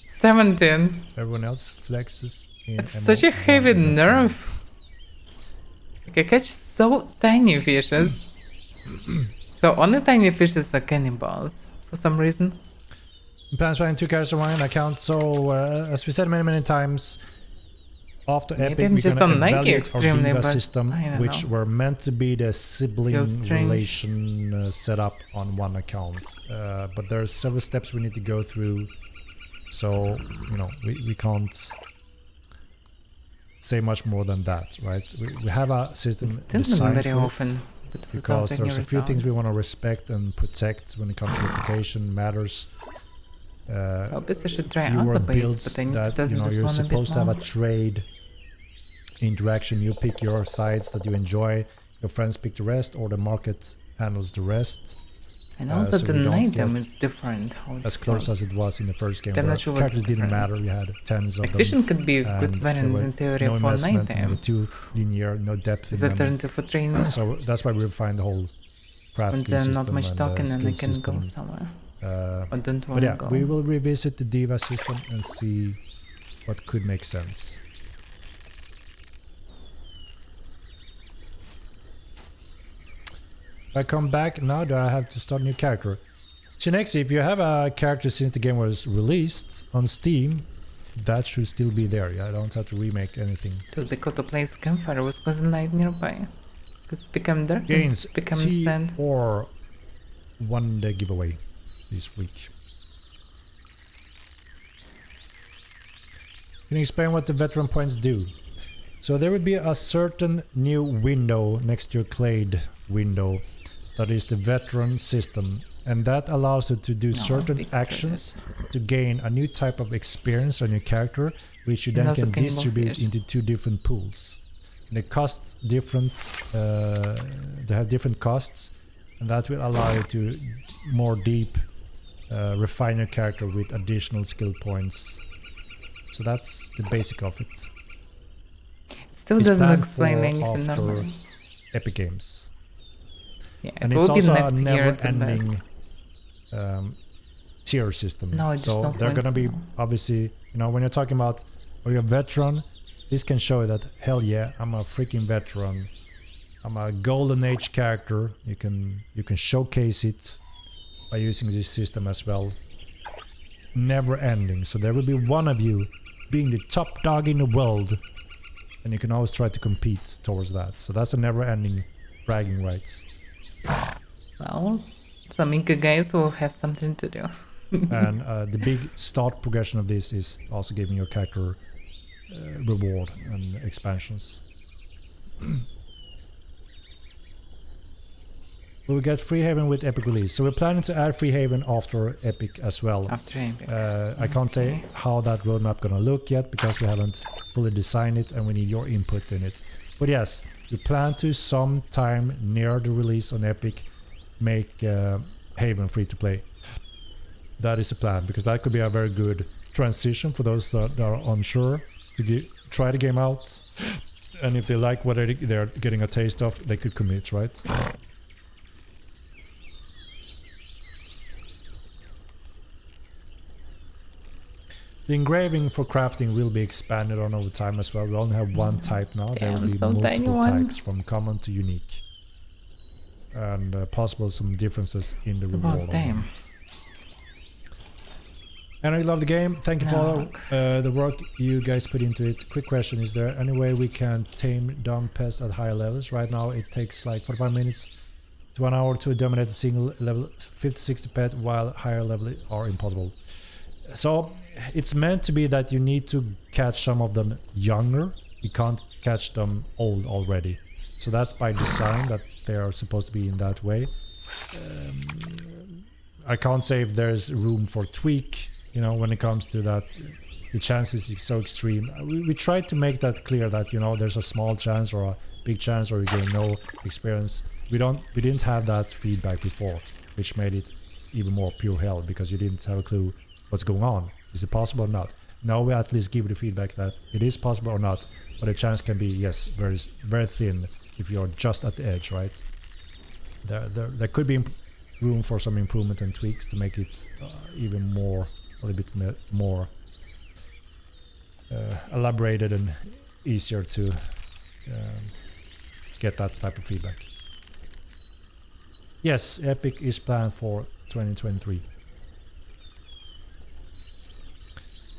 S1: 17.
S14: Everyone else flexes in.
S1: It's such a heavy nerve. Like I catch so tiny fishes. So only tiny fishes are cannibals for some reason.
S14: Plans running 2 characters on one account. So as we said many times, after
S1: Maybe
S14: Epic
S1: I'm
S14: we're
S1: just
S14: gonna
S1: unlucky
S14: evaluate our
S1: extremely,
S14: Diva
S1: but
S14: system,
S1: I don't
S14: which
S1: know.
S14: were meant to be the sibling
S1: Feels strange.
S14: relation set up on one account. But there are several steps we need to go through. So, you know, we can't say much more than that, right? We have a system
S1: Didn't
S14: designed
S1: very
S14: for
S1: often,
S14: it
S1: but
S14: because
S1: without
S14: there's
S1: any
S14: a few things
S1: result.
S14: we want to respect and protect when it comes to reputation matters.
S1: Obviously I should try
S14: fewer
S1: other baits,
S14: builds
S1: but I need to
S14: that,
S1: test
S14: you know,
S1: this
S14: you're
S1: one a bit
S14: supposed to have a
S1: more.
S14: trade interaction. You pick your sides that you enjoy, your friends pick the rest, or the market handles the rest.
S1: And also
S14: so
S1: the
S14: we don't
S1: item
S14: get
S1: is different. How it
S14: as close as
S1: works.
S14: it was in the first game,
S1: I'm
S14: where
S1: not sure what's the
S14: characters didn't
S1: difference.
S14: matter. You had tens of
S1: Like
S14: them.
S1: fishing could be a good
S14: and there
S1: variant
S14: were
S1: in theory
S14: no
S1: for
S14: investment, and they were
S1: nighttime.
S14: too linear, no depth in
S1: Is that
S14: them.
S1: turned to for training?
S14: So that's why we refined the whole crafting
S1: When there's
S14: system
S1: not much
S14: and
S1: talking and I
S14: skill
S1: can go
S14: system.
S1: somewhere. Or don't
S14: But
S1: wanna
S14: yeah,
S1: go.
S14: we will revisit the Diva system and see what could make sense. If I come back now, do I have to start a new character? Chinexi, if you have a character since the game was released on Steam, that should still be there. Yeah, I don't have to remake anything.
S1: It would be cool to place campfire with cousin light nearby. Because it's become dark and
S14: Gains
S1: it's become
S14: T
S1: sand.
S14: or won the giveaway this week. Can you explain what the veteran points do? So there would be a certain new window next to your clade window that is the veteran system, and that allows you to do certain actions to gain a new type of experience on your character, which you then
S1: Another
S14: can
S1: cannibal
S14: distribute
S1: fish.
S14: into 2 different pools. And they cost different, they have different costs, and that will allow you to more deep refine your character with additional skill points. So that's the basic of it.
S1: It still
S14: It's
S1: doesn't
S14: planned
S1: explain
S14: for
S1: anything
S14: after
S1: normally.
S14: Epic Games.
S1: Yeah,
S14: And
S1: it
S14: it's
S1: will be
S14: also
S1: next
S14: a
S1: year at the
S14: never-ending tier system.
S1: No, just
S14: so
S1: no
S14: they're
S1: points
S14: gonna be
S1: now.
S14: obviously, you know, when you're talking about, oh, you're a veteran, this can show you that hell yeah, I'm a freaking veteran. I'm a golden age character. You can showcase it by using this system as well. Never ending. So there will be one of you being the top dog in the world, and you can always try to compete towards that. So that's a never ending bragging rights.
S1: Well, some Inca guys will have something to do.
S14: And the big start progression of this is also giving your character reward and expansions. We will get Freehaven with Epic release. So we're planning to add Freehaven after Epic as well.
S1: After Epic.
S14: I can't say how that roadmap gonna look yet because we haven't fully designed it and we need your input in it. But yes, we plan to sometime near the release on Epic make Haven free to play. That is the plan, because that could be a very good transition for those that are unsure to try the game out, and if they like what they're getting a taste of, they could commit, right? The engraving for crafting will be expanded on over time as well. We only have one type now. There will be multiple types from common to unique, and possible some differences in the reward.
S1: Oh damn.
S14: And I love the game. Thank you for the work you guys put into it. Quick question, is there any way we can tame dumb pests at higher levels? Right now it takes like 45 minutes to 1 hour to dominate a single level 50-60 pet, while higher levels are impossible. So it's meant to be that you need to catch some of them younger. You can't catch them old already. So that's by design that they are supposed to be in that way. I can't say if there's room for tweak. You know, when it comes to that, the chances is so extreme. We tried to make that clear that, you know, there's a small chance or a big chance or you gain no experience. We didn't have that feedback before, which made it even more pure hell, because you didn't have a clue what's going on. Is it possible or not? Now we at least give the feedback that it is possible or not, but the chance can be, yes, very, very thin if you're just at the edge, right? There could be room for some improvement and tweaks to make it even more, a little bit more elaborated and easier to get that type of feedback. Yes, Epic is planned for 2023.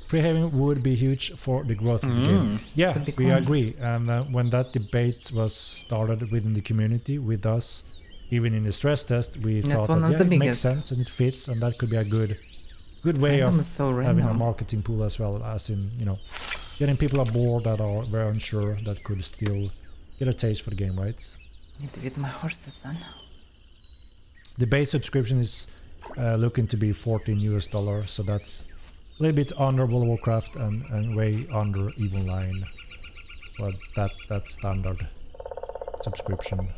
S14: Freehaven would be huge for the growth of the game. Yeah, we agree. And when that debate was started within the community with us, even in the stress test, we thought that it makes sense and it fits, and that could be a good way of having a marketing pool as well, as in, you know, getting people aboard that are very unsure that could still get a taste for the game, right?
S1: Need to get my horses, son.
S14: The base subscription is looking to be $14 US, so that's a little bit under World of Warcraft and way under Evenline, but that's standard subscription.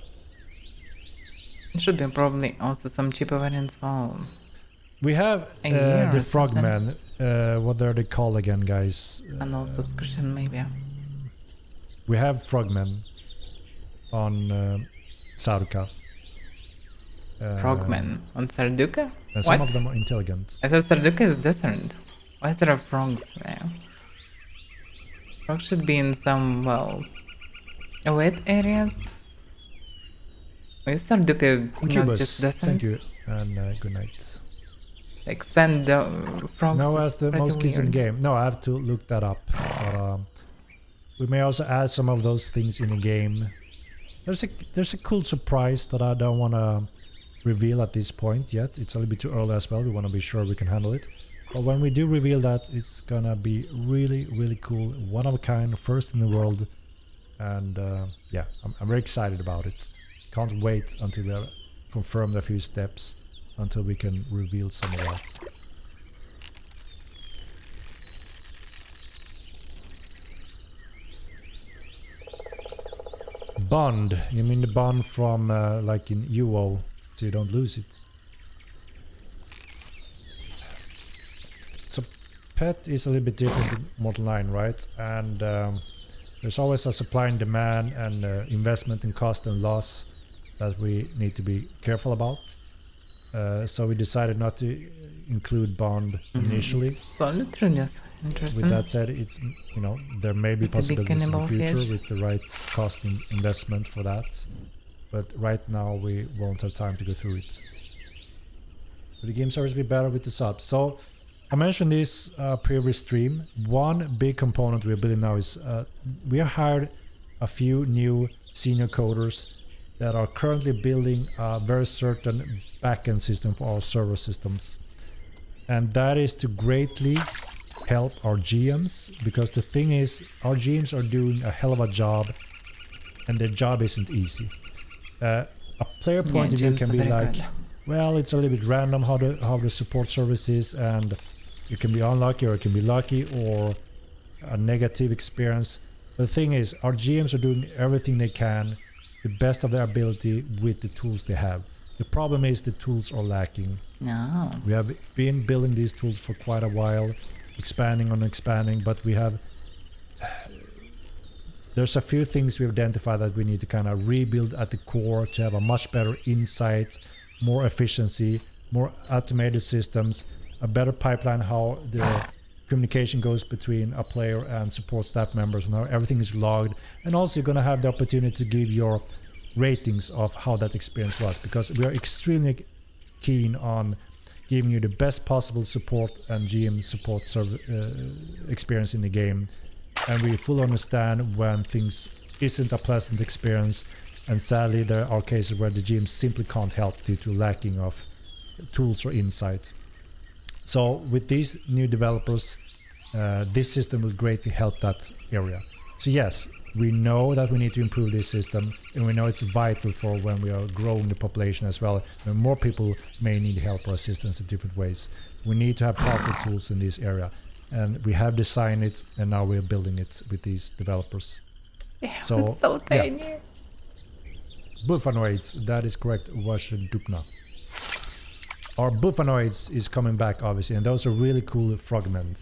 S1: It should be probably also some cheaper variants for.
S14: We have the Frogmen. What are they called again, guys?
S1: Annual subscription, maybe.
S14: We have Frogmen on Sarduka.
S1: Frogmen on Sarduka?
S14: And some of them are intelligent.
S1: I thought Sarduka is different. Why is there a frogs there? Frogs should be in some, well, wet areas. Why is Sarduka not just desert?
S14: Thank you, and good night.
S1: Like sand frogs.
S14: No, as the most kids in the game. No, I have to look that up. But, we may also add some of those things in the game. There's a cool surprise that I don't want to reveal at this point yet. It's a little bit too early as well. We want to be sure we can handle it. But when we do reveal that, it's gonna be really, really cool, one of a kind, first in the world, and yeah, I'm very excited about it. Can't wait until we have confirmed a few steps until we can reveal some of that. Bond, you mean the bond from like in UO, so you don't lose it? So pet is a little bit different in Mortal 9, right? And there's always a supply and demand and investment in cost and loss that we need to be careful about. So we decided not to include bond initially.
S1: Solid, yes. Interesting.
S14: With that said, it's, you know, there may be possibilities in the future with the right cost and investment for that. But right now we won't have time to go through it. Will the game service be better with the subs? So I mentioned this previous stream. One big component we're building now is we have hired a few new senior coders that are currently building a very certain backend system for our server systems. And that is to greatly help our GMs, because the thing is, our GMs are doing a hell of a job, and their job isn't easy. A player point of view
S1: GMs
S14: can
S1: are
S14: be
S1: very
S14: like,
S1: good.
S14: well, it's a little bit random how the support service is, and you can be unlucky or it can be lucky or a negative experience. The thing is, our GMs are doing everything they can, the best of their ability with the tools they have. The problem is the tools are lacking.
S1: No.
S14: We have been building these tools for quite a while, expanding, but we have... There's a few things we've identified that we need to kind of rebuild at the core to have a much better insight, more efficiency, more automated systems, a better pipeline how the communication goes between a player and support staff members and how everything is logged. And also you're going to have the opportunity to give your ratings of how that experience was, because we are extremely keen on giving you the best possible support and GM support experience in the game. And we fully understand when things isn't a pleasant experience, and sadly there are cases where the GM simply can't help due to lacking of tools or insight. So with these new developers, this system will greatly help that area. So yes, we know that we need to improve this system, and we know it's vital for when we are growing the population as well, when more people may need help or assistance in different ways. We need to have powerful tools in this area. And we have designed it, and now we're building it with these developers.
S1: Yeah,
S14: so,
S1: it's so tiny.
S14: Yeah. Buffanoids, that is correct, Washa Dupna. Our Buffanoids is coming back, obviously, and those are really cool frogmen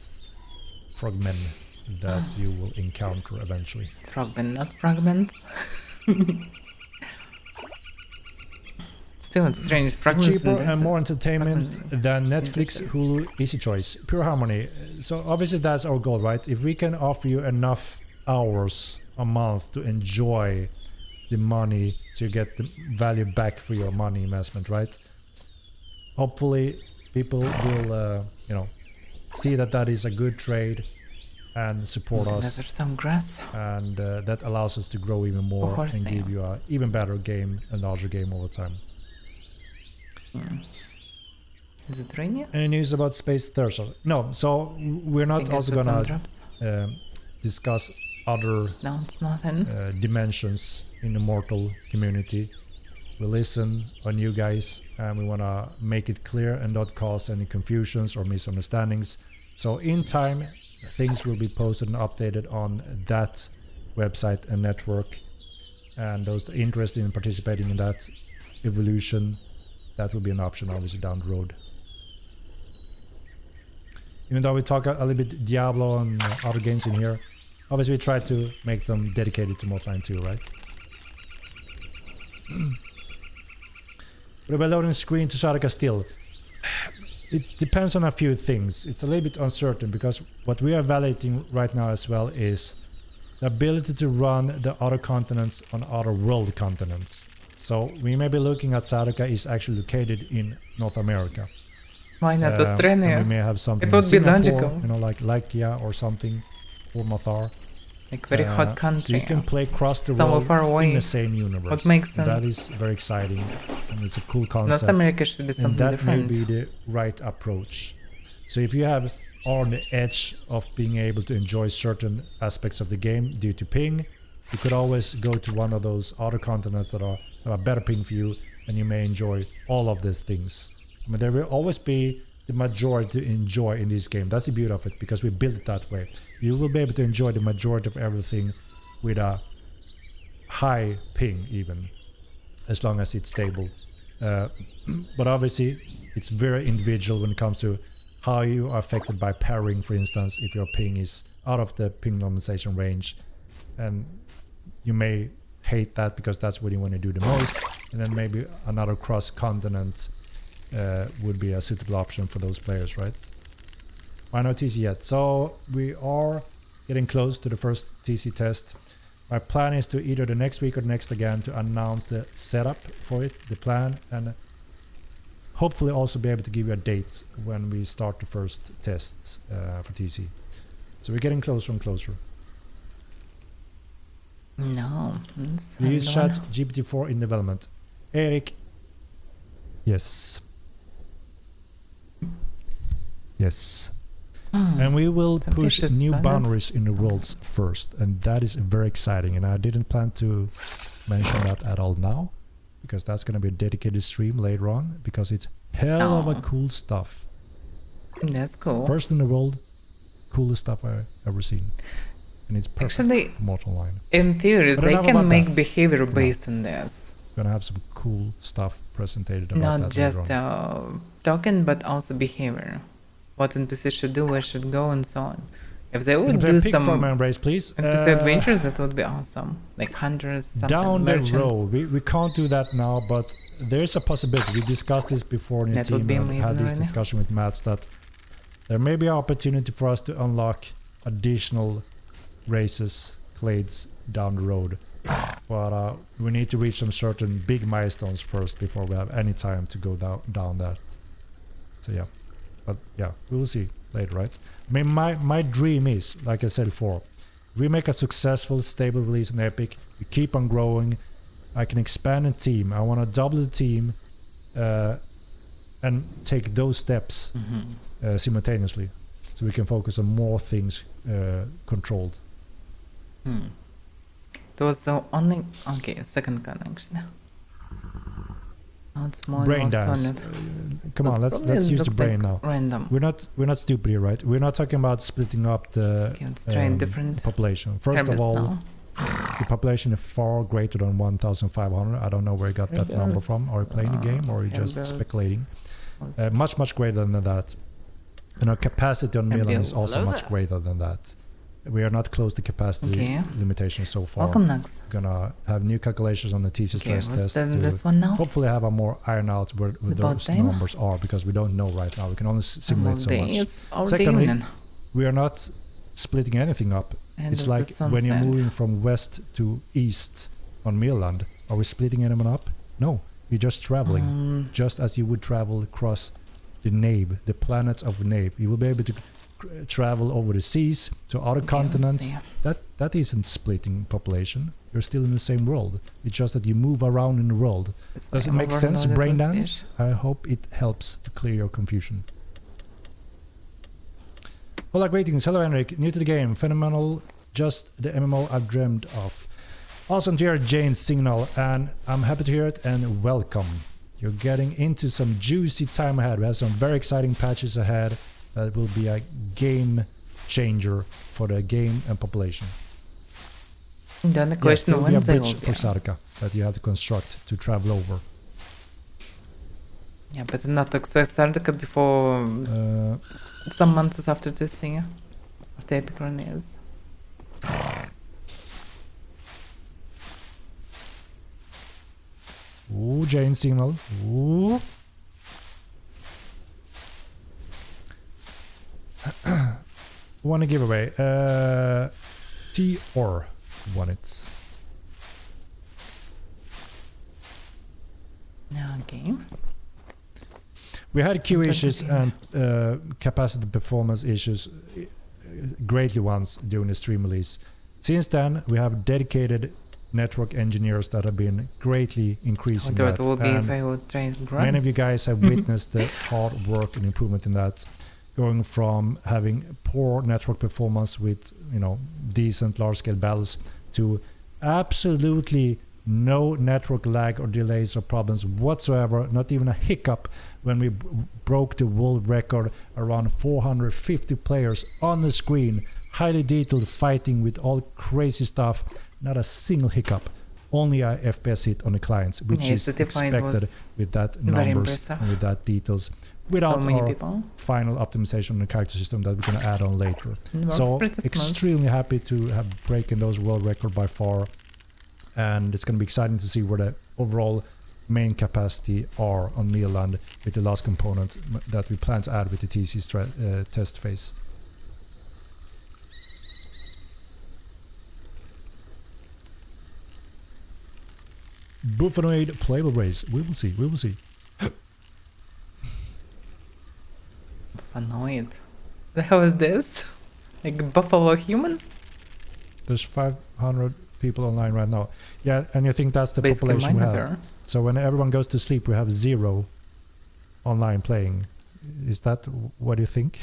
S14: that you will encounter eventually.
S1: Frogmen, not fragments. Still, it's strange. Fragments
S14: Cheaper and more entertainment than Netflix, Hulu, Easy Choice, Pure Harmony. So obviously that's our goal, right? If we can offer you enough hours a month to enjoy the money, so you get the value back for your money investment, right? Hopefully people will, see that that is a good trade and support us.
S1: There's some grass.
S14: And that allows us to grow even more and give you an even better game, a larger game over time.
S1: Is it raining?
S14: Any news about Space Thursday? No, so we're not also gonna discuss other dimensions in the mortal community. We listen on you guys, and we wanna make it clear and not cause any confusions or misunderstandings. So in time, things will be posted and updated on that website and network, and those interested in participating in that evolution, that will be an option obviously down the road. Even though we talk a little bit Diablo and other games in here, obviously we try to make them dedicated to Mortline 2, right? But about loading screen to Saraka still, it depends on a few things. It's a little bit uncertain, because what we are evaluating right now as well is the ability to run the other continents on other world continents. So we may be looking at Saraka is actually located in North America.
S1: Why not Australia?
S14: We may have something
S1: it would
S14: in
S1: be
S14: Singapore,
S1: logical.
S14: like Lakia or something, or Mathar.
S1: Like very hot country.
S14: So you can play across the
S1: somewhere
S14: world
S1: far away.
S14: in the same universe.
S1: What makes sense.
S14: That is very exciting, and it's a cool concept.
S1: North America should be something
S14: and that
S1: different.
S14: may be the right approach. So if you are on the edge of being able to enjoy certain aspects of the game due to ping, you could always go to one of those other continents that have a better ping for you, and you may enjoy all of these things. I mean, there will always be the majority to enjoy in this game. That's the beauty of it, because we built it that way. You will be able to enjoy the majority of everything with a high ping, even as long as it's stable. But obviously it's very individual when it comes to how you are affected by parrying, for instance, if your ping is out of the ping normalization range, and you may hate that because that's what you want to do the most, and then maybe another cross-continent would be a suitable option for those players, right? Why not TC yet? So we are getting close to the first TC test. My plan is to either the next week or the next again to announce the setup for it, the plan, and hopefully also be able to give you a date when we start the first tests for TC. So we're getting closer and closer.
S1: No.
S14: We use Chat GPT-4 in development. Eric. Yes. Yes. And we will
S1: Some
S14: push
S1: fish is
S14: new
S1: solid.
S14: boundaries in the worlds first, and that is very exciting. And I didn't plan to mention that at all now, because that's going to be a dedicated stream later on, because it's hell of a cool stuff.
S1: That's cool.
S14: First in the world, coolest stuff I've ever seen. And it's perfect
S1: Actually,
S14: for Mortal Line.
S1: in theories,
S14: But
S1: they
S14: enough
S1: can
S14: about
S1: make
S14: that.
S1: behavior based on this.
S14: Gonna have some cool stuff presented about
S1: Not
S14: that
S1: just
S14: later on.
S1: token, but also behavior. What NPC should do, where should go, and so on. If they
S14: Can
S1: would
S14: I play
S1: do
S14: a pig
S1: some
S14: farmer embrace, please?
S1: NPC adventures, that would be awesome. Like hunters, something,
S14: Down
S1: merchants.
S14: the road, we can't do that now, but there's a possibility. We discussed this before in the
S1: That would
S14: team,
S1: be
S14: and had
S1: amazing,
S14: this
S1: really.
S14: discussion with Mats, that there may be an opportunity for us to unlock additional races, clades down the road. But we need to reach some certain big milestones first before we have any time to go down that. So yeah, but yeah, we will see later, right? I mean, my dream is, like I said before, we make a successful, stable release on Epic. We keep on growing. I can expand a team. I want to double the team and take those steps simultaneously, so we can focus on more things controlled.
S1: There was the only second connection. Now it's more
S14: Brain
S1: more
S14: dance.
S1: solid.
S14: Come on,
S1: That's
S14: let's use the
S1: probably
S14: brain now.
S1: random.
S14: We're not stupid here, right? We're not talking about splitting up the
S1: Okay, let's try different
S14: population. First of
S1: areas
S14: all,
S1: now.
S14: the population is far greater than 1,500. I don't know where you got that number from. Are you playing the game, or are you just
S1: Rebels.
S14: speculating? Much greater than that. And our capacity on Milan is also
S1: Hello
S14: much
S1: there.
S14: greater than that. We are not close to capacity
S1: Okay.
S14: limitation so far.
S1: Welcome, Nux.
S14: Gonna have new calculations on the TC
S1: Okay,
S14: stress
S1: what's
S14: test.
S1: this one now?
S14: Hopefully have a more iron out where
S1: about
S14: those
S1: time?
S14: numbers are, because we don't know right now. We can only simulate so
S1: It's
S14: much.
S1: all
S14: Secondly,
S1: evening.
S14: we are not splitting anything up.
S1: And
S14: It's
S1: it's
S14: like
S1: the
S14: when you're
S1: sunset.
S14: moving from west to east on Mirland. Are we splitting anyone up? No, you're just traveling, just as you would travel across the Nave, the planet of Nave. You will be able to travel over the seas to other continents.
S1: see.
S14: That isn't splitting population. You're still in the same world. It's just that you move around in the world.
S1: That's
S14: Does it
S1: why
S14: make sense,
S1: overloaded
S14: brain
S1: was
S14: dance?
S1: fish.
S14: I hope it helps to clear your confusion. Hola, greetings. Hello, Henrik. New to the game. Phenomenal. Just the MMO I've dreamed of. Awesome to hear Jane's signal, and I'm happy to hear it, and welcome. You're getting into some juicy time ahead. We have some very exciting patches ahead that will be a game changer for the game and population.
S1: Then the question
S14: there will be a
S1: when they
S14: bridge
S1: will
S14: for
S1: be.
S14: Sarka that you have to construct to travel over.
S1: Yeah, but not to expect Sardica before some months after this thing. After Epic Run is.
S14: Ooh, Jane signal. Ooh. Won a giveaway. T or won it.
S1: Okay.
S14: We had queue issues and capacity performance issues, greatly ones during the stream release. Since then, we have dedicated network engineers that have been greatly increasing
S1: Wonder
S14: that.
S1: what it will be if
S14: and
S1: I would try
S14: many of you guys have witnessed the hard work and improvement in that, going from having poor network performance with decent large-scale battles to absolutely no network lag or delays or problems whatsoever, not even a hiccup when we broke the world record, around 450 players on the screen, highly detailed fighting with all crazy stuff, not a single hiccup, only a FPS hit on the clients, which is expected with that numbers and with that details, without
S1: many
S14: our
S1: people.
S14: final optimization on the character system that we're going to add on later. So
S1: pretty smooth.
S14: extremely happy to have breaking those world record by far, and it's going to be exciting to see where the overall main capacity are on Mirland with the last component that we plan to add with the TC test phase. Buffanoid playable race. We will see. We will see.
S1: Buffanoid. The hell is this? Like buffalo human?
S14: There's 500 people online right now. Yeah, and you think that's the
S1: Basically
S14: population we
S1: monitor.
S14: have. So when everyone goes to sleep, we have 0 online playing. Is that what you think?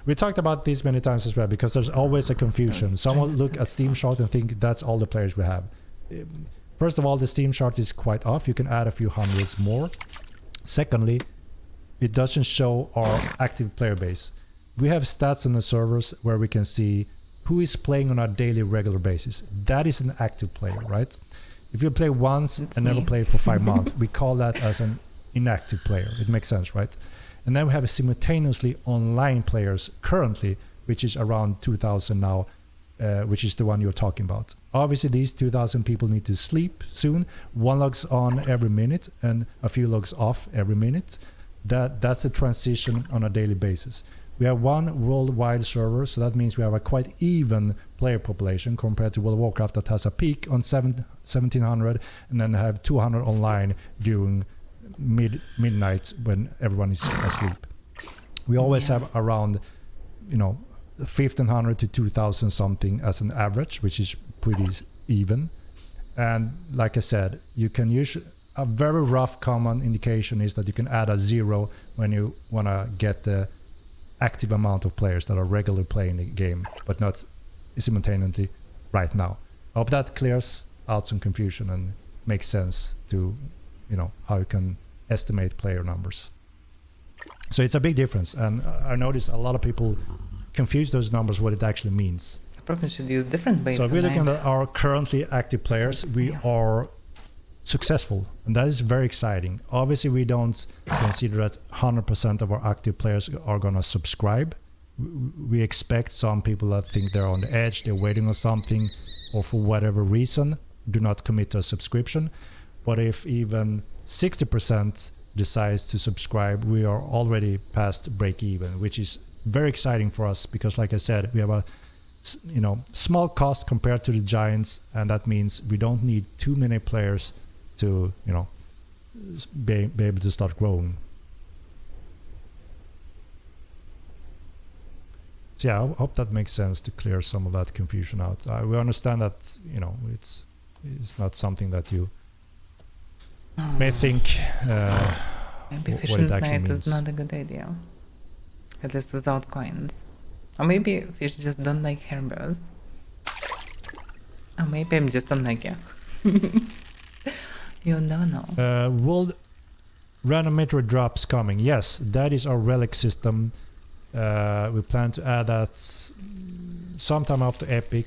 S14: We talked about this many times as well, because there's always a confusion. Someone look at Steam chart and think that's all the players we have. First of all, the Steam chart is quite off. You can add a few hundreds more. Secondly, it doesn't show our active player base. We have stats on the servers where we can see who is playing on a daily regular basis. That is an active player, right? If you play once and never play for 5 months, we call that as an inactive player. It makes sense, right? And then we have simultaneously online players currently, which is around 2,000 now, which is the one you're talking about. Obviously, these 2,000 people need to sleep soon. One logs on every minute and a few logs off every minute. That's a transition on a daily basis. We have one worldwide server, so that means we have a quite even player population compared to World of Warcraft that has a peak on 1700 and then have 200 online during midnight when everyone is asleep. We always have around, 1,500 to 2,000 something as an average, which is pretty even. And like I said, you can use a very rough common indication is that you can add a 0 when you want to get the active amount of players that are regularly playing the game, but not simultaneously right now. I hope that clears out some confusion and makes sense to, how you can estimate player numbers. So it's a big difference, and I noticed a lot of people confuse those numbers, what it actually means.
S1: I probably should use different bait.
S14: So if we're looking at our currently active players, we are successful, and that is very exciting. Obviously, we don't consider that 100% of our active players are going to subscribe. We expect some people that think they're on the edge, they're waiting on something, or for whatever reason do not commit to a subscription. But if even 60% decides to subscribe, we are already past break even, which is very exciting for us, because like I said, we have a small cost compared to the giants, and that means we don't need too many players to be able to start growing. So yeah, I hope that makes sense to clear some of that confusion out. We understand that it's not something that you may think
S1: maybe
S14: what it
S1: Efficient
S14: actually
S1: Night
S14: means.
S1: is not a good idea, at least without coins. Or maybe fish just don't like herbos. Or maybe I'm just unlucky. You don't know.
S14: World random meteor drops coming. Yes, that is our relic system. We plan to add that sometime after Epic,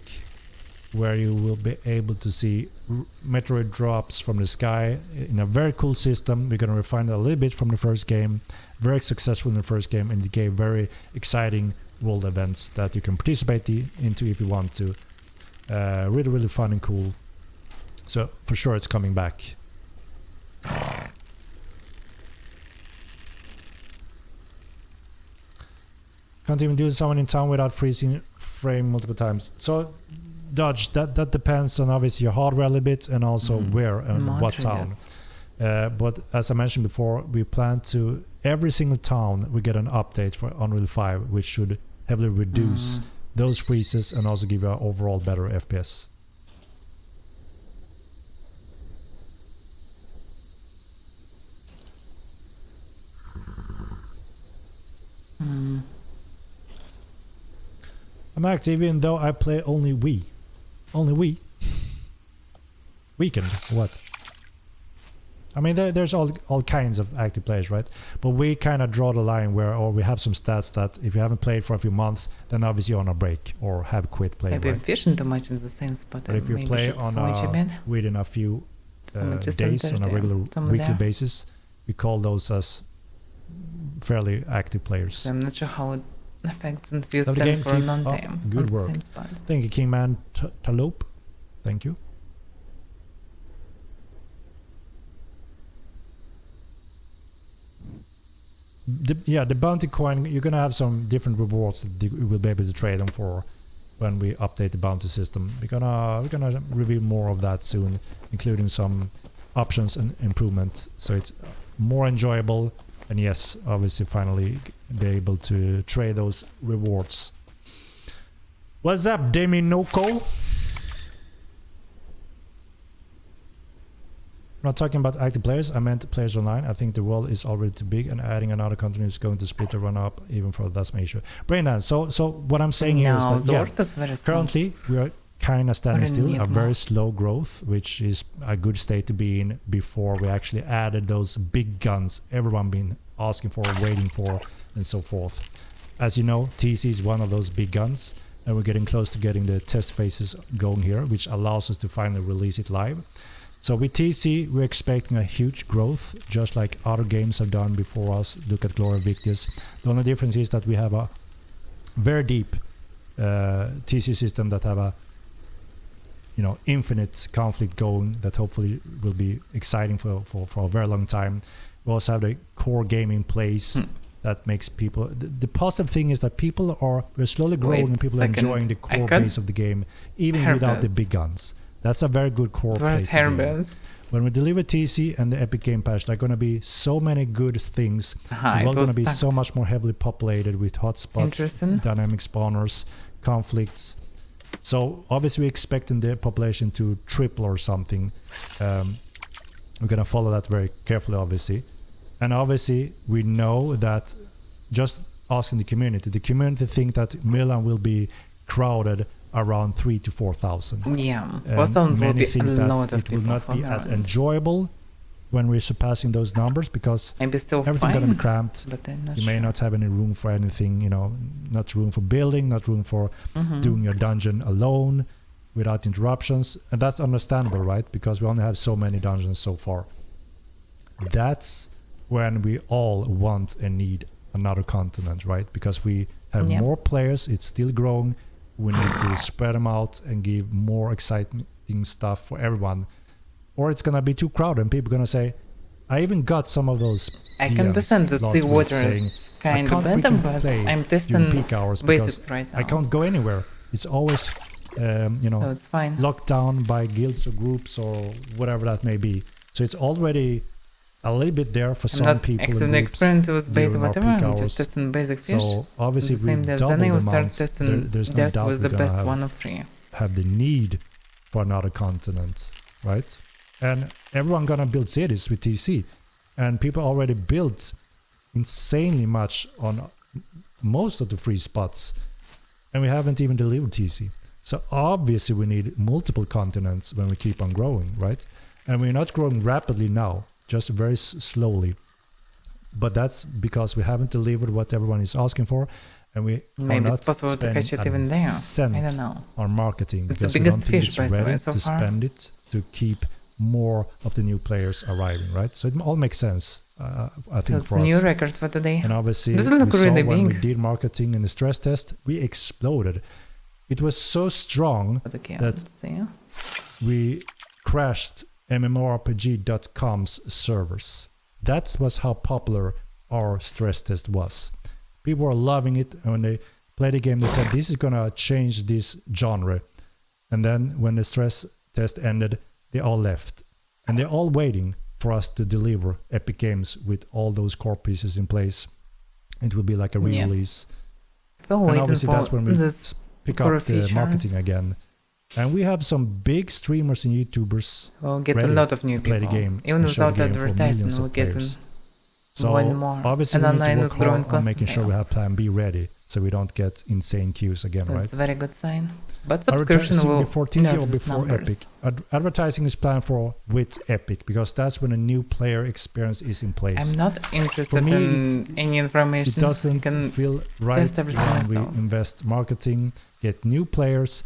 S14: where you will be able to see meteor drops from the sky in a very cool system. We're going to refine it a little bit from the first game. Very successful in the first game, and it gave very exciting world events that you can participate into if you want to. Really, really fun and cool. So for sure it's coming back. Can't even do someone in town without freezing frame multiple times. So Dodge, that depends on obviously your hardware a little bit, and also where and what town. But as I mentioned before, we plan to every single town we get an update for Unreal 5, which should heavily reduce those freezes and also give you an overall better FPS. I'm active even though I play only Wii. Only Wii? Weekend, what? I mean, there's all kinds of active players, right? But we kind of draw the line where, or we have some stats that if you haven't played for a few months, then obviously you're on a break or have quit playing.
S1: Maybe
S14: right?
S1: fishing too much in the same spot.
S14: But if you
S1: maybe
S14: play
S1: should
S14: on
S1: switch a bit.
S14: within a few
S1: just
S14: days on a regular weekly
S1: there.
S14: basis, we call those as fairly active players.
S1: So I'm not sure how it affects and views
S14: Love the
S1: them
S14: game,
S1: for a
S14: keep
S1: long
S14: up.
S1: time.
S14: Good
S1: on the
S14: work.
S1: same spot.
S14: Thank you, Kingman Talope. Thank you. The bounty coin, you're gonna have some different rewards that you will be able to trade them for when we update the bounty system. We're gonna reveal more of that soon, including some options and improvements, so it's more enjoyable. And yes, obviously, finally be able to trade those rewards. What's up, Deminoko? not talking about active players, I meant players online. I think the world is already too big, and adding another continent is going to split the run up even for that's my issue. Braindance, so what I'm saying here is
S1: No,
S14: that
S1: the world is very small.
S14: currently we are kind of standing
S1: Or
S14: still,
S1: need
S14: a
S1: more.
S14: very slow growth, which is a good state to be in before we actually added those big guns everyone been asking for, waiting for, and so forth. As you know, TC is one of those big guns, and we're getting close to getting the test phases going here, which allows us to finally release it live. So with TC, we're expecting a huge growth, just like other games have done before us. Look at Glory Victus. The only difference is that we have a very deep TC system that have a infinite conflict going that hopefully will be exciting for a very long time. We also have the core game in place that makes people... The positive thing is that we're slowly growing and people are enjoying the core base of the game, even without the big guns. That's a very good core place to be in. When we deliver TC and the Epic Game Patch, there are going to be so many good things. We're going to be so much more heavily populated with hotspots, dynamic spawners, conflicts. So obviously we're expecting the population to triple or something. We're going to follow that very carefully, obviously. And obviously we know that, just asking the community think that Milan will be crowded around 3,000 to 4,000.
S1: Yeah, Boston will be a lot of people.
S14: It will not be as enjoyable when we're surpassing those numbers, because
S1: maybe still
S14: everything's going to be cramped.
S1: But
S14: you may not have any room for anything, not room for building, not room for doing your dungeon alone without interruptions. And that's understandable, right? Because we only have so many dungeons so far. That's when we all want and need another continent, right? Because we have more players, it's still growing. We need to spread them out and give more exciting stuff for everyone, or it's gonna be too crowded and people are gonna say, I even got some of those
S1: I can understand that sea water is kind of better, but I'm testing
S14: peak hours
S1: basics right now.
S14: I can't go anywhere. It's always
S1: so it's fine.
S14: locked down by guilds or groups or whatever that may be. So it's already a little bit there for some people.
S1: I'm not experienced with beta whatever, I'm just testing basic fish.
S14: So obviously
S1: the
S14: if we double the amount,
S1: there's no doubt was the best one of 3.
S14: Have the need for another continent, right? And everyone gonna build cities with TC, and people already built insanely much on most of the free spots, and we haven't even delivered TC. So obviously we need multiple continents when we keep on growing, right? And we're not growing rapidly now, just very slowly, but that's because we haven't delivered what everyone is asking for, and we
S1: maybe it's possible to catch it even there. I don't know.
S14: On marketing,
S1: it's
S14: because
S1: the biggest
S14: we don't think
S1: fish
S14: it's ready
S1: so
S14: to
S1: far.
S14: spend it to keep more of the new players arriving, right? So it all makes sense, I think,
S1: so
S14: for us.
S1: New record for today.
S14: And obviously,
S1: doesn't look
S14: we
S1: really
S14: saw when
S1: big.
S14: we did marketing in the stress test, we exploded. It was so strong that we crashed mmorpg.com's servers. That was how popular our stress test was. People were loving it, and when they played the game, they said, this is gonna change this genre. And then when the stress test ended, they all left. And they're all waiting for us to deliver Epic Games with all those core pieces in place. It will be like a re-release. And obviously that's when we pick up the marketing again. And we have some big streamers and YouTubers
S1: we'll get a lot of new people.
S14: The game
S1: even without advertising, we'll get
S14: so
S1: one more.
S14: Obviously
S1: and
S14: we need to work hard on
S1: constantly.
S14: making sure we have plan B ready, so we don't get insane queues again, right?
S1: That's a very good sign. But subscription will
S14: before TC or before Epic. Advertising is planned for with Epic, because that's when a new player experience is in place.
S1: I'm not interested in any information.
S14: It doesn't feel right when we invest marketing, get new players,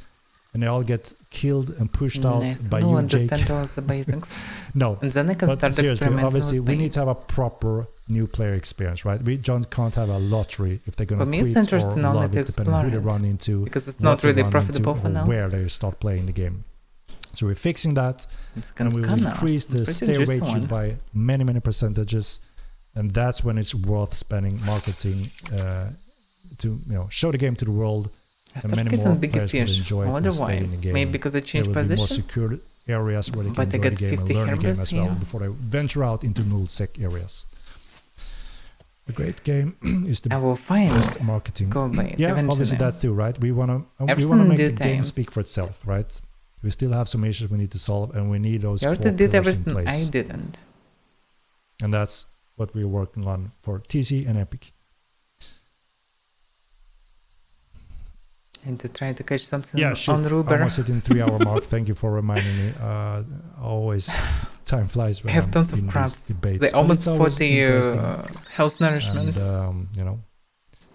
S14: and they all get killed and pushed out by you, Jake.
S1: Understand all the basics.
S14: No,
S1: and then I can
S14: but
S1: start
S14: seriously, obviously we need to have a proper new player experience, right? We just can't have a lottery if they're going to quit
S1: it's interesting
S14: or
S1: only
S14: love
S1: to
S14: it, depending on who they run into,
S1: because it's not really profitable for now.
S14: Where they start playing the game. So we're fixing that, and we will increase the stay ratio by many percentages, and that's when it's worth spending marketing to show the game to the world. And many more players will enjoy it and stay in the game.
S1: Maybe because I changed
S14: there will
S1: position.
S14: be more secure areas where they can enjoy the game and learn the game as well before they venture out into null-sec areas. A great game is the best marketing.
S1: Go by it,
S14: yeah, obviously that's too, right? We wanna make the game speak for itself, right? We still have some issues we need to solve, and we need those
S1: You
S14: core
S1: already did
S14: pillars in
S1: everything
S14: place.
S1: I didn't.
S14: And that's what we're working on for TC and Epic.
S1: And to try to catch something
S14: Yeah,
S1: on
S14: shit.
S1: Ruber.
S14: Almost hitting 3 hour mark. Thank you for reminding me. Always time flies when
S1: I have
S14: I'm
S1: tons of
S14: in these
S1: crabs.
S14: debates.
S1: They
S14: But
S1: almost
S14: it's always
S1: 40
S14: interesting.
S1: health nourishment.
S14: And, you know.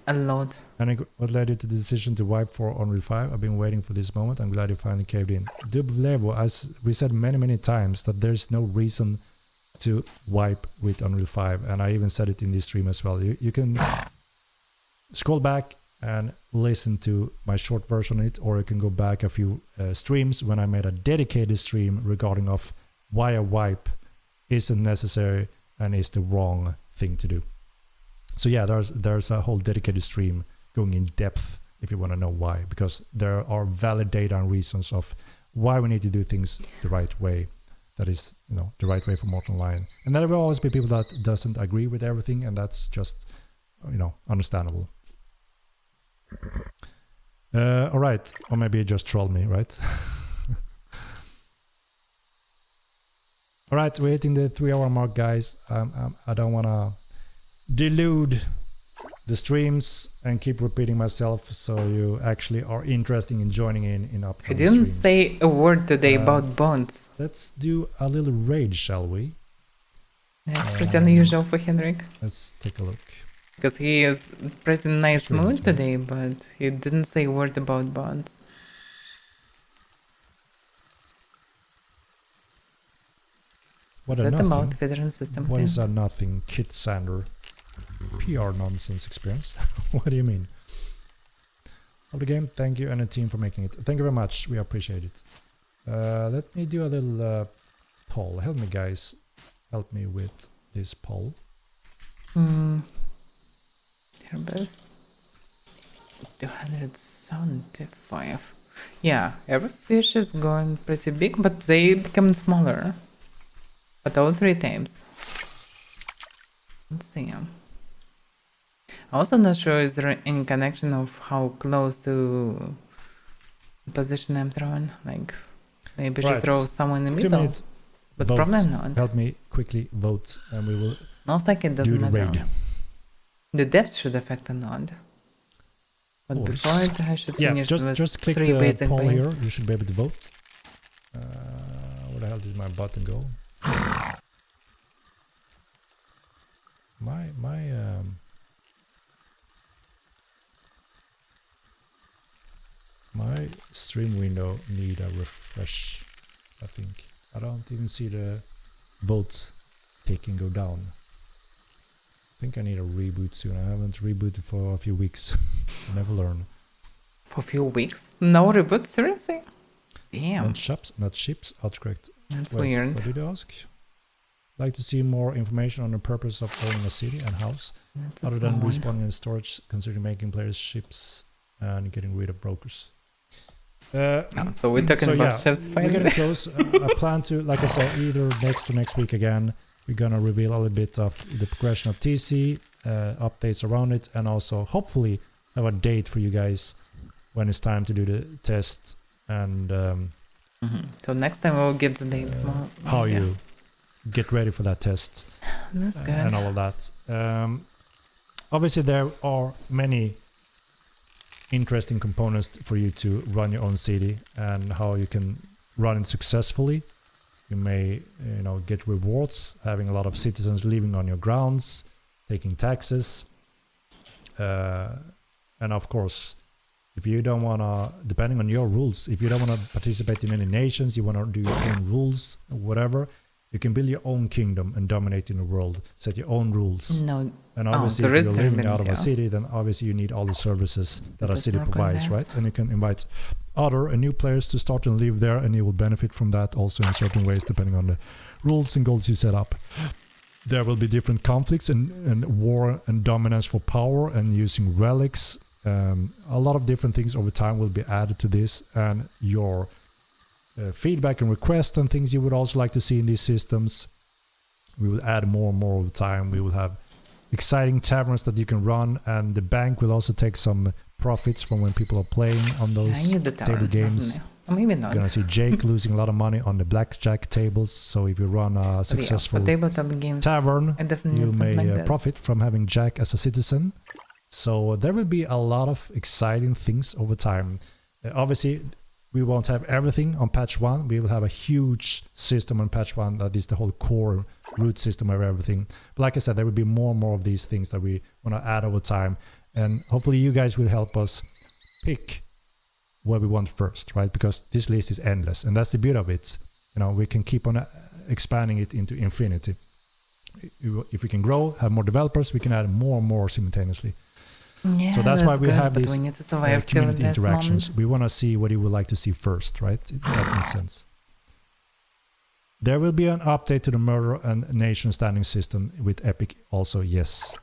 S1: A lot.
S14: And what led you to the decision to wipe for Unreal 5? I've been waiting for this moment. I'm glad you finally caved in. Dublevo, as we said many times, that there's no reason to wipe with Unreal 5. And I even said it in this stream as well. You can scroll back and listen to my short version of it, or you can go back a few streams when I made a dedicated stream regarding of why a wipe isn't necessary and is the wrong thing to do. So yeah, there's a whole dedicated stream going in depth if you want to know why, because there are valid data and reasons of why we need to do things the right way. That is, you know, the right way for Mortal Lion. And there will always be people that doesn't agree with everything, and that's just, you know, understandable. All right, or maybe you just trolled me, right? All right, we're hitting the 3 hour mark, guys. I don't want to delude the streams and keep repeating myself, so you actually are interested in joining in
S1: I
S14: upcoming
S1: didn't
S14: streams.
S1: say a word today about bonds.
S14: Let's do a little raid, shall we?
S1: That's pretty unusual for Henrik.
S14: Let's take a look.
S1: Because he is pretty nice
S14: Sure,
S1: mood
S14: sure.
S1: today, but he didn't say a word about bonds.
S14: What
S1: Is
S14: a
S1: that
S14: nothing?
S1: about veteran system
S14: What
S1: thing?
S14: is a nothing, Kit Sander? PR nonsense experience. What do you mean? Of the game, thank you and the team for making it. Thank you very much, we appreciate it. Let me do a little poll. Help me, guys. Help me with this poll.
S1: Your best 275. Yeah, every fish is going pretty big, but they become smaller. But all 3 times. Let's see. I'm also not sure is there any connection of how close to the position I'm throwing. Like maybe I should throw someone in the
S14: 2
S1: middle.
S14: minutes.
S1: But
S14: Vote.
S1: probably not.
S14: Help me quickly vote, and we will
S1: Most like it
S14: do
S1: doesn't
S14: the
S1: matter.
S14: raid.
S1: The depth should affect a node. But
S14: Course.
S1: before it, I should
S14: Yeah,
S1: finish with
S14: just click
S1: 3
S14: the
S1: basic
S14: poll
S1: points.
S14: here. You should be able to vote. Where the hell did my button go? My stream window need a refresh, I think. I don't even see the votes ticking go down. I think I need a reboot soon. I haven't rebooted for a few weeks. I never learn.
S1: For a few weeks? No reboot? Seriously? Damn.
S14: Not ships, autocorrect.
S1: That's
S14: Wait,
S1: weird.
S14: What did you ask? Like to see more information on the purpose of owning a city and house,
S1: That's a
S14: other than
S1: small one.
S14: respawning in storage, considering making players ships and getting rid of brokers.
S1: So we're talking about ships
S14: We're
S1: finally.
S14: getting close. I plan to, like I said, either next week again, we're gonna reveal a little bit of the progression of TC, updates around it, and also hopefully have a date for you guys when it's time to do the test and
S1: So next time we'll get the date.
S14: how you get ready for that test.
S1: That's good.
S14: And all of that. Obviously, there are many interesting components for you to run your own city and how you can run it successfully. You may, get rewards, having a lot of citizens living on your grounds, taking taxes, and of course, if you don't want to, depending on your rules, if you don't want to participate in any nations, you want to do your own rules, whatever, you can build your own kingdom and dominate in the world, set your own rules.
S1: No.
S14: And obviously,
S1: there
S14: if
S1: is
S14: you're living out of a
S1: Terminal.
S14: city, then obviously you need all the services that a
S1: That's
S14: city
S1: not
S14: provides,
S1: gonna
S14: right? And you can invite other and new players to start and live there, and you will benefit from that also in certain ways, depending on the rules and goals you set up. There will be different conflicts and war and dominance for power and using relics. A lot of different things over time will be added to this, and your feedback and requests and things you would also like to see in these systems. We will add more and more over time. We will have exciting taverns that you can run, and the bank will also take some profits from when people are playing on those
S1: I need the
S14: table
S1: tavern,
S14: games.
S1: Or maybe
S14: You're
S1: not.
S14: gonna see Jake losing a lot of money on the blackjack tables. So if you run a successful
S1: for tabletop games,
S14: tavern,
S1: I definitely
S14: you
S1: need something
S14: may
S1: like this.
S14: profit from having Jack as a citizen. So there will be a lot of exciting things over time. Obviously, we won't have everything on patch 1. We will have a huge system on patch 1 that is the whole core root system of everything. But like I said, there will be more and more of these things that we want to add over time. And hopefully you guys will help us pick what we want first, right? Because this list is endless. And that's the beauty of it. You know, we can keep on expanding it into infinity. If we can grow, have more developers, we can add more and more simultaneously.
S1: Yeah,
S14: so that's why we
S1: good,
S14: have
S1: but
S14: these
S1: we need to survive till
S14: community
S1: this
S14: interactions.
S1: moment.
S14: We want to see what you would like to see first, right? That makes sense. There will be an update to the murder and nation standing system with Epic also, yes.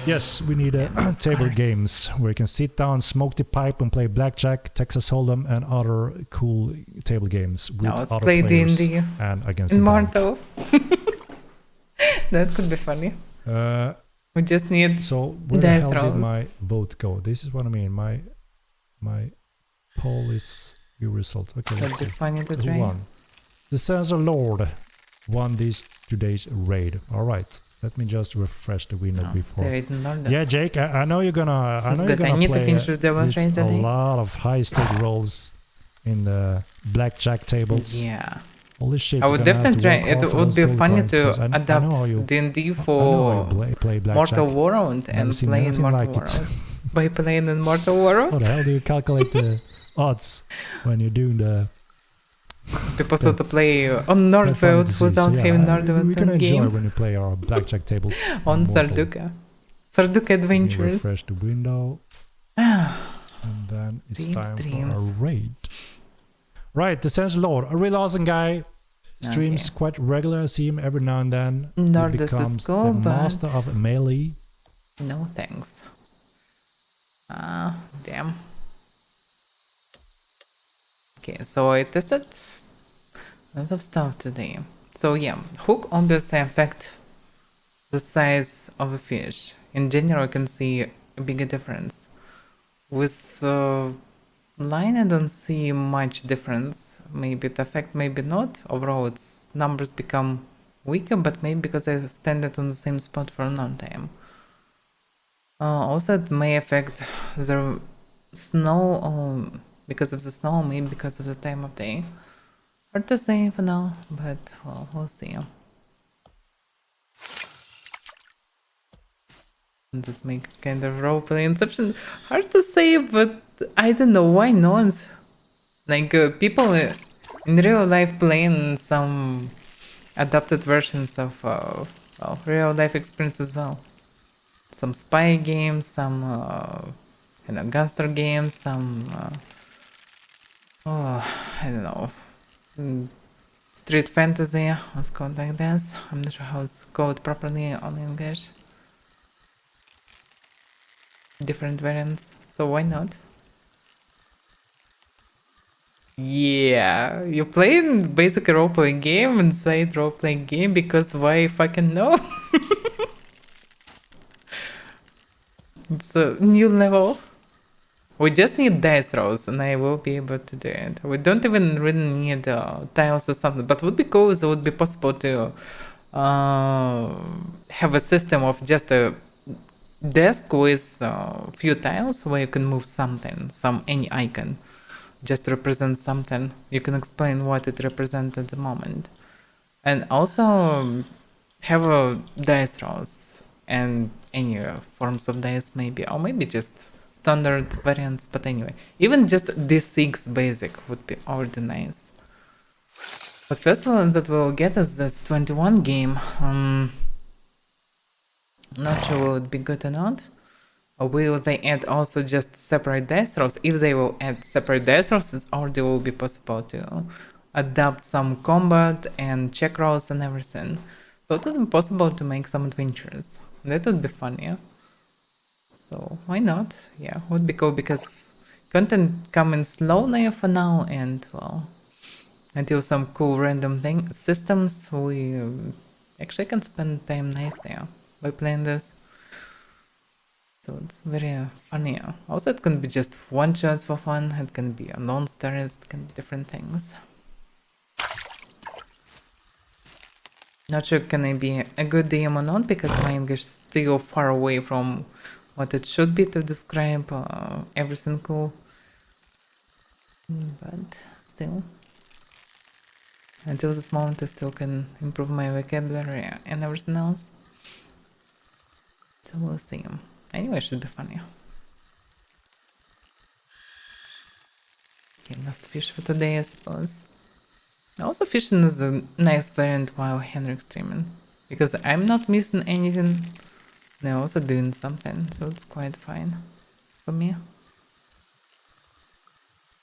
S14: Yes, we need table games where you can sit down, smoke the pipe and play blackjack, Texas Hold'em and other cool table games with
S1: Now let's
S14: other
S1: play
S14: players
S1: D&D
S14: and against
S1: in
S14: the bank.
S1: Mortal. That could be funny. We just need
S14: so where the
S1: dice
S14: hell did
S1: rolls.
S14: my vote go? This is what I mean. My poll is your result. Okay,
S1: That'd
S14: let's
S1: be
S14: see.
S1: funny to
S14: Who
S1: try.
S14: won? The Sensor Lord won today's raid. All right, let me just refresh the window before.
S1: There is no
S14: Yeah, Jake, I know you're gonna.
S1: That's good. I need to
S14: play
S1: finish this demonstration
S14: with a
S1: today.
S14: lot of high stake rolls in the blackjack tables.
S1: Yeah.
S14: Holy shit!
S1: I would
S14: you're gonna have
S1: definitely
S14: to
S1: try.
S14: work
S1: It
S14: hard for
S1: would
S14: those
S1: be
S14: gold
S1: funny
S14: coins, because
S1: to
S14: I know
S1: adapt
S14: how you-
S1: D&D
S14: I know how
S1: for
S14: you play blackjack.
S1: Mortal Warround
S14: Never
S1: and
S14: seen
S1: play in
S14: anything
S1: Mortal
S14: like it.
S1: Warround. By playing in Mortal Warround,
S14: How the hell do you calculate the odds when you're doing the?
S1: people start to
S14: That's
S1: play on
S14: quite funny
S1: Nordveld
S14: to see.
S1: without
S14: So,
S1: having
S14: we
S1: Nordveld
S14: can enjoy
S1: game
S14: when you play our blackjack tables
S1: on
S14: Mortal.
S1: Sarduka. Sarduka
S14: Let me
S1: Adventures.
S14: refresh the window. And then it's time for a raid. Right, the Sense Lord, a real awesome guy. Streams quite regular. I see him every now and then. He
S1: Nordus is
S14: becomes
S1: cool,
S14: the
S1: but
S14: master of melee.
S1: no thanks. Damn. Okay, so I tested lots of stuff today. So yeah, hook obviously affect the size of a fish. In general, you can see a bigger difference. With line, I don't see much difference. Maybe it affect, maybe not. Overall, its numbers become weaker, but maybe because I stand on the same spot for a long time. Also, it may affect the snow, because of the snow, maybe because of the time of day. Hard to say for now, but well, we'll see. Does it make kind of roleplay inception? Hard to say, but I don't know, why not? Like, people in real life playing some adapted versions of well, real life experience as well. Some spy games, some gangster games, some I don't know, street fantasy, let's call it like this. I'm not sure how it's called properly on English. Different variants, so why not? Yeah, you playing basically roleplay game inside roleplay game because why fucking no? It's a new level. We just need dice rolls and I will be able to do it. We don't even really need tiles or something, but would be cool if it would be possible to have a system of just a desk with few tiles where you can move something, any icon, just to represent something. You can explain what it represents at the moment, and also have a dice rolls and any forms of dice maybe, or maybe just standard variants. But anyway, even just D6 basic would be already nice. But first one that we'll get is this 21 game. Not sure will it be good or not. Or will they add also just separate dice rolls? If they will add separate dice rolls, it already will be possible to adapt some combat and check rolls and everything. So it would be possible to make some adventures. That would be fun, yeah? So why not? Yeah, would be cool because content coming slowly for now, and well, until some cool random systems, we actually can spend time nice there by playing this. So it's very funny. Also, it can be just one shots for fun. It can be unknown stories. It can be different things. Not sure can I be a good DM or not because my English is still far away from what it should be to describe everything cool. But still, until this moment, I still can improve my vocabulary and everything else. So we'll see. Anyway, it should be funny. Okay, last fish for today, I suppose. Also, fishing is a nice variant while Henrik streaming, because I'm not missing anything. They're also doing something, so it's quite fine for me.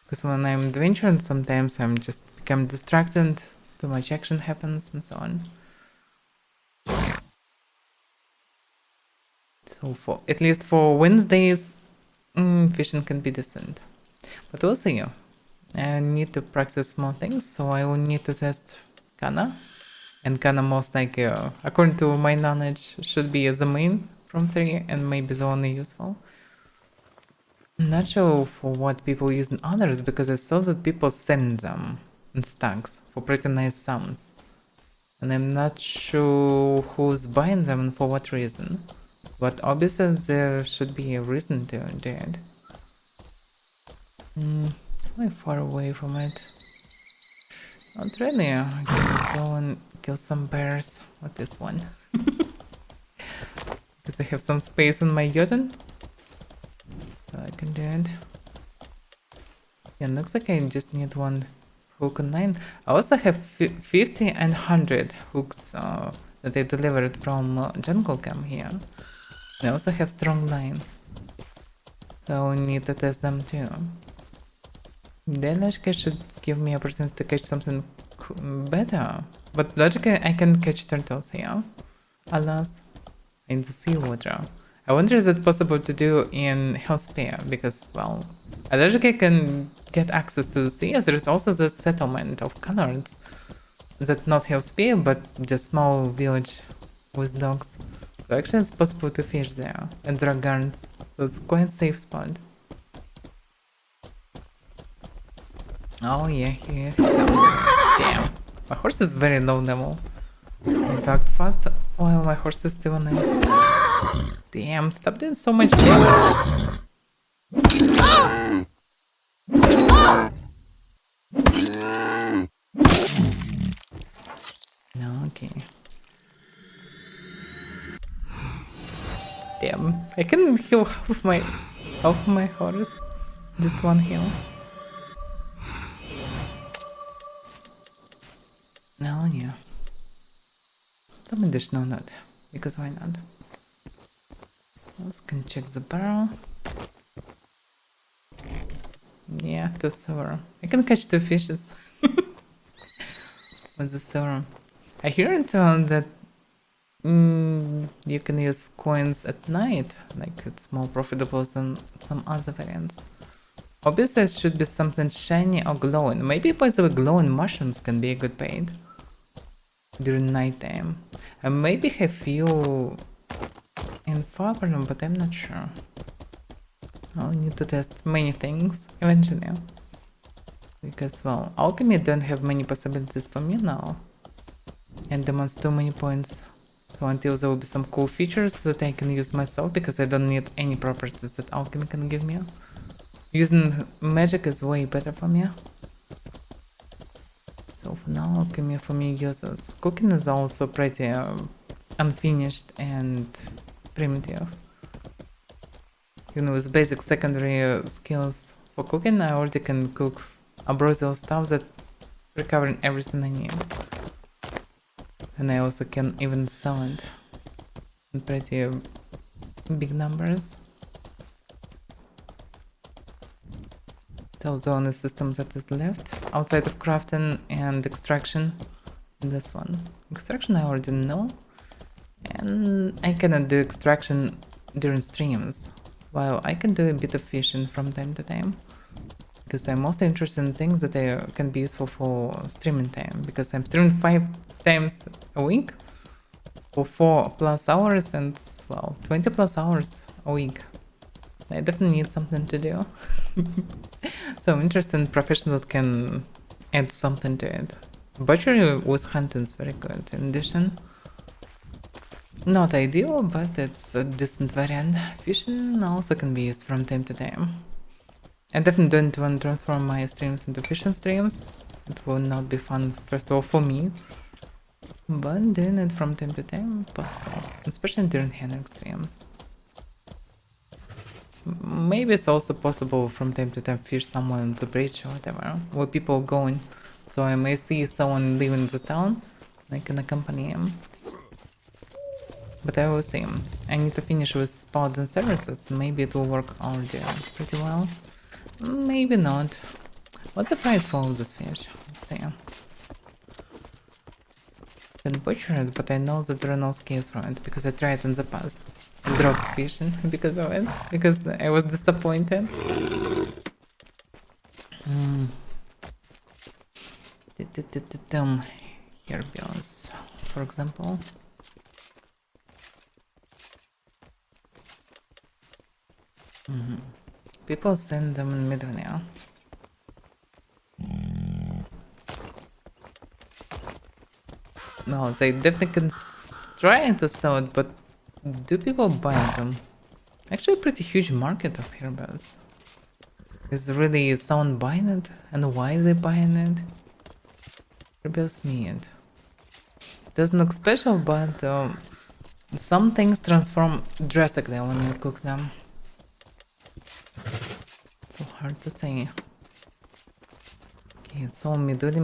S1: Because when I'm adventuring, sometimes I'm just become distracted, too much action happens, and so on. So for at least for Wednesdays, fishing can be decent. But we'll see. I need to practice more things, so I will need to test Kana. And Kana most likely, according to my knowledge, should be the main from 3 and maybe the only useful. I'm not sure for what people use in others, because I saw that people send them in stacks for pretty nice sums. And I'm not sure who's buying them and for what reason. But obviously there should be a reason to do it. Way far away from it. Not really. I can go and kill some bears with this one. Because I have some space in my Jotun. So I can do it. Yeah, looks like I just need one hook and line. I also have 50 and 100 hooks that I delivered from Jungle Camp here. I also have strong line. So I need to test them too. Then Logica should give me opportunity to catch something better. But Logica, I can catch turtles here. Alas, in the seawater. I wonder is it possible to do in Hellspear, because, well, Logica can get access to the sea, as there is also the settlement of colors. That's not Hellspear, but just small village with dogs. So actually it's possible to fish there, and dragons. So it's quite a safe spot. Oh yeah, here it comes. Damn. My horse is very low level. I talked fast while my horse is still on it. Damn, stop doing so much damage. No, okay. Damn, I can heal half my horse. Just one heal. No, yeah. Some additional nut, because why not? Also can check the barrel. Yeah, 2 silver. I can catch 2 fishes with the silver. I hear that you can use coins at night, like it's more profitable than some other variants. Obviously it should be something shiny or glowing. Maybe possibly glowing mushrooms can be a good bait during nighttime. I maybe have few in Faberlum, but I'm not sure. I'll need to test many things eventually. Because, well, alchemy don't have many possibilities for me now. And demands too many points. So until there will be some cool features that I can use myself, because I don't need any properties that alchemy can give me. Using magic is way better for me. So for now, alchemy for me uses. Cooking is also pretty unfinished and primitive. You know, with basic secondary skills for cooking, I already can cook ambrosial stuff that recovering everything I need. And I also can even sell it in pretty big numbers. So the only system that is left outside of crafting and extraction, this one. Extraction I already know, and I cannot do extraction during streams, while I can do a bit of fishing from time to time, because I'm mostly interested in things that can be useful for streaming time, because I'm streaming 5 times a week, for 4+ hours and, well, 20+ hours a week. I definitely need something to do. So I'm interested in profession that can add something to it. Butchery with hunting is very good. In addition, not ideal, but it's a decent variant. Fishing also can be used from time to time. I definitely don't want to transform my streams into fishing streams. It will not be fun, first of all, for me. But doing it from time to time, possible. Especially during Henrik streams. Maybe it's also possible from time to time fish somewhere on the bridge or whatever, where people are going. So I may see someone leaving the town, I can accompany him. But I will see. I need to finish with Paladin services, maybe it will work already pretty well. Maybe not. What's the price for all this fish? Let's see. Been butchered, but I know that there are no scales for it, because I tried in the past. I dropped fishing because of it, because I was disappointed. Herbios, for example. People send them in Midwinter. No, they definitely can try to sell it, but do people buy them? Actually, a pretty huge market of herbals. Is really someone buying it? And why is they buying it? Herbals meat. Doesn't look special, but some things transform drastically when you cook them. So hard to say. Okay, it's all Midori.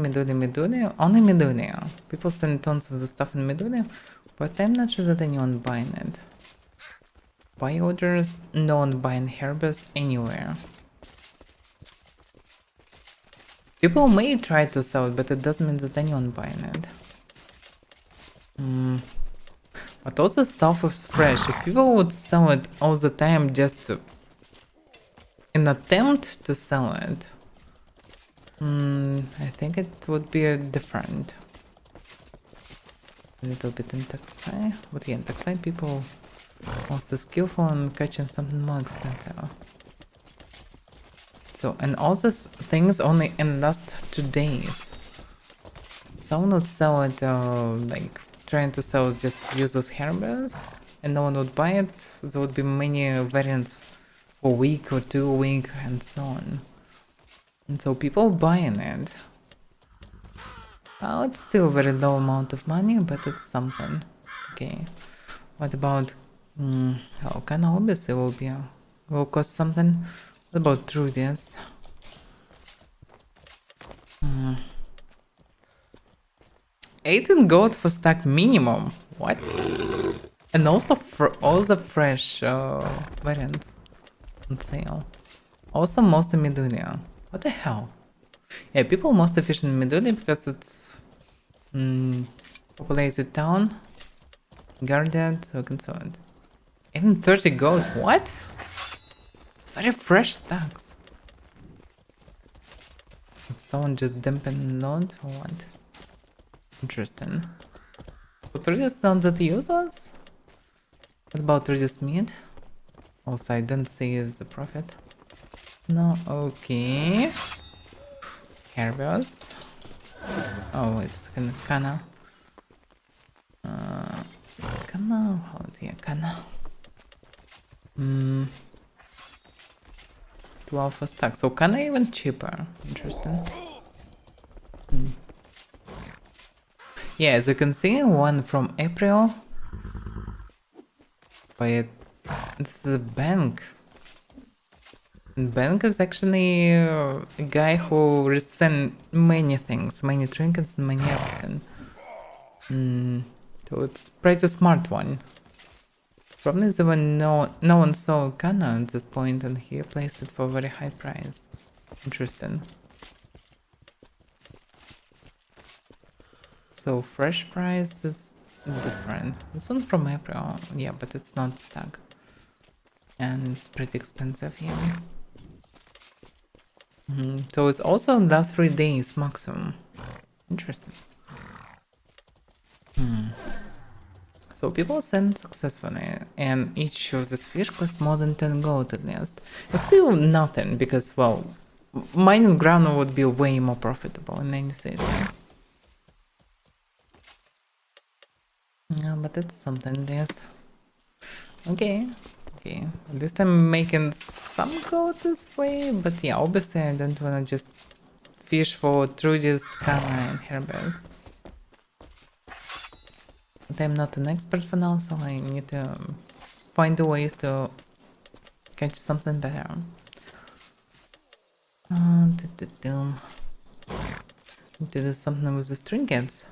S1: Only Midori. People send tons of the stuff in Midori, but I'm not sure that anyone buying it. Buy orders, no one buying herbs anywhere. People may try to sell it, but it doesn't mean that anyone buying it. But all the stuff is fresh. If people would sell it all the time just to an attempt to sell it, I think it would be different. A little bit in Taxai, but yeah, in Taxai people mostly skillful and catching something more expensive. So, and all these things only in last 2 days. Someone would sell it, like trying to sell just use those herbs, and no one would buy it. There would be many variants for a week or 2 weeks and so on. And so people buying it. Oh, it's still a very low amount of money, but it's something. Okay. What about oh, kind of obviously will cost something. What about Trudians? 18 gold for stack minimum. What? And also for all the fresh variants on sale. Also mostly Medunia. What the hell? Yeah, people mostly fish in Medunia because it's populated town, guarded, so concerned. Even 30 gold. What? It's very fresh stacks. Did someone just dumping load or what? Interesting. But Trudius not that useless? What about Trudius meat? Also, I don't see as a profit. No, okay. Herbios. Oh, it's Kana. Kana, how do you Kana? 12 for stack. So Kana even cheaper. Interesting. Yeah, as you can see, one from April. But this is a bank. Bank is actually a guy who resends many things, many trinkets and many everything. So it's pretty smart one. Probably there were no one saw Kana at this point and he placed it for a very high price. Interesting. So fresh price is different. This one from April, yeah, but it's not stuck. And it's pretty expensive here. So it's also last 3 days maximum. Interesting. So people send successfully, and each of these fish costs more than 10 gold at least. It's still nothing because, well, mining ground would be way more profitable in any city. No, but it's something at least. Okay. At least I'm making some gold this way, but yeah, obviously I don't wanna just fish for Trudy's, Kana and Herber's. But I'm not an expert for now, so I need to find the ways to catch something better. Need to do something with the trinkets.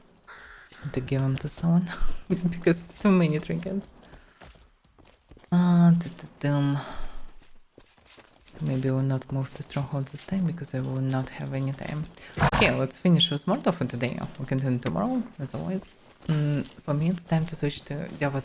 S1: To give them to someone because it's too many trinkets. Maybe we'll not move to stronghold this time because I will not have any time. Okay, let's finish with Mortal for today. We'll continue tomorrow, as always. For me, it's time to switch to Java